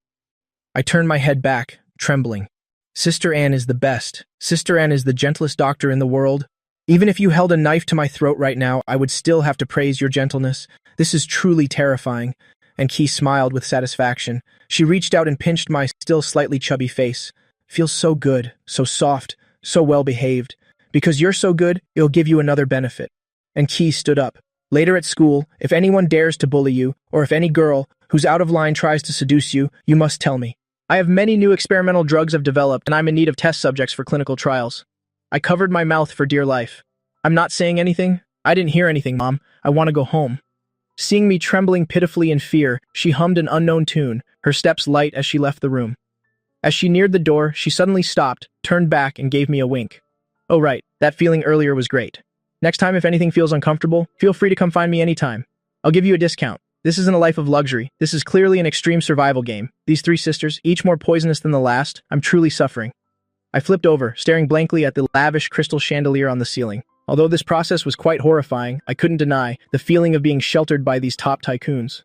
Speaker 1: I turned my head back, trembling. Sister Anne is the best. Sister Anne is the gentlest doctor in the world. Even if you held a knife to my throat right now, I would still have to praise your gentleness. This is truly terrifying. And Qi smiled with satisfaction. She reached out and pinched my still slightly chubby face. Feels so good, so soft, so well-behaved. Because you're so good, it'll give you another benefit. And Qi stood up. Later at school, if anyone dares to bully you, or if any girl who's out of line tries to seduce you, you must tell me. I have many new experimental drugs I've developed, and I'm in need of test subjects for clinical trials. I covered my mouth for dear life. I'm not saying anything. I didn't hear anything, Mom. I want to go home. Seeing me trembling pitifully in fear, she hummed an unknown tune, her steps light as she left the room. As she neared the door, she suddenly stopped, turned back, and gave me a wink. Oh right, that feeling earlier was great. Next time if anything feels uncomfortable, feel free to come find me anytime. I'll give you a discount. This isn't a life of luxury. This is clearly an extreme survival game. These three sisters, each more poisonous than the last, I'm truly suffering. I flipped over, staring blankly at the lavish crystal chandelier on the ceiling. Although this process was quite horrifying, I couldn't deny the feeling of being sheltered by these top tycoons.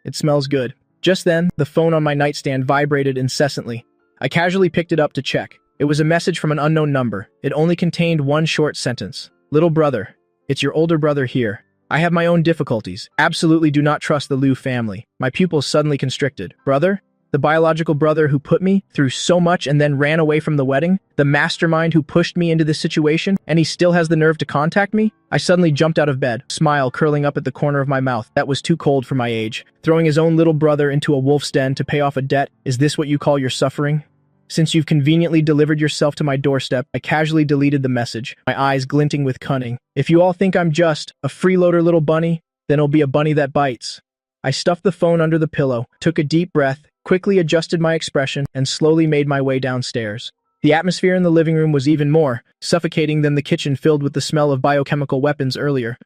Speaker 1: It smells good. Just then, the phone on my nightstand vibrated incessantly. I casually picked it up to check. It was a message from an unknown number. It only contained one short sentence. Little brother, it's your older brother here. I have my own difficulties. Absolutely do not trust the Liu family. My pupils suddenly constricted. Brother? The biological brother who put me through so much and then ran away from the wedding? The mastermind who pushed me into this situation, and he still has the nerve to contact me? I suddenly jumped out of bed, smile curling up at the corner of my mouth. That was too cold for my age. Throwing his own little brother into a wolf's den to pay off a debt, is this what you call your suffering? Since you've conveniently delivered yourself to my doorstep, I casually deleted the message, my eyes glinting with cunning. If you all think I'm just a freeloader little bunny, then it'll be a bunny that bites. I stuffed the phone under the pillow, took a deep breath, quickly adjusted my expression, and slowly made my way downstairs. The atmosphere in the living room was even more suffocating than the kitchen filled with the smell of biochemical weapons earlier.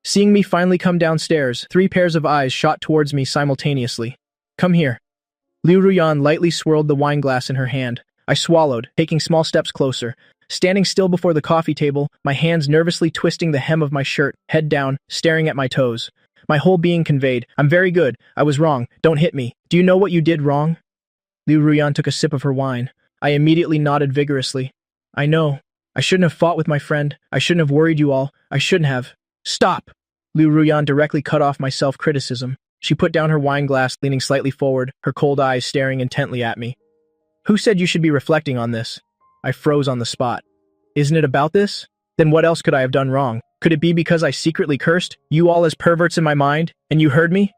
Speaker 1: Seeing me finally come downstairs, 3 pairs of eyes shot towards me simultaneously. Come here. Liu Ruyan lightly swirled the wine glass in her hand. I swallowed, taking small steps closer. Standing still before the coffee table, my hands nervously twisting the hem of my shirt, head down, staring at my toes. My whole being conveyed, I'm very good, I was wrong, don't hit me. Do you know what you did wrong? Liu Ruyan took a sip of her wine. I immediately nodded vigorously. I know. I shouldn't have fought with my friend. I shouldn't have worried you all. I shouldn't have. Stop! Liu Ruyan directly cut off my self-criticism. She put down her wine glass, leaning slightly forward, her cold eyes staring intently at me. Who said you should be reflecting on this? I froze on the spot. Isn't it about this? Then what else could I have done wrong? Could it be because I secretly cursed you all as perverts in my mind, and you heard me?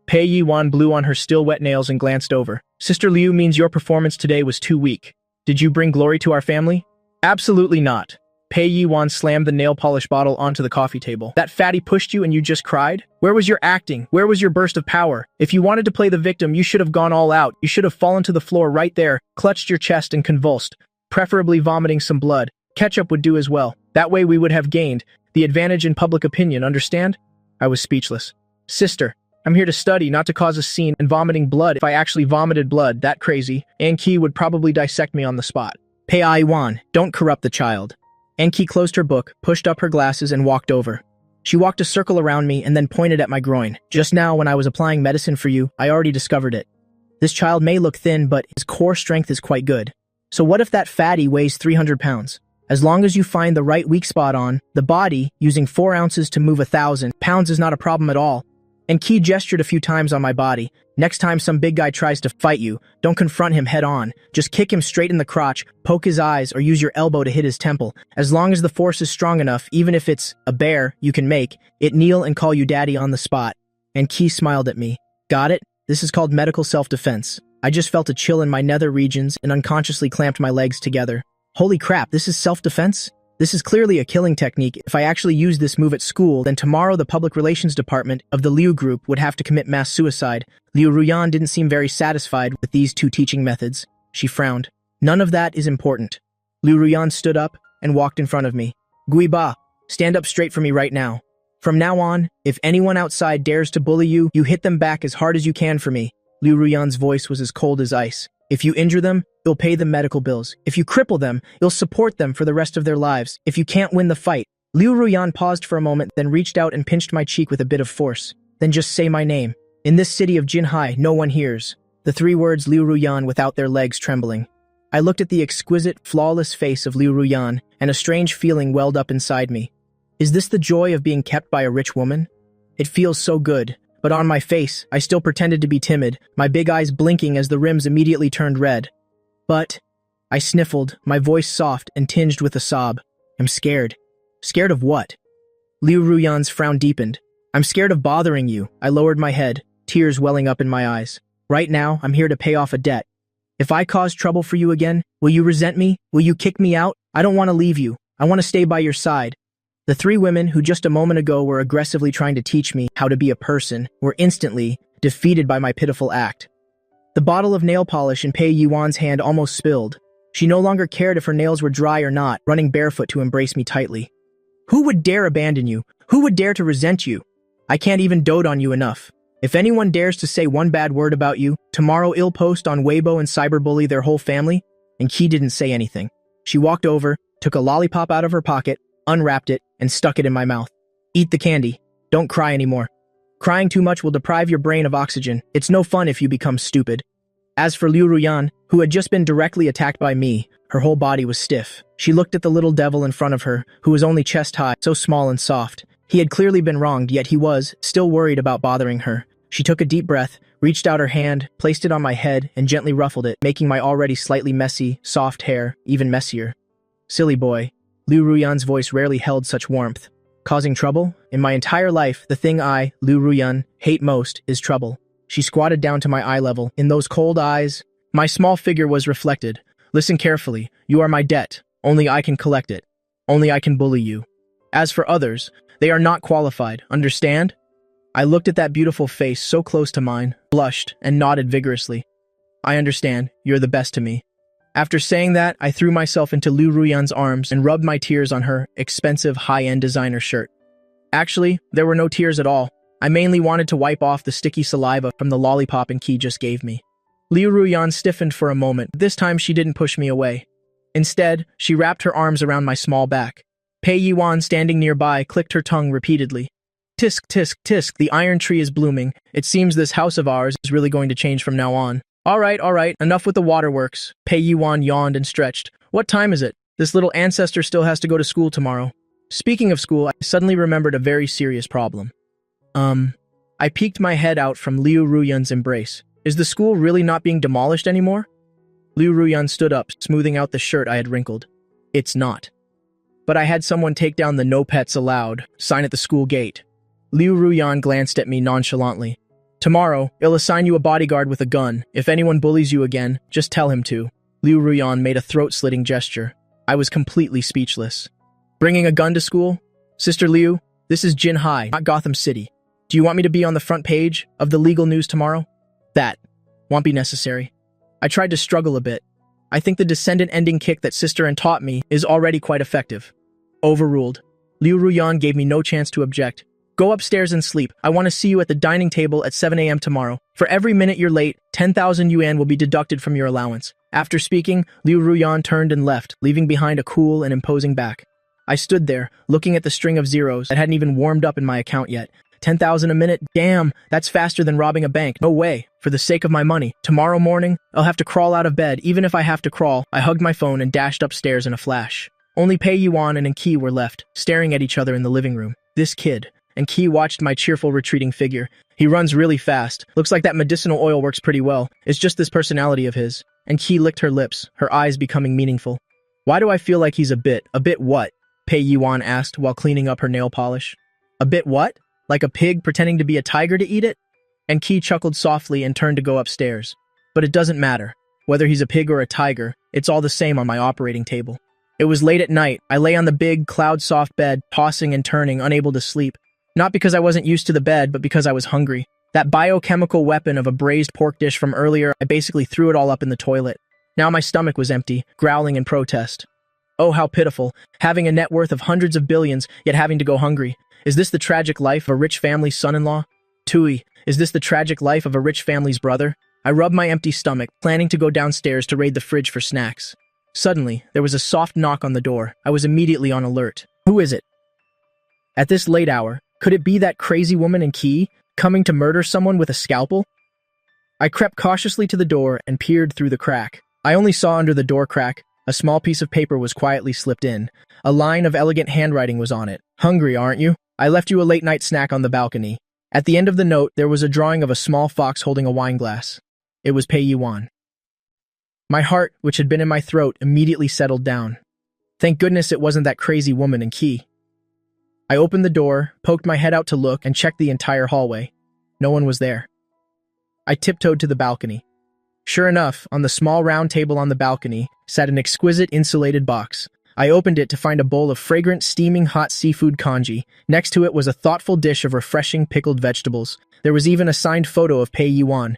Speaker 1: Pei Yiwan blew on her still wet nails and glanced over. Sister Liu means your performance today was too weak. Did you bring glory to our family? Absolutely not. Pei Yiwan slammed the nail polish bottle onto the coffee table. That fatty pushed you and you just cried? Where was your acting? Where was your burst of power? If you wanted to play the victim, you should have gone all out. You should have fallen to the floor right there, clutched your chest and convulsed, preferably vomiting some blood. Ketchup would do as well. That way we would have gained the advantage in public opinion, understand? I was speechless. Sister, I'm here to study, not to cause a scene, and vomiting blood. If I actually vomited blood, that crazy, Anki would probably dissect me on the spot. Pei Yiwan, don't corrupt the child. Anki closed her book, pushed up her glasses, and walked over. She walked a circle around me and then pointed at my groin. Just now, when I was applying medicine for you, I already discovered it. This child may look thin, but his core strength is quite good. So what if that fatty weighs 300 pounds? As long as you find the right weak spot on the body, using 4 ounces to move 1,000 pounds is not a problem at all. And Ki gestured a few times on my body. Next time some big guy tries to fight you, don't confront him head on. Just kick him straight in the crotch, poke his eyes, or use your elbow to hit his temple. As long as the force is strong enough, even if it's a bear you can make it kneel and call you daddy on the spot. And Ki smiled at me. Got it? This is called medical self-defense. I just felt a chill in my nether regions and unconsciously clamped my legs together. Holy crap, this is self-defense? This is clearly a killing technique. If I actually use this move at school, then tomorrow the public relations department of the Liu group would have to commit mass suicide. Liu Ruyan didn't seem very satisfied with these 2 teaching methods. She frowned. None of that is important. Liu Ruyan stood up and walked in front of me. Gui Ba, stand up straight for me right now. From now on, if anyone outside dares to bully you, you hit them back as hard as you can for me. Liu Ruyan's voice was as cold as ice. If you injure them, you'll pay them medical bills. If you cripple them, you'll support them for the rest of their lives. If you can't win the fight. Liu Ruyan paused for a moment, then reached out and pinched my cheek with a bit of force. Then just say my name. In this city of Jinhai, no one hears. The 3 words Liu Ruyan without their legs trembling. I looked at the exquisite, flawless face of Liu Ruyan, and a strange feeling welled up inside me. Is this the joy of being kept by a rich woman? It feels so good. But on my face, I still pretended to be timid, my big eyes blinking as the rims immediately turned red. But I sniffled, my voice soft and tinged with a sob. I'm scared. Scared of what? Liu Ruyan's frown deepened. I'm scared of bothering you. I lowered my head, tears welling up in my eyes. Right now, I'm here to pay off a debt. If I cause trouble for you again, will you resent me? Will you kick me out? I don't want to leave you. I want to stay by your side. The 3 women who just a moment ago were aggressively trying to teach me how to be a person were instantly defeated by my pitiful act. The bottle of nail polish in Pei Yiwan's hand almost spilled. She no longer cared if her nails were dry or not, running barefoot to embrace me tightly. Who would dare abandon you? Who would dare to resent you? I can't even dote on you enough. If anyone dares to say one bad word about you, tomorrow I'll post on Weibo and cyberbully their whole family. And Ki didn't say anything. She walked over, took a lollipop out of her pocket, unwrapped it, and stuck it in my mouth. Eat the candy. Don't cry anymore. Crying too much will deprive your brain of oxygen. It's no fun if you become stupid. As for Liu Ruyan, who had just been directly attacked by me, her whole body was stiff. She looked at the little devil in front of her, who was only chest high, so small and soft. He had clearly been wronged, yet he was still worried about bothering her. She took a deep breath, reached out her hand, placed it on my head, and gently ruffled it, making my already slightly messy, soft hair even messier. Silly boy. Liu Ruyan's voice rarely held such warmth. Causing trouble? In my entire life, the thing I, Liu Ruyan, hate most is trouble. She squatted down to my eye level. In those cold eyes, my small figure was reflected. Listen carefully. You are my debt. Only I can collect it. Only I can bully you. As for others, they are not qualified. Understand? I looked at that beautiful face so close to mine, blushed, and nodded vigorously. I understand. You're the best to me. After saying that, I threw myself into Liu Ruyan's arms and rubbed my tears on her expensive high-end designer shirt. Actually, there were no tears at all. I mainly wanted to wipe off the sticky saliva from the lollipop and Qi just gave me. Liu Ruyan stiffened for a moment. This time she didn't push me away. Instead, she wrapped her arms around my small back. Pei Yiwan, standing nearby, clicked her tongue repeatedly. Tisk, tisk, tisk, the iron tree is blooming. It seems this house of ours is really going to change from now on. All right, enough with the waterworks. Pei Yiwan yawned and stretched. What time is it? This little ancestor still has to go to school tomorrow. Speaking of school, I suddenly remembered a very serious problem. I peeked my head out from Liu Ruyan's embrace. Is the school really not being demolished anymore? Liu Ruyan stood up, smoothing out the shirt I had wrinkled. It's not. But I had someone take down the "No Pets Allowed" sign at the school gate. Liu Ruyan glanced at me nonchalantly. Tomorrow, I'll assign you a bodyguard with a gun. If anyone bullies you again, just tell him to. Liu Ruyan made a throat-slitting gesture. I was completely speechless. Bringing a gun to school? Sister Liu, this is Jin Hai, not Gotham City. Do you want me to be on the front page of the legal news tomorrow? That won't be necessary. I tried to struggle a bit. I think the descendant ending kick that Sister Ann taught me is already quite effective. Overruled. Liu Ruyan gave me no chance to object. Go upstairs and sleep. I want to see you at the dining table at 7 a.m. tomorrow. For every minute you're late, 10,000 yuan will be deducted from your allowance. After speaking, Liu Ruyan turned and left, leaving behind a cool and imposing back. I stood there, looking at the string of zeros that hadn't even warmed up in my account yet. 10,000 a minute? Damn, that's faster than robbing a bank. No way. For the sake of my money. Tomorrow morning, I'll have to crawl out of bed. Even if I have to crawl, I hugged my phone and dashed upstairs in a flash. Only Pei Yuan and Qi were left, staring at each other in the living room. This kid. And Qi watched my cheerful retreating figure. He runs really fast. Looks like that medicinal oil works pretty well. It's just this personality of his. And Qi licked her lips, her eyes becoming meaningful. Why do I feel like he's a bit what? Pei Yuan asked while cleaning up her nail polish. A bit what? Like a pig pretending to be a tiger to eat it? And Qi chuckled softly and turned to go upstairs. But it doesn't matter. Whether he's a pig or a tiger, it's all the same on my operating table. It was late at night. I lay on the big, cloud-soft bed, tossing and turning, unable to sleep. Not because I wasn't used to the bed, but because I was hungry. That biochemical weapon of a braised pork dish from earlier, I basically threw it all up in the toilet. Now my stomach was empty, growling in protest. Oh, how pitiful, having a net worth of hundreds of billions, yet having to go hungry. Is this the tragic life of a rich family's son-in-law? Tui, is this the tragic life of a rich family's brother? I rubbed my empty stomach, planning to go downstairs to raid the fridge for snacks. Suddenly, there was a soft knock on the door. I was immediately on alert. Who is it? At this late hour, could it be that crazy woman in Qi, coming to murder someone with a scalpel? I crept cautiously to the door and peered through the crack. I only saw under the door crack, a small piece of paper was quietly slipped in. A line of elegant handwriting was on it. Hungry, aren't you? I left you a late-night snack on the balcony. At the end of the note, there was a drawing of a small fox holding a wine glass. It was Pei Yuan. My heart, which had been in my throat, immediately settled down. Thank goodness it wasn't that crazy woman in Qi. I opened the door, poked my head out to look, and checked the entire hallway. No one was there. I tiptoed to the balcony. Sure enough, on the small round table on the balcony sat an exquisite insulated box. I opened it to find a bowl of fragrant, steaming hot seafood congee. Next to it was a thoughtful dish of refreshing pickled vegetables. There was even a signed photo of Pei Yuan.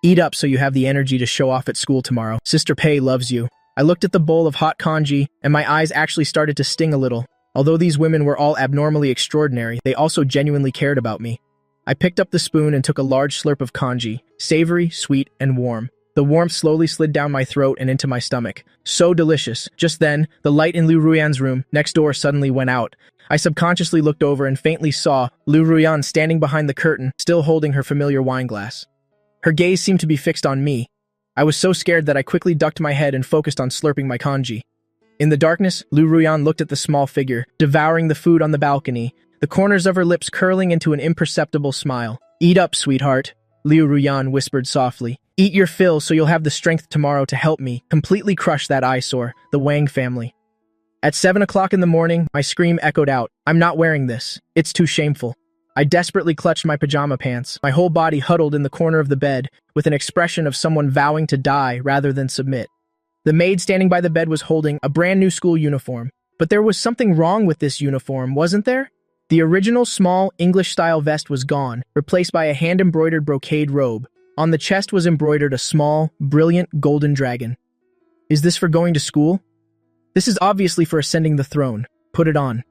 Speaker 1: Eat up so you have the energy to show off at school tomorrow. Sister Pei loves you. I looked at the bowl of hot congee, and my eyes actually started to sting a little. Although these women were all abnormally extraordinary, they also genuinely cared about me. I picked up the spoon and took a large slurp of congee, savory, sweet, and warm. The warmth slowly slid down my throat and into my stomach. So delicious. Just then, the light in Liu Ruyan's room next door suddenly went out. I subconsciously looked over and faintly saw Liu Ruyan standing behind the curtain, still holding her familiar wine glass. Her gaze seemed to be fixed on me. I was so scared that I quickly ducked my head and focused on slurping my congee. In the darkness, Liu Ruyan looked at the small figure, devouring the food on the balcony, the corners of her lips curling into an imperceptible smile. Eat up, sweetheart. Liu Ruyan whispered softly. Eat your fill so you'll have the strength tomorrow to help me completely crush that eyesore, the Wang family. At 7 o'clock in the morning, my scream echoed out. I'm not wearing this. It's too shameful. I desperately clutched my pajama pants, my whole body huddled in the corner of the bed, with an expression of someone vowing to die rather than submit. The maid standing by the bed was holding a brand new school uniform. But there was something wrong with this uniform, wasn't there? The original small English-style vest was gone, replaced by a hand-embroidered brocade robe. On the chest was embroidered a small, brilliant golden dragon. Is this for going to school? This is obviously for ascending the throne. Put it on.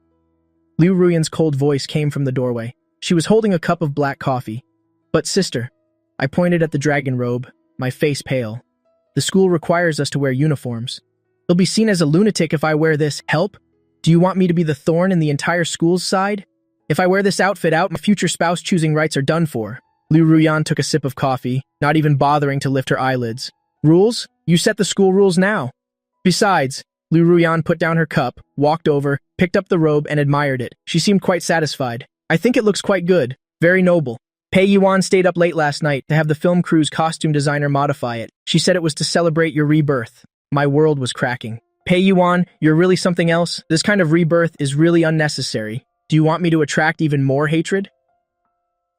Speaker 1: Liu Ruyan's cold voice came from the doorway. She was holding a cup of black coffee. But sister, I pointed at the dragon robe, my face pale. The school requires us to wear uniforms. I'll be seen as a lunatic if I wear this. Help? Do you want me to be the thorn in the entire school's side? If I wear this outfit out, my future spouse choosing rights are done for. Liu Ruyan took a sip of coffee, not even bothering to lift her eyelids. Rules? You set the school rules now. Besides, Liu Ruyan put down her cup, walked over, picked up the robe, and admired it. She seemed quite satisfied. I think it looks quite good. Very noble. Pei Yuan stayed up late last night to have the film crew's costume designer modify it. She said it was to celebrate your rebirth. My world was cracking. Pei Yuan, you're really something else. This kind of rebirth is really unnecessary. Do you want me to attract even more hatred?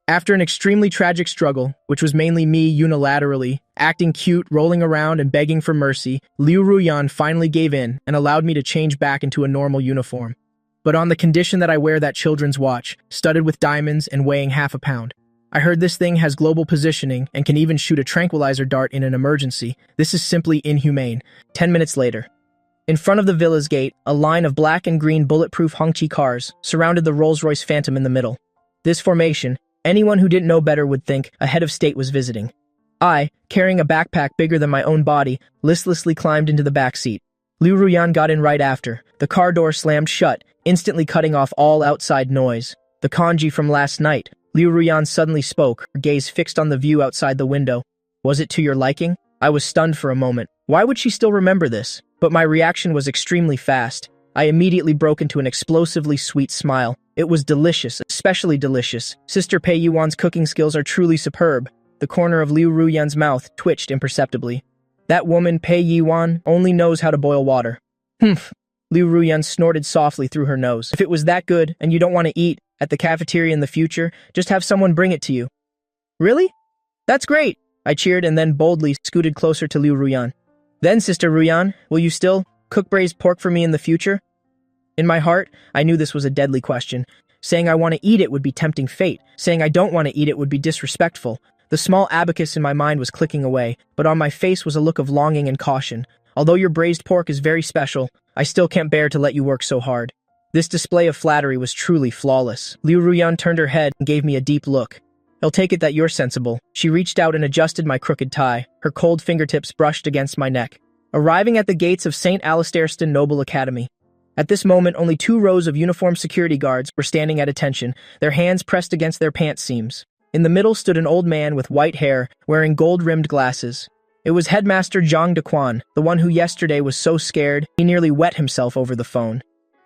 Speaker 1: After an extremely tragic struggle, which was mainly me unilaterally, acting cute, rolling around, and begging for mercy, Liu Ruyan finally gave in and allowed me to change back into a normal uniform. But on the condition that I wear that children's watch, studded with diamonds and weighing half a pound. I heard this thing has global positioning and can even shoot a tranquilizer dart in an emergency. This is simply inhumane. 10 minutes later. In front of the villa's gate, a line of black and green bulletproof Hongqi cars surrounded the Rolls-Royce Phantom in the middle. This formation, anyone who didn't know better would think a head of state was visiting. I, carrying a backpack bigger than my own body, listlessly climbed into the back seat. Liu Ruyan got in right after. The car door slammed shut, instantly cutting off all outside noise. The kanji from last night. Liu Ruyan suddenly spoke, her gaze fixed on the view outside the window. Was it to your liking? I was stunned for a moment. Why would she still remember this? But my reaction was extremely fast. I immediately broke into an explosively sweet smile. It was delicious, especially delicious. Sister Pei Yuan's cooking skills are truly superb. The corner of Liu Ruyan's mouth twitched imperceptibly. That woman, Pei Yuan, only knows how to boil water. Humph. Liu Ruyan snorted softly through her nose. If it was that good, and you don't want to eat at the cafeteria in the future, just have someone bring it to you. Really? That's great! I cheered and then boldly scooted closer to Liu Ruyan. Then, Sister Ruyan, will you still cook braised pork for me in the future? In my heart, I knew this was a deadly question. Saying I want to eat it would be tempting fate. Saying I don't want to eat it would be disrespectful. The small abacus in my mind was clicking away, but on my face was a look of longing and caution. Although your braised pork is very special, I still can't bear to let you work so hard. This display of flattery was truly flawless. Liu Ruyan turned her head and gave me a deep look. I'll take it that you're sensible. She reached out and adjusted my crooked tie. Her cold fingertips brushed against my neck. Arriving at the gates of St. Alistair Noble Academy. At this moment, only 2 rows of uniformed security guards were standing at attention, their hands pressed against their pants seams. In the middle stood an old man with white hair, wearing gold-rimmed glasses. It was Headmaster Zhang Dequan, the one who yesterday was so scared he nearly wet himself over the phone.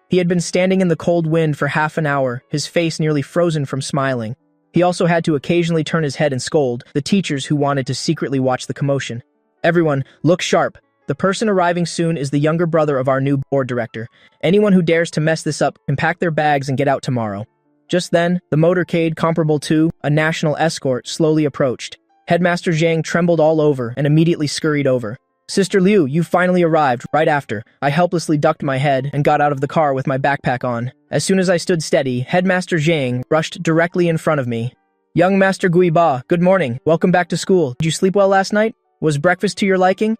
Speaker 1: He had been standing in the cold wind for half an hour, his face nearly frozen from smiling. He also had to occasionally turn his head and scold the teachers who wanted to secretly watch the commotion. Everyone, look sharp. The person arriving soon is the younger brother of our new board director. Anyone who dares to mess this up can pack their bags and get out tomorrow. Just then, the motorcade comparable to a national escort slowly approached. Headmaster Zhang trembled all over and immediately scurried over. Sister Liu, you finally arrived, right after. I helplessly ducked my head and got out of the car with my backpack on. As soon as I stood steady, Headmaster Zhang rushed directly in front of me. Young Master Guiba, good morning. Welcome back to school. Did you sleep well last night? Was breakfast to your liking?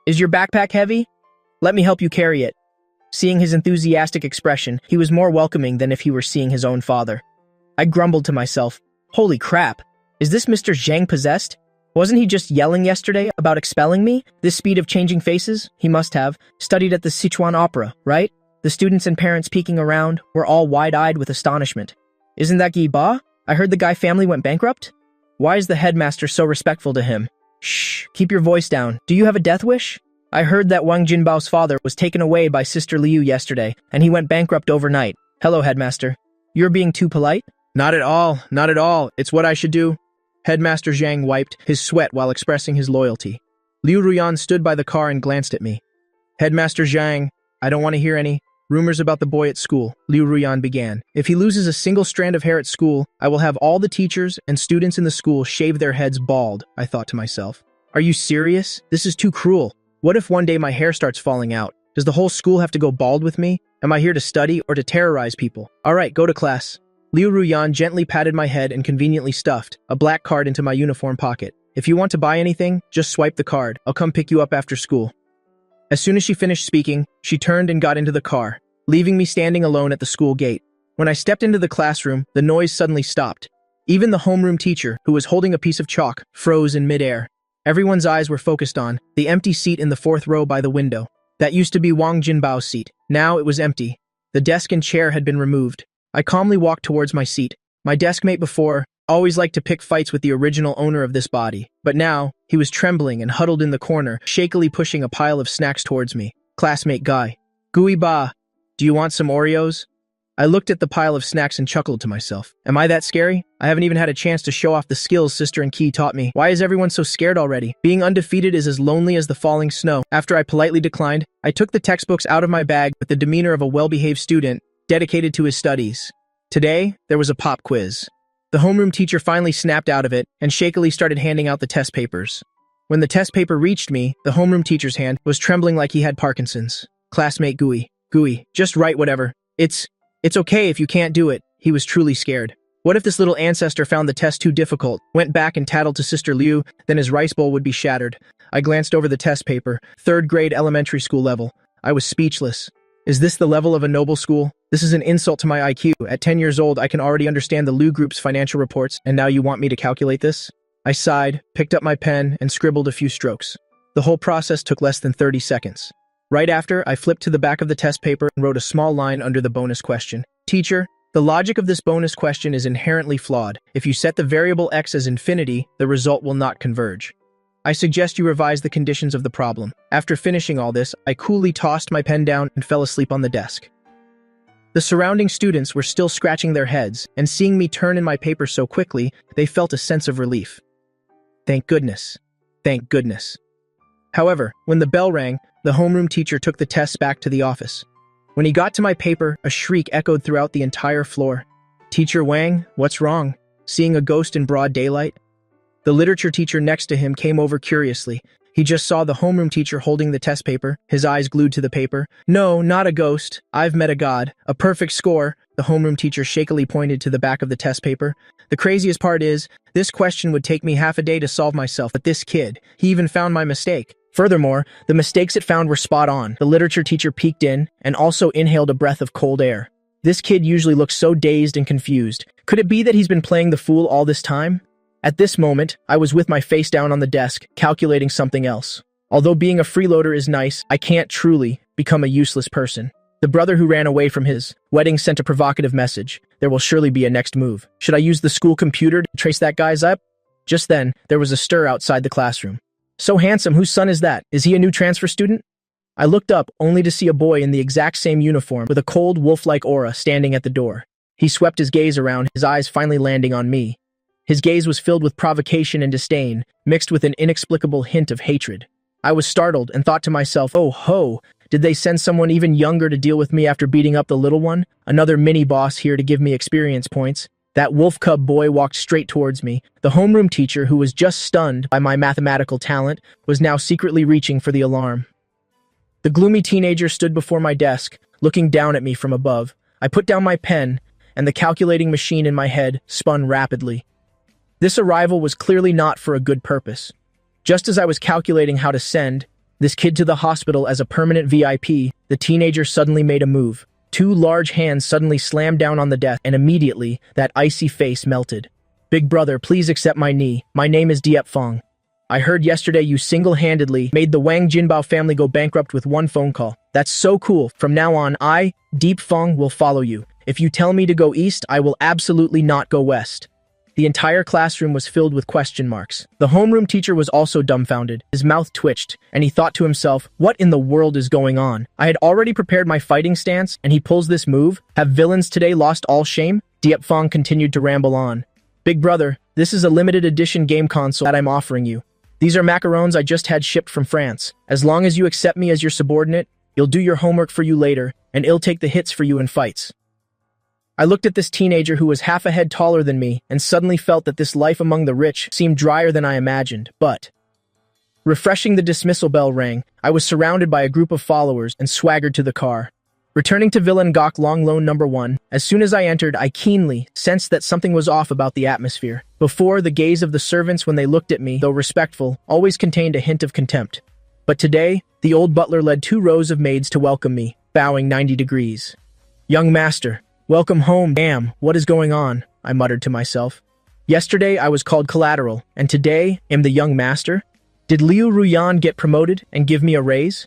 Speaker 1: Is your backpack heavy? Let me help you carry it. Seeing his enthusiastic expression, he was more welcoming than if he were seeing his own father. I grumbled to myself, holy crap, is this Mr. Zhang possessed? Wasn't he just yelling yesterday about expelling me? This speed of changing faces? He must have. Studied at the Sichuan Opera, right? The students and parents peeking around were all wide-eyed with astonishment. Isn't that Guy Ba? I heard the Guy family went bankrupt? Why is the headmaster so respectful to him? Shh, keep your voice down. Do you have a death wish? I heard that Wang Jinbao's father was taken away by Sister Liu yesterday, and he went bankrupt overnight. Hello, headmaster. You're being too polite? Not at all, not at all. It's what I should do. Headmaster Zhang wiped his sweat while expressing his loyalty. Liu Ruyan stood by the car and glanced at me. Headmaster Zhang, I don't want to hear any rumors about the boy at school, Liu Ruyan began. If he loses a single strand of hair at school, I will have all the teachers and students in the school shave their heads bald, I thought to myself. Are you serious? This is too cruel. What if one day my hair starts falling out? Does the whole school have to go bald with me? Am I here to study or to terrorize people? All right, go to class. Liu Ruyan gently patted my head and conveniently stuffed a black card into my uniform pocket. If you want to buy anything, just swipe the card. I'll come pick you up after school. As soon as she finished speaking, she turned and got into the car, leaving me standing alone at the school gate. When I stepped into the classroom, the noise suddenly stopped. Even the homeroom teacher, who was holding a piece of chalk, froze in midair. Everyone's eyes were focused on the empty seat in the fourth row by the window. That used to be Wang Jinbao's seat. Now it was empty. The desk and chair had been removed. I calmly walked towards my seat. My deskmate before always liked to pick fights with the original owner of this body, but now he was trembling and huddled in the corner, shakily pushing a pile of snacks towards me. Classmate Guy. Gui Ba, do you want some Oreos? I looked at the pile of snacks and chuckled to myself. Am I that scary? I haven't even had a chance to show off the skills Sister and Key taught me. Why is everyone so scared already? Being undefeated is as lonely as the falling snow. After I politely declined, I took the textbooks out of my bag with the demeanor of a well-behaved student dedicated to his studies. Today, there was a pop quiz. The homeroom teacher finally snapped out of it and shakily started handing out the test papers. When the test paper reached me, the homeroom teacher's hand was trembling like he had Parkinson's. Classmate Gui, just write whatever. It's okay if you can't do it. He was truly scared. What if this little ancestor found the test too difficult, went back and tattled to Sister Liu, then his rice bowl would be shattered. I glanced over the test paper, 3rd grade elementary school level. I was speechless. Is this the level of a noble school? This is an insult to my IQ. At 10 years old, I can already understand the Liu Group's financial reports, and now you want me to calculate this? I sighed, picked up my pen, and scribbled a few strokes. The whole process took less than 30 seconds. Right after, I flipped to the back of the test paper and wrote a small line under the bonus question. Teacher, the logic of this bonus question is inherently flawed. If you set the variable x as infinity, the result will not converge. I suggest you revise the conditions of the problem. After finishing all this, I coolly tossed my pen down and fell asleep on the desk. The surrounding students were still scratching their heads, and seeing me turn in my paper so quickly, they felt a sense of relief. Thank goodness. Thank goodness. However, when the bell rang, the homeroom teacher took the tests back to the office. When he got to my paper, a shriek echoed throughout the entire floor. Teacher Wang, what's wrong? Seeing a ghost in broad daylight? The literature teacher next to him came over curiously. He just saw the homeroom teacher holding the test paper, his eyes glued to the paper. No, not a ghost. I've met a god. A perfect score. The homeroom teacher shakily pointed to the back of the test paper. The craziest part is, this question would take me half a day to solve myself, but this kid, he even found my mistake. Furthermore, the mistakes it found were spot on. The literature teacher peeked in and also inhaled a breath of cold air. This kid usually looks so dazed and confused. Could it be that he's been playing the fool all this time? At this moment, I was with my face down on the desk, calculating something else. Although being a freeloader is nice, I can't truly become a useless person. The brother who ran away from his wedding sent a provocative message. There will surely be a next move. Should I use the school computer to trace that guy's up? Just then, there was a stir outside the classroom. So handsome, whose son is that? Is he a new transfer student? I looked up, only to see a boy in the exact same uniform, with a cold, wolf-like aura standing at the door. He swept his gaze around, his eyes finally landing on me. His gaze was filled with provocation and disdain, mixed with an inexplicable hint of hatred. I was startled and thought to myself, oh ho, did they send someone even younger to deal with me after beating up the little one? Another mini-boss here to give me experience points. That wolf cub boy walked straight towards me. The homeroom teacher, who was just stunned by my mathematical talent, was now secretly reaching for the alarm. The gloomy teenager stood before my desk, looking down at me from above. I put down my pen, and the calculating machine in my head spun rapidly. This arrival was clearly not for a good purpose. Just as I was calculating how to send this kid to the hospital as a permanent VIP, the teenager suddenly made a move. 2 large hands suddenly slammed down on the desk, and immediately, that icy face melted. Big brother, please accept my knee. My name is Diep Fong. I heard yesterday you single-handedly made the Wang Jinbao family go bankrupt with 1 phone call. That's so cool. From now on, I, Diep Fong, will follow you. If you tell me to go east, I will absolutely not go west. The entire classroom was filled with question marks. The homeroom teacher was also dumbfounded. His mouth twitched, and he thought to himself, what in the world is going on? I had already prepared my fighting stance, and he pulls this move? Have villains today lost all shame? Diep Fong continued to ramble on. Big brother, this is a limited edition game console that I'm offering you. These are macarons I just had shipped from France. As long as you accept me as your subordinate, you'll do your homework for you later, and I'll take the hits for you in fights. I looked at this teenager who was half a head taller than me and suddenly felt that this life among the rich seemed drier than I imagined, but... Refreshing, the dismissal bell rang. I was surrounded by a group of followers and swaggered to the car. Returning to Villa Ngok Long Loan number 1, as soon as I entered, I keenly sensed that something was off about the atmosphere. Before, the gaze of the servants when they looked at me, though respectful, always contained a hint of contempt. But today, the old butler led 2 rows of maids to welcome me, bowing 90 degrees. Young master, welcome home. Damn, what is going on? I muttered to myself. Yesterday, I was called collateral, and today, am the young master? Did Liu Ruyan get promoted and give me a raise?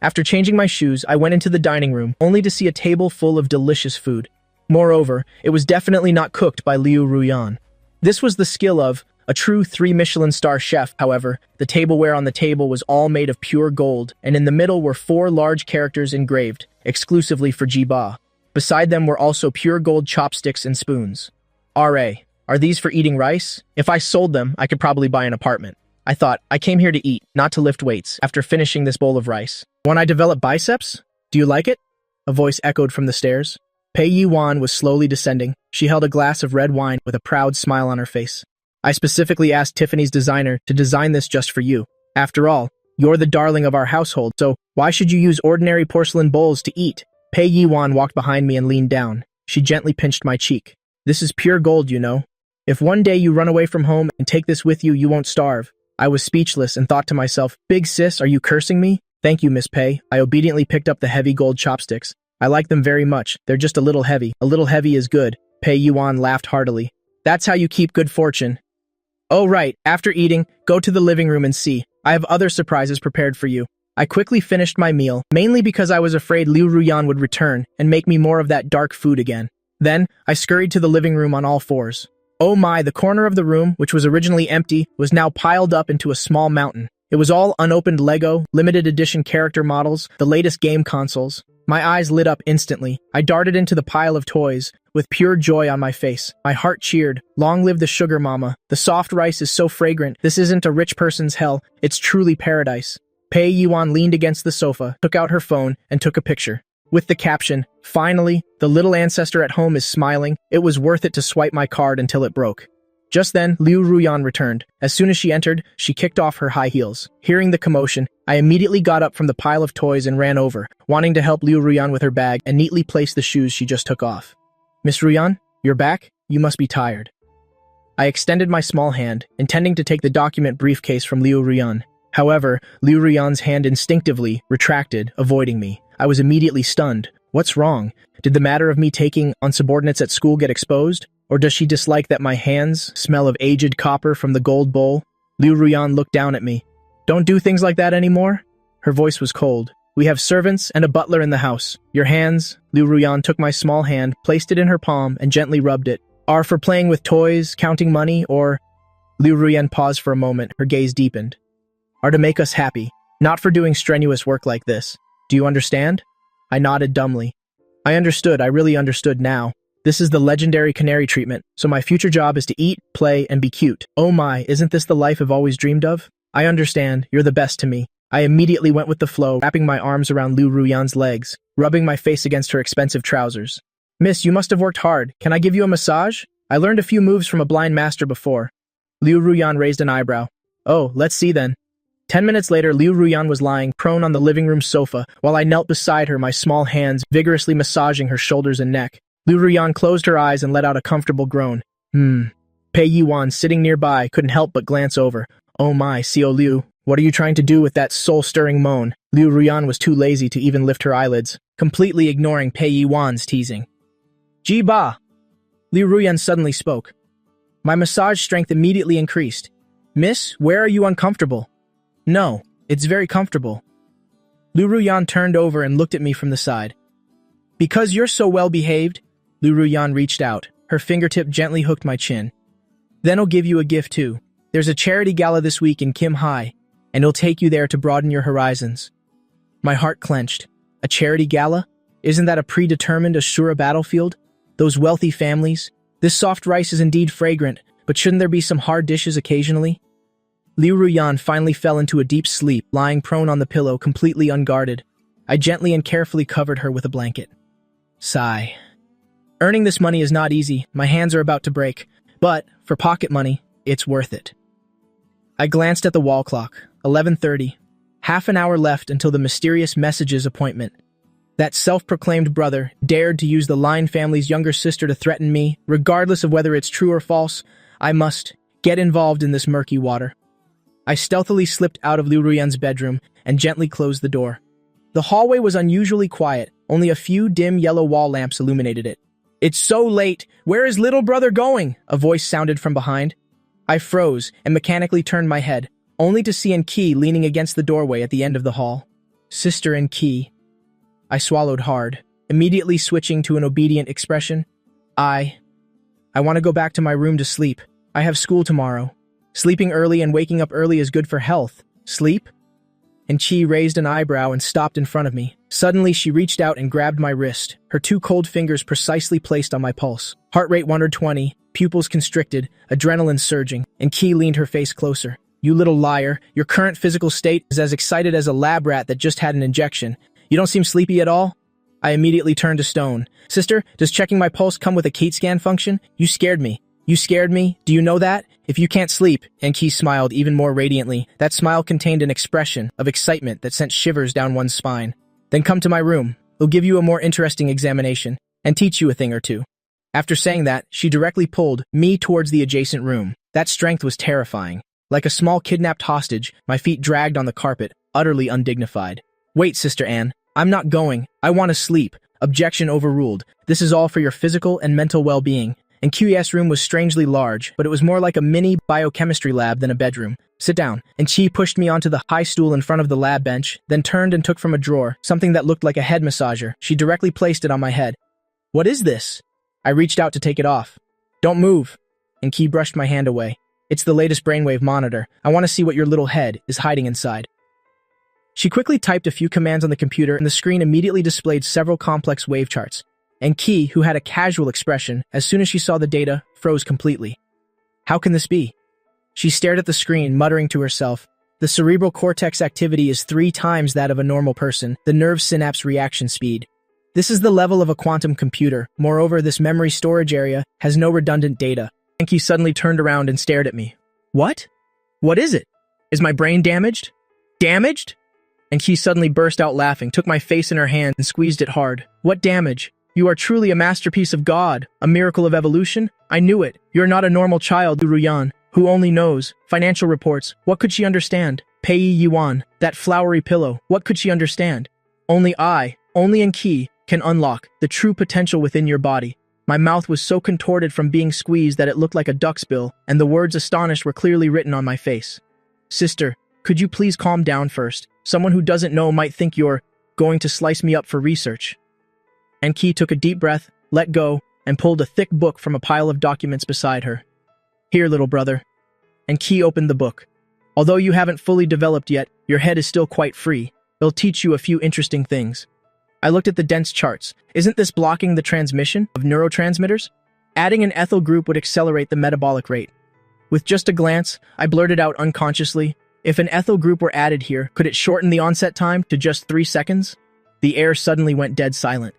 Speaker 1: After changing my shoes, I went into the dining room, only to see a table full of delicious food. Moreover, it was definitely not cooked by Liu Ruyan. This was the skill of a true 3 Michelin star chef. However, the tableware on the table was all made of pure gold, and in the middle were 4 large characters engraved, exclusively for Jiba. Beside them were also pure gold chopsticks and spoons. R.A. Are these for eating rice? If I sold them, I could probably buy an apartment. I thought, I came here to eat, not to lift weights, after finishing this bowl of rice. When I develop biceps? Do you like it? A voice echoed from the stairs. Pei Yi-wan was slowly descending. She held a glass of red wine with a proud smile on her face. I specifically asked Tiffany's designer to design this just for you. After all, you're the darling of our household, so why should you use ordinary porcelain bowls to eat? Pei Yi-wan walked behind me and leaned down. She gently pinched my cheek. This is pure gold, you know. If one day you run away from home and take this with you, you won't starve. I was speechless and thought to myself, big sis, are you cursing me? Thank you, Miss Pei. I obediently picked up the heavy gold chopsticks. I like them very much. They're just a little heavy. A little heavy is good. Pei Yuan laughed heartily. That's how you keep good fortune. Oh, right. After eating, go to the living room and see. I have other surprises prepared for you. I quickly finished my meal, mainly because I was afraid Liu Ruyan would return and make me more of that dark food again. Then, I scurried to the living room on all 4s. Oh my, the corner of the room, which was originally empty, was now piled up into a small mountain. It was all unopened Lego, limited edition character models, the latest game consoles. My eyes lit up instantly. I darted into the pile of toys, with pure joy on my face. My heart cheered. Long live the sugar mama. The soft rice is so fragrant. This isn't a rich person's hell. It's truly paradise. Pei Yuan leaned against the sofa, took out her phone, and took a picture. With the caption, "Finally, the little ancestor at home is smiling. It was worth it to swipe my card until it broke." Just then, Liu Ruyan returned. As soon as she entered, she kicked off her high heels. Hearing the commotion, I immediately got up from the pile of toys and ran over, wanting to help Liu Ruyan with her bag and neatly place the shoes she just took off. Miss Ruyan, you're back? You must be tired. I extended my small hand, intending to take the document briefcase from Liu Ruyan. However, Liu Ruyan's hand instinctively retracted, avoiding me. I was immediately stunned. What's wrong? Did the matter of me taking on subordinates at school get exposed? Or does she dislike that my hands smell of aged copper from the gold bowl? Liu Ruyan looked down at me. Don't do things like that anymore? Her voice was cold. We have servants and a butler in the house. Your hands, Liu Ruyan took my small hand, placed it in her palm, and gently rubbed it, are for playing with toys, counting money, or... Liu Ruyan paused for a moment, her gaze deepened. Are to make us happy, not for doing strenuous work like this. Do you understand? I nodded dumbly. I understood, I really understood now. This is the legendary canary treatment, so my future job is to eat, play, and be cute. Oh my, isn't this the life I've always dreamed of? I understand, you're the best to me. I immediately went with the flow, wrapping my arms around Liu Ruyan's legs, rubbing my face against her expensive trousers. Miss, you must have worked hard. Can I give you a massage? I learned a few moves from a blind master before. Liu Ruyan raised an eyebrow. Oh, let's see then. 10 minutes later, Liu Ruyan was lying prone on the living room sofa, while I knelt beside her, my small hands vigorously massaging her shoulders and neck. Liu Ruyan closed her eyes and let out a comfortable groan. Pei Yuan, sitting nearby, couldn't help but glance over. Oh my, Xiao Liu, what are you trying to do with that soul-stirring moan? Liu Ruyan was too lazy to even lift her eyelids, completely ignoring Pei Yuan's teasing. Ji Ba! Liu Ruyan suddenly spoke. My massage strength immediately increased. Miss, where are you uncomfortable? No, it's very comfortable. Liu Ruyan turned over and looked at me from the side. Because you're so well-behaved, Liu Ruyan reached out. Her fingertip gently hooked my chin. Then I'll give you a gift too. There's a charity gala this week in Kim Hai, and it'll take you there to broaden your horizons. My heart clenched. A charity gala? Isn't that a predetermined Ashura battlefield? Those wealthy families? This soft rice is indeed fragrant, but shouldn't there be some hard dishes occasionally? Liu Ruyan finally fell into a deep sleep, lying prone on the pillow, completely unguarded. I gently and carefully covered her with a blanket. Sigh. Earning this money is not easy, my hands are about to break, but for pocket money, it's worth it. I glanced at the wall clock, 11:30. Half an hour left until the mysterious messages appointment. That self-proclaimed brother dared to use the Lin family's younger sister to threaten me, regardless of whether it's true or false. I must get involved in this murky water. I stealthily slipped out of Liu Ruyan's bedroom and gently closed the door. The hallway was unusually quiet, only a few dim yellow wall lamps illuminated it. "It's so late! Where is little brother going?" a voice sounded from behind. I froze and mechanically turned my head, only to see Enki leaning against the doorway at the end of the hall. Sister Enki. I swallowed hard, immediately switching to an obedient expression. I want to go back to my room to sleep. I have school tomorrow. Sleeping early and waking up early is good for health. Sleep? Enki raised an eyebrow and stopped in front of me. Suddenly, she reached out and grabbed my wrist, her two cold fingers precisely placed on my pulse. Heart rate 120, pupils constricted, adrenaline surging. Enki leaned her face closer. "You little liar, your current physical state is as excited as a lab rat that just had an injection. You don't seem sleepy at all?" I immediately turned to stone. "Sister, does checking my pulse come with a CAT scan function? You scared me. You scared me? Do you know that? If you can't sleep," Enki smiled even more radiantly. That smile contained an expression of excitement that sent shivers down one's spine. "Then come to my room. We'll give you a more interesting examination and teach you a thing or two." After saying that, she directly pulled me towards the adjacent room. That strength was terrifying. Like a small kidnapped hostage, my feet dragged on the carpet, utterly undignified. "Wait, Sister Anne. I'm not going. I want to sleep." Objection overruled. "This is all for your physical and mental well-being." And QES room was strangely large, but it was more like a mini biochemistry lab than a bedroom. "Sit down." And she pushed me onto the high stool in front of the lab bench, then turned and took from a drawer something that looked like a head massager. She directly placed it on my head. "What is this?" I reached out to take it off. "Don't move." And Key brushed my hand away. "It's the latest brainwave monitor. I want to see what your little head is hiding inside." She quickly typed a few commands on the computer, and the screen immediately displayed several complex wave charts. And Key, who had a casual expression, as soon as she saw the data, froze completely. "How can this be?" She stared at the screen, muttering to herself. "The cerebral cortex activity is 3 times that of a normal person, the nerve synapse reaction speed. This is the level of a quantum computer. Moreover, this memory storage area has no redundant data." Enki suddenly turned around and stared at me. "What? What is it? Is my brain damaged? Damaged?" And she suddenly burst out laughing, took my face in her hand and squeezed it hard. "What damage? You are truly a masterpiece of God, a miracle of evolution. I knew it. You're not a normal child, Ruyan, who only knows financial reports. What could she understand? Pei Yuan, that flowery pillow. What could she understand? Only Enki, can unlock the true potential within your body." My mouth was so contorted from being squeezed that it looked like a duck's bill, and the words astonished were clearly written on my face. "Sister, could you please calm down first? Someone who doesn't know might think you're going to slice me up for research." And Key took a deep breath, let go, and pulled a thick book from a pile of documents beside her. "Here, little brother." And Key opened the book. "Although you haven't fully developed yet, your head is still quite free. It'll teach you a few interesting things." I looked at the dense charts. Isn't this blocking the transmission of neurotransmitters? Adding an ethyl group would accelerate the metabolic rate. With just a glance, I blurted out unconsciously, "If an ethyl group were added here, could it shorten the onset time to just 3 seconds? The air suddenly went dead silent.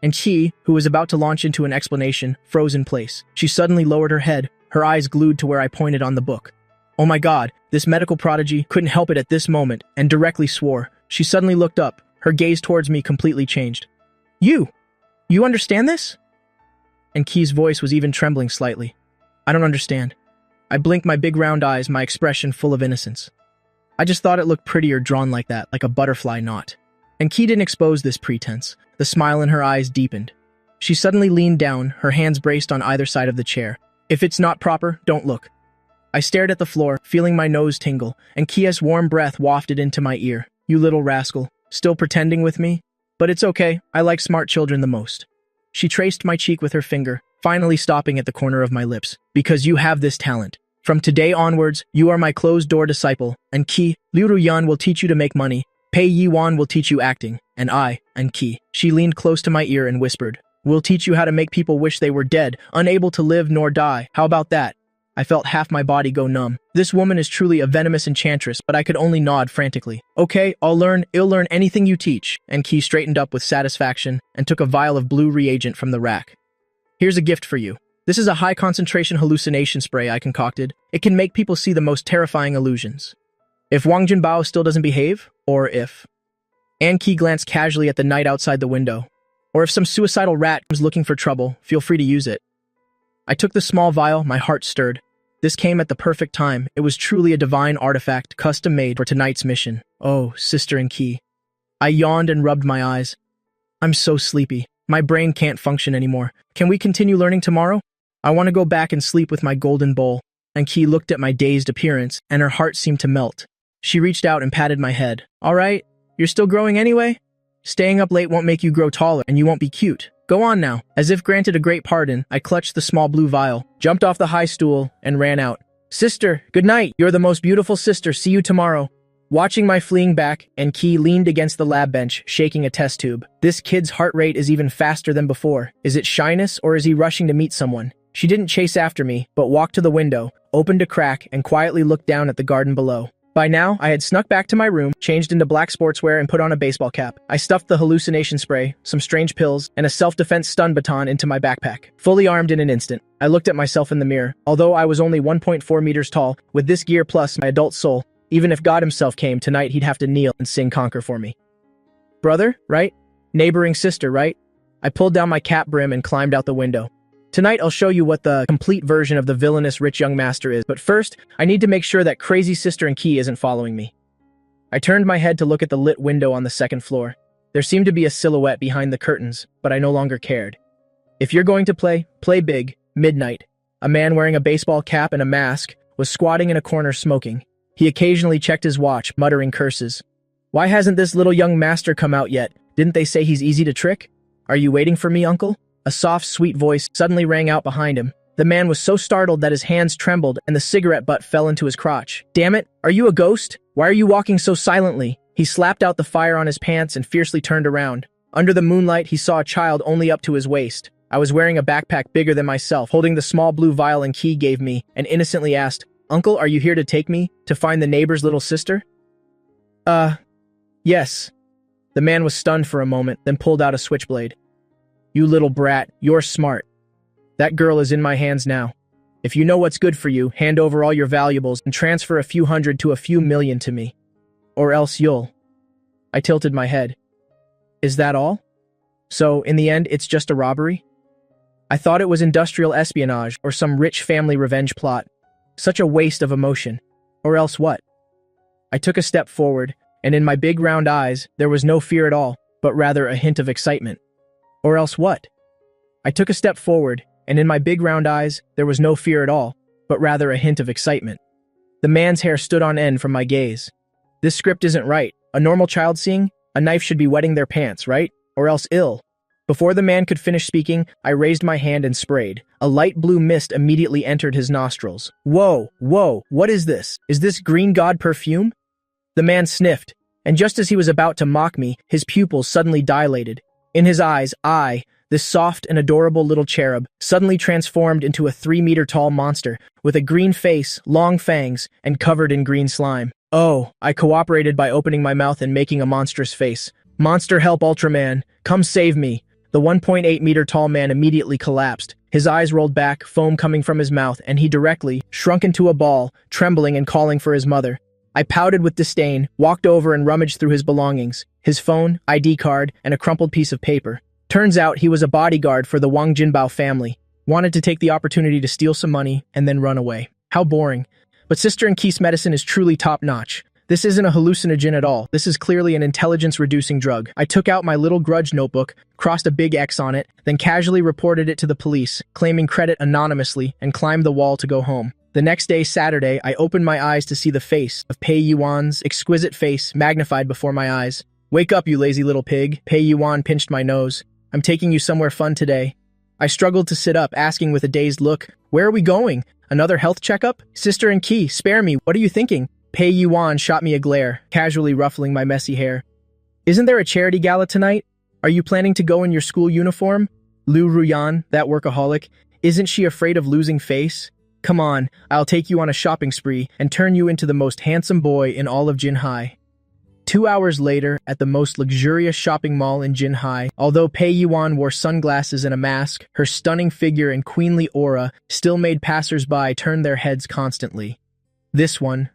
Speaker 1: And she, who was about to launch into an explanation, froze in place. She suddenly lowered her head, her eyes glued to where I pointed on the book. Oh my God, this medical prodigy couldn't help it at this moment, and directly swore. She suddenly looked up, her gaze towards me completely changed. You understand this?" And Key's voice was even trembling slightly. "I don't understand." I blinked my big round eyes, my expression full of innocence. "I just thought it looked prettier drawn like that, like a butterfly knot." And Key didn't expose this pretense. The smile in her eyes deepened. She suddenly leaned down, her hands braced on either side of the chair. "If it's not proper, don't look." I stared at the floor, feeling my nose tingle, and Kia's warm breath wafted into my ear. "You little rascal, still pretending with me? But it's okay, I like smart children the most." She traced my cheek with her finger, finally stopping at the corner of my lips. "Because you have this talent. From today onwards, you are my closed-door disciple, and Liu Ruyan will teach you to make money. Pei Yuan will teach you acting, and I, and Qi." She leaned close to my ear and whispered, We'll teach you how to make people wish they were dead, unable to live nor die. How about that? I felt half my body go numb. This woman is truly a venomous enchantress, but I could only nod frantically. Okay, I'll learn anything you teach. And Key straightened up with satisfaction and took a vial of blue reagent from the rack. Here's a gift for you. This is a high-concentration hallucination spray I concocted. It can make people see the most terrifying illusions. If Wang Jinbao still doesn't behave, or if... Anne Key glanced casually at the night outside the window. Or if some suicidal rat comes looking for trouble, feel free to use it. I took the small vial, my heart stirred. This came at the perfect time. It was truly a divine artifact, custom made for tonight's mission. Oh, sister and Key. I yawned and rubbed my eyes. I'm so sleepy. My brain can't function anymore. Can we continue learning tomorrow? I want to go back and sleep with my golden bowl. And Key looked at my dazed appearance, and her heart seemed to melt. She reached out and patted my head. All right, you're still growing anyway? Staying up late won't make you grow taller, and you won't be cute. Go on now. As if granted a great pardon, I clutched the small blue vial, jumped off the high stool, and ran out. Sister, good night. You're the most beautiful sister. See you tomorrow. Watching my fleeing back, and Key leaned against the lab bench, shaking a test tube. This kid's heart rate is even faster than before. Is it shyness, or is he rushing to meet someone? She didn't chase after me, but walked to the window, opened a crack, and quietly looked down at the garden below. By now, I had snuck back to my room, changed into black sportswear, and put on a baseball cap. I stuffed the hallucination spray, some strange pills, and a self-defense stun baton into my backpack. Fully armed in an instant, I looked at myself in the mirror. Although I was only 1.4 meters tall, with this gear plus my adult soul, even if God himself came tonight, he'd have to kneel and sing Conquer for me. Brother, right? Neighboring sister, right? I pulled down my cap brim and climbed out the window. Tonight, I'll show you what the complete version of the villainous rich young master is, but first, I need to make sure that crazy sister and Key isn't following me. I turned my head to look at the lit window on the second floor. There seemed to be a silhouette behind the curtains, but I no longer cared. If you're going to play, play big. Midnight. A man wearing a baseball cap and a mask was squatting in a corner smoking. He occasionally checked his watch, muttering curses. Why hasn't this little young master come out yet? Didn't they say he's easy to trick? Are you waiting for me, uncle? A soft, sweet voice suddenly rang out behind him. The man was so startled that his hands trembled and the cigarette butt fell into his crotch. Damn it, are you a ghost? Why are you walking so silently? He slapped out the fire on his pants and fiercely turned around. Under the moonlight, he saw a child only up to his waist. I was wearing a backpack bigger than myself, holding the small blue vial and Key gave me, and innocently asked, Uncle, are you here to take me to find the neighbor's little sister? Yes. The man was stunned for a moment, then pulled out a switchblade. You little brat, you're smart. That girl is in my hands now. If you know what's good for you, hand over all your valuables and transfer a few hundred to a few million to me. Or else you'll... I tilted my head. Is that all? So, in the end, it's just a robbery? I thought it was industrial espionage or some rich family revenge plot. Such a waste of emotion. Or else what? I took a step forward, and in my big round eyes, there was no fear at all, but rather a hint of excitement. Or else what? I took a step forward, and in my big round eyes, there was no fear at all, but rather a hint of excitement. The man's hair stood on end from my gaze. This script isn't right. A normal child seeing? A knife should be wetting their pants, right? Or else ill. Before the man could finish speaking, I raised my hand and sprayed. A light blue mist immediately entered his nostrils. Whoa, what is this? Is this green god perfume? The man sniffed, and just as he was about to mock me, his pupils suddenly dilated. In his eyes, I, this soft and adorable little cherub, suddenly transformed into a 3-meter-tall monster, with a green face, long fangs, and covered in green slime. Oh, I cooperated by opening my mouth and making a monstrous face. Monster help Ultraman, come save me. The 1.8-meter-tall man immediately collapsed. His eyes rolled back, foam coming from his mouth, and he directly shrunk into a ball, trembling and calling for his mother. I pouted with disdain, walked over and rummaged through his belongings, his phone, ID card, and a crumpled piece of paper. Turns out he was a bodyguard for the Wang Jinbao family. Wanted to take the opportunity to steal some money and then run away. How boring. But Sister and Keith's medicine is truly top-notch. This isn't a hallucinogen at all. This is clearly an intelligence-reducing drug. I took out my little grudge notebook, crossed a big X on it, then casually reported it to the police, claiming credit anonymously, and climbed the wall to go home. The next day, Saturday, I opened my eyes to see the face of Pei Yuan's exquisite face magnified before my eyes. Wake up, you lazy little pig. Pei Yuan pinched my nose. I'm taking you somewhere fun today. I struggled to sit up, asking with a dazed look, where are we going? Another health checkup? Sister and Key, spare me. What are you thinking? Pei Yuan shot me a glare, casually ruffling my messy hair. Isn't there a charity gala tonight? Are you planning to go in your school uniform? Liu Ruyan, that workaholic, isn't she afraid of losing face? Come on, I'll take you on a shopping spree and turn you into the most handsome boy in all of Jinhai. 2 hours later, at the most luxurious shopping mall in Jinhai, although Pei Yuan wore sunglasses and a mask, her stunning figure and queenly aura still made passers-by turn their heads constantly. This one,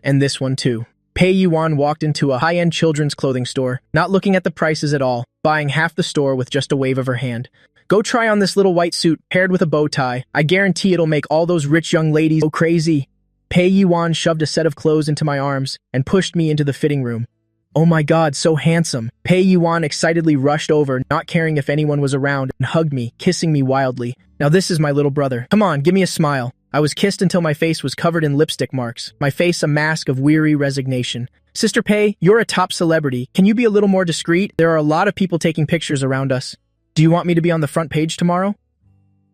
Speaker 1: and this one too. Pei Yuan walked into a high-end children's clothing store, not looking at the prices at all, buying half the store with just a wave of her hand. Go try on this little white suit paired with a bow tie. I guarantee it'll make all those rich young ladies go crazy. Pei Yuan shoved a set of clothes into my arms and pushed me into the fitting room. Oh my god, so handsome. Pei Yuan excitedly rushed over, not caring if anyone was around, and hugged me, kissing me wildly. Now this is my little brother. Come on, give me a smile. I was kissed until my face was covered in lipstick marks, my face a mask of weary resignation. Sister Pei, you're a top celebrity. Can you be a little more discreet? There are a lot of people taking pictures around us. Do you want me to be on the front page tomorrow?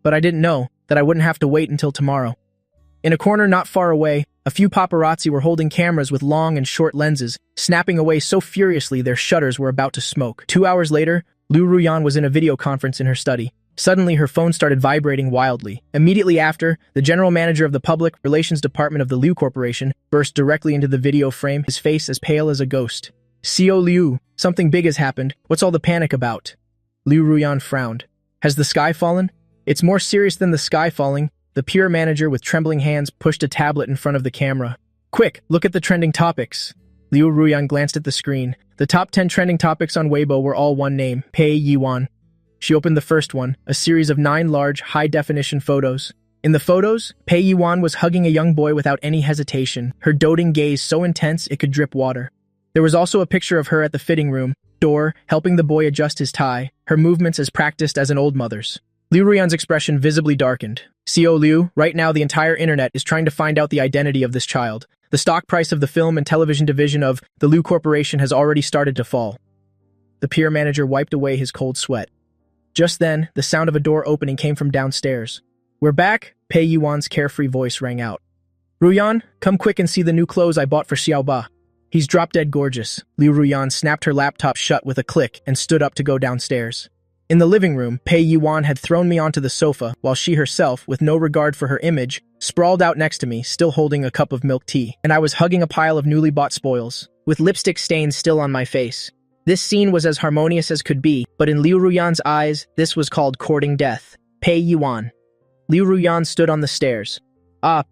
Speaker 1: But I didn't know that I wouldn't have to wait until tomorrow. In a corner not far away, a few paparazzi were holding cameras with long and short lenses, snapping away so furiously their shutters were about to smoke. 2 hours later, Liu Ruyan was in a video conference in her study. Suddenly, her phone started vibrating wildly. Immediately after, the general manager of the Public Relations Department of the Liu Corporation burst directly into the video frame, his face as pale as a ghost. "CEO Liu, something big has happened. What's all the panic about?" Liu Ruyan frowned. "Has the sky fallen?" "It's more serious than the sky falling." The PR manager with trembling hands pushed a tablet in front of the camera. "Quick, look at the trending topics." Liu Ruyan glanced at the screen. The top 10 trending topics on Weibo were all one name, Pei Yuan. She opened the first one, a series of 9 large, high-definition photos. In the photos, Pei Yuan was hugging a young boy without any hesitation, her doting gaze so intense it could drip water. There was also a picture of her at the fitting room door, helping the boy adjust his tie, her movements as practiced as an old mother's. Liu Ruyan's expression visibly darkened. "CEO Liu, right now the entire internet is trying to find out the identity of this child. The stock price of the film and television division of the Liu Corporation has already started to fall." The PR manager wiped away his cold sweat. Just then, the sound of a door opening came from downstairs. "We're back," Pei Yuan's carefree voice rang out. "Ruyan, come quick and see the new clothes I bought for Xiaoba. He's drop-dead gorgeous." Liu Ruyan snapped her laptop shut with a click and stood up to go downstairs. In the living room, Pei Yuan had thrown me onto the sofa, while she herself, with no regard for her image, sprawled out next to me, still holding a cup of milk tea. And I was hugging a pile of newly bought spoils, with lipstick stains still on my face. This scene was as harmonious as could be, but in Liu Ruyan's eyes, this was called courting death. Pei Yuan. Liu Ruyan stood on the stairs.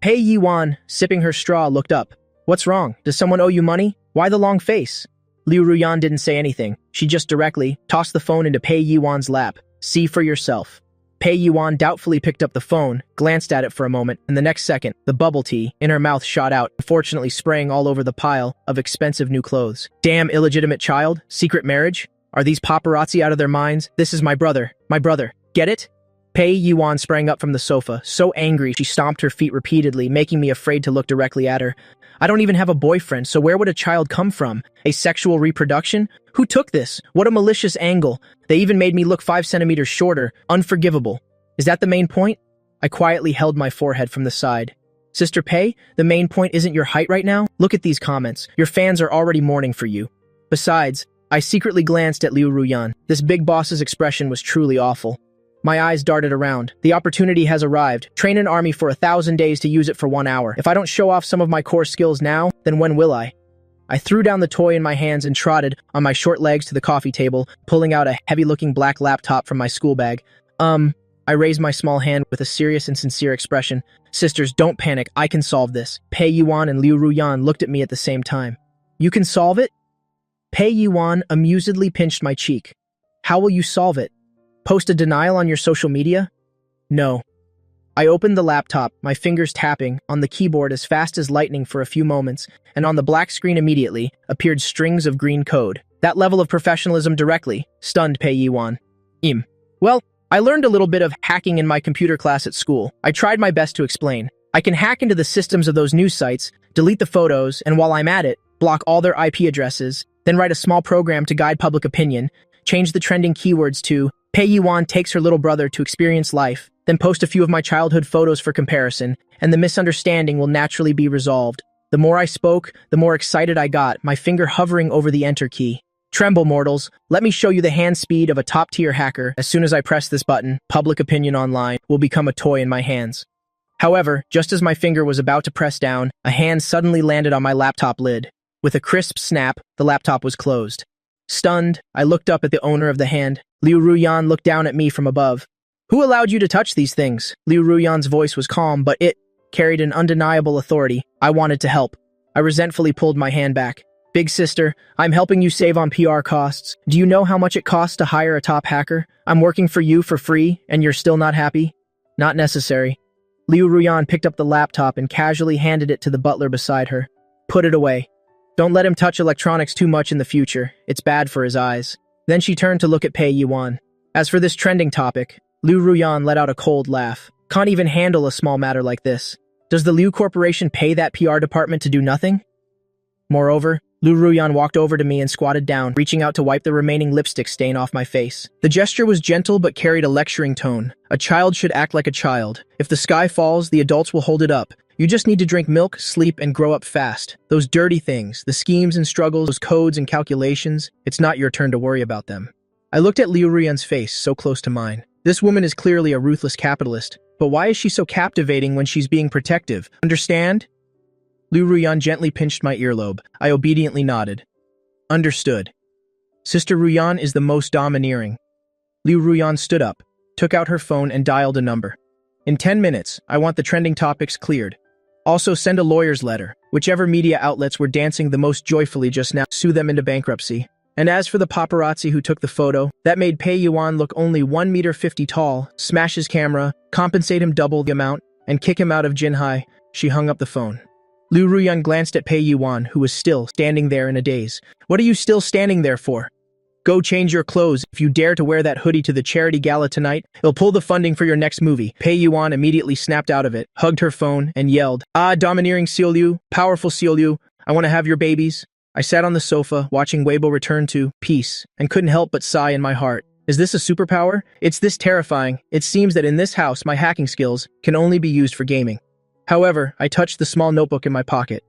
Speaker 1: Pei Yuan, sipping her straw, looked up. "What's wrong? Does someone owe you money? Why the long face?" Liu Ruyan didn't say anything. She just directly tossed the phone into Pei Yuan's lap. "See for yourself." Pei Yuan doubtfully picked up the phone, glanced at it for a moment, and the next second, the bubble tea in her mouth shot out, unfortunately spraying all over the pile of expensive new clothes. "Damn illegitimate child? Secret marriage? Are these paparazzi out of their minds? This is my brother. My brother. Get it?" Pei Yuan sprang up from the sofa, so angry she stomped her feet repeatedly, making me afraid to look directly at her. "I don't even have a boyfriend, so where would a child come from? A sexual reproduction? Who took this? What a malicious angle. They even made me look 5 centimeters shorter. Unforgivable. Is that the main point?" I quietly held my forehead from the side. "Sister Pei, the main point isn't your height right now? Look at these comments. Your fans are already mourning for you." Besides, I secretly glanced at Liu Ruyan. This big boss's expression was truly awful. My eyes darted around. The opportunity has arrived. Train an army for 1,000 days to use it for 1 hour. If I don't show off some of my core skills now, then when will I? I threw down the toy in my hands and trotted on my short legs to the coffee table, pulling out a heavy-looking black laptop from my school bag. I raised my small hand with a serious and sincere expression. "Sisters, don't panic. I can solve this." Pei Yuan and Liu Ruyan looked at me at the same time. "You can solve it?" Pei Yuan amusedly pinched my cheek. "How will you solve it? Post a denial on your social media?" "No." I opened the laptop, my fingers tapping on the keyboard as fast as lightning for a few moments, and on the black screen immediately appeared strings of green code. That level of professionalism directly stunned Pei Yuan. Well, I learned a little bit of hacking in my computer class at school. I tried my best to explain. I can hack into the systems of those news sites, delete the photos, and while I'm at it, block all their IP addresses, then write a small program to guide public opinion, change the trending keywords to Pei Yuan takes her little brother to experience life, then post a few of my childhood photos for comparison, and the misunderstanding will naturally be resolved. The more I spoke, the more excited I got, my finger hovering over the enter key. Tremble, mortals. Let me show you the hand speed of a top-tier hacker. As soon as I press this button, public opinion online will become a toy in my hands. However, just as my finger was about to press down, a hand suddenly landed on my laptop lid. With a crisp snap, the laptop was closed. Stunned, I looked up at the owner of the hand. Liu Ruyan looked down at me from above. Who allowed you to touch these things? Liu Ruyan's voice was calm, but it carried an undeniable authority. I wanted to help. I resentfully pulled my hand back. Big sister, I'm helping you save on PR costs. Do you know how much it costs to hire a top hacker? I'm working for you for free, and you're still not happy? Not necessary. Liu Ruyan picked up the laptop and casually handed it to the butler beside her. Put it away. Don't let him touch electronics too much in the future. It's bad for his eyes. Then she turned to look at Pei Yuan. As for this trending topic, Liu Ruyan let out a cold laugh. Can't even handle a small matter like this. Does the Liu Corporation pay that PR department to do nothing? Moreover, Liu Ruyan walked over to me and squatted down, reaching out to wipe the remaining lipstick stain off my face. The gesture was gentle but carried a lecturing tone. A child should act like a child. If the sky falls, the adults will hold it up. You just need to drink milk, sleep, and grow up fast. Those dirty things, the schemes and struggles, those codes and calculations, it's not your turn to worry about them. I looked at Liu Ruyan's face, so close to mine. This woman is clearly a ruthless capitalist, but why is she so captivating when she's being protective? Understand? Liu Ruyan gently pinched my earlobe. I obediently nodded. Understood. Sister Ruyan is the most domineering. Liu Ruyan stood up, took out her phone and dialed a number. In 10 minutes, I want the trending topics cleared. Also send a lawyer's letter. Whichever media outlets were dancing the most joyfully just now, sue them into bankruptcy. And as for the paparazzi who took the photo, that made Pei Yuan look only 1.50 meters tall, smash his camera, compensate him double the amount, and kick him out of Jinhai. She hung up the phone. Liu Ruyan glanced at Pei Yuan, who was still standing there in a daze. What are you still standing there for? Go change your clothes. If you dare to wear that hoodie to the charity gala tonight, it'll pull the funding for your next movie. Pei Yuan immediately snapped out of it, hugged her phone, and yelled, Ah, domineering Xiao Liu, powerful Xiao Liu, I want to have your babies. I sat on the sofa, watching Weibo return to peace, and couldn't help but sigh in my heart. Is this a superpower? It's this terrifying. It seems that in this house, my hacking skills can only be used for gaming. However, I touched the small notebook in my pocket.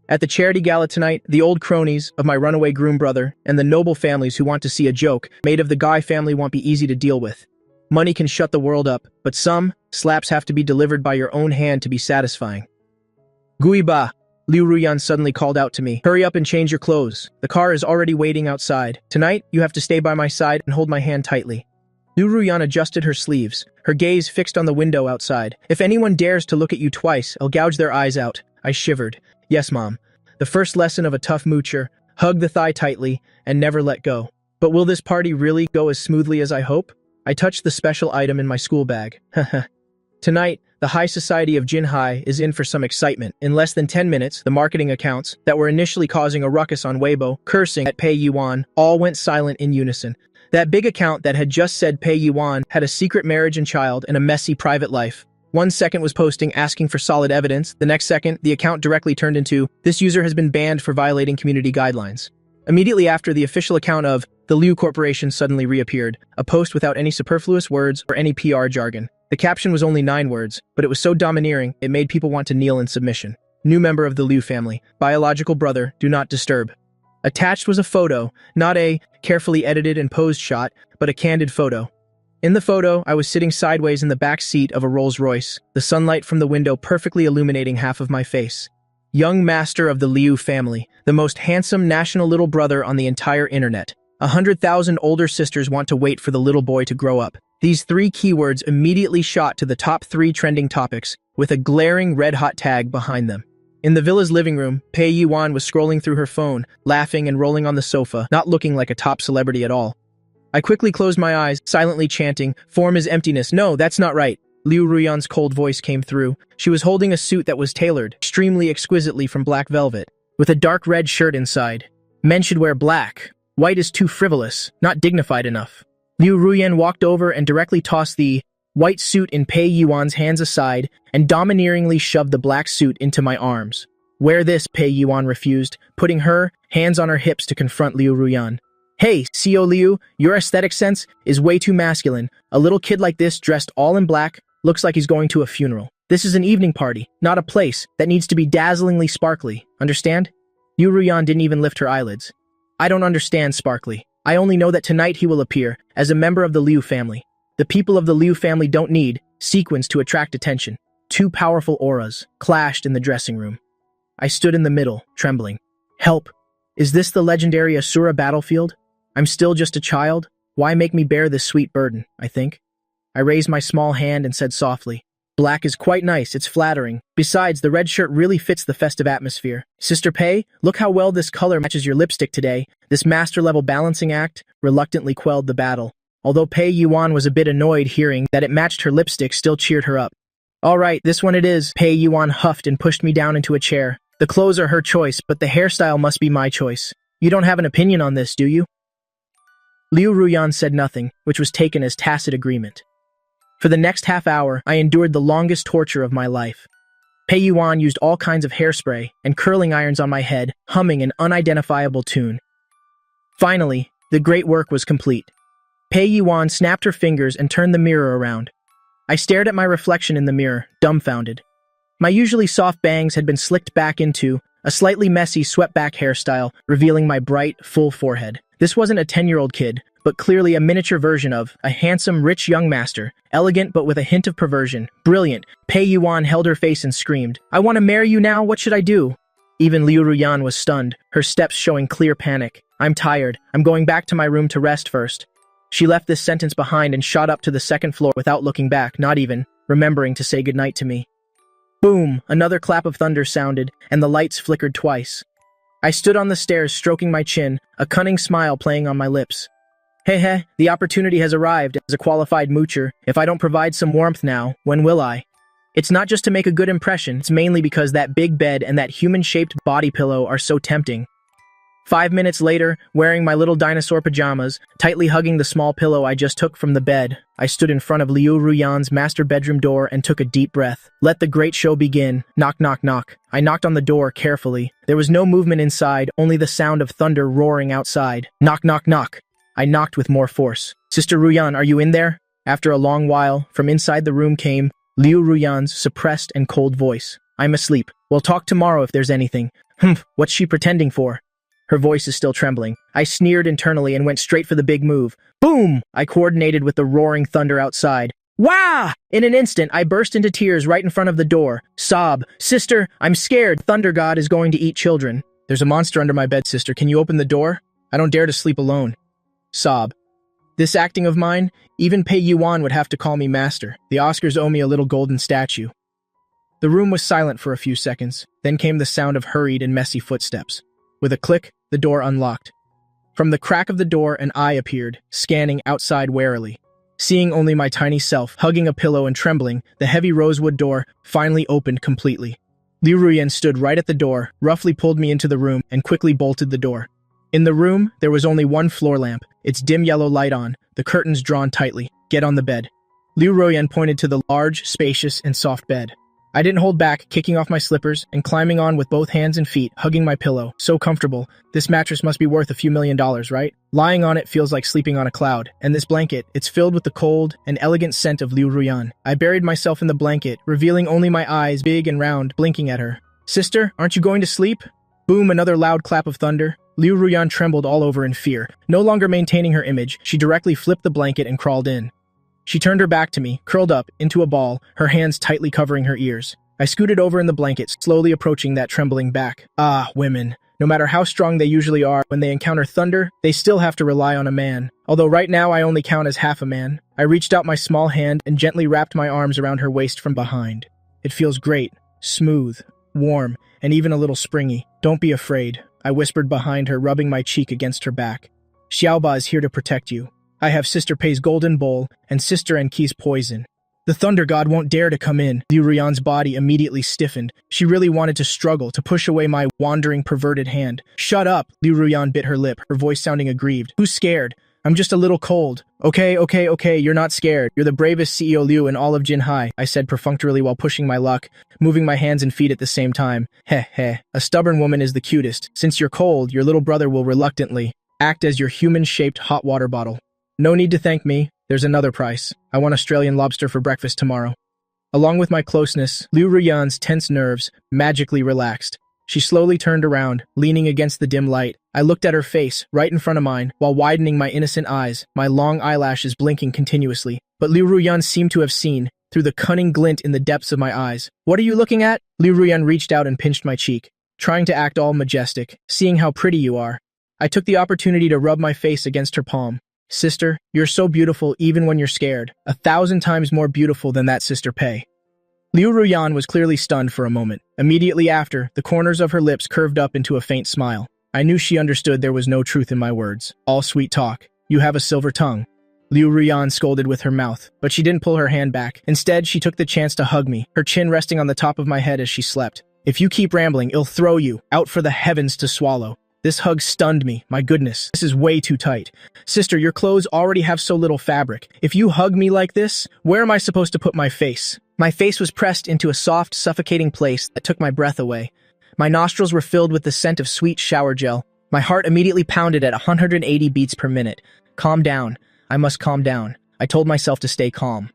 Speaker 1: At the charity gala tonight, the old cronies of my runaway groom brother and the noble families who want to see a joke made of the Guy family won't be easy to deal with. Money can shut the world up, but some slaps have to be delivered by your own hand to be satisfying. Gui ba! Liu Ruyan suddenly called out to me. Hurry up and change your clothes. The car is already waiting outside. Tonight, you have to stay by my side and hold my hand tightly. Liu Ruyan adjusted her sleeves, her gaze fixed on the window outside. If anyone dares to look at you twice, I'll gouge their eyes out. I shivered. Yes, Mom. The first lesson of a tough moocher, hug the thigh tightly and never let go. But will this party really go as smoothly as I hope? I touched the special item in my school bag. Tonight, the high society of Jinhai is in for some excitement. In less than 10 minutes, the marketing accounts that were initially causing a ruckus on Weibo, cursing at Pei Yuan, all went silent in unison. That big account that had just said Pei Yuan had a secret marriage and child and a messy private life. 1 second was posting asking for solid evidence. The next second, the account directly turned into, this user has been banned for violating community guidelines. Immediately after, the official account of the Liu Corporation suddenly reappeared, a post without any superfluous words or any PR jargon. The caption was only 9 words, but it was so domineering, it made people want to kneel in submission. New member of the Liu family, biological brother, do not disturb. Attached was a photo, not a carefully edited and posed shot, but a candid photo. In the photo, I was sitting sideways in the back seat of a Rolls-Royce, the sunlight from the window perfectly illuminating half of my face. Young master of the Liu family, the most handsome national little brother on the entire internet. 100,000 older sisters want to wait for the little boy to grow up. These 3 keywords immediately shot to the top 3 trending topics, with a glaring red-hot tag behind them. In the villa's living room, Pei Yuan was scrolling through her phone, laughing and rolling on the sofa, not looking like a top celebrity at all. I quickly closed my eyes, silently chanting, form is emptiness. No, that's not right. Liu Ruyan's cold voice came through. She was holding a suit that was tailored, extremely exquisitely from black velvet, with a dark red shirt inside. Men should wear black. White is too frivolous, not dignified enough. Liu Ruyan walked over and directly tossed the white suit in Pei Yuan's hands aside and domineeringly shoved the black suit into my arms. Wear this, Pei Yuan refused, putting her hands on her hips to confront Liu Ruyan. Hey, Xiao Liu, your aesthetic sense is way too masculine. A little kid like this dressed all in black looks like he's going to a funeral. This is an evening party, not a place that needs to be dazzlingly sparkly. Understand? Liu Ruyan didn't even lift her eyelids. I don't understand, Sparkly. I only know that tonight he will appear as a member of the Liu family. The people of the Liu family don't need sequins to attract attention. Two powerful auras clashed in the dressing room. I stood in the middle, trembling. Help! Is this the legendary Asura battlefield? I'm still just a child? Why make me bear this sweet burden, I think? I raised my small hand and said softly, Black is quite nice, it's flattering. Besides, the red shirt really fits the festive atmosphere. Sister Pei, look how well this color matches your lipstick today. This master-level balancing act reluctantly quelled the battle. Although Pei Yuan was a bit annoyed hearing that it matched her lipstick, still cheered her up. All right, this one it is. Pei Yuan huffed and pushed me down into a chair. The clothes are her choice, but the hairstyle must be my choice. You don't have an opinion on this, do you? Liu Ruyan said nothing, which was taken as tacit agreement. For the next half hour, I endured the longest torture of my life. Pei Yuan used all kinds of hairspray and curling irons on my head, humming an unidentifiable tune. Finally, the great work was complete. Pei Yuan snapped her fingers and turned the mirror around. I stared at my reflection in the mirror, dumbfounded. My usually soft bangs had been slicked back into a slightly messy swept-back hairstyle, revealing my bright, full forehead. This wasn't a 10-year-old kid, but clearly a miniature version of a handsome, rich young master, elegant but with a hint of perversion. Brilliant. Pei Yuan held her face and screamed, I want to marry you now, what should I do? Even Liu Ruyan was stunned, her steps showing clear panic. I'm tired. I'm going back to my room to rest first. She left this sentence behind and shot up to the second floor without looking back, not even remembering to say goodnight to me. Boom! Another clap of thunder sounded, and the lights flickered twice. I stood on the stairs stroking my chin, a cunning smile playing on my lips. Hey, the opportunity has arrived as a qualified moocher. If I don't provide some warmth now, when will I? It's not just to make a good impression, it's mainly because that big bed and that human-shaped body pillow are so tempting. 5 minutes later, wearing my little dinosaur pajamas, tightly hugging the small pillow I just took from the bed, I stood in front of Liu Ruyan's master bedroom door and took a deep breath. Let the great show begin. Knock, knock, knock. I knocked on the door carefully. There was no movement inside, only the sound of thunder roaring outside. Knock, knock, knock. I knocked with more force. Sister Ruyan, are you in there? After a long while, from inside the room came Liu Ruyan's suppressed and cold voice. I'm asleep. We'll talk tomorrow if there's anything. Humph, what's she pretending for? Her voice is still trembling. I sneered internally and went straight for the big move. Boom! I coordinated with the roaring thunder outside. Wah! In an instant, I burst into tears right in front of the door. Sob. Sister, I'm scared. Thunder God is going to eat children. There's a monster under my bed, sister. Can you open the door? I don't dare to sleep alone. Sob. This acting of mine, even Pei Yuan would have to call me master. The Oscars owe me a little golden statue. The room was silent for a few seconds. Then came the sound of hurried and messy footsteps. With a click, the door unlocked. From the crack of the door, an eye appeared, scanning outside warily. Seeing only my tiny self, hugging a pillow and trembling, the heavy rosewood door finally opened completely. Liu Ruyan stood right at the door, roughly pulled me into the room, and quickly bolted the door. In the room, there was only one floor lamp, its dim yellow light on, the curtains drawn tightly. Get on the bed. Liu Ruyan pointed to the large, spacious, and soft bed. I didn't hold back, kicking off my slippers and climbing on with both hands and feet, hugging my pillow. So comfortable. This mattress must be worth a few $1 million, right? Lying on it feels like sleeping on a cloud. And this blanket, it's filled with the cold and elegant scent of Liu Ruyan. I buried myself in the blanket, revealing only my eyes, big and round, blinking at her. Sister, aren't you going to sleep? Boom, another loud clap of thunder. Liu Ruyan trembled all over in fear. No longer maintaining her image, she directly flipped the blanket and crawled in. She turned her back to me, curled up into a ball, her hands tightly covering her ears. I scooted over in the blanket, slowly approaching that trembling back. Ah, women. No matter how strong they usually are, when they encounter thunder, they still have to rely on a man. Although right now I only count as half a man. I reached out my small hand and gently wrapped my arms around her waist from behind. It feels great, smooth, warm, and even a little springy. Don't be afraid, I whispered behind her, rubbing my cheek against her back. Xiaoba is here to protect you. I have Sister Pei's golden bowl and Sister Enki's poison. The Thunder God won't dare to come in. Liu Ruyan's body immediately stiffened. She really wanted to struggle, to push away my wandering, perverted hand. Shut up! Liu Ruyan bit her lip, her voice sounding aggrieved. Who's scared? I'm just a little cold. Okay, you're not scared. You're the bravest CEO Liu in all of Jinhai, I said perfunctorily while pushing my luck, moving my hands and feet at the same time. Heh. A stubborn woman is the cutest. Since you're cold, your little brother will reluctantly act as your human-shaped hot water bottle. No need to thank me. There's another price. I want Australian lobster for breakfast tomorrow. Along with my closeness, Liu Ruyan's tense nerves magically relaxed. She slowly turned around, leaning against the dim light. I looked at her face, right in front of mine, while widening my innocent eyes, my long eyelashes blinking continuously. But Liu Ruyan seemed to have seen, through the cunning glint in the depths of my eyes. "What are you looking at?" Liu Ruyan reached out and pinched my cheek, trying to act all majestic, "Seeing how pretty you are." I took the opportunity to rub my face against her palm. "Sister, you're so beautiful even when you're scared. 1,000 times more beautiful than that Sister Pei." Liu Ruyan was clearly stunned for a moment. Immediately after, the corners of her lips curved up into a faint smile. I knew she understood there was no truth in my words. All sweet talk. "You have a silver tongue." Liu Ruyan scolded with her mouth, but she didn't pull her hand back. Instead, she took the chance to hug me, her chin resting on the top of my head as she slept. "If you keep rambling, it'll throw you out for the heavens to swallow." This hug stunned me. My goodness, this is way too tight. "Sister, your clothes already have so little fabric. If you hug me like this, where am I supposed to put my face?" My face was pressed into a soft, suffocating place that took my breath away. My nostrils were filled with the scent of sweet shower gel. My heart immediately pounded at 180 beats per minute. Calm down. I must calm down. I told myself to stay calm.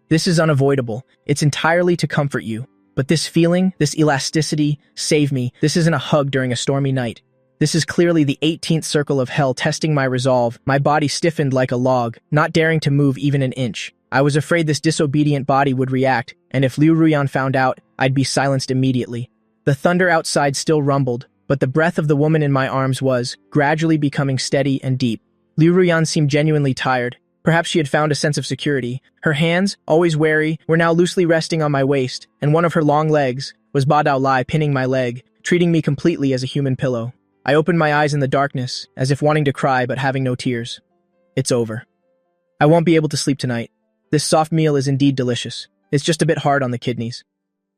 Speaker 1: This is unavoidable. It's entirely to comfort you. But this feeling, this elasticity, save me. This isn't a hug during a stormy night. This is clearly the 18th circle of hell testing my resolve. My body stiffened like a log, not daring to move even an inch. I was afraid this disobedient body would react, and if Liu Ruyan found out, I'd be silenced immediately. The thunder outside still rumbled, but the breath of the woman in my arms was, gradually becoming steady and deep. Liu Ruyan seemed genuinely tired. Perhaps she had found a sense of security. Her hands, always wary, were now loosely resting on my waist, and one of her long legs was Ba Dao Lai pinning my leg, treating me completely as a human pillow. I opened my eyes in the darkness, as if wanting to cry but having no tears. It's over. I won't be able to sleep tonight. This soft meal is indeed delicious. It's just a bit hard on the kidneys.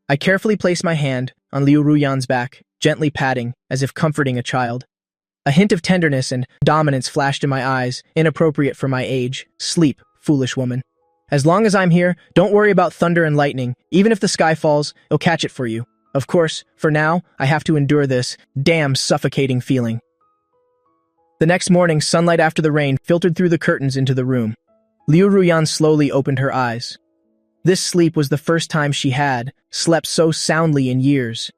Speaker 1: I carefully placed my hand on Liu Ruyan's back, gently patting, as if comforting a child. A hint of tenderness and dominance flashed in my eyes, inappropriate for my age. "Sleep, foolish woman. As long as I'm here, don't worry about thunder and lightning. Even if the sky falls, it'll catch it for you. Of course, for now, I have to endure this damn suffocating feeling." The next morning, sunlight after the rain filtered through the curtains into the room. Liu Ruyan slowly opened her eyes. This sleep was the first time she had slept so soundly in years.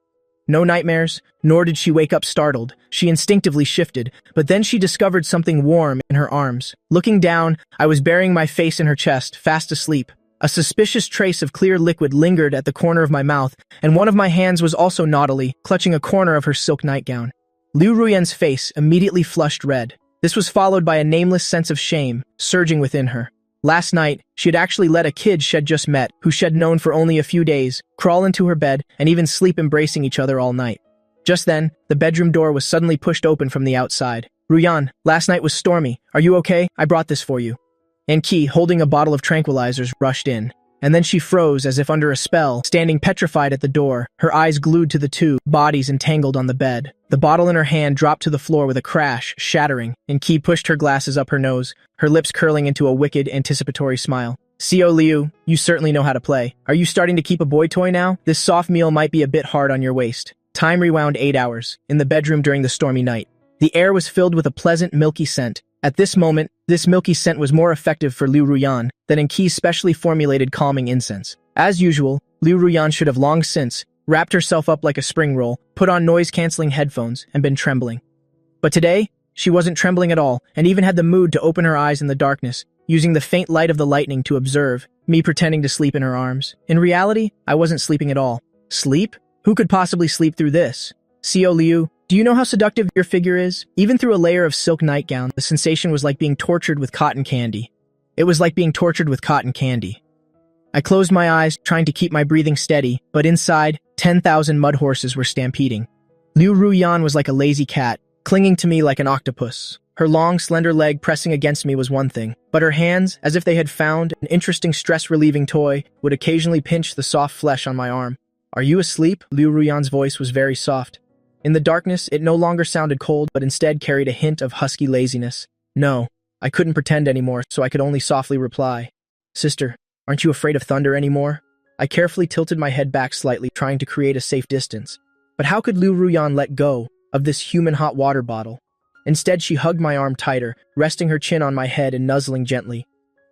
Speaker 1: No nightmares, nor did she wake up startled. She instinctively shifted, but then she discovered something warm in her arms. Looking down, I was burying my face in her chest, fast asleep. A suspicious trace of clear liquid lingered at the corner of my mouth, and one of my hands was also naughtily clutching a corner of her silk nightgown. Liu Ruyan's face immediately flushed red. This was followed by a nameless sense of shame surging within her. Last night, she had actually let a kid she'd just met, who she'd known for only a few days, crawl into her bed and even sleep embracing each other all night. Just then, the bedroom door was suddenly pushed open from the outside. "Ruyan, last night was stormy. Are you okay? I brought this for you." And Ki, holding a bottle of tranquilizers, rushed in. And then she froze as if under a spell, standing petrified at the door, her eyes glued to the two bodies entangled on the bed. The bottle in her hand dropped to the floor with a crash, shattering, and Ki pushed her glasses up her nose, her lips curling into a wicked, anticipatory smile. "Sio Liu, you certainly know how to play. Are you starting to keep a boy toy now? This soft meal might be a bit hard on your waist." Time rewound 8 hours, in the bedroom during the stormy night. The air was filled with a pleasant, milky scent. At this moment, this milky scent was more effective for Liu Ruyan than in Ki's specially formulated calming incense. As usual, Liu Ruyan should have long since wrapped herself up like a spring roll, put on noise-canceling headphones, and been trembling. But today, she wasn't trembling at all, and even had the mood to open her eyes in the darkness, using the faint light of the lightning to observe, me pretending to sleep in her arms. In reality, I wasn't sleeping at all. Sleep? Who could possibly sleep through this? Sio Liu, do you know how seductive your figure is? Even through a layer of silk nightgown, the sensation was like being tortured with cotton candy. It was like being tortured with cotton candy. I closed my eyes, trying to keep my breathing steady, but inside, 10,000 mud horses were stampeding. Liu Ruyan was like a lazy cat, clinging to me like an octopus. Her long, slender leg pressing against me was one thing, but her hands, as if they had found an interesting stress-relieving toy, would occasionally pinch the soft flesh on my arm. "Are you asleep?" Liu Ruyan's voice was very soft. In the darkness, it no longer sounded cold, but instead carried a hint of husky laziness. No, I couldn't pretend anymore, so I could only softly reply. "Sister, aren't you afraid of thunder anymore?" I carefully tilted my head back slightly, trying to create a safe distance. But how could Liu Ruyan let go of this human hot water bottle? Instead, she hugged my arm tighter, resting her chin on my head and nuzzling gently.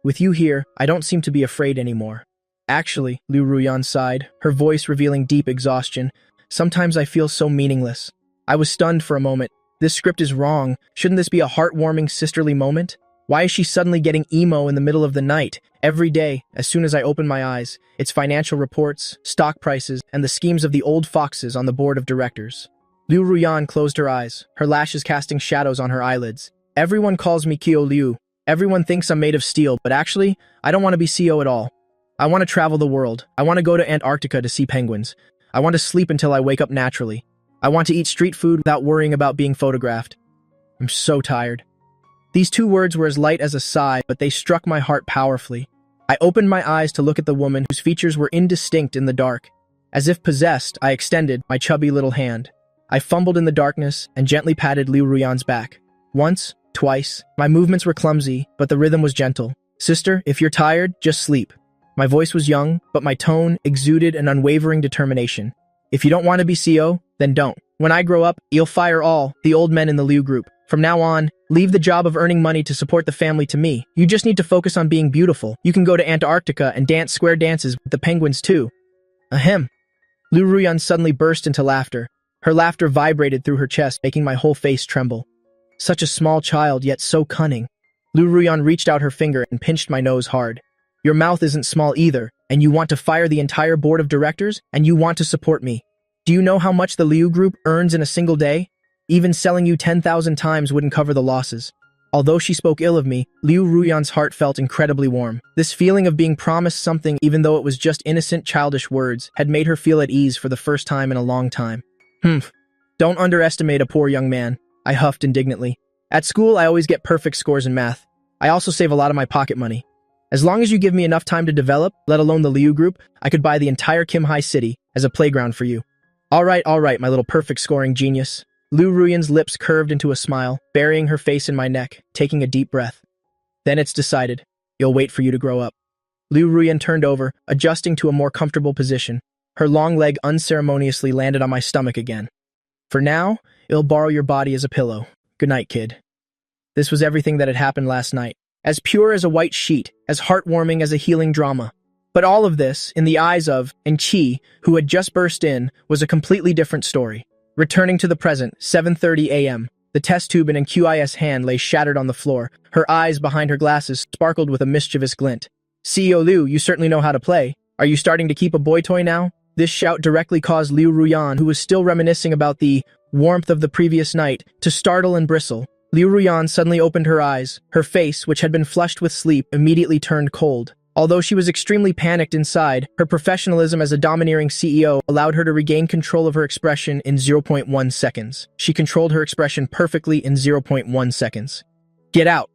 Speaker 1: "With you here, I don't seem to be afraid anymore." "Actually," Liu Ruyan sighed, her voice revealing deep exhaustion, Sometimes I feel so meaningless. I was stunned for a moment. This script is wrong. Shouldn't this be a heartwarming sisterly moment? Why is she suddenly getting emo in the middle of the night? Every day, as soon as I open my eyes, it's financial reports, stock prices, and the schemes of the old foxes on the board of directors. Liu Ruyan closed her eyes, her lashes casting shadows on her eyelids. Everyone calls me Kyo Liu. Everyone thinks I'm made of steel, but actually, I don't want to be CO at all. I want to travel the world. I want to go to Antarctica to see penguins. I want to sleep until I wake up naturally. I want to eat street food without worrying about being photographed. I'm so tired. These two words were as light as a sigh, but they struck my heart powerfully. I opened my eyes to look at the woman whose features were indistinct in the dark. As if possessed, I extended my chubby little hand. I fumbled in the darkness and gently patted Liu Ruyan's back. Once, twice, my movements were clumsy, but the rhythm was gentle. Sister, if you're tired, just sleep. My voice was young, but my tone exuded an unwavering determination. If you don't want to be CO, then don't. When I grow up, you'll fire all the old men in the Liu group. From now on, leave the job of earning money to support the family to me. You just need to focus on being beautiful. You can go to Antarctica and dance square dances with the penguins too. Ahem. Liu Ruyan suddenly burst into laughter. Her laughter vibrated through her chest, making my whole face tremble. Such a small child, yet so cunning. Liu Ruyan reached out her finger and pinched my nose hard. Your mouth isn't small either, and you want to fire the entire board of directors, and you want to support me. Do you know how much the Liu group earns in a single day? Even selling you 10,000 times wouldn't cover the losses. Although she spoke ill of me, Liu Ruyan's heart felt incredibly warm. This feeling of being promised something, even though it was just innocent, childish words, had made her feel at ease for the first time in a long time. Don't underestimate a poor young man, I huffed indignantly. At school, I always get perfect scores in math. I also save a lot of my pocket money. As long as you give me enough time to develop, let alone the Liu group, I could buy the entire Kimhai city as a playground for you. All right, my little perfect scoring genius. Liu Ruyan's lips curved into a smile, burying her face in my neck, taking a deep breath. Then it's decided. You'll wait for you to grow up. Liu Ruyan turned over, adjusting to a more comfortable position. Her long leg unceremoniously landed on my stomach again. For now, it'll borrow your body as a pillow. Good night, kid. This was everything that had happened last night. As pure as a white sheet, as heartwarming as a healing drama. But all of this, in the eyes of Qi, who had just burst in, was a completely different story. Returning to the present, 7:30 a.m., the test tube in QI's hand lay shattered on the floor. Her eyes behind her glasses sparkled with a mischievous glint. CEO Liu, you certainly know how to play. Are you starting to keep a boy toy now? This shout directly caused Liu Ruyan, who was still reminiscing about the warmth of the previous night, to startle and bristle. Liu Ruyan suddenly opened her eyes. Her face, which had been flushed with sleep, immediately turned cold. Although she was extremely panicked inside, her professionalism as a domineering CEO allowed her to regain control of her expression in 0.1 seconds. She controlled her expression perfectly in 0.1 seconds. Get out!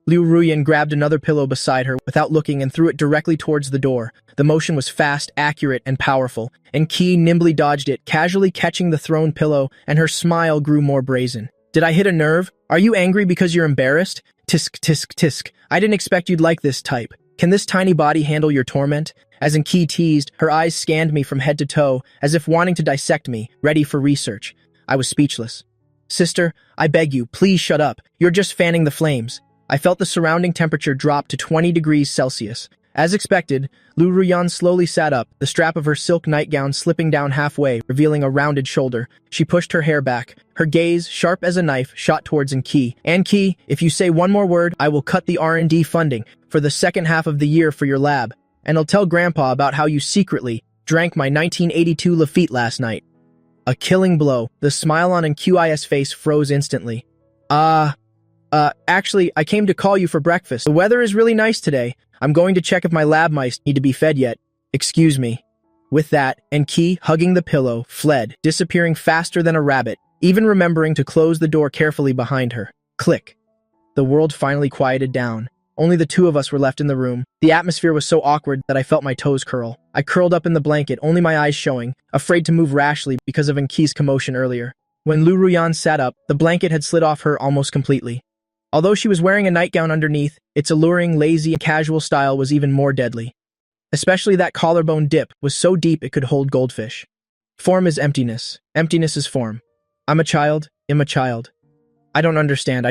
Speaker 1: Liu Ruyan grabbed another pillow beside her without looking and threw it directly towards the door. The motion was fast, accurate, and powerful, and Qi nimbly dodged it, casually catching the thrown pillow, and her smile grew more brazen. Did I hit a nerve? Are you angry because you're embarrassed? Tisk, tisk, tisk. I didn't expect you'd like this type. Can this tiny body handle your torment? As Qi teased, her eyes scanned me from head to toe, as if wanting to dissect me, ready for research. I was speechless. Sister, I beg you, please shut up. You're just fanning the flames. I felt the surrounding temperature drop to 20 degrees Celsius. As expected, Liu Ruyan slowly sat up, the strap of her silk nightgown slipping down halfway, revealing a rounded shoulder. She pushed her hair back. Her gaze, sharp as a knife, shot towards Qi. And Qi, if you say one more word, I will cut the R&D funding for the second half of the year for your lab. And I'll tell Grandpa about how you secretly drank my 1982 Lafitte last night. A killing blow. The smile on QI's face froze instantly. Actually, I came to call you for breakfast. The weather is really nice today. I'm going to check if my lab mice need to be fed yet. Excuse me. With that, Qi, hugging the pillow, fled, disappearing faster than a rabbit, even remembering to close the door carefully behind her. Click. The world finally quieted down. Only the two of us were left in the room. The atmosphere was so awkward that I felt my toes curl. I curled up in the blanket, only my eyes showing, afraid to move rashly because of Qi's commotion earlier. When Liu Ruyan sat up, the blanket had slid off her almost completely. Although she was wearing a nightgown underneath, its alluring, lazy, and casual style was even more deadly. Especially that collarbone dip was so deep it could hold goldfish. Form is emptiness. Emptiness is form. I'm a child. I'm a child. I don't understand.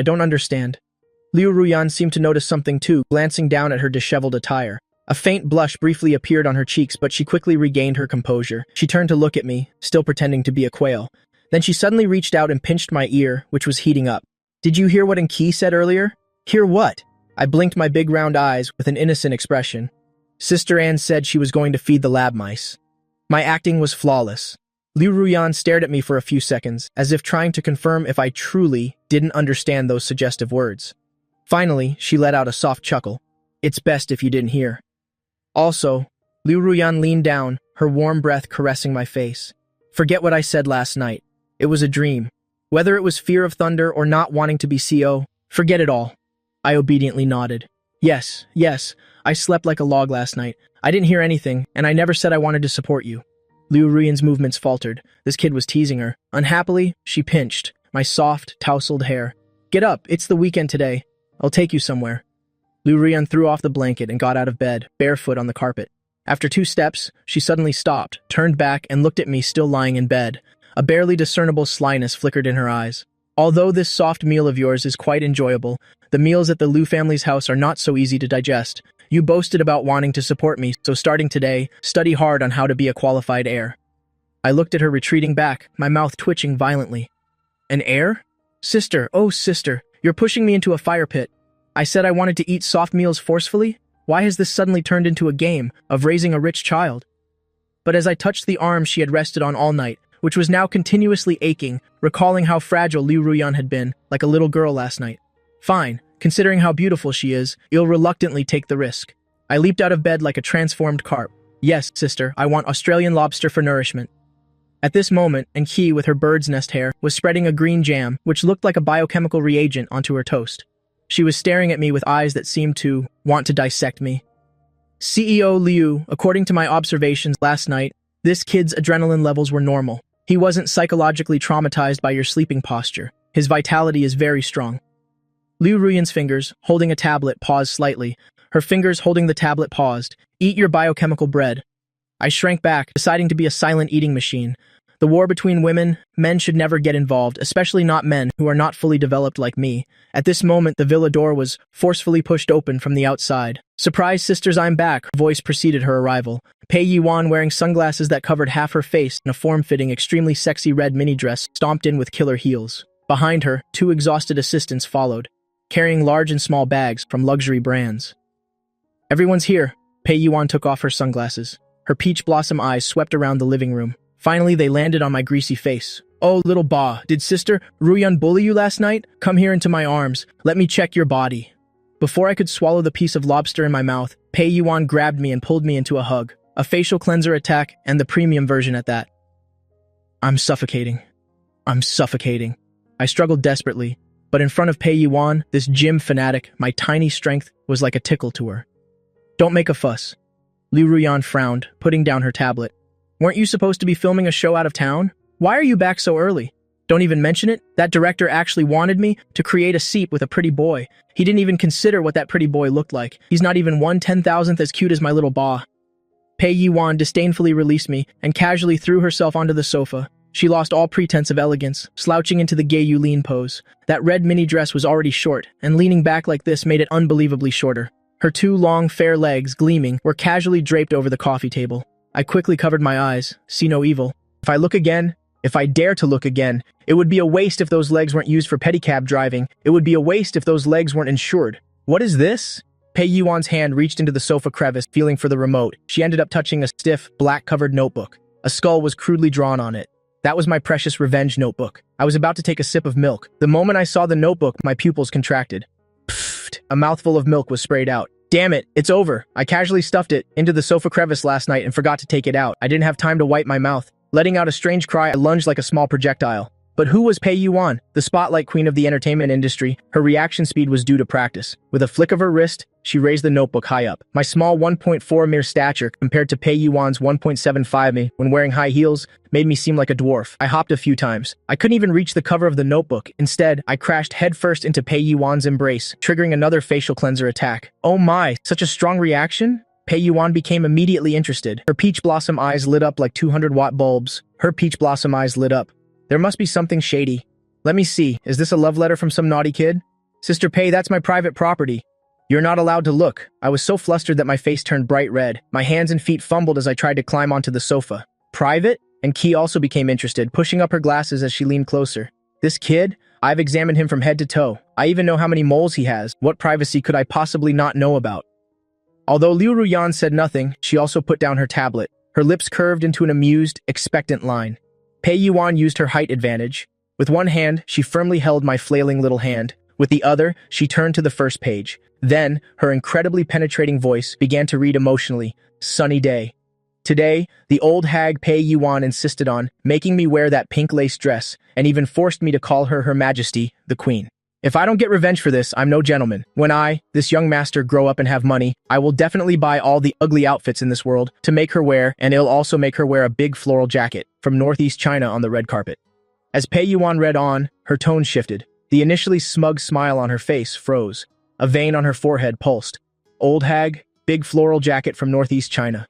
Speaker 1: Liu Ruyan seemed to notice something too, glancing down at her disheveled attire. A faint blush briefly appeared on her cheeks, but she quickly regained her composure. She turned to look at me, still pretending to be a quail. Then she suddenly reached out and pinched my ear, which was heating up. "Did you hear what Enki said earlier?" "Hear what?" I blinked my big round eyes with an innocent expression. Sister Anne said she was going to feed the lab mice. My acting was flawless. Liu Ruyan stared at me for a few seconds, as if trying to confirm if I truly didn't understand those suggestive words. Finally, she let out a soft chuckle. "It's best if you didn't hear." Also, Liu Ruyan leaned down, her warm breath caressing my face. "Forget what I said last night. It was a dream. Whether it was fear of thunder or not wanting to be CO, forget it all." I obediently nodded. Yes, I slept like a log last night. I didn't hear anything, and I never said I wanted to support you." Liu Ruyan's movements faltered. This kid was teasing her. Unhappily, she pinched my soft, tousled hair. "Get up, it's the weekend today. I'll take you somewhere." Liu Ruyan threw off the blanket and got out of bed, barefoot on the carpet. After 2 steps, she suddenly stopped, turned back, and looked at me still lying in bed. A barely discernible slyness flickered in her eyes. "Although this soft meal of yours is quite enjoyable, the meals at the Liu family's house are not so easy to digest. You boasted about wanting to support me, so starting today, study hard on how to be a qualified heir." I looked at her retreating back, my mouth twitching violently. "An heir? Sister, oh sister, you're pushing me into a fire pit. I said I wanted to eat soft meals forcefully? Why has this suddenly turned into a game of raising a rich child?" But as I touched the arm she had rested on all night, which was now continuously aching, recalling how fragile Liu Ruyan had been, like a little girl last night. "Fine, considering how beautiful she is, you'll reluctantly take the risk." I leaped out of bed like a transformed carp. "Yes, sister, I want Australian lobster for nourishment." At this moment, Enki, with her bird's nest hair, was spreading a green jam, which looked like a biochemical reagent, onto her toast. She was staring at me with eyes that seemed to want to dissect me. "CEO Liu, according to my observations last night, this kid's adrenaline levels were normal. He wasn't psychologically traumatized by your sleeping posture. His vitality is very strong." Liu Ruyan's fingers, holding a tablet, paused slightly. Her fingers holding the tablet paused. "Eat your biochemical bread." I shrank back, deciding to be a silent eating machine. The war between men should never get involved, especially not men who are not fully developed like me. At this moment, the villa door was forcefully pushed open from the outside. "Surprise, sisters, I'm back," her voice preceded her arrival. Pei Yiwan, wearing sunglasses that covered half her face and a form-fitting, extremely sexy red mini dress, stomped in with killer heels. Behind her, 2 exhausted assistants followed, carrying large and small bags from luxury brands. "Everyone's here." Pei Yiwan took off her sunglasses. Her peach blossom eyes swept around the living room. Finally, they landed on my greasy face. "Oh, little Ba, did Sister Ruyan bully you last night? Come here into my arms. Let me check your body." Before I could swallow the piece of lobster in my mouth, Pei Yuan grabbed me and pulled me into a hug. A facial cleanser attack, and the premium version at that. I'm suffocating. I struggled desperately, but in front of Pei Yuan, this gym fanatic, my tiny strength was like a tickle to her. "Don't make a fuss." Liu Ruyan frowned, putting down her tablet. "Weren't you supposed to be filming a show out of town? Why are you back so early? Don't even mention it. That director actually wanted me to create a seep with a pretty boy. He didn't even consider what that pretty boy looked like. He's not even 1/10,000th as cute as my little Ba." Pei Yuan disdainfully released me and casually threw herself onto the sofa. She lost all pretense of elegance, slouching into the gay Yulin pose. That red mini dress was already short, and leaning back like this made it unbelievably shorter. Her 2 long, fair legs, gleaming, were casually draped over the coffee table. I quickly covered my eyes, see no evil. If I dare to look again, it would be a waste if those legs weren't used for pedicab driving. It would be a waste if those legs weren't insured. What is this? Pei Yuan's hand reached into the sofa crevice, feeling for the remote. She ended up touching a stiff, black-covered notebook. A skull was crudely drawn on it. That was my precious revenge notebook. I was about to take a sip of milk. The moment I saw the notebook, my pupils contracted. Pfft! A mouthful of milk was sprayed out. Damn it, it's over. I casually stuffed it into the sofa crevice last night and forgot to take it out. I didn't have time to wipe my mouth. Letting out a strange cry, I lunged like a small projectile. But who was Pei Yuan, the spotlight queen of the entertainment industry? Her reaction speed was due to practice. With a flick of her wrist, she raised the notebook high up. My small 1.4 mere stature, compared to Pei Yuan's 1.75 me when wearing high heels, made me seem like a dwarf. I hopped a few times. I couldn't even reach the cover of the notebook. Instead, I crashed headfirst into Pei Yuan's embrace, triggering another facial cleanser attack. Oh my, such a strong reaction? Pei Yuan became immediately interested. Her peach blossom eyes lit up like 200-watt bulbs. Her peach blossom eyes lit up. There must be something shady. Let me see, is this a love letter from some naughty kid? Sister Pei, that's my private property. You're not allowed to look. I was so flustered that my face turned bright red. My hands and feet fumbled as I tried to climb onto the sofa. Private? And Key also became interested, pushing up her glasses as she leaned closer. This kid? I've examined him from head to toe. I even know how many moles he has. What privacy could I possibly not know about? Although Liu Ruyan said nothing, she also put down her tablet. Her lips curved into an amused, expectant line. Pei Yuan used her height advantage. With one hand, she firmly held my flailing little hand. With the other, she turned to the first page. Then, her incredibly penetrating voice began to read emotionally, "Sunny day." Today, the old hag Pei Yuan insisted on making me wear that pink lace dress and even forced me to call her Her Majesty, the Queen. If I don't get revenge for this, I'm no gentleman. When I, this young master, grow up and have money, I will definitely buy all the ugly outfits in this world to make her wear, and it'll also make her wear a big floral jacket from Northeast China on the red carpet. As Pei Yuan read on, her tone shifted. The initially smug smile on her face froze. A vein on her forehead pulsed. Old hag, big floral jacket from Northeast China.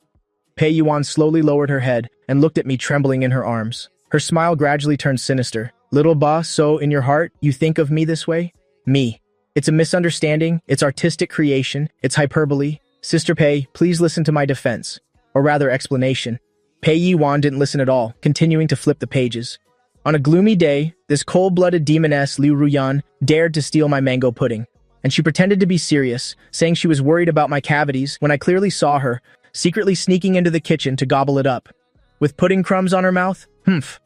Speaker 1: Pei Yuan slowly lowered her head and looked at me trembling in her arms. Her smile gradually turned sinister. Little ba, so in your heart, you think of me this way? Me. It's a misunderstanding, it's artistic creation, it's hyperbole. Sister Pei, please listen to my defense. Or rather, explanation. Pei Yuan didn't listen at all, continuing to flip the pages. On a gloomy day, this cold-blooded demoness Liu Ruyan dared to steal my mango pudding. And she pretended to be serious, saying she was worried about my cavities when I clearly saw her, secretly sneaking into the kitchen to gobble it up. With pudding crumbs on her mouth? Humph.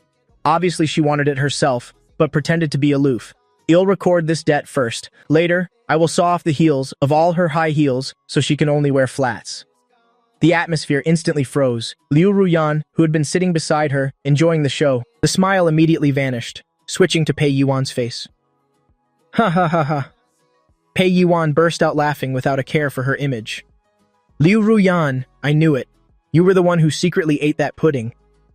Speaker 1: Obviously she wanted it herself, but pretended to be aloof. I'll record this debt first. Later, I will saw off the heels of all her high heels so she can only wear flats. The atmosphere instantly froze. Liu Ruyan, who had been sitting beside her, enjoying the show, the smile immediately vanished, switching to Pei Yuan's face. Ha ha ha ha. Pei Yuan burst out laughing without a care for her image. Liu Ruyan, I knew it. You were the one who secretly ate that pudding,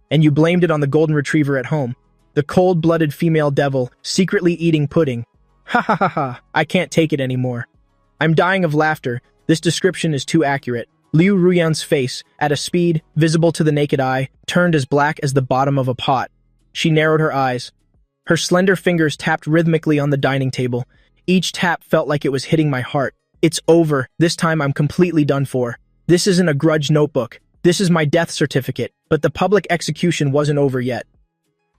Speaker 1: and you blamed it on the golden retriever at home. The cold-blooded female devil, secretly eating pudding. Ha ha ha ha, I can't take it anymore. I'm dying of laughter. This description is too accurate. Liu Ruyan's face, at a speed visible to the naked eye, turned as black as the bottom of a pot. She narrowed her eyes. Her slender fingers tapped rhythmically on the dining table. Each tap felt like it was hitting my heart. It's over. This time I'm completely done for. This isn't a grudge notebook. This is my death certificate, but the public execution wasn't over yet.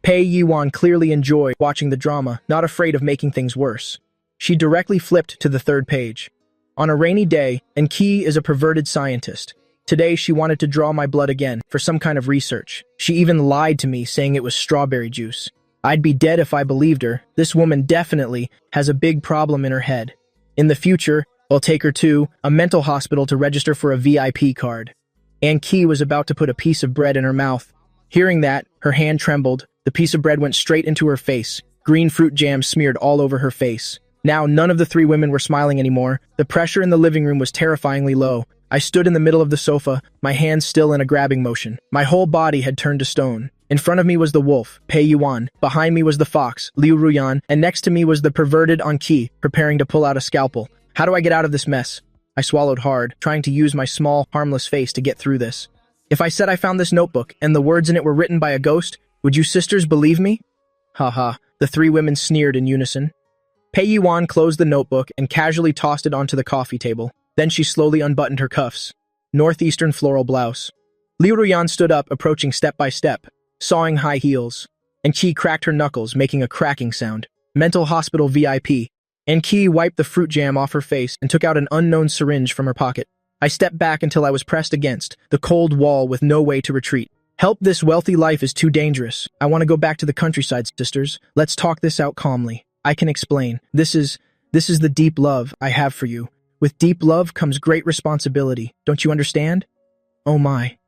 Speaker 1: Pei Yuan clearly enjoyed watching the drama, not afraid of making things worse. She directly flipped to the third page. On a rainy day, and Qi is a perverted scientist. Today she wanted to draw my blood again, for some kind of research. She even lied to me, saying it was strawberry juice. I'd be dead if I believed her. This woman definitely has a big problem in her head. In the future, I'll take her to a mental hospital to register for a VIP card. And Qi was about to put a piece of bread in her mouth. Hearing that, her hand trembled. The piece of bread went straight into her face. Green fruit jam smeared all over her face. Now, none of the three women were smiling anymore. The pressure in the living room was terrifyingly low. I stood in the middle of the sofa, my hands still in a grabbing motion. My whole body had turned to stone. In front of me was the wolf, Pei Yuan. Behind me was the fox, Liu Ruyan. And next to me was the perverted Qi, preparing to pull out a scalpel. How do I get out of this mess? I swallowed hard, trying to use my small, harmless face to get through this. If I said I found this notebook, and the words in it were written by a ghost, would you sisters believe me? Ha, the three women sneered in unison. Pei Yuan closed the notebook and casually tossed it onto the coffee table. Then she slowly unbuttoned her cuffs. Northeastern floral blouse. Liu Ruyan stood up, approaching step by step, sawing high heels. And Qi cracked her knuckles, making a cracking sound. Mental hospital VIP. And Qi wiped the fruit jam off her face and took out an unknown syringe from her pocket. I stepped back until I was pressed against the cold wall with no way to retreat. Help, this wealthy life is too dangerous. I want to go back to the countryside, sisters. Let's talk this out calmly. I can explain. This is the deep love I have for you. With deep love comes great responsibility. Don't you understand? Oh my.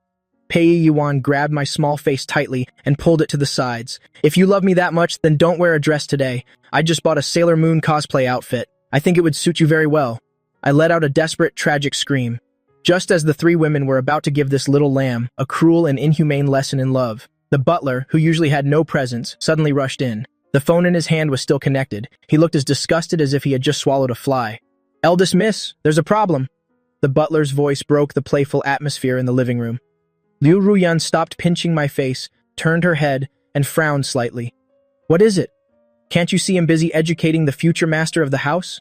Speaker 1: Pei Yuan grabbed my small face tightly and pulled it to the sides. If you love me that much, then don't wear a dress today. I just bought a Sailor Moon cosplay outfit. I think it would suit you very well. I let out a desperate, tragic scream. Just as the three women were about to give this little lamb a cruel and inhumane lesson in love, the butler, who usually had no presence, suddenly rushed in. The phone in his hand was still connected. He looked as disgusted as if he had just swallowed a fly. "Eldest miss, there's a problem." The butler's voice broke the playful atmosphere in the living room. Liu Ruyan stopped pinching my face, turned her head, and frowned slightly. "What is it? Can't you see I'm busy educating the future master of the house?"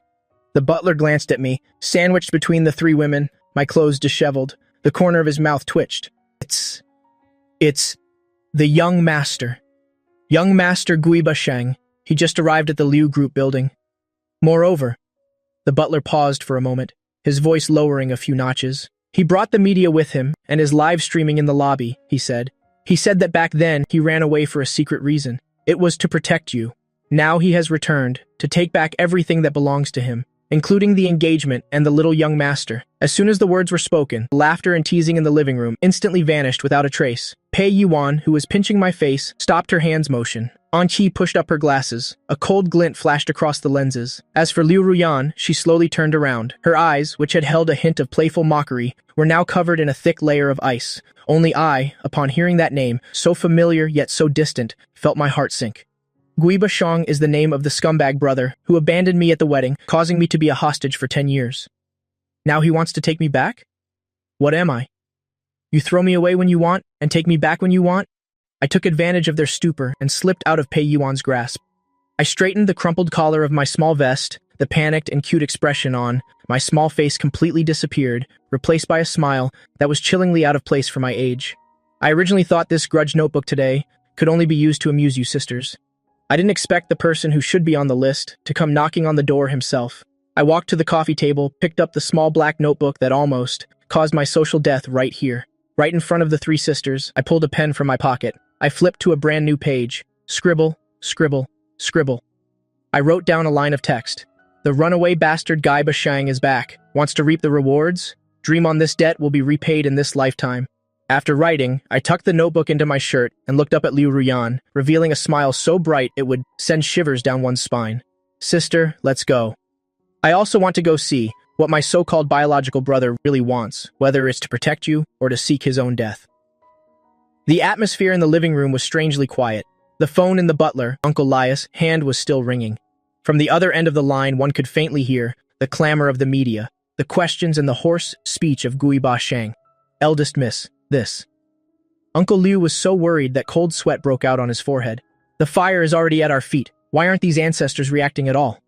Speaker 1: The butler glanced at me, sandwiched between the three women, my clothes disheveled. The corner of his mouth twitched. It's the young master. Young Master Guiba Sheng. He just arrived at the Liu Group building. Moreover, the butler paused for a moment, his voice lowering a few notches. He brought the media with him and is live streaming in the lobby, he said. He said that back then he ran away for a secret reason. It was to protect you. Now he has returned, to take back everything that belongs to him, including the engagement and the little young master. As soon as the words were spoken, laughter and teasing in the living room instantly vanished without a trace. Pei Yuan, who was pinching my face, stopped her hand's motion. An Qi pushed up her glasses. A cold glint flashed across the lenses. As for Liu Ruyan, she slowly turned around. Her eyes, which had held a hint of playful mockery, were now covered in a thick layer of ice. Only I, upon hearing that name, so familiar yet so distant, felt my heart sink. Guiba Sheng is the name of the scumbag brother who abandoned me at the wedding, causing me to be a hostage for 10 years. Now he wants to take me back? What am I? You throw me away when you want, and take me back when you want? I took advantage of their stupor and slipped out of Pei Yuan's grasp. I straightened the crumpled collar of my small vest, the panicked and cute expression on my small face completely disappeared, replaced by a smile that was chillingly out of place for my age. I originally thought this grudge notebook today could only be used to amuse you sisters. I didn't expect the person who should be on the list to come knocking on the door himself. I walked to the coffee table, picked up the small black notebook that almost caused my social death right here. Right in front of the three sisters, I pulled a pen from my pocket. I flipped to a brand new page. Scribble, scribble, scribble. I wrote down a line of text. The runaway bastard Guiba Sheng is back. Wants to reap the rewards? Dream on this debt will be repaid in this lifetime. After writing, I tucked the notebook into my shirt and looked up at Liu Ruyan, revealing a smile so bright it would send shivers down one's spine. Sister, let's go. I also want to go see what my so-called biological brother really wants, whether it's to protect you or to seek his own death. The atmosphere in the living room was strangely quiet. The phone in the butler, Uncle Lias, hand was still ringing. From the other end of the line, one could faintly hear the clamor of the media, the questions and the hoarse speech of Guiba Sheng. Eldest miss, this. Uncle Liu was so worried that cold sweat broke out on his forehead. The fire is already at our feet. Why aren't these ancestors reacting at all?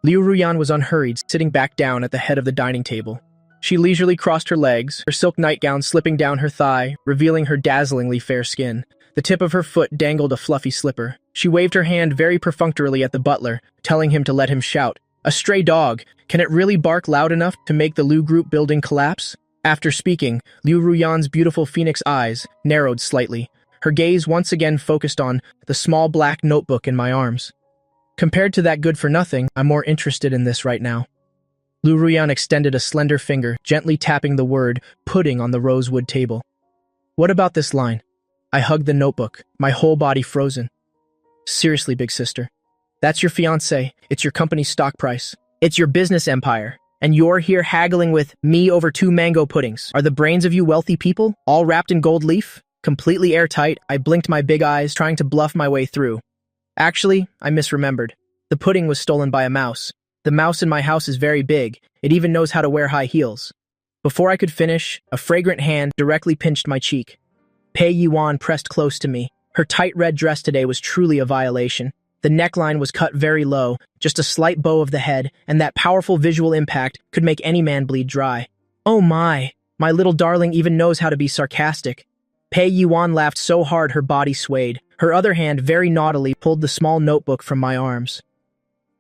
Speaker 1: Liu Ruyan was unhurried, sitting back down at the head of the dining table. She leisurely crossed her legs, her silk nightgown slipping down her thigh, revealing her dazzlingly fair skin. The tip of her foot dangled a fluffy slipper. She waved her hand very perfunctorily at the butler, telling him to let him shout. A stray dog. Can it really bark loud enough to make the Liu Group building collapse? After speaking, Liu Ruyan's beautiful phoenix eyes narrowed slightly. Her gaze once again focused on the small black notebook in my arms. Compared to that good-for-nothing, I'm more interested in this right now. Liu Ruyan extended a slender finger, gently tapping the word pudding on the rosewood table. What about this line? I hugged the notebook, my whole body frozen. Seriously, big sister. That's your fiancé. It's your company's stock price. It's your business empire. And you're here haggling with me over 2 mango puddings. Are the brains of you wealthy people all wrapped in gold leaf? Completely airtight, I blinked my big eyes, trying to bluff my way through. Actually, I misremembered. The pudding was stolen by a mouse. The mouse in my house is very big. It even knows how to wear high heels. Before I could finish, a fragrant hand directly pinched my cheek. Pei Yuan pressed close to me. Her tight red dress today was truly a violation. The neckline was cut very low, just a slight bow of the head, and that powerful visual impact could make any man bleed dry. Oh my little darling even knows how to be sarcastic. Pei Yuan laughed so hard her body swayed. Her other hand very naughtily pulled the small notebook from my arms.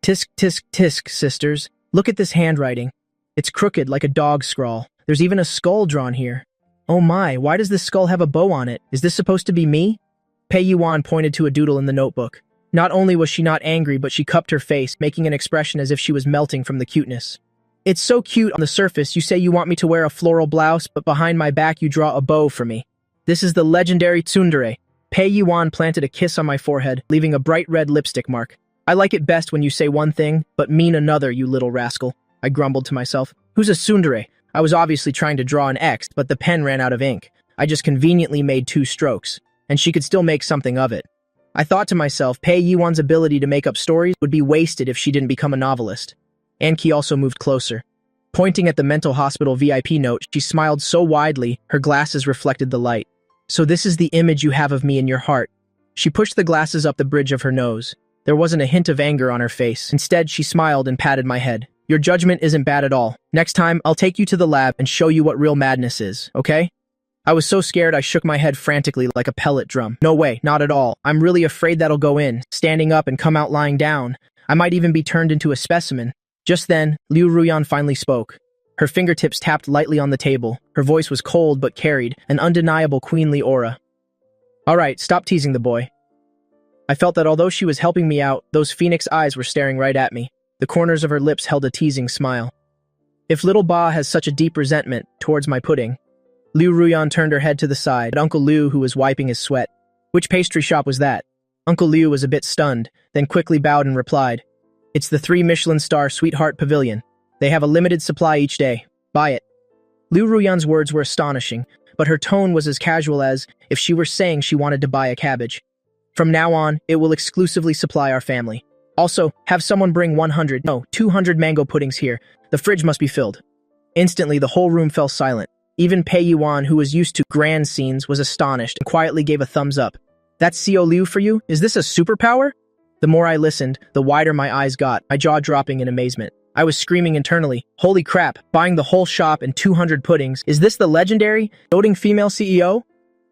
Speaker 1: Tisk, tisk, tisk, sisters. Look at this handwriting. It's crooked like a dog scrawl. There's even a skull drawn here. Oh my, why does this skull have a bow on it? Is this supposed to be me? Pei Yuan pointed to a doodle in the notebook. Not only was she not angry, but she cupped her face, making an expression as if she was melting from the cuteness. It's so cute on the surface. You say you want me to wear a floral blouse, but behind my back you draw a bow for me. This is the legendary tsundere. Pei Yuan planted a kiss on my forehead, leaving a bright red lipstick mark. I like it best when you say one thing, but mean another, you little rascal. I grumbled to myself. Who's a tsundere? I was obviously trying to draw an X, but the pen ran out of ink. I just conveniently made 2 strokes, and she could still make something of it. I thought to myself, Pei Yuan's ability to make up stories would be wasted if she didn't become a novelist. Anki also moved closer. Pointing at the mental hospital VIP note, she smiled so widely, her glasses reflected the light. So this is the image you have of me in your heart. She pushed the glasses up the bridge of her nose. There wasn't a hint of anger on her face. Instead, she smiled and patted my head. Your judgment isn't bad at all. Next time, I'll take you to the lab and show you what real madness is, okay? I was so scared I shook my head frantically like a pellet drum. No way, not at all. I'm really afraid that'll go in, standing up and come out lying down. I might even be turned into a specimen. Just then, Liu Ruyan finally spoke. Her fingertips tapped lightly on the table. Her voice was cold but carried an undeniable queenly aura. All right, stop teasing the boy. I felt that although she was helping me out, those phoenix eyes were staring right at me. The corners of her lips held a teasing smile. If little Ba has such a deep resentment towards my pudding. Liu Ruyan turned her head to the side at Uncle Liu, who was wiping his sweat. Which pastry shop was that? Uncle Liu was a bit stunned, then quickly bowed and replied, It's the 3 Michelin star Sweetheart Pavilion. They have a limited supply each day. Buy it. Liu Ruyan's words were astonishing, but her tone was as casual as if she were saying she wanted to buy a cabbage. From now on, it will exclusively supply our family. Also, have someone bring 200 mango puddings here. The fridge must be filled. Instantly, the whole room fell silent. Even Pei Yuan, who was used to grand scenes, was astonished and quietly gave a thumbs up. That's Xiao Liu for you? Is this a superpower? The more I listened, the wider my eyes got, my jaw dropping in amazement. I was screaming internally, holy crap, buying the whole shop and 200 puddings. Is this the legendary, doting female CEO?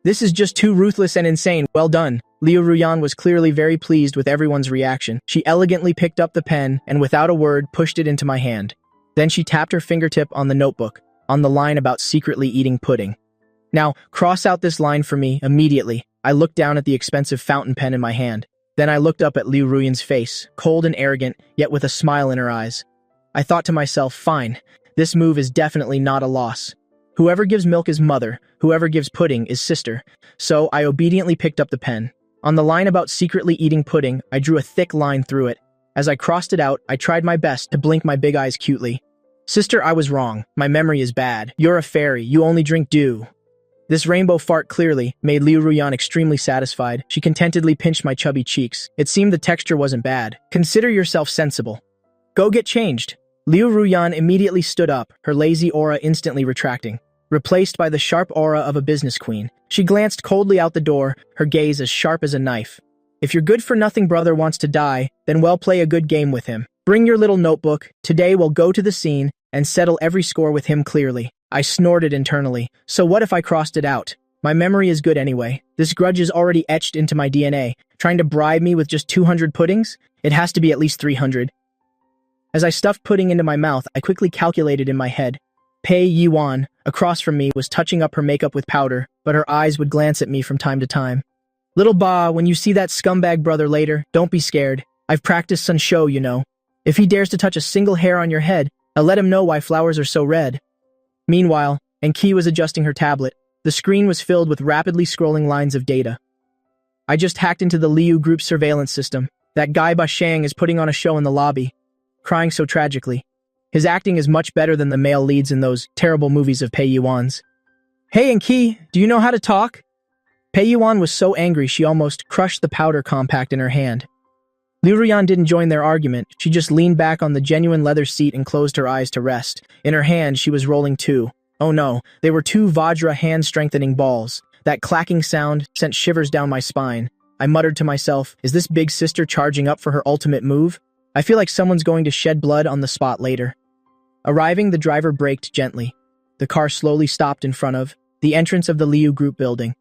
Speaker 1: This is just too ruthless and insane. Well done. Liu Ruyan was clearly very pleased with everyone's reaction. She elegantly picked up the pen and without a word pushed it into my hand. Then she tapped her fingertip on the notebook, on the line about secretly eating pudding. Now, cross out this line for me immediately. I looked down at the expensive fountain pen in my hand. Then I looked up at Liu Ruyan's face, cold and arrogant, yet with a smile in her eyes. I thought to myself, fine, this move is definitely not a loss. Whoever gives milk is mother, whoever gives pudding is sister. So I obediently picked up the pen. On the line about secretly eating pudding, I drew a thick line through it. As I crossed it out, I tried my best to blink my big eyes cutely. Sister, I was wrong. My memory is bad. You're a fairy. You only drink dew. This rainbow fart clearly made Liu Ruyan extremely satisfied. She contentedly pinched my chubby cheeks. It seemed the texture wasn't bad. Consider yourself sensible. Go get changed. Liu Ruyan immediately stood up, her lazy aura instantly retracting, replaced by the sharp aura of a business queen. She glanced coldly out the door, her gaze as sharp as a knife. If your good-for-nothing brother wants to die, then well, play a good game with him. Bring your little notebook. Today we'll go to the scene and settle every score with him clearly. I snorted internally. So what if I crossed it out? My memory is good anyway. This grudge is already etched into my DNA. Trying to bribe me with just 200 puddings? It has to be at least 300. As I stuffed pudding into my mouth, I quickly calculated in my head. Pei Yuan, across from me, was touching up her makeup with powder, but her eyes would glance at me from time to time. Little Ba, when you see that scumbag brother later, don't be scared. I've practiced some show, you know. If he dares to touch a single hair on your head, I'll let him know why flowers are so red. Meanwhile, Enki was adjusting her tablet. The screen was filled with rapidly scrolling lines of data. I just hacked into the Liu Group's surveillance system. That guy Ba Shang is putting on a show in the lobby, crying so tragically. His acting is much better than the male leads in those terrible movies of Pei Yuan's. Hey Enki, do you know how to talk? Pei Yuan was so angry she almost crushed the powder compact in her hand. Liu Ruyan didn't join their argument. She just leaned back on the genuine leather seat and closed her eyes to rest. In her hand, she was rolling 2. Oh no, they were 2 Vajra hand-strengthening balls. That clacking sound sent shivers down my spine. I muttered to myself, is this big sister charging up for her ultimate move? I feel like someone's going to shed blood on the spot later. Arriving, the driver braked gently. The car slowly stopped in front of the entrance of the Liu Group building.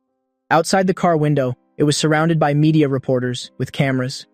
Speaker 1: Outside the car window, it was surrounded by media reporters with cameras.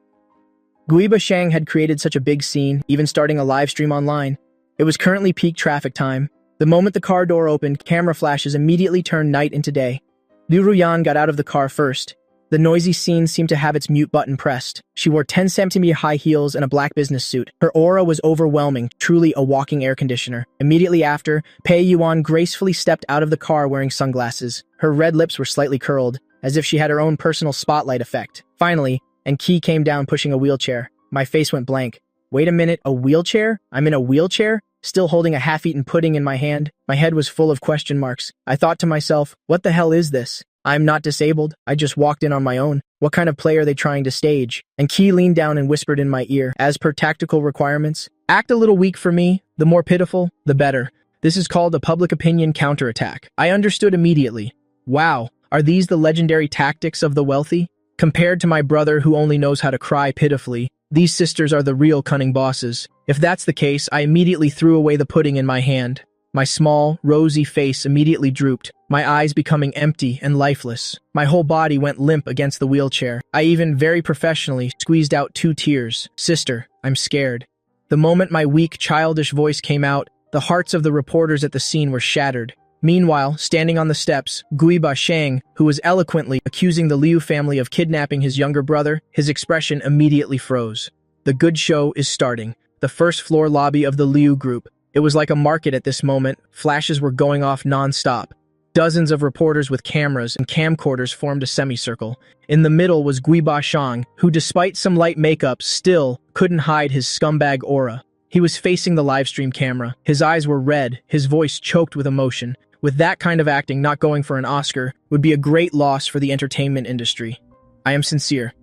Speaker 1: Gui Bashang had created such a big scene, even starting a live stream online. It was currently peak traffic time. The moment the car door opened, camera flashes immediately turned night into day. Liu Ruyan got out of the car first. The noisy scene seemed to have its mute button pressed. She wore 10-centimeter high heels and a black business suit. Her aura was overwhelming, truly a walking air conditioner. Immediately after, Pei Yuan gracefully stepped out of the car wearing sunglasses. Her red lips were slightly curled, as if she had her own personal spotlight effect. Finally, Enki came down pushing a wheelchair. My face went blank. Wait a minute, a wheelchair? I'm in a wheelchair? Still holding a half-eaten pudding in my hand. My head was full of question marks. I thought to myself, what the hell is this? I'm not disabled. I just walked in on my own. What kind of play are they trying to stage? And Ki leaned down and whispered in my ear, as per tactical requirements, act a little weak for me. The more pitiful, the better. This is called a public opinion counterattack. I understood immediately. Wow, are these the legendary tactics of the wealthy? Compared to my brother who only knows how to cry pitifully, These sisters are the real cunning bosses. If that's the case, I immediately threw away the pudding in my hand. My small, rosy face immediately drooped, my eyes becoming empty and lifeless. My whole body went limp against the wheelchair. I even, very professionally, squeezed out 2 tears. Sister, I'm scared. The moment my weak, childish voice came out, the hearts of the reporters at the scene were shattered. Meanwhile, standing on the steps, Guiba Shang, who was eloquently accusing the Liu family of kidnapping his younger brother, his expression immediately froze. The good show is starting. The first floor lobby of the Liu group. It was like a market at this moment. Flashes were going off non-stop. Dozens of reporters with cameras and camcorders formed a semicircle. In the middle was Guiba Shang, who despite some light makeup still couldn't hide his scumbag aura. He was facing the livestream camera. His eyes were red, his voice choked with emotion. With that kind of acting, not going for an Oscar would be a great loss for the entertainment industry. I am sincere.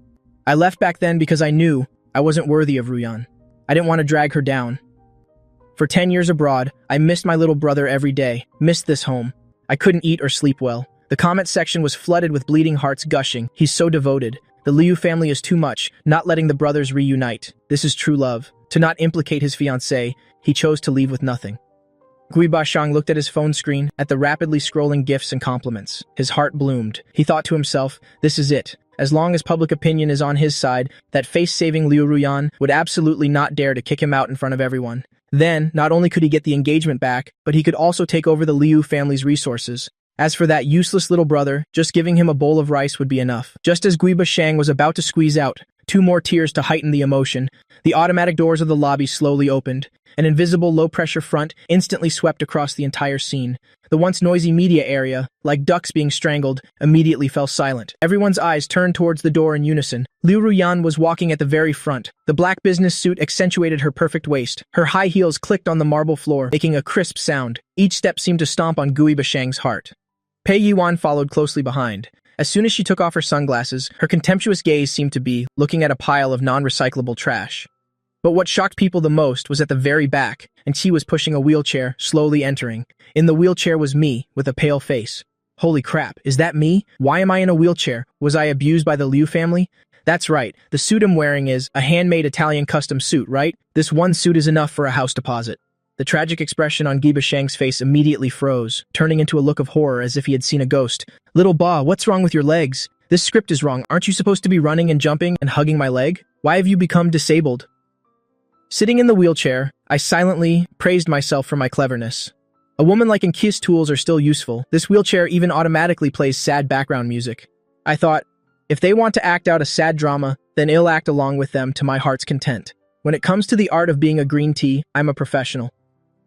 Speaker 1: I left back then because I knew I wasn't worthy of Ruyan. I didn't want to drag her down. For 10 years abroad, I missed my little brother every day, missed this home. I couldn't eat or sleep well. The comment section was flooded with bleeding hearts gushing. He's so devoted. The Liu family is too much, not letting the brothers reunite. This is true love. To not implicate his fiancée, he chose to leave with nothing. Guiba Shang looked at his phone screen, at the rapidly scrolling gifts and compliments. His heart bloomed. He thought to himself, this is it. As long as public opinion is on his side, that face-saving Liu Ruyan would absolutely not dare to kick him out in front of everyone. Then, not only could he get the engagement back, but he could also take over the Liu family's resources. As for that useless little brother, just giving him a bowl of rice would be enough. Just as Guiba Shang was about to squeeze out 2 more tears to heighten the emotion, the automatic doors of the lobby slowly opened. An invisible low-pressure front instantly swept across the entire scene. The once noisy media area, like ducks being strangled, immediately fell silent. Everyone's eyes turned towards the door in unison. Liu Ruyan was walking at the very front. The black business suit accentuated her perfect waist. Her high heels clicked on the marble floor, making a crisp sound. Each step seemed to stomp on Guiba Shang's heart. Pei Yiwan followed closely behind. As soon as she took off her sunglasses, her contemptuous gaze seemed to be looking at a pile of non-recyclable trash. But what shocked people the most was at the very back, and she was pushing a wheelchair, slowly entering. In the wheelchair was me, with a pale face. Holy crap, is that me? Why am I in a wheelchair? Was I abused by the Liu family? That's right, the suit I'm wearing is a handmade Italian custom suit, right? This one suit is enough for a house deposit. The tragic expression on Guiba Shang's face immediately froze, turning into a look of horror as if he had seen a ghost. Little Ba, what's wrong with your legs? This script is wrong. Aren't you supposed to be running and jumping and hugging my leg? Why have you become disabled? Sitting in the wheelchair, I silently praised myself for my cleverness. A woman like Kiss tools are still useful. This wheelchair even automatically plays sad background music. I thought, if they want to act out a sad drama, then I'll act along with them to my heart's content. When it comes to the art of being a green tea, I'm a professional.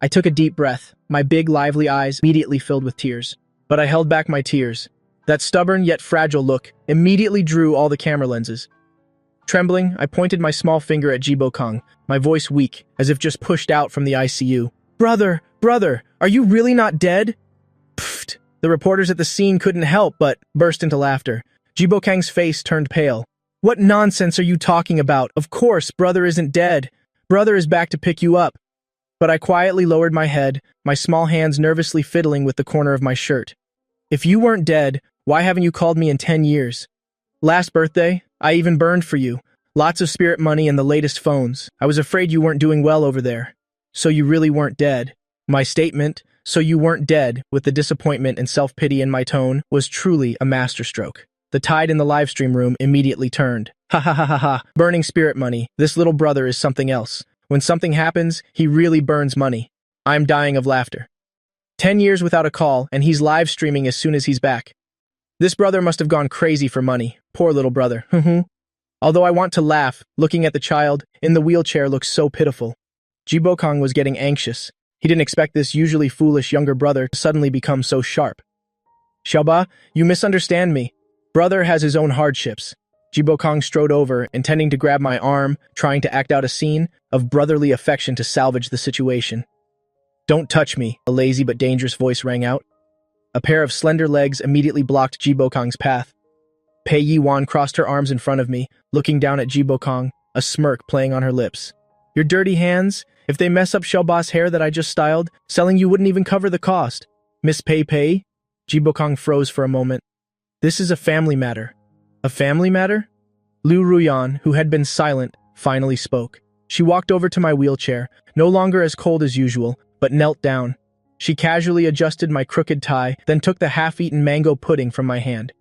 Speaker 1: I took a deep breath, my big, lively eyes immediately filled with tears. But I held back my tears. That stubborn yet fragile look immediately drew all the camera lenses. Trembling, I pointed my small finger at Jibo Kong, my voice weak, as if just pushed out from the ICU. Brother, are you really not dead? Pfft. The reporters at the scene couldn't help but burst into laughter. Jibo Kang's face turned pale. What nonsense are you talking about? Of course, brother isn't dead. Brother is back to pick you up. But I quietly lowered my head, my small hands nervously fiddling with the corner of my shirt. If you weren't dead, why haven't you called me in 10 years? Last birthday, I even burned for you. Lots of spirit money and the latest phones. I was afraid you weren't doing well over there. So you really weren't dead. My statement, so you weren't dead, with the disappointment and self-pity in my tone, was truly a masterstroke. The tide in the livestream room immediately turned. Ha ha ha ha ha. Burning spirit money. This little brother is something else. When something happens, he really burns money. I'm dying of laughter. 10 years without a call, and he's live streaming as soon as he's back. This brother must have gone crazy for money. Poor little brother. Although I want to laugh, looking at the child in the wheelchair looks so pitiful. Jibo Kong was getting anxious. He didn't expect this usually foolish younger brother to suddenly become so sharp. Xiaoba, you misunderstand me. Brother has his own hardships. Jibo Kong strode over, intending to grab my arm, trying to act out a scene of brotherly affection to salvage the situation. Don't touch me, a lazy but dangerous voice rang out. A pair of slender legs immediately blocked Jibo Kong's path. Pei Yiwan crossed her arms in front of me, looking down at Jibo Kong, a smirk playing on her lips. Your dirty hands? If they mess up Xiaoba's hair that I just styled, selling you wouldn't even cover the cost. Miss Pei Pei? Jibo Kong froze for a moment. This is a family matter. A family matter? Liu Ruyan, who had been silent, finally spoke. She walked over to my wheelchair, no longer as cold as usual, but knelt down. She casually adjusted my crooked tie, then took the half-eaten mango pudding from my hand.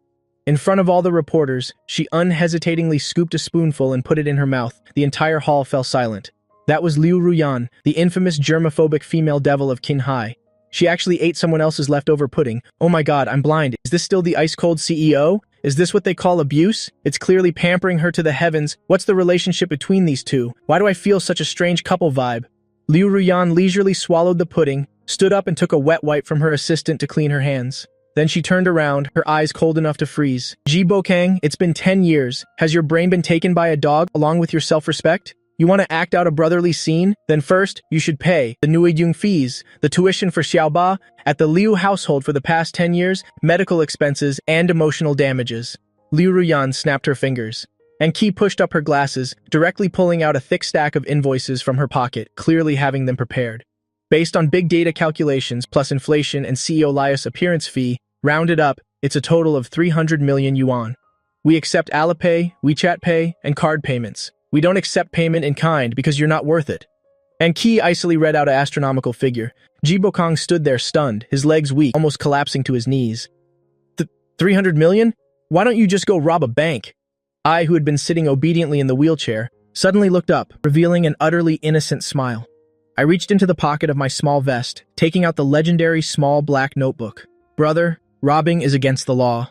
Speaker 1: In front of all the reporters, she unhesitatingly scooped a spoonful and put it in her mouth. The entire hall fell silent. That was Liu Ruyan, the infamous germophobic female devil of Qinghai. She actually ate someone else's leftover pudding. Oh my god, I'm blind. Is this still the ice-cold CEO? Is this what they call abuse? It's clearly pampering her to the heavens. What's the relationship between these two? Why do I feel such a strange couple vibe? Liu Ruyan leisurely swallowed the pudding, stood up and took a wet wipe from her assistant to clean her hands. Then she turned around, her eyes cold enough to freeze. Ji Bokang, it's been 10 years. Has your brain been taken by a dog along with your self-respect? You want to act out a brotherly scene? Then first, you should pay the Nuiyung fees, the tuition for Xiaoba, at the Liu household for the past 10 years, medical expenses, and emotional damages. Liu Ruyan snapped her fingers. And Qi pushed up her glasses, directly pulling out a thick stack of invoices from her pocket, clearly having them prepared. Based on big data calculations plus inflation and CEO Lias' appearance fee, rounded up, it's a total of 300 million yuan. We accept Alipay, WeChat Pay, and card payments. We don't accept payment in kind because you're not worth it. And Qi icily read out an astronomical figure. Ji Bokang stood there stunned, his legs weak, almost collapsing to his knees. 300 million? Why don't you just go rob a bank? I, who had been sitting obediently in the wheelchair, suddenly looked up, revealing an utterly innocent smile. I reached into the pocket of my small vest, taking out the legendary small black notebook. Brother, robbing is against the law.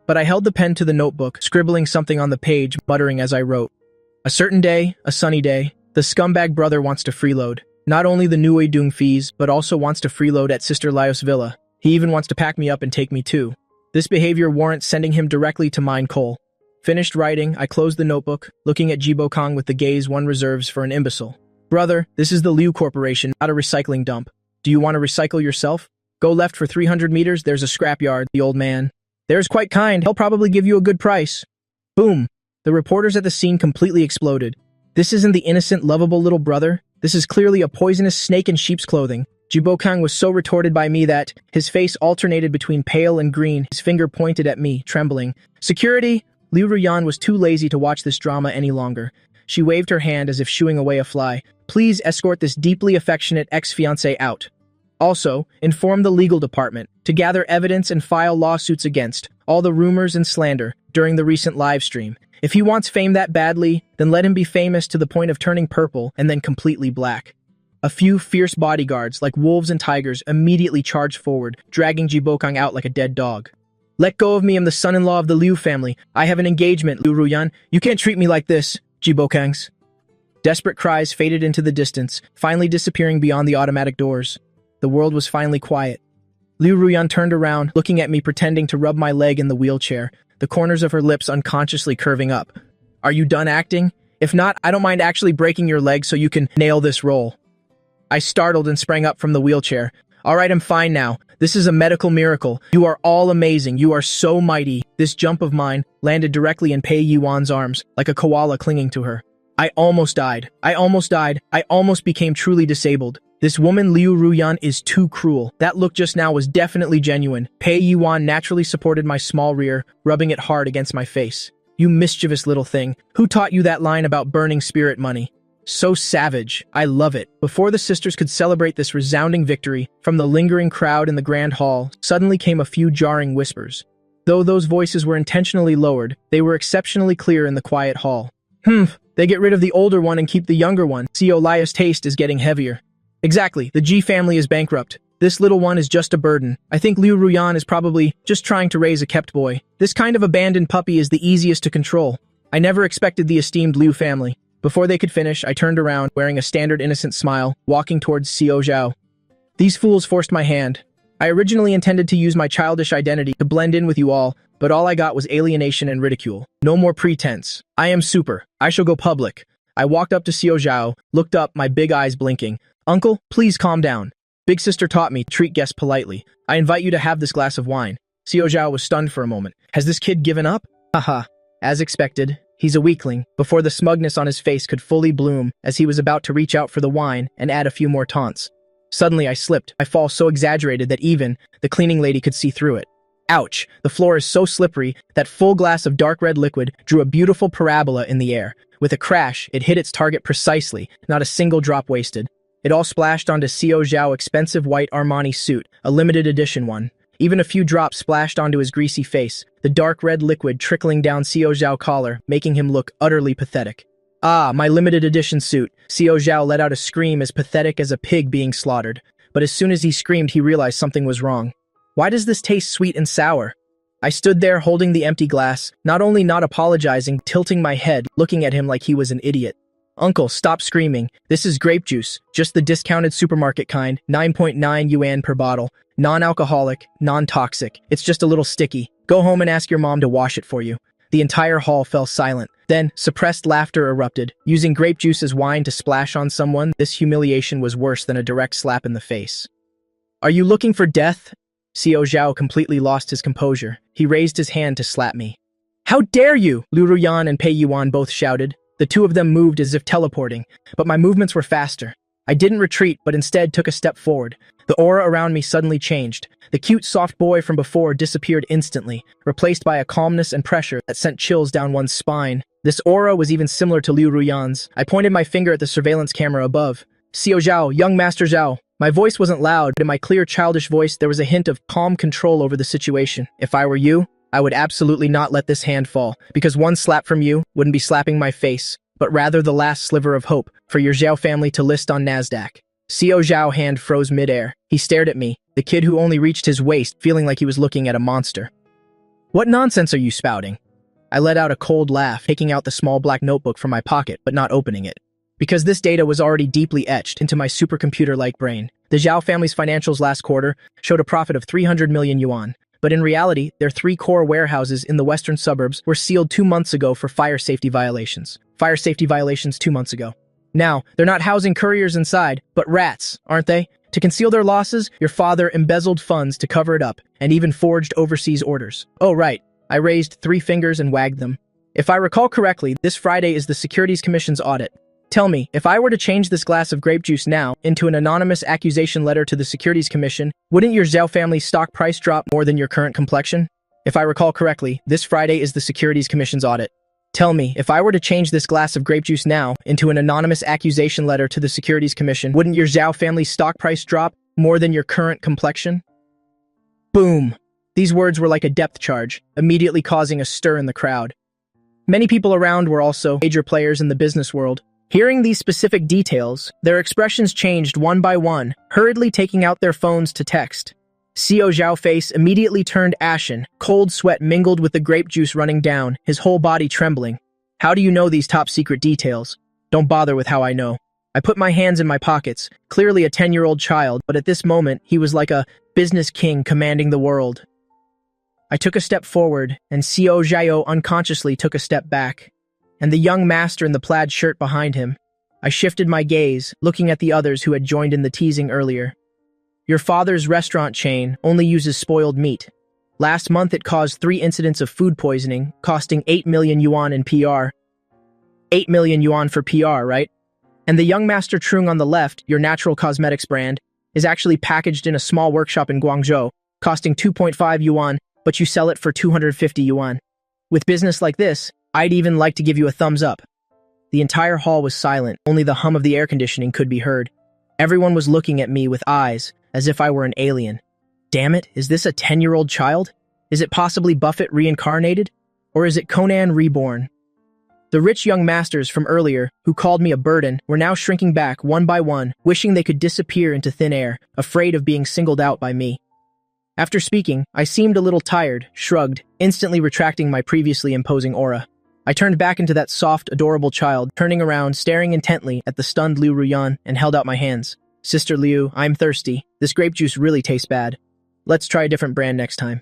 Speaker 1: But I held the pen to the notebook, scribbling something on the page, muttering as I wrote. A certain day, a sunny day, the scumbag brother wants to freeload. Not only the Nuiyung fees, but also wants to freeload at Sister Lios Villa. He even wants to pack me up and take me too. This behavior warrants sending him directly to mine coal. Finished writing, I closed the notebook, looking at Ji Bokang with the gaze one reserves for an imbecile. Brother, this is the Liu Corporation, not a recycling dump. Do you want to recycle yourself? Go left for 300 meters, there's a scrapyard, the old man. There's quite kind, he'll probably give you a good price. Boom. The reporters at the scene completely exploded. This isn't the innocent, lovable little brother. This is clearly a poisonous snake in sheep's clothing. Ji Bokang was so retorted by me that his face alternated between pale and green, his finger pointed at me, trembling. Security! Liu Ruyan was too lazy to watch this drama any longer. She waved her hand as if shooing away a fly. Please escort this deeply affectionate ex-fiancé out. Also, inform the legal department to gather evidence and file lawsuits against all the rumors and slander during the recent live stream. If he wants fame that badly, then let him be famous to the point of turning purple and then completely black. A few fierce bodyguards, like wolves and tigers, immediately charged forward, dragging Ji Bokang out like a dead dog. Let go of me, I'm the son-in-law of the Liu family. I have an engagement, Liu Ruyan. You can't treat me like this, Ji Bokang's. Desperate cries faded into the distance, finally disappearing beyond the automatic doors. The world was finally quiet. Liu Ruyan turned around, looking at me pretending to rub my leg in the wheelchair, the corners of her lips unconsciously curving up. Are you done acting? If not, I don't mind actually breaking your leg so you can nail this role. I startled and sprang up from the wheelchair. All right, I'm fine now. This is a medical miracle. You are all amazing. You are so mighty. This jump of mine landed directly in Pei Yuan's arms, like a koala clinging to her. I almost died. I almost became truly disabled. This woman Liu Ruyan is too cruel. That look just now was definitely genuine. Pei Yuan naturally supported my small rear, rubbing it hard against my face. You mischievous little thing. Who taught you that line about burning spirit money? So savage. I love it. Before the sisters could celebrate this resounding victory, from the lingering crowd in the grand hall, suddenly came a few jarring whispers. Though those voices were intentionally lowered, they were exceptionally clear in the quiet hall. They get rid of the older one and keep the younger one. CEO Lia's taste is getting heavier. Exactly, the Ji family is bankrupt. This little one is just a burden. I think Liu Ruyan is probably just trying to raise a kept boy. This kind of abandoned puppy is the easiest to control. I never expected the esteemed Liu family. Before they could finish, I turned around, wearing a standard innocent smile, walking towards Xiao Zhao. These fools forced my hand. I originally intended to use my childish identity to blend in with you all, but all I got was alienation and ridicule. No more pretense. I am super. I shall go public. I walked up to Xiao Zhao, looked up, my big eyes blinking. Uncle, please calm down. Big sister taught me to treat guests politely. I invite you to have this glass of wine. Xiao Zhao was stunned for a moment. Has this kid given up? Haha. As expected, he's a weakling. Before the smugness on his face could fully bloom, as he was about to reach out for the wine and add a few more taunts. Suddenly I slipped. My fall so exaggerated that even the cleaning lady could see through it. Ouch! The floor is so slippery that full glass of dark red liquid drew a beautiful parabola in the air. With a crash, it hit its target precisely, not a single drop wasted. It all splashed onto Xiao Zhao's expensive white Armani suit, a limited edition one. Even a few drops splashed onto his greasy face, the dark red liquid trickling down Xiao Zhao's collar, making him look utterly pathetic. Ah, my limited edition suit. Xiao Zhao let out a scream as pathetic as a pig being slaughtered. But as soon as he screamed, he realized something was wrong. Why does this taste sweet and sour? I stood there holding the empty glass, not only not apologizing, tilting my head, looking at him like he was an idiot. Uncle, stop screaming. This is grape juice, just the discounted supermarket kind, 9.9 yuan per bottle. Non-alcoholic, non-toxic. It's just a little sticky. Go home and ask your mom to wash it for you. The entire hall fell silent. Then, suppressed laughter erupted. Using grape juice as wine to splash on someone, this humiliation was worse than a direct slap in the face. Are you looking for death? Xiao Zhao completely lost his composure. He raised his hand to slap me. How dare you! Lu Ruyan and Pei Yuan both shouted. The two of them moved as if teleporting, but my movements were faster. I didn't retreat, but instead took a step forward. The aura around me suddenly changed. The cute, soft boy from before disappeared instantly, replaced by a calmness and pressure that sent chills down one's spine. This aura was even similar to Liu Ruyan's. I pointed my finger at the surveillance camera above. Xiao Zhao, young Master Zhao. My voice wasn't loud, but in my clear, childish voice there was a hint of calm control over the situation. If I were you, I would absolutely not let this hand fall, because one slap from you wouldn't be slapping my face, but rather the last sliver of hope for your Zhao family to list on NASDAQ. Xiao Zhao's hand froze midair. He stared at me, the kid who only reached his waist, feeling like he was looking at a monster. What nonsense are you spouting? I let out a cold laugh, taking out the small black notebook from my pocket, but not opening it. Because this data was already deeply etched into my supercomputer-like brain. The Zhao family's financials last quarter showed a profit of 300 million yuan. But in reality, their 3 core warehouses in the western suburbs were sealed 2 months ago for fire safety violations. Fire safety violations 2 months ago. Now, they're not housing couriers inside, but rats, aren't they? To conceal their losses, your father embezzled funds to cover it up, and even forged overseas orders. Oh, right. I raised 3 fingers and wagged them. If I recall correctly, this Friday is the Securities Commission's audit. Tell me, if I were to change this glass of grape juice now into an anonymous accusation letter to the Securities Commission, wouldn't your Zhao family's stock price drop more than your current complexion? If I recall correctly, this Friday is the Securities Commission's audit. Tell me, if I were to change this glass of grape juice now into an anonymous accusation letter to the Securities Commission, wouldn't your Zhao family's stock price drop more than your current complexion? Boom! These words were like a depth charge, immediately causing a stir in the crowd. Many people around were also major players in the business world. Hearing these specific details, their expressions changed one by one, hurriedly taking out their phones to text. Xiao Zhao's face immediately turned ashen, cold sweat mingled with the grape juice running down, his whole body trembling. How do you know these top-secret details? Don't bother with how I know. I put my hands in my pockets, clearly a 10-year-old child, but at this moment, he was like a business king commanding the world. I took a step forward, and Xiao Zhao unconsciously took a step back. And the young master in the plaid shirt behind him. I shifted my gaze, looking at the others who had joined in the teasing earlier. Your father's restaurant chain only uses spoiled meat. Last month it caused 3 incidents of food poisoning, costing 8 million yuan in PR. 8 million yuan for PR, right? And the young master Trung on the left, your natural cosmetics brand, is actually packaged in a small workshop in Guangzhou, costing 2.5 yuan, but you sell it for 250 yuan. With business like this, I'd even like to give you a thumbs up. The entire hall was silent, only the hum of the air conditioning could be heard. Everyone was looking at me with eyes, as if I were an alien. Damn it, is this a 10-year-old child? Is it possibly Buffett reincarnated? Or is it Conan reborn? The rich young masters from earlier, who called me a burden, were now shrinking back one by one, wishing they could disappear into thin air, afraid of being singled out by me. After speaking, I seemed a little tired, shrugged, instantly retracting my previously imposing aura. I turned back into that soft, adorable child, turning around, staring intently at the stunned Liu Ruyan, and held out my hands. Sister Liu, I'm thirsty. This grape juice really tastes bad. Let's try a different brand next time.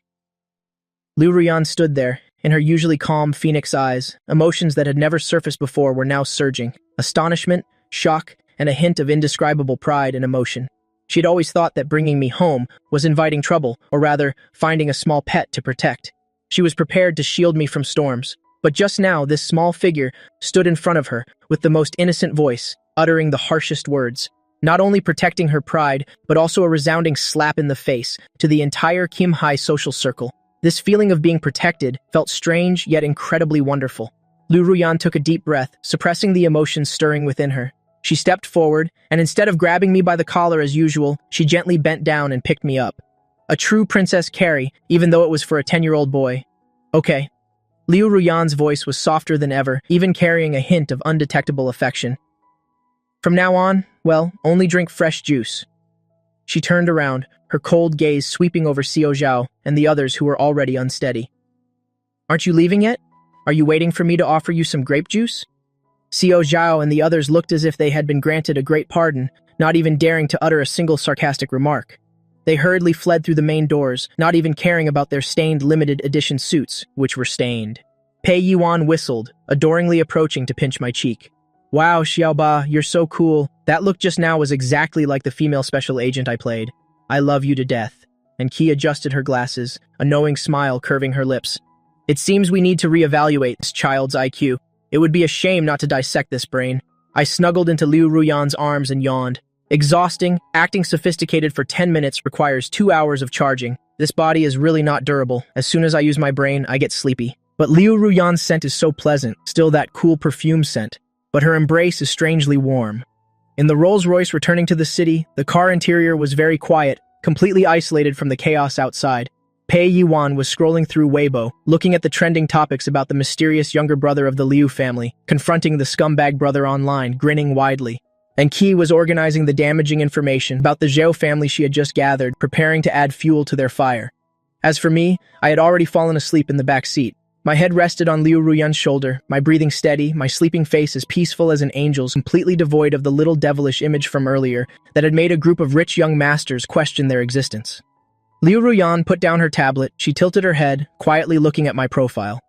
Speaker 1: Liu Ruyan stood there, in her usually calm phoenix eyes. Emotions that had never surfaced before were now surging. Astonishment, shock, and a hint of indescribable pride and emotion. She'd always thought that bringing me home was inviting trouble, or rather, finding a small pet to protect. She was prepared to shield me from storms. But just now, this small figure stood in front of her with the most innocent voice, uttering the harshest words, not only protecting her pride, but also a resounding slap in the face to the entire Kim Hai social circle. This feeling of being protected felt strange yet incredibly wonderful. Liu Ruyan took a deep breath, suppressing the emotions stirring within her. She stepped forward, and instead of grabbing me by the collar as usual, she gently bent down and picked me up. A true Princess Carrie, even though it was for a 10-year-old boy. Okay. Liu Ruyan's voice was softer than ever, even carrying a hint of undetectable affection. From now on, well, only drink fresh juice. She turned around, her cold gaze sweeping over Xiao Zhao and the others who were already unsteady. Aren't you leaving yet? Are you waiting for me to offer you some grape juice? Xiao Zhao and the others looked as if they had been granted a great pardon, not even daring to utter a single sarcastic remark. They hurriedly fled through the main doors, not even caring about their stained limited edition suits, which were stained. Pei Yuan whistled, adoringly approaching to pinch my cheek. Wow, Xiaoba, you're so cool. That look just now was exactly like the female special agent I played. I love you to death. And Qi adjusted her glasses, a knowing smile curving her lips. It seems we need to reevaluate this child's IQ. It would be a shame not to dissect this brain. I snuggled into Liu Ruyan's arms and yawned. Exhausting, acting sophisticated for 10 minutes requires 2 hours of charging. This body is really not durable. As soon as I use my brain, I get sleepy. But Liu Ruyan's scent is so pleasant, still that cool perfume scent. But her embrace is strangely warm. In the Rolls-Royce returning to the city, the car interior was very quiet, completely isolated from the chaos outside. Pei Yuan was scrolling through Weibo, looking at the trending topics about the mysterious younger brother of the Liu family, confronting the scumbag brother online, grinning widely. And Qi was organizing the damaging information about the Zhao family she had just gathered, preparing to add fuel to their fire. As for me, I had already fallen asleep in the back seat. My head rested on Liu Ruyan's shoulder, my breathing steady, my sleeping face as peaceful as an angel's, completely devoid of the little devilish image from earlier that had made a group of rich young masters question their existence. Liu Ruyan put down her tablet, she tilted her head, quietly looking at my profile.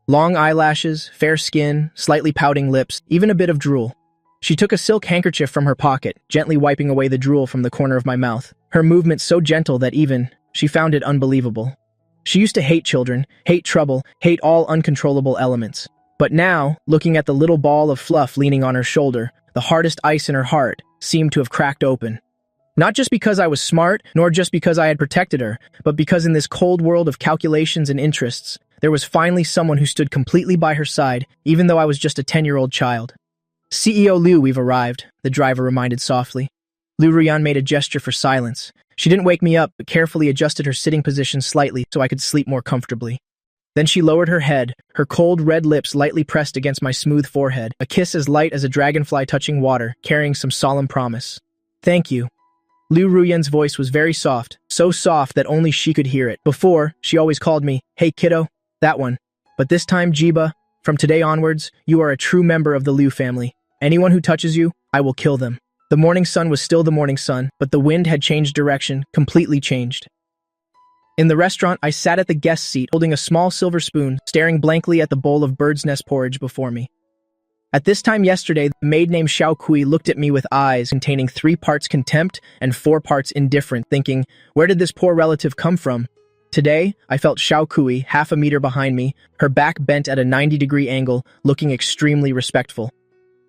Speaker 1: Long eyelashes, fair skin, slightly pouting lips, even a bit of drool. She took a silk handkerchief from her pocket, gently wiping away the drool from the corner of my mouth. Her movement so gentle that even, she found it unbelievable. She used to hate children, hate trouble, hate all uncontrollable elements. But now, looking at the little ball of fluff leaning on her shoulder, the hardest ice in her heart seemed to have cracked open. Not just because I was smart, nor just because I had protected her, but because in this cold world of calculations and interests, there was finally someone who stood completely by her side, even though I was just a 10-year-old child. CEO Liu, we've arrived, the driver reminded softly. Liu Ruyan made a gesture for silence. She didn't wake me up, but carefully adjusted her sitting position slightly so I could sleep more comfortably. Then she lowered her head, her cold red lips lightly pressed against my smooth forehead, a kiss as light as a dragonfly touching water, carrying some solemn promise. Thank you. Liu Ruyan's voice was very soft, so soft that only she could hear it. Before, she always called me, hey kiddo, that one. But this time, Jiba, from today onwards, you are a true member of the Liu family. Anyone who touches you, I will kill them. The morning sun was still the morning sun, but the wind had changed direction, completely changed. In the restaurant, I sat at the guest seat, holding a small silver spoon, staring blankly at the bowl of bird's nest porridge before me. At this time yesterday, the maid named Xiao Kui looked at me with eyes containing 3 parts contempt and 4 parts indifferent, thinking, where did this poor relative come from? Today, I felt Xiao Kui half a meter behind me, her back bent at a 90-degree angle, looking extremely respectful.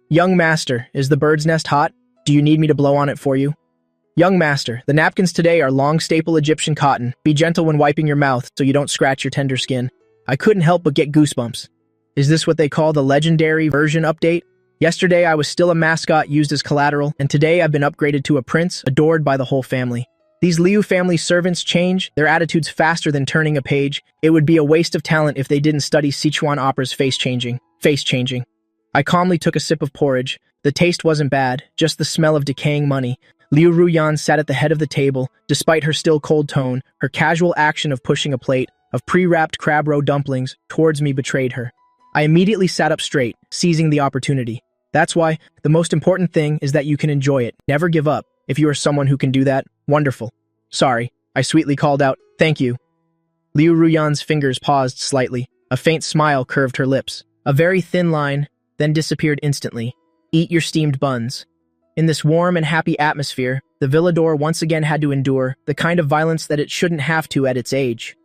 Speaker 1: Young master, is the bird's nest hot? Do you need me to blow on it for you? Young master, the napkins today are long staple Egyptian cotton. Be gentle when wiping your mouth so you don't scratch your tender skin. I couldn't help but get goosebumps. Is this what they call the legendary version update? Yesterday I was still a mascot used as collateral, and today I've been upgraded to a prince, adored by the whole family. These Liu family servants change their attitudes faster than turning a page. It would be a waste of talent if they didn't study Sichuan opera's face changing. I calmly took a sip of porridge. The taste wasn't bad, just the smell of decaying money. Liu Ruyan sat at the head of the table. Despite her still cold tone, her casual action of pushing a plate of pre-wrapped crab roe dumplings towards me betrayed her. I immediately sat up straight, seizing the opportunity. That's why, the most important thing is that you can enjoy it. Never give up. If you are someone who can do that, wonderful. Sorry, I sweetly called out, thank you. Liu Ruyan's fingers paused slightly. A faint smile curved her lips. A very thin line, then disappeared instantly. Eat your steamed buns. In this warm and happy atmosphere, the Villador once again had to endure the kind of violence that it shouldn't have to at its age.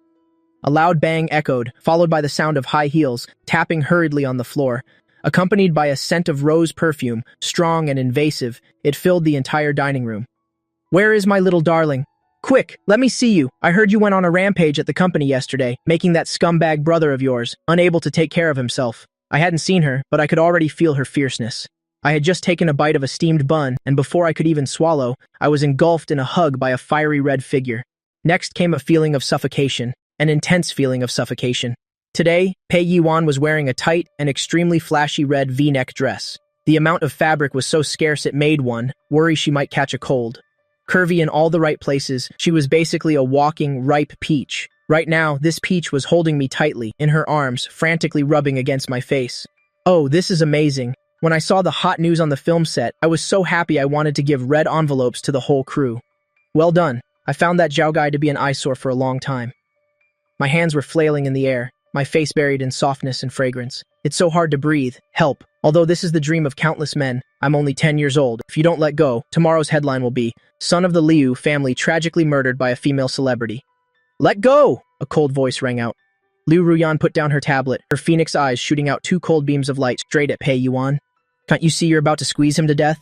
Speaker 1: A loud bang echoed, followed by the sound of high heels tapping hurriedly on the floor. Accompanied by a scent of rose perfume, strong and invasive, it filled the entire dining room. Where is my little darling? Quick, let me see you. I heard you went on a rampage at the company yesterday, making that scumbag brother of yours unable to take care of himself. I hadn't seen her, but I could already feel her fierceness. I had just taken a bite of a steamed bun, and before I could even swallow, I was engulfed in a hug by a fiery red figure. Next came a feeling of suffocation, an intense feeling of suffocation. Today, Pei Yiwan was wearing a tight and extremely flashy red V-neck dress. The amount of fabric was so scarce it made one worry she might catch a cold. Curvy in all the right places, she was basically a walking, ripe peach. Right now, this peach was holding me tightly, in her arms, frantically rubbing against my face. Oh, this is amazing. When I saw the hot news on the film set, I was so happy I wanted to give red envelopes to the whole crew. Well done. I found that Zhao guy to be an eyesore for a long time. My hands were flailing in the air, my face buried in softness and fragrance. It's so hard to breathe. Help. Although this is the dream of countless men, I'm only 10 years old. If you don't let go, tomorrow's headline will be, "Son of the Liu family tragically murdered by a female celebrity." Let go! A cold voice rang out. Liu Ruyan put down her tablet, her phoenix eyes shooting out two cold beams of light straight at Pei Yuan. Can't you see you're about to squeeze him to death?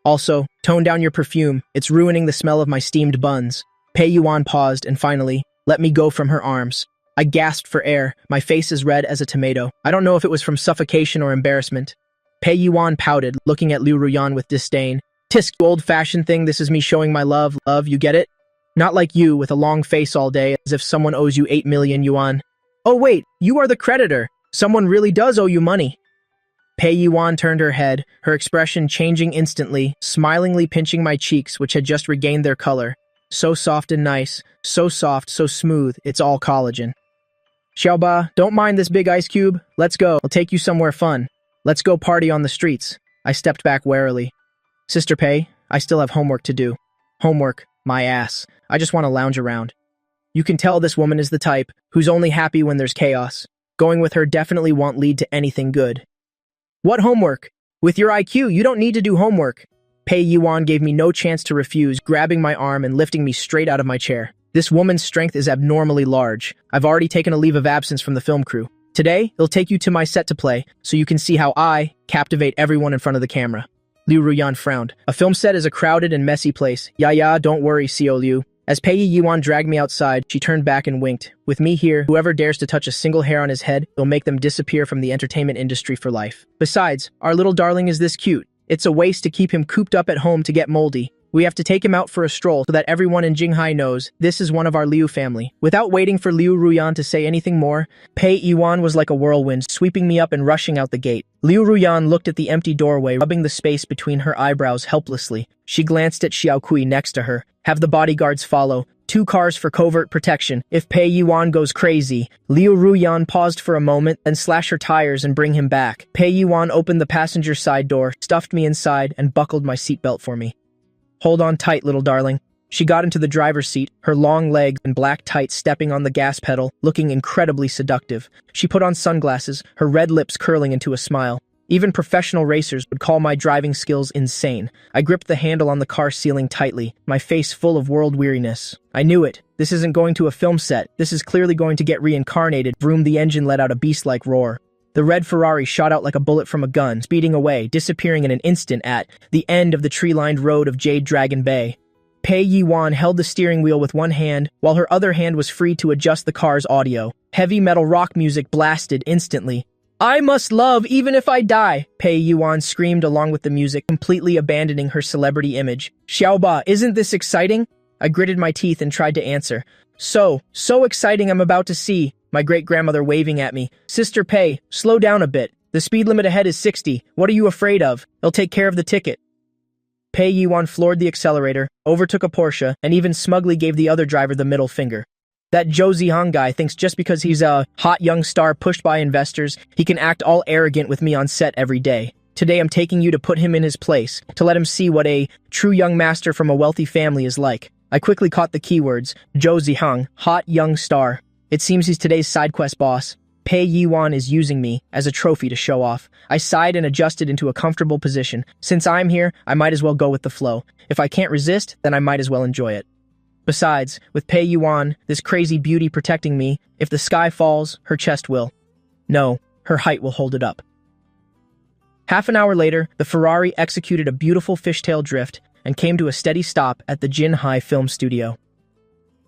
Speaker 1: Also, tone down your perfume. It's ruining the smell of my steamed buns. Pei Yuan paused and finally, let me go from her arms. I gasped for air, my face as red as a tomato. I don't know if it was from suffocation or embarrassment. Pei Yuan pouted, looking at Liu Ruyan with disdain. Tisk, you old-fashioned thing, this is me showing my love, you get it? Not like you, with a long face all day, as if someone owes you 8 million yuan. Oh wait, you are the creditor. Someone really does owe you money. Pei Yuan turned her head, her expression changing instantly, smilingly pinching my cheeks, which had just regained their color. So soft and nice, so soft, so smooth, it's all collagen. Xiaoba, don't mind this big ice cube. Let's go, I'll take you somewhere fun. Let's go party on the streets. I stepped back warily. Sister Pei, I still have homework to do. Homework, my ass. I just want to lounge around. You can tell this woman is the type who's only happy when there's chaos. Going with her definitely won't lead to anything good. What homework? With your IQ, you don't need to do homework. Pei Yuan gave me no chance to refuse, grabbing my arm and lifting me straight out of my chair. This woman's strength is abnormally large. I've already taken a leave of absence from the film crew. Today, they'll take you to my set to play, so you can see how I captivate everyone in front of the camera. Liu Ruyan frowned. A film set is a crowded and messy place. Yeah, don't worry, Xiao Liu. As Pei Yuan dragged me outside, she turned back and winked. With me here, whoever dares to touch a single hair on his head will make them disappear from the entertainment industry for life. Besides, our little darling is this cute. It's a waste to keep him cooped up at home to get moldy. We have to take him out for a stroll so that everyone in Jinghai knows this is one of our Liu family. Without waiting for Liu Ruyan to say anything more, Pei Yuan was like a whirlwind, sweeping me up and rushing out the gate. Liu Ruyan looked at the empty doorway, rubbing the space between her eyebrows helplessly. She glanced at Xiao Kui next to her. Have the bodyguards follow. 2 cars for covert protection. If Pei Yuan goes crazy. Liu Ruyan paused for a moment, then slash her tires and bring him back. Pei Yuan opened the passenger side door, stuffed me inside, and buckled my seatbelt for me. Hold on tight, little darling. She got into the driver's seat, her long legs and black tights stepping on the gas pedal, looking incredibly seductive. She put on sunglasses, her red lips curling into a smile. Even professional racers would call my driving skills insane. I gripped the handle on the car ceiling tightly, my face full of world weariness. I knew it. This isn't going to a film set. This is clearly going to get reincarnated. Vroom, the engine let out a beast-like roar. The red Ferrari shot out like a bullet from a gun, speeding away, disappearing in an instant at the end of the tree-lined road of Jade Dragon Bay. Pei Yuan held the steering wheel with one hand, while her other hand was free to adjust the car's audio. Heavy metal rock music blasted instantly. I must love even if I die, Pei Yuan screamed along with the music, completely abandoning her celebrity image. Xiaoba, isn't this exciting? I gritted my teeth and tried to answer. So exciting I'm about to see. My great-grandmother waving at me. Sister Pei, slow down a bit. The speed limit ahead is 60. What are you afraid of? They'll take care of the ticket. Pei Yuan floored the accelerator, overtook a Porsche, and even smugly gave the other driver the middle finger. That Zhou Zihang guy thinks just because he's a hot young star pushed by investors, he can act all arrogant with me on set every day. Today I'm taking you to put him in his place, to let him see what a true young master from a wealthy family is like. I quickly caught the keywords, Zhou Zihang, hot young star. It seems he's today's side quest boss. Pei Yuan is using me as a trophy to show off. I sighed and adjusted into a comfortable position. Since I'm here, I might as well go with the flow. If I can't resist, then I might as well enjoy it. Besides, with Pei Yuan, this crazy beauty protecting me, if the sky falls, her chest will. No, her height will hold it up. Half an hour later, the Ferrari executed a beautiful fishtail drift and came to a steady stop at the Jinhai Film Studio.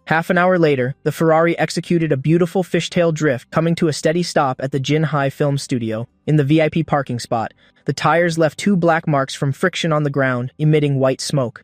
Speaker 1: Half an hour later, the Ferrari executed a beautiful fishtail drift, coming to a steady stop at the Jinhai Film Studio, in the VIP parking spot. The tires left 2 black marks from friction on the ground, emitting white smoke.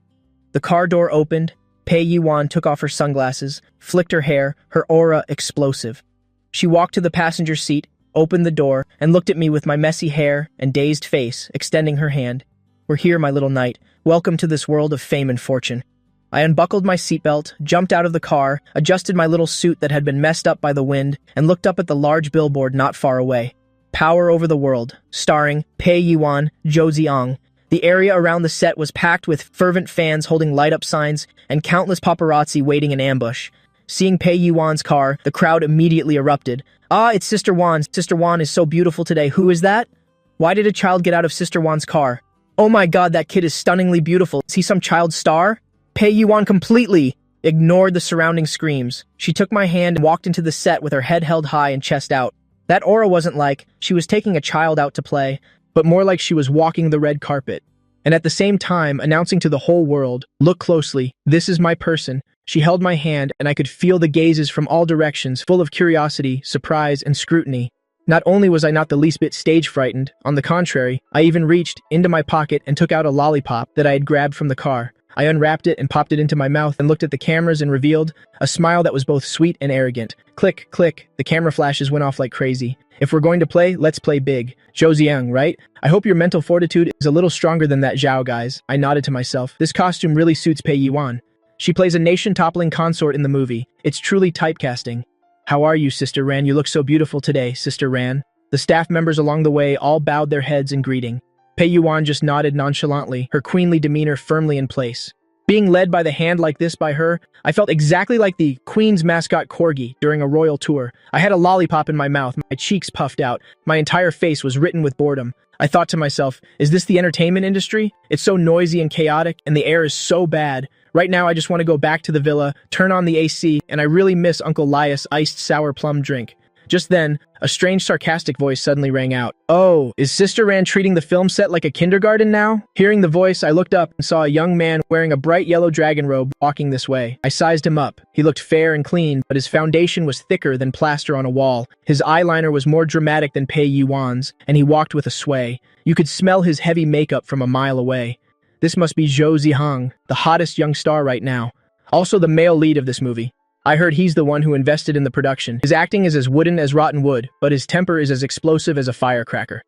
Speaker 1: The car door opened. Pei Yuan took off her sunglasses, flicked her hair, her aura explosive. She walked to the passenger seat, opened the door, and looked at me with my messy hair and dazed face, extending her hand. "We're here, my little knight. Welcome to this world of fame and fortune." I unbuckled my seatbelt, jumped out of the car, adjusted my little suit that had been messed up by the wind, and looked up at the large billboard not far away. Power Over the World, starring Pei Yuan, Zhou Ziang. The area around the set was packed with fervent fans holding light-up signs and countless paparazzi waiting in ambush. Seeing Pei Yuan's car, the crowd immediately erupted. "Ah, it's Sister Wan. Sister Wan is so beautiful today. Who is that? Why did a child get out of Sister Wan's car? Oh my god, that kid is stunningly beautiful. Is he some child star?" Pei Yuan completely ignored the surrounding screams. She took my hand and walked into the set with her head held high and chest out. That aura wasn't like she was taking a child out to play, but more like she was walking the red carpet. And at the same time, announcing to the whole world, "Look closely, this is my person." She held my hand, and I could feel the gazes from all directions, full of curiosity, surprise, and scrutiny. Not only was I not the least bit stage frightened, on the contrary, I even reached into my pocket and took out a lollipop that I had grabbed from the car. I unwrapped it and popped it into my mouth and looked at the cameras and revealed a smile that was both sweet and arrogant. Click, click, the camera flashes went off like crazy. "If we're going to play, let's play big. Zhou Ziang, right? I hope your mental fortitude is a little stronger than that Zhao guy's." I nodded to myself. This costume really suits Pei Yuan. She plays a nation-toppling consort in the movie. It's truly typecasting. "How are you, Sister Ran? You look so beautiful today, Sister Ran." The staff members along the way all bowed their heads in greeting. Pei Yuan just nodded nonchalantly, her queenly demeanor firmly in place. Being led by the hand like this by her, I felt exactly like the Queen's mascot corgi during a royal tour. I had a lollipop in my mouth, my cheeks puffed out, my entire face was written with boredom. I thought to myself, is this the entertainment industry? It's so noisy and chaotic, and the air is so bad. Right now I just want to go back to the villa, turn on the AC, and I really miss Uncle Lias' iced sour plum drink. Just then, a strange sarcastic voice suddenly rang out. "Oh, is Sister Ran treating the film set like a kindergarten now?" Hearing the voice, I looked up and saw a young man wearing a bright yellow dragon robe walking this way. I sized him up. He looked fair and clean, but his foundation was thicker than plaster on a wall. His eyeliner was more dramatic than Pei Yuan's, and he walked with a sway. You could smell his heavy makeup from a mile away. This must be Zhou Zihang, the hottest young star right now. Also the male lead of this movie. I heard he's the one who invested in the production. His acting is as wooden as rotten wood, but his temper is as explosive as a firecracker.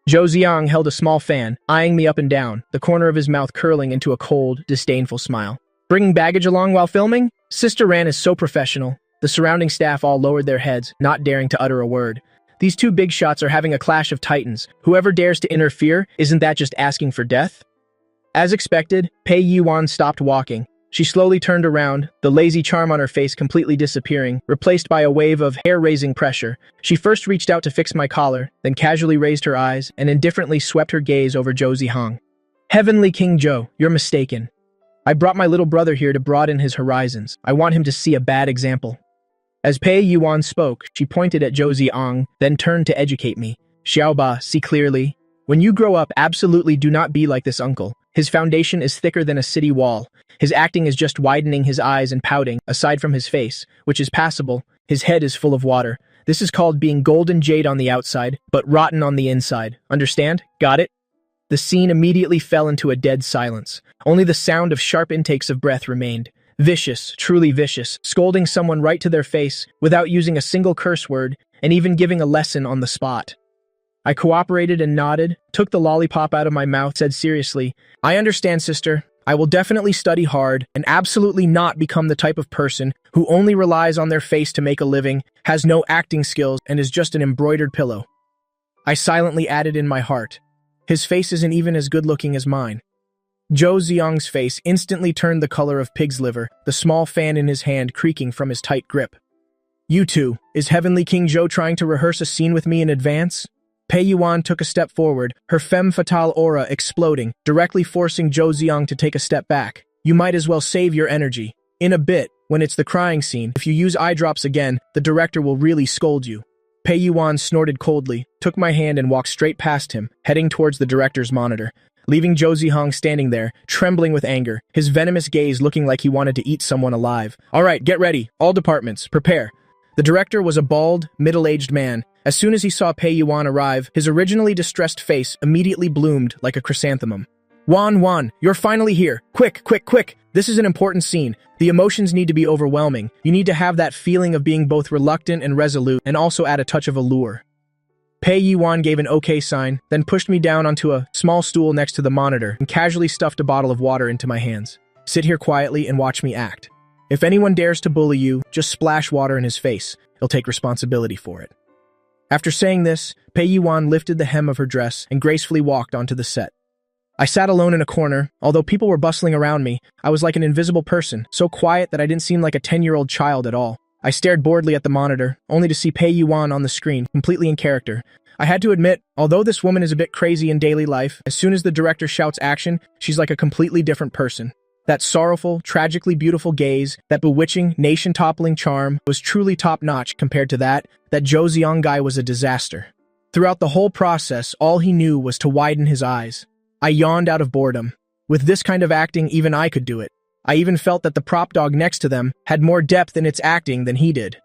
Speaker 1: Zhou Ziang held a small fan, eyeing me up and down, the corner of his mouth curling into a cold, disdainful smile. "Bringing baggage along while filming? Sister Ran is so professional." The surrounding staff all lowered their heads, not daring to utter a word. These two big shots are having a clash of titans. Whoever dares to interfere, isn't that just asking for death? As expected, Pei Yuan stopped walking. She slowly turned around, the lazy charm on her face completely disappearing, replaced by a wave of hair-raising pressure. She first reached out to fix my collar, then casually raised her eyes and indifferently swept her gaze over Zhou Zihang. "Heavenly King Zhou, you're mistaken. I brought my little brother here to broaden his horizons. I want him to see a bad example." As Pei Yuan spoke, she pointed at Zhou Ziang, then turned to educate me. "Xiaoba, see clearly. When you grow up, absolutely do not be like this uncle. His foundation is thicker than a city wall. His acting is just widening his eyes and pouting, aside from his face, which is passable. His head is full of water. This is called being golden jade on the outside, but rotten on the inside. Understand? Got it?" The scene immediately fell into a dead silence. Only the sound of sharp intakes of breath remained. Vicious, truly vicious, scolding someone right to their face without using a single curse word, and even giving a lesson on the spot. I cooperated and nodded, took the lollipop out of my mouth, said seriously, "I understand, sister. I will definitely study hard and absolutely not become the type of person who only relies on their face to make a living, has no acting skills, and is just an embroidered pillow." I silently added in my heart, "His face isn't even as good-looking as mine." Zhou Ziang's face instantly turned the color of pig's liver, the small fan in his hand creaking from his tight grip. "You two, is Heavenly King Zhou trying to rehearse a scene with me in advance?" Pei Yuan took a step forward, her femme fatale aura exploding, directly forcing Zhou Ziang to take a step back. "You might as well save your energy. In a bit, when it's the crying scene, if you use eye drops again, the director will really scold you." Pei Yuan snorted coldly, took my hand and walked straight past him, heading towards the director's monitor. leaving Zhou Zihong standing there, trembling with anger, his venomous gaze looking like he wanted to eat someone alive. "All right, get ready. All departments, prepare." The director was a bald, middle-aged man. As soon as he saw Pei Yuan arrive, his originally distressed face immediately bloomed like a chrysanthemum. Wan, you're finally here. Quick, quick, quick. This is an important scene. The emotions need to be overwhelming. You need to have that feeling of being both reluctant and resolute, and also add a touch of allure. Pei Yuan gave an okay sign, then pushed me down onto a small stool next to the monitor and casually stuffed a bottle of water into my hands. "Sit here quietly and watch me act. If anyone dares to bully you, just splash water in his face. He'll take responsibility for it." After saying this, Pei Yuan lifted the hem of her dress and gracefully walked onto the set. I sat alone in a corner. Although people were bustling around me, I was like an invisible person, so quiet that I didn't seem like a 10-year-old child at all. I stared boredly at the monitor, only to see Pei Yuan on the screen, completely in character. I had to admit, although this woman is a bit crazy in daily life, as soon as the director shouts action, she's like a completely different person. That sorrowful, tragically beautiful gaze, that bewitching, nation-toppling charm was truly top-notch compared to that Zhou Ziyang guy was a disaster. Throughout the whole process, all he knew was to widen his eyes. I yawned out of boredom. With this kind of acting, even I could do it. I even felt that the prop dog next to them had more depth in its acting than he did.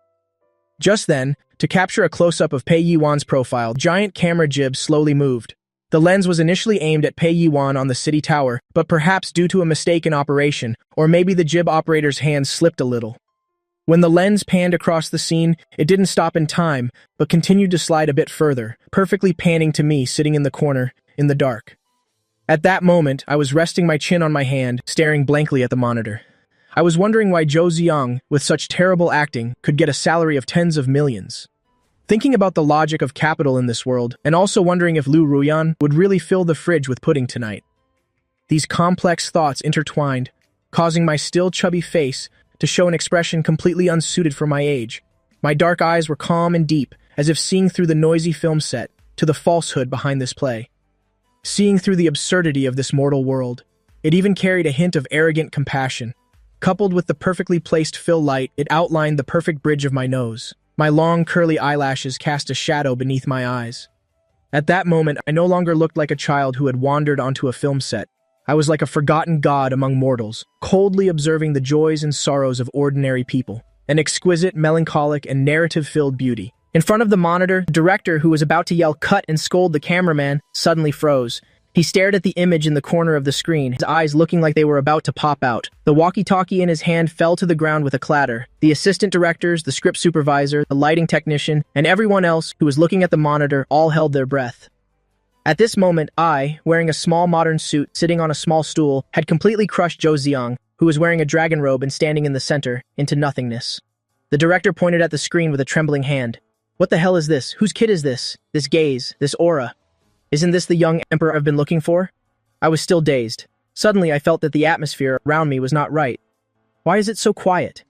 Speaker 1: Just then, to capture a close-up of Pei Yuan's profile, giant camera jib slowly moved. The lens was initially aimed at Pei Yuan on the city tower, but perhaps due to a mistake in operation, or maybe the jib operator's hands slipped a little. When the lens panned across the scene, it didn't stop in time, but continued to slide a bit further, perfectly panning to me sitting in the corner, in the dark. At that moment, I was resting my chin on my hand, staring blankly at the monitor. I was wondering why Zhou Ziyang, with such terrible acting, could get a salary of tens of millions. Thinking about the logic of capital in this world, and also wondering if Lu Ruyan would really fill the fridge with pudding tonight. These complex thoughts intertwined, causing my still chubby face to show an expression completely unsuited for my age. My dark eyes were calm and deep, as if seeing through the noisy film set to the falsehood behind this play. Seeing through the absurdity of this mortal world. It even carried a hint of arrogant compassion. Coupled with the perfectly placed fill light, it outlined the perfect bridge of my nose. My long, curly eyelashes cast a shadow beneath my eyes. At that moment, I no longer looked like a child who had wandered onto a film set. I was like a forgotten god among mortals, coldly observing the joys and sorrows of ordinary people. An exquisite, melancholic, and narrative-filled beauty. In front of the monitor, the director, who was about to yell cut and scold the cameraman, suddenly froze. He stared at the image in the corner of the screen, his eyes looking like they were about to pop out. The walkie-talkie in his hand fell to the ground with a clatter. The assistant directors, the script supervisor, the lighting technician, and everyone else who was looking at the monitor all held their breath. At this moment, I, wearing a small modern suit, sitting on a small stool, had completely crushed Zhou Ziyang, who was wearing a dragon robe and standing in the center, into nothingness. The director pointed at the screen with a trembling hand. "What the hell is this? Whose kid is this? This gaze, this aura? Isn't this the young emperor I've been looking for?" I was still dazed. Suddenly, I felt that the atmosphere around me was not right. Why is it so quiet?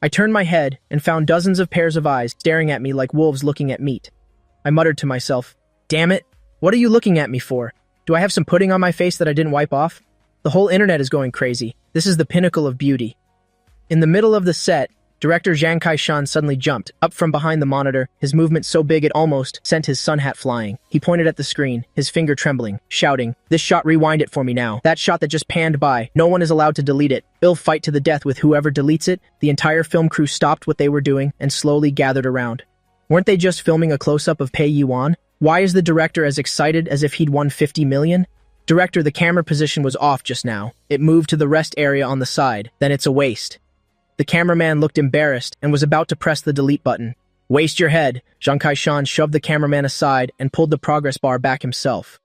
Speaker 1: I turned my head and found dozens of pairs of eyes staring at me like wolves looking at meat. I muttered to myself, "Damn it! What are you looking at me for? Do I have some pudding on my face that I didn't wipe off? The whole internet is going crazy. This is the pinnacle of beauty." In the middle of the set, director Zhang Kaishan suddenly jumped, up from behind the monitor, his movement so big it almost sent his sun hat flying. He pointed at the screen, his finger trembling, shouting, "This shot, rewind it for me now. That shot that just panned by, no one is allowed to delete it. They'll fight to the death with whoever deletes it." The entire film crew stopped what they were doing and slowly gathered around. Weren't they just filming a close-up of Pei Yuan? Why is the director as excited as if he'd won 50 million? Director, the camera position was off just now. It moved to the rest area on the side, then it's a waste. The cameraman looked embarrassed and was about to press the delete button. "Waste your head." Zhang Kaishan shoved the cameraman aside and pulled the progress bar back himself.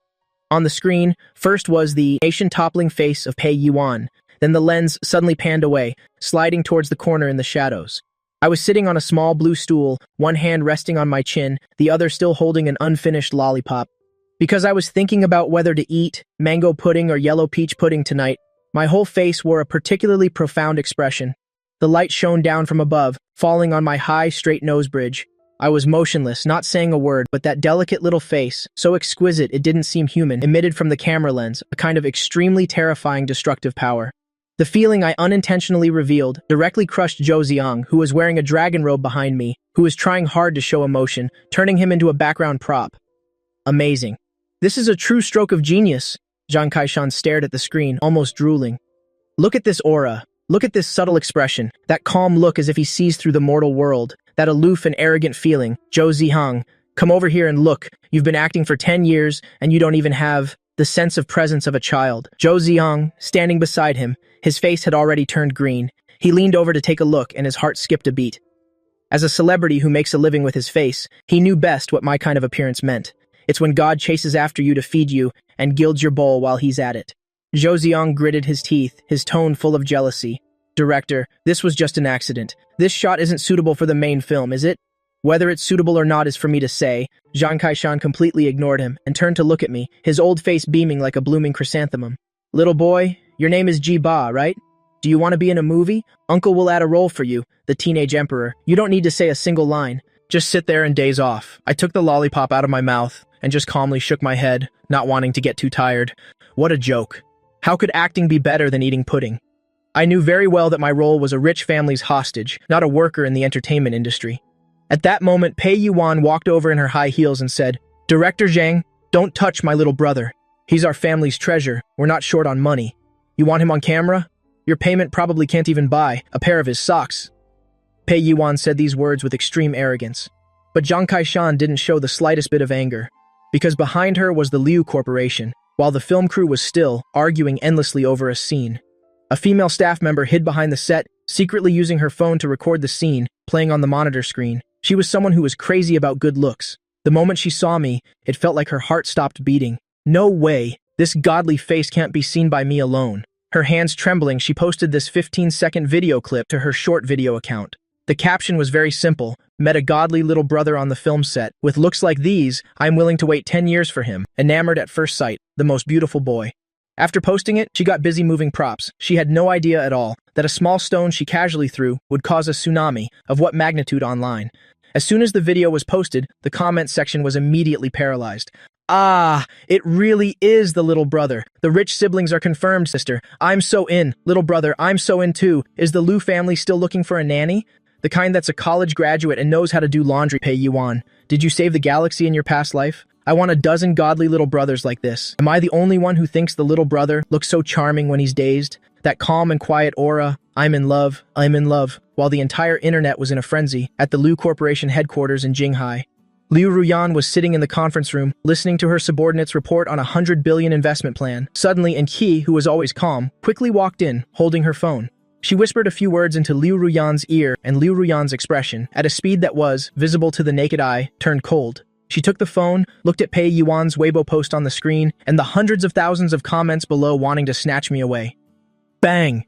Speaker 1: On the screen, first was the nation-toppling face of Pei Yuan. Then the lens suddenly panned away, sliding towards the corner in the shadows. I was sitting on a small blue stool, one hand resting on my chin, the other still holding an unfinished lollipop. Because I was thinking about whether to eat mango pudding or yellow peach pudding tonight, my whole face wore a particularly profound expression. The light shone down from above, falling on my high, straight nose bridge. I was motionless, not saying a word, but that delicate little face, so exquisite it didn't seem human, emitted from the camera lens a kind of extremely terrifying destructive power. The feeling I unintentionally revealed directly crushed Zhou Ziyang, who was wearing a dragon robe behind me, who was trying hard to show emotion, turning him into a background prop. Amazing. This is a true stroke of genius. Zhang Kaishan stared at the screen, almost drooling. Look at this aura. Look at this subtle expression. That calm look as if he sees through the mortal world. That aloof and arrogant feeling. Zhou Zihang, come over here and look. You've been acting for 10 years, and you don't even have the sense of presence of a child. Zhou Zihang, standing beside him, his face had already turned green. He leaned over to take a look, and his heart skipped a beat. As a celebrity who makes a living with his face, he knew best what my kind of appearance meant. It's when God chases after you to feed you and gilds your bowl while he's at it. Zhou Ziyang gritted his teeth, his tone full of jealousy. Director, this was just an accident. This shot isn't suitable for the main film, is it? Whether it's suitable or not is for me to say. Zhang Kaishan completely ignored him and turned to look at me, his old face beaming like a blooming chrysanthemum. Little boy, your name is Ji Ba, right? Do you want to be in a movie? Uncle will add a role for you, the teenage emperor. You don't need to say a single line. Just sit there and daze off. I took the lollipop out of my mouth and just calmly shook my head, not wanting to get too tired. What a joke. How could acting be better than eating pudding? I knew very well that my role was a rich family's hostage, not a worker in the entertainment industry. At that moment, Pei Yuan walked over in her high heels and said, Director Zhang, don't touch my little brother. He's our family's treasure. We're not short on money. You want him on camera? Your payment probably can't even buy a pair of his socks. Pei Yuan said these words with extreme arrogance. But Zhang Kaishan didn't show the slightest bit of anger, because behind her was the Liu Corporation, while the film crew was still arguing endlessly over a scene. A female staff member hid behind the set, secretly using her phone to record the scene, playing on the monitor screen. She was someone who was crazy about good looks. The moment she saw me, it felt like her heart stopped beating. No way, this godly face can't be seen by me alone. Her hands trembling, she posted this 15-second video clip to her short video account. The caption was very simple: met a godly little brother on the film set. With looks like these, I'm willing to wait 10 years for him. Enamored at first sight, the most beautiful boy. After posting it, she got busy moving props. She had no idea at all that a small stone she casually threw would cause a tsunami of what magnitude online. As soon as the video was posted, the comment section was immediately paralyzed. Ah, it really is the little brother. The rich siblings are confirmed, sister. I'm so in. Little brother, I'm so in too. Is the Liu family still looking for a nanny? The kind that's a college graduate and knows how to do laundry. Pei Yuan, did you save the galaxy in your past life? I want a dozen godly little brothers like this. Am I the only one who thinks the little brother looks so charming when he's dazed? That calm and quiet aura, I'm in love, while the entire internet was in a frenzy at the Liu Corporation headquarters in Jinghai. Liu Ruyan was sitting in the conference room, listening to her subordinates report on a 100 billion investment plan. Suddenly, Qi, who was always calm, quickly walked in, holding her phone. She whispered a few words into Liu Ruyan's ear, and Liu Ruyan's expression, at a speed that was, visible to the naked eye, turned cold. She took the phone, looked at Pei Yuan's Weibo post on the screen, and the hundreds of thousands of comments below wanting to snatch me away. Bang!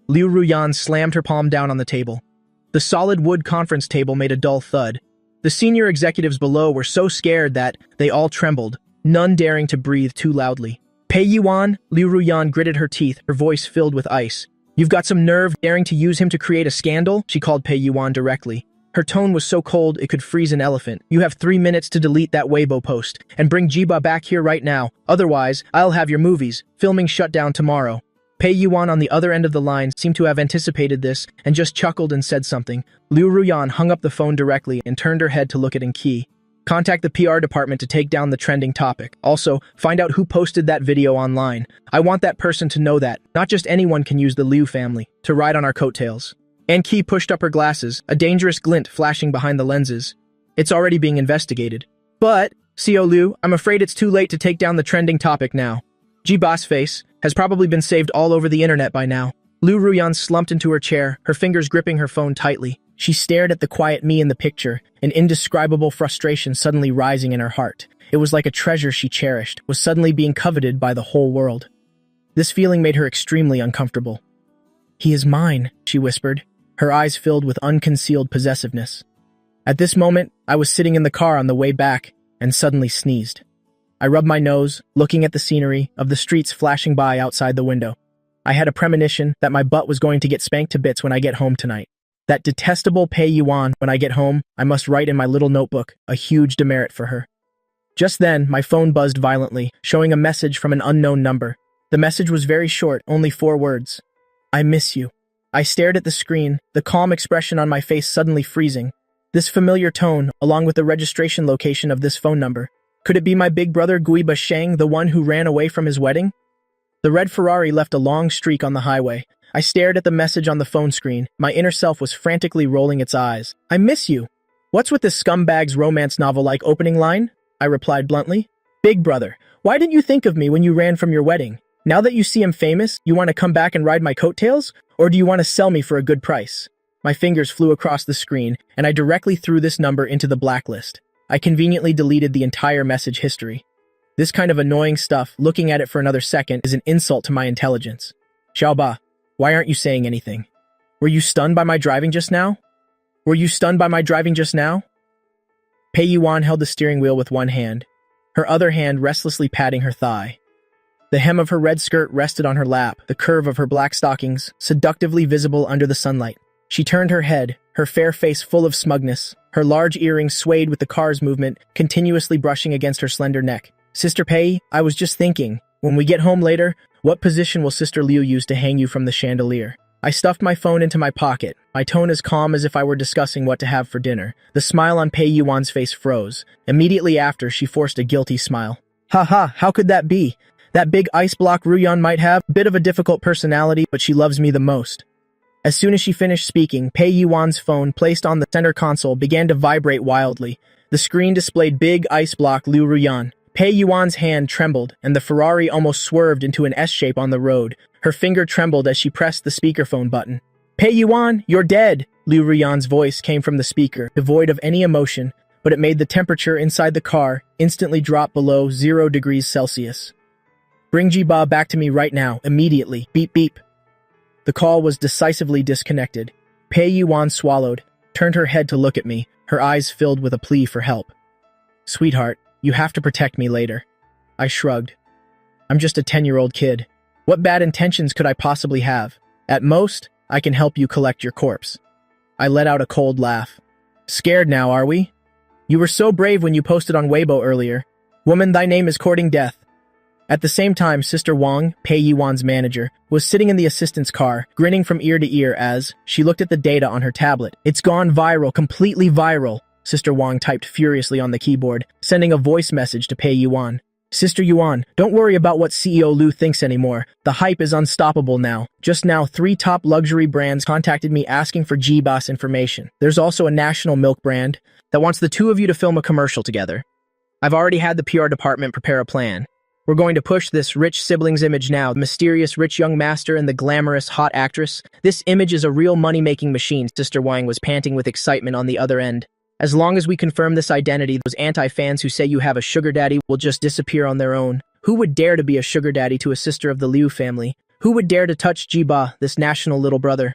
Speaker 1: Liu Ruyan slammed her palm down on the table. The solid wood conference table made a dull thud. The senior executives below were so scared that they all trembled, none daring to breathe too loudly. Pei Yuan, Liu Ruyan gritted her teeth, her voice filled with ice. You've got some nerve daring to use him to create a scandal? She called Pei Yuan directly. Her tone was so cold it could freeze an elephant. You have 3 minutes to delete that Weibo post and bring Jiba back here right now. Otherwise, I'll have your movies, filming shut down tomorrow. Pei Yuan on the other end of the line seemed to have anticipated this and just chuckled and said something. Liu Ruyan hung up the phone directly and turned her head to look at Qi. Contact the PR department to take down the trending topic. Also, find out who posted that video online. I want that person to know that not just anyone can use the Liu family to ride on our coattails. Qi pushed up her glasses, a dangerous glint flashing behind the lenses. It's already being investigated. But, CO Liu, I'm afraid it's too late to take down the trending topic now. Jiba's face has probably been saved all over the internet by now. Liu Ruyan slumped into her chair, her fingers gripping her phone tightly. She stared at the quiet me in the picture, an indescribable frustration suddenly rising in her heart. It was like a treasure she cherished was suddenly being coveted by the whole world. This feeling made her extremely uncomfortable. He is mine, she whispered, her eyes filled with unconcealed possessiveness. At this moment, I was sitting in the car on the way back and suddenly sneezed. I rubbed my nose, looking at the scenery of the streets flashing by outside the window. I had a premonition that my butt was going to get spanked to bits when I get home tonight. That detestable Pei Yuan, when I get home, I must write in my little notebook a huge demerit for her. Just then, my phone buzzed violently, showing a message from an unknown number. The message was very short, only 4 words. I miss you. I stared at the screen, the calm expression on my face suddenly freezing. This familiar tone, along with the registration location of this phone number. Could it be my big brother Guiba Sheng, the one who ran away from his wedding? The red Ferrari left a long streak on the highway. I stared at the message on the phone screen. My inner self was frantically rolling its eyes. I miss you. What's with this scumbag's romance novel-like opening line? I replied bluntly. Big brother, why didn't you think of me when you ran from your wedding? Now that you see I'm famous, you want to come back and ride my coattails? Or do you want to sell me for a good price? My fingers flew across the screen, and I directly threw this number into the blacklist. I conveniently deleted the entire message history. This kind of annoying stuff, looking at it for another second, is an insult to my intelligence. Xiaoba, why aren't you saying anything? Were you stunned by my driving just now? Pei Yuan held the steering wheel with one hand, her other hand restlessly patting her thigh. The hem of her red skirt rested on her lap, the curve of her black stockings seductively visible under the sunlight. She turned her head, her fair face full of smugness. Her large earrings swayed with the car's movement, continuously brushing against her slender neck. Sister Pei, I was just thinking, when we get home later, what position will Sister Liu use to hang you from the chandelier? I stuffed my phone into my pocket, my tone as calm as if I were discussing what to have for dinner. The smile on Pei Yuan's face froze. Immediately after, she forced a guilty smile. Ha, how could that be? That big ice block Ruyan might have, a bit of a difficult personality, but she loves me the most. As soon as she finished speaking, Pei Yuan's phone, placed on the center console, began to vibrate wildly. The screen displayed big ice block Liu Ruyan. Pei Yuan's hand trembled, and the Ferrari almost swerved into an S-shape on the road. Her finger trembled as she pressed the speakerphone button. Pei Yuan, you're dead! Liu Ruyan's voice came from the speaker, devoid of any emotion, but it made the temperature inside the car instantly drop below 0 degrees Celsius. Bring Jiba back to me right now, immediately. Beep beep. The call was decisively disconnected. Pei Yuan swallowed, turned her head to look at me, her eyes filled with a plea for help. Sweetheart, you have to protect me later. I shrugged. I'm just a 10-year-old kid. What bad intentions could I possibly have? At most, I can help you collect your corpse. I let out a cold laugh. Scared now, are we? You were so brave when you posted on Weibo earlier. Woman, thy name is courting death. At the same time, Sister Wang, Pei Yuan's manager, was sitting in the assistant's car, grinning from ear to ear as she looked at the data on her tablet. It's gone viral, completely viral. Sister Wang typed furiously on the keyboard, sending a voice message to Pei Yuan. Sister Yuan, don't worry about what CEO Liu thinks anymore. The hype is unstoppable now. Just now, 3 top luxury brands contacted me asking for G-Boss information. There's also a national milk brand that wants the two of you to film a commercial together. I've already had the PR department prepare a plan. We're going to push this rich siblings image now, the mysterious rich young master and the glamorous hot actress. This image is a real money-making machine. Sister Wang was panting with excitement on the other end. As long as we confirm this identity, those anti-fans who say you have a sugar daddy will just disappear on their own. Who would dare to be a sugar daddy to a sister of the Liu family? Who would dare to touch Jiba, this national little brother?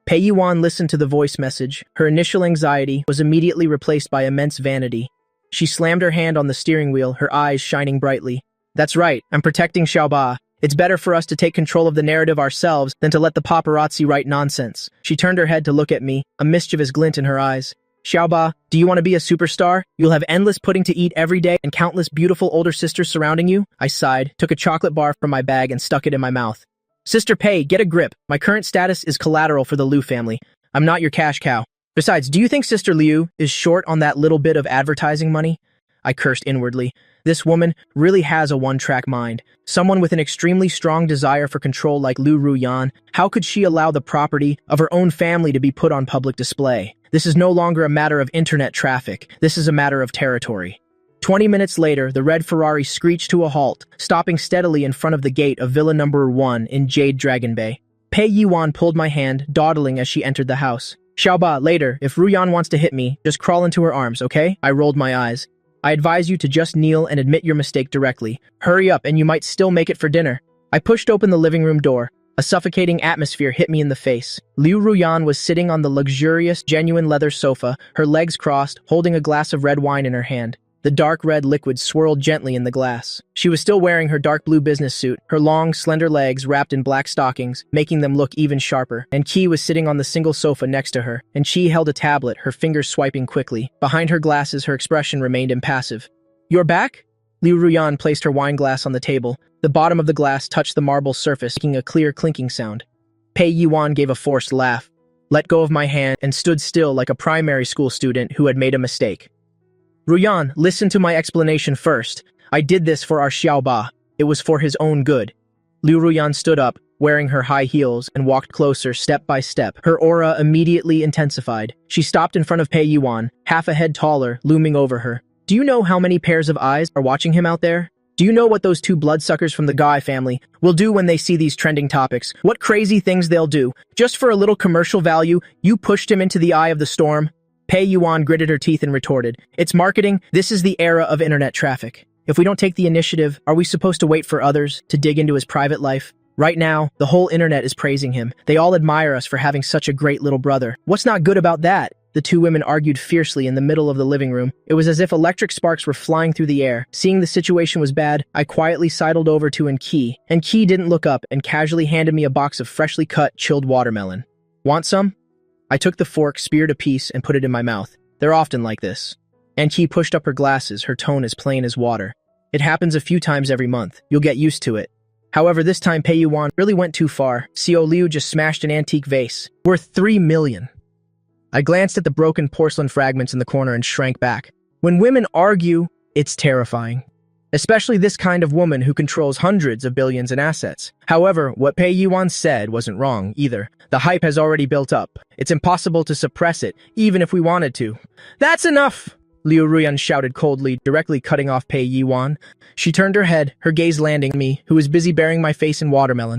Speaker 1: Pei Yuan listened to the voice message. Her initial anxiety was immediately replaced by immense vanity. She slammed her hand on the steering wheel, her eyes shining brightly. That's right, I'm protecting Xiaoba. It's better for us to take control of the narrative ourselves than to let the paparazzi write nonsense. She turned her head to look at me, a mischievous glint in her eyes. Xiaoba, do you want to be a superstar? You'll have endless pudding to eat every day and countless beautiful older sisters surrounding you? I sighed, took a chocolate bar from my bag and stuck it in my mouth. Sister Pei, get a grip. My current status is collateral for the Liu family. I'm not your cash cow. Besides, do you think Sister Liu is short on that little bit of advertising money? I cursed inwardly. This woman really has a one-track mind. Someone with an extremely strong desire for control like Liu Ruyan. How could she allow the property of her own family to be put on public display? This is no longer a matter of internet traffic. This is a matter of territory. 20 minutes later, the red Ferrari screeched to a halt, stopping steadily in front of the gate of Villa Number 1 in Jade Dragon Bay. Pei Yuan pulled my hand, dawdling as she entered the house. Xiaoba, later, if Ruyan wants to hit me, just crawl into her arms, okay? I rolled my eyes. I advise you to just kneel and admit your mistake directly. Hurry up and you might still make it for dinner. I pushed open the living room door. A suffocating atmosphere hit me in the face. Liu Ruyan was sitting on the luxurious, genuine leather sofa, her legs crossed, holding a glass of red wine in her hand. The dark red liquid swirled gently in the glass. She was still wearing her dark blue business suit, her long, slender legs wrapped in black stockings, making them look even sharper. And Qi was sitting on the single sofa next to her, and she held a tablet, her fingers swiping quickly. Behind her glasses, her expression remained impassive. You're back? Liu Ruyan placed her wine glass on the table. The bottom of the glass touched the marble surface, making a clear clinking sound. Pei Yuan gave a forced laugh, let go of my hand, and stood still like a primary school student who had made a mistake. Ruyan, listen to my explanation first. I did this for our Xiaoba. It was for his own good. Liu Ruyan stood up, wearing her high heels, and walked closer step by step. Her aura immediately intensified. She stopped in front of Pei Yuan, half a head taller, looming over her. Do you know how many pairs of eyes are watching him out there? Do you know what those two bloodsuckers from the Guy family will do when they see these trending topics? What crazy things they'll do? Just for a little commercial value, you pushed him into the eye of the storm? Pei Yuan gritted her teeth and retorted, "It's marketing. This is the era of internet traffic. If we don't take the initiative, are we supposed to wait for others to dig into his private life? Right now, the whole internet is praising him. They all admire us for having such a great little brother. What's not good about that?" The two women argued fiercely in the middle of the living room. It was as if electric sparks were flying through the air. Seeing the situation was bad, I quietly sidled over to Enki. Enki didn't look up and casually handed me a box of freshly cut, chilled watermelon. "Want some?" I took the fork, speared a piece, and put it in my mouth. They're often like this. Enki pushed up her glasses, her tone as plain as water. "It happens a few times every month. You'll get used to it." However, this time Pei Yuan really went too far. Xiao Liu just smashed an antique vase, worth 3 million. I glanced at the broken porcelain fragments in the corner and shrank back. When women argue, it's terrifying. Especially this kind of woman who controls hundreds of billions in assets. However, what Pei Yuan said wasn't wrong, either. The hype has already built up. It's impossible to suppress it, even if we wanted to. "That's enough!" Liu Ruyan shouted coldly, directly cutting off Pei Yuan. She turned her head, her gaze landing on me, who was busy burying my face in watermelon.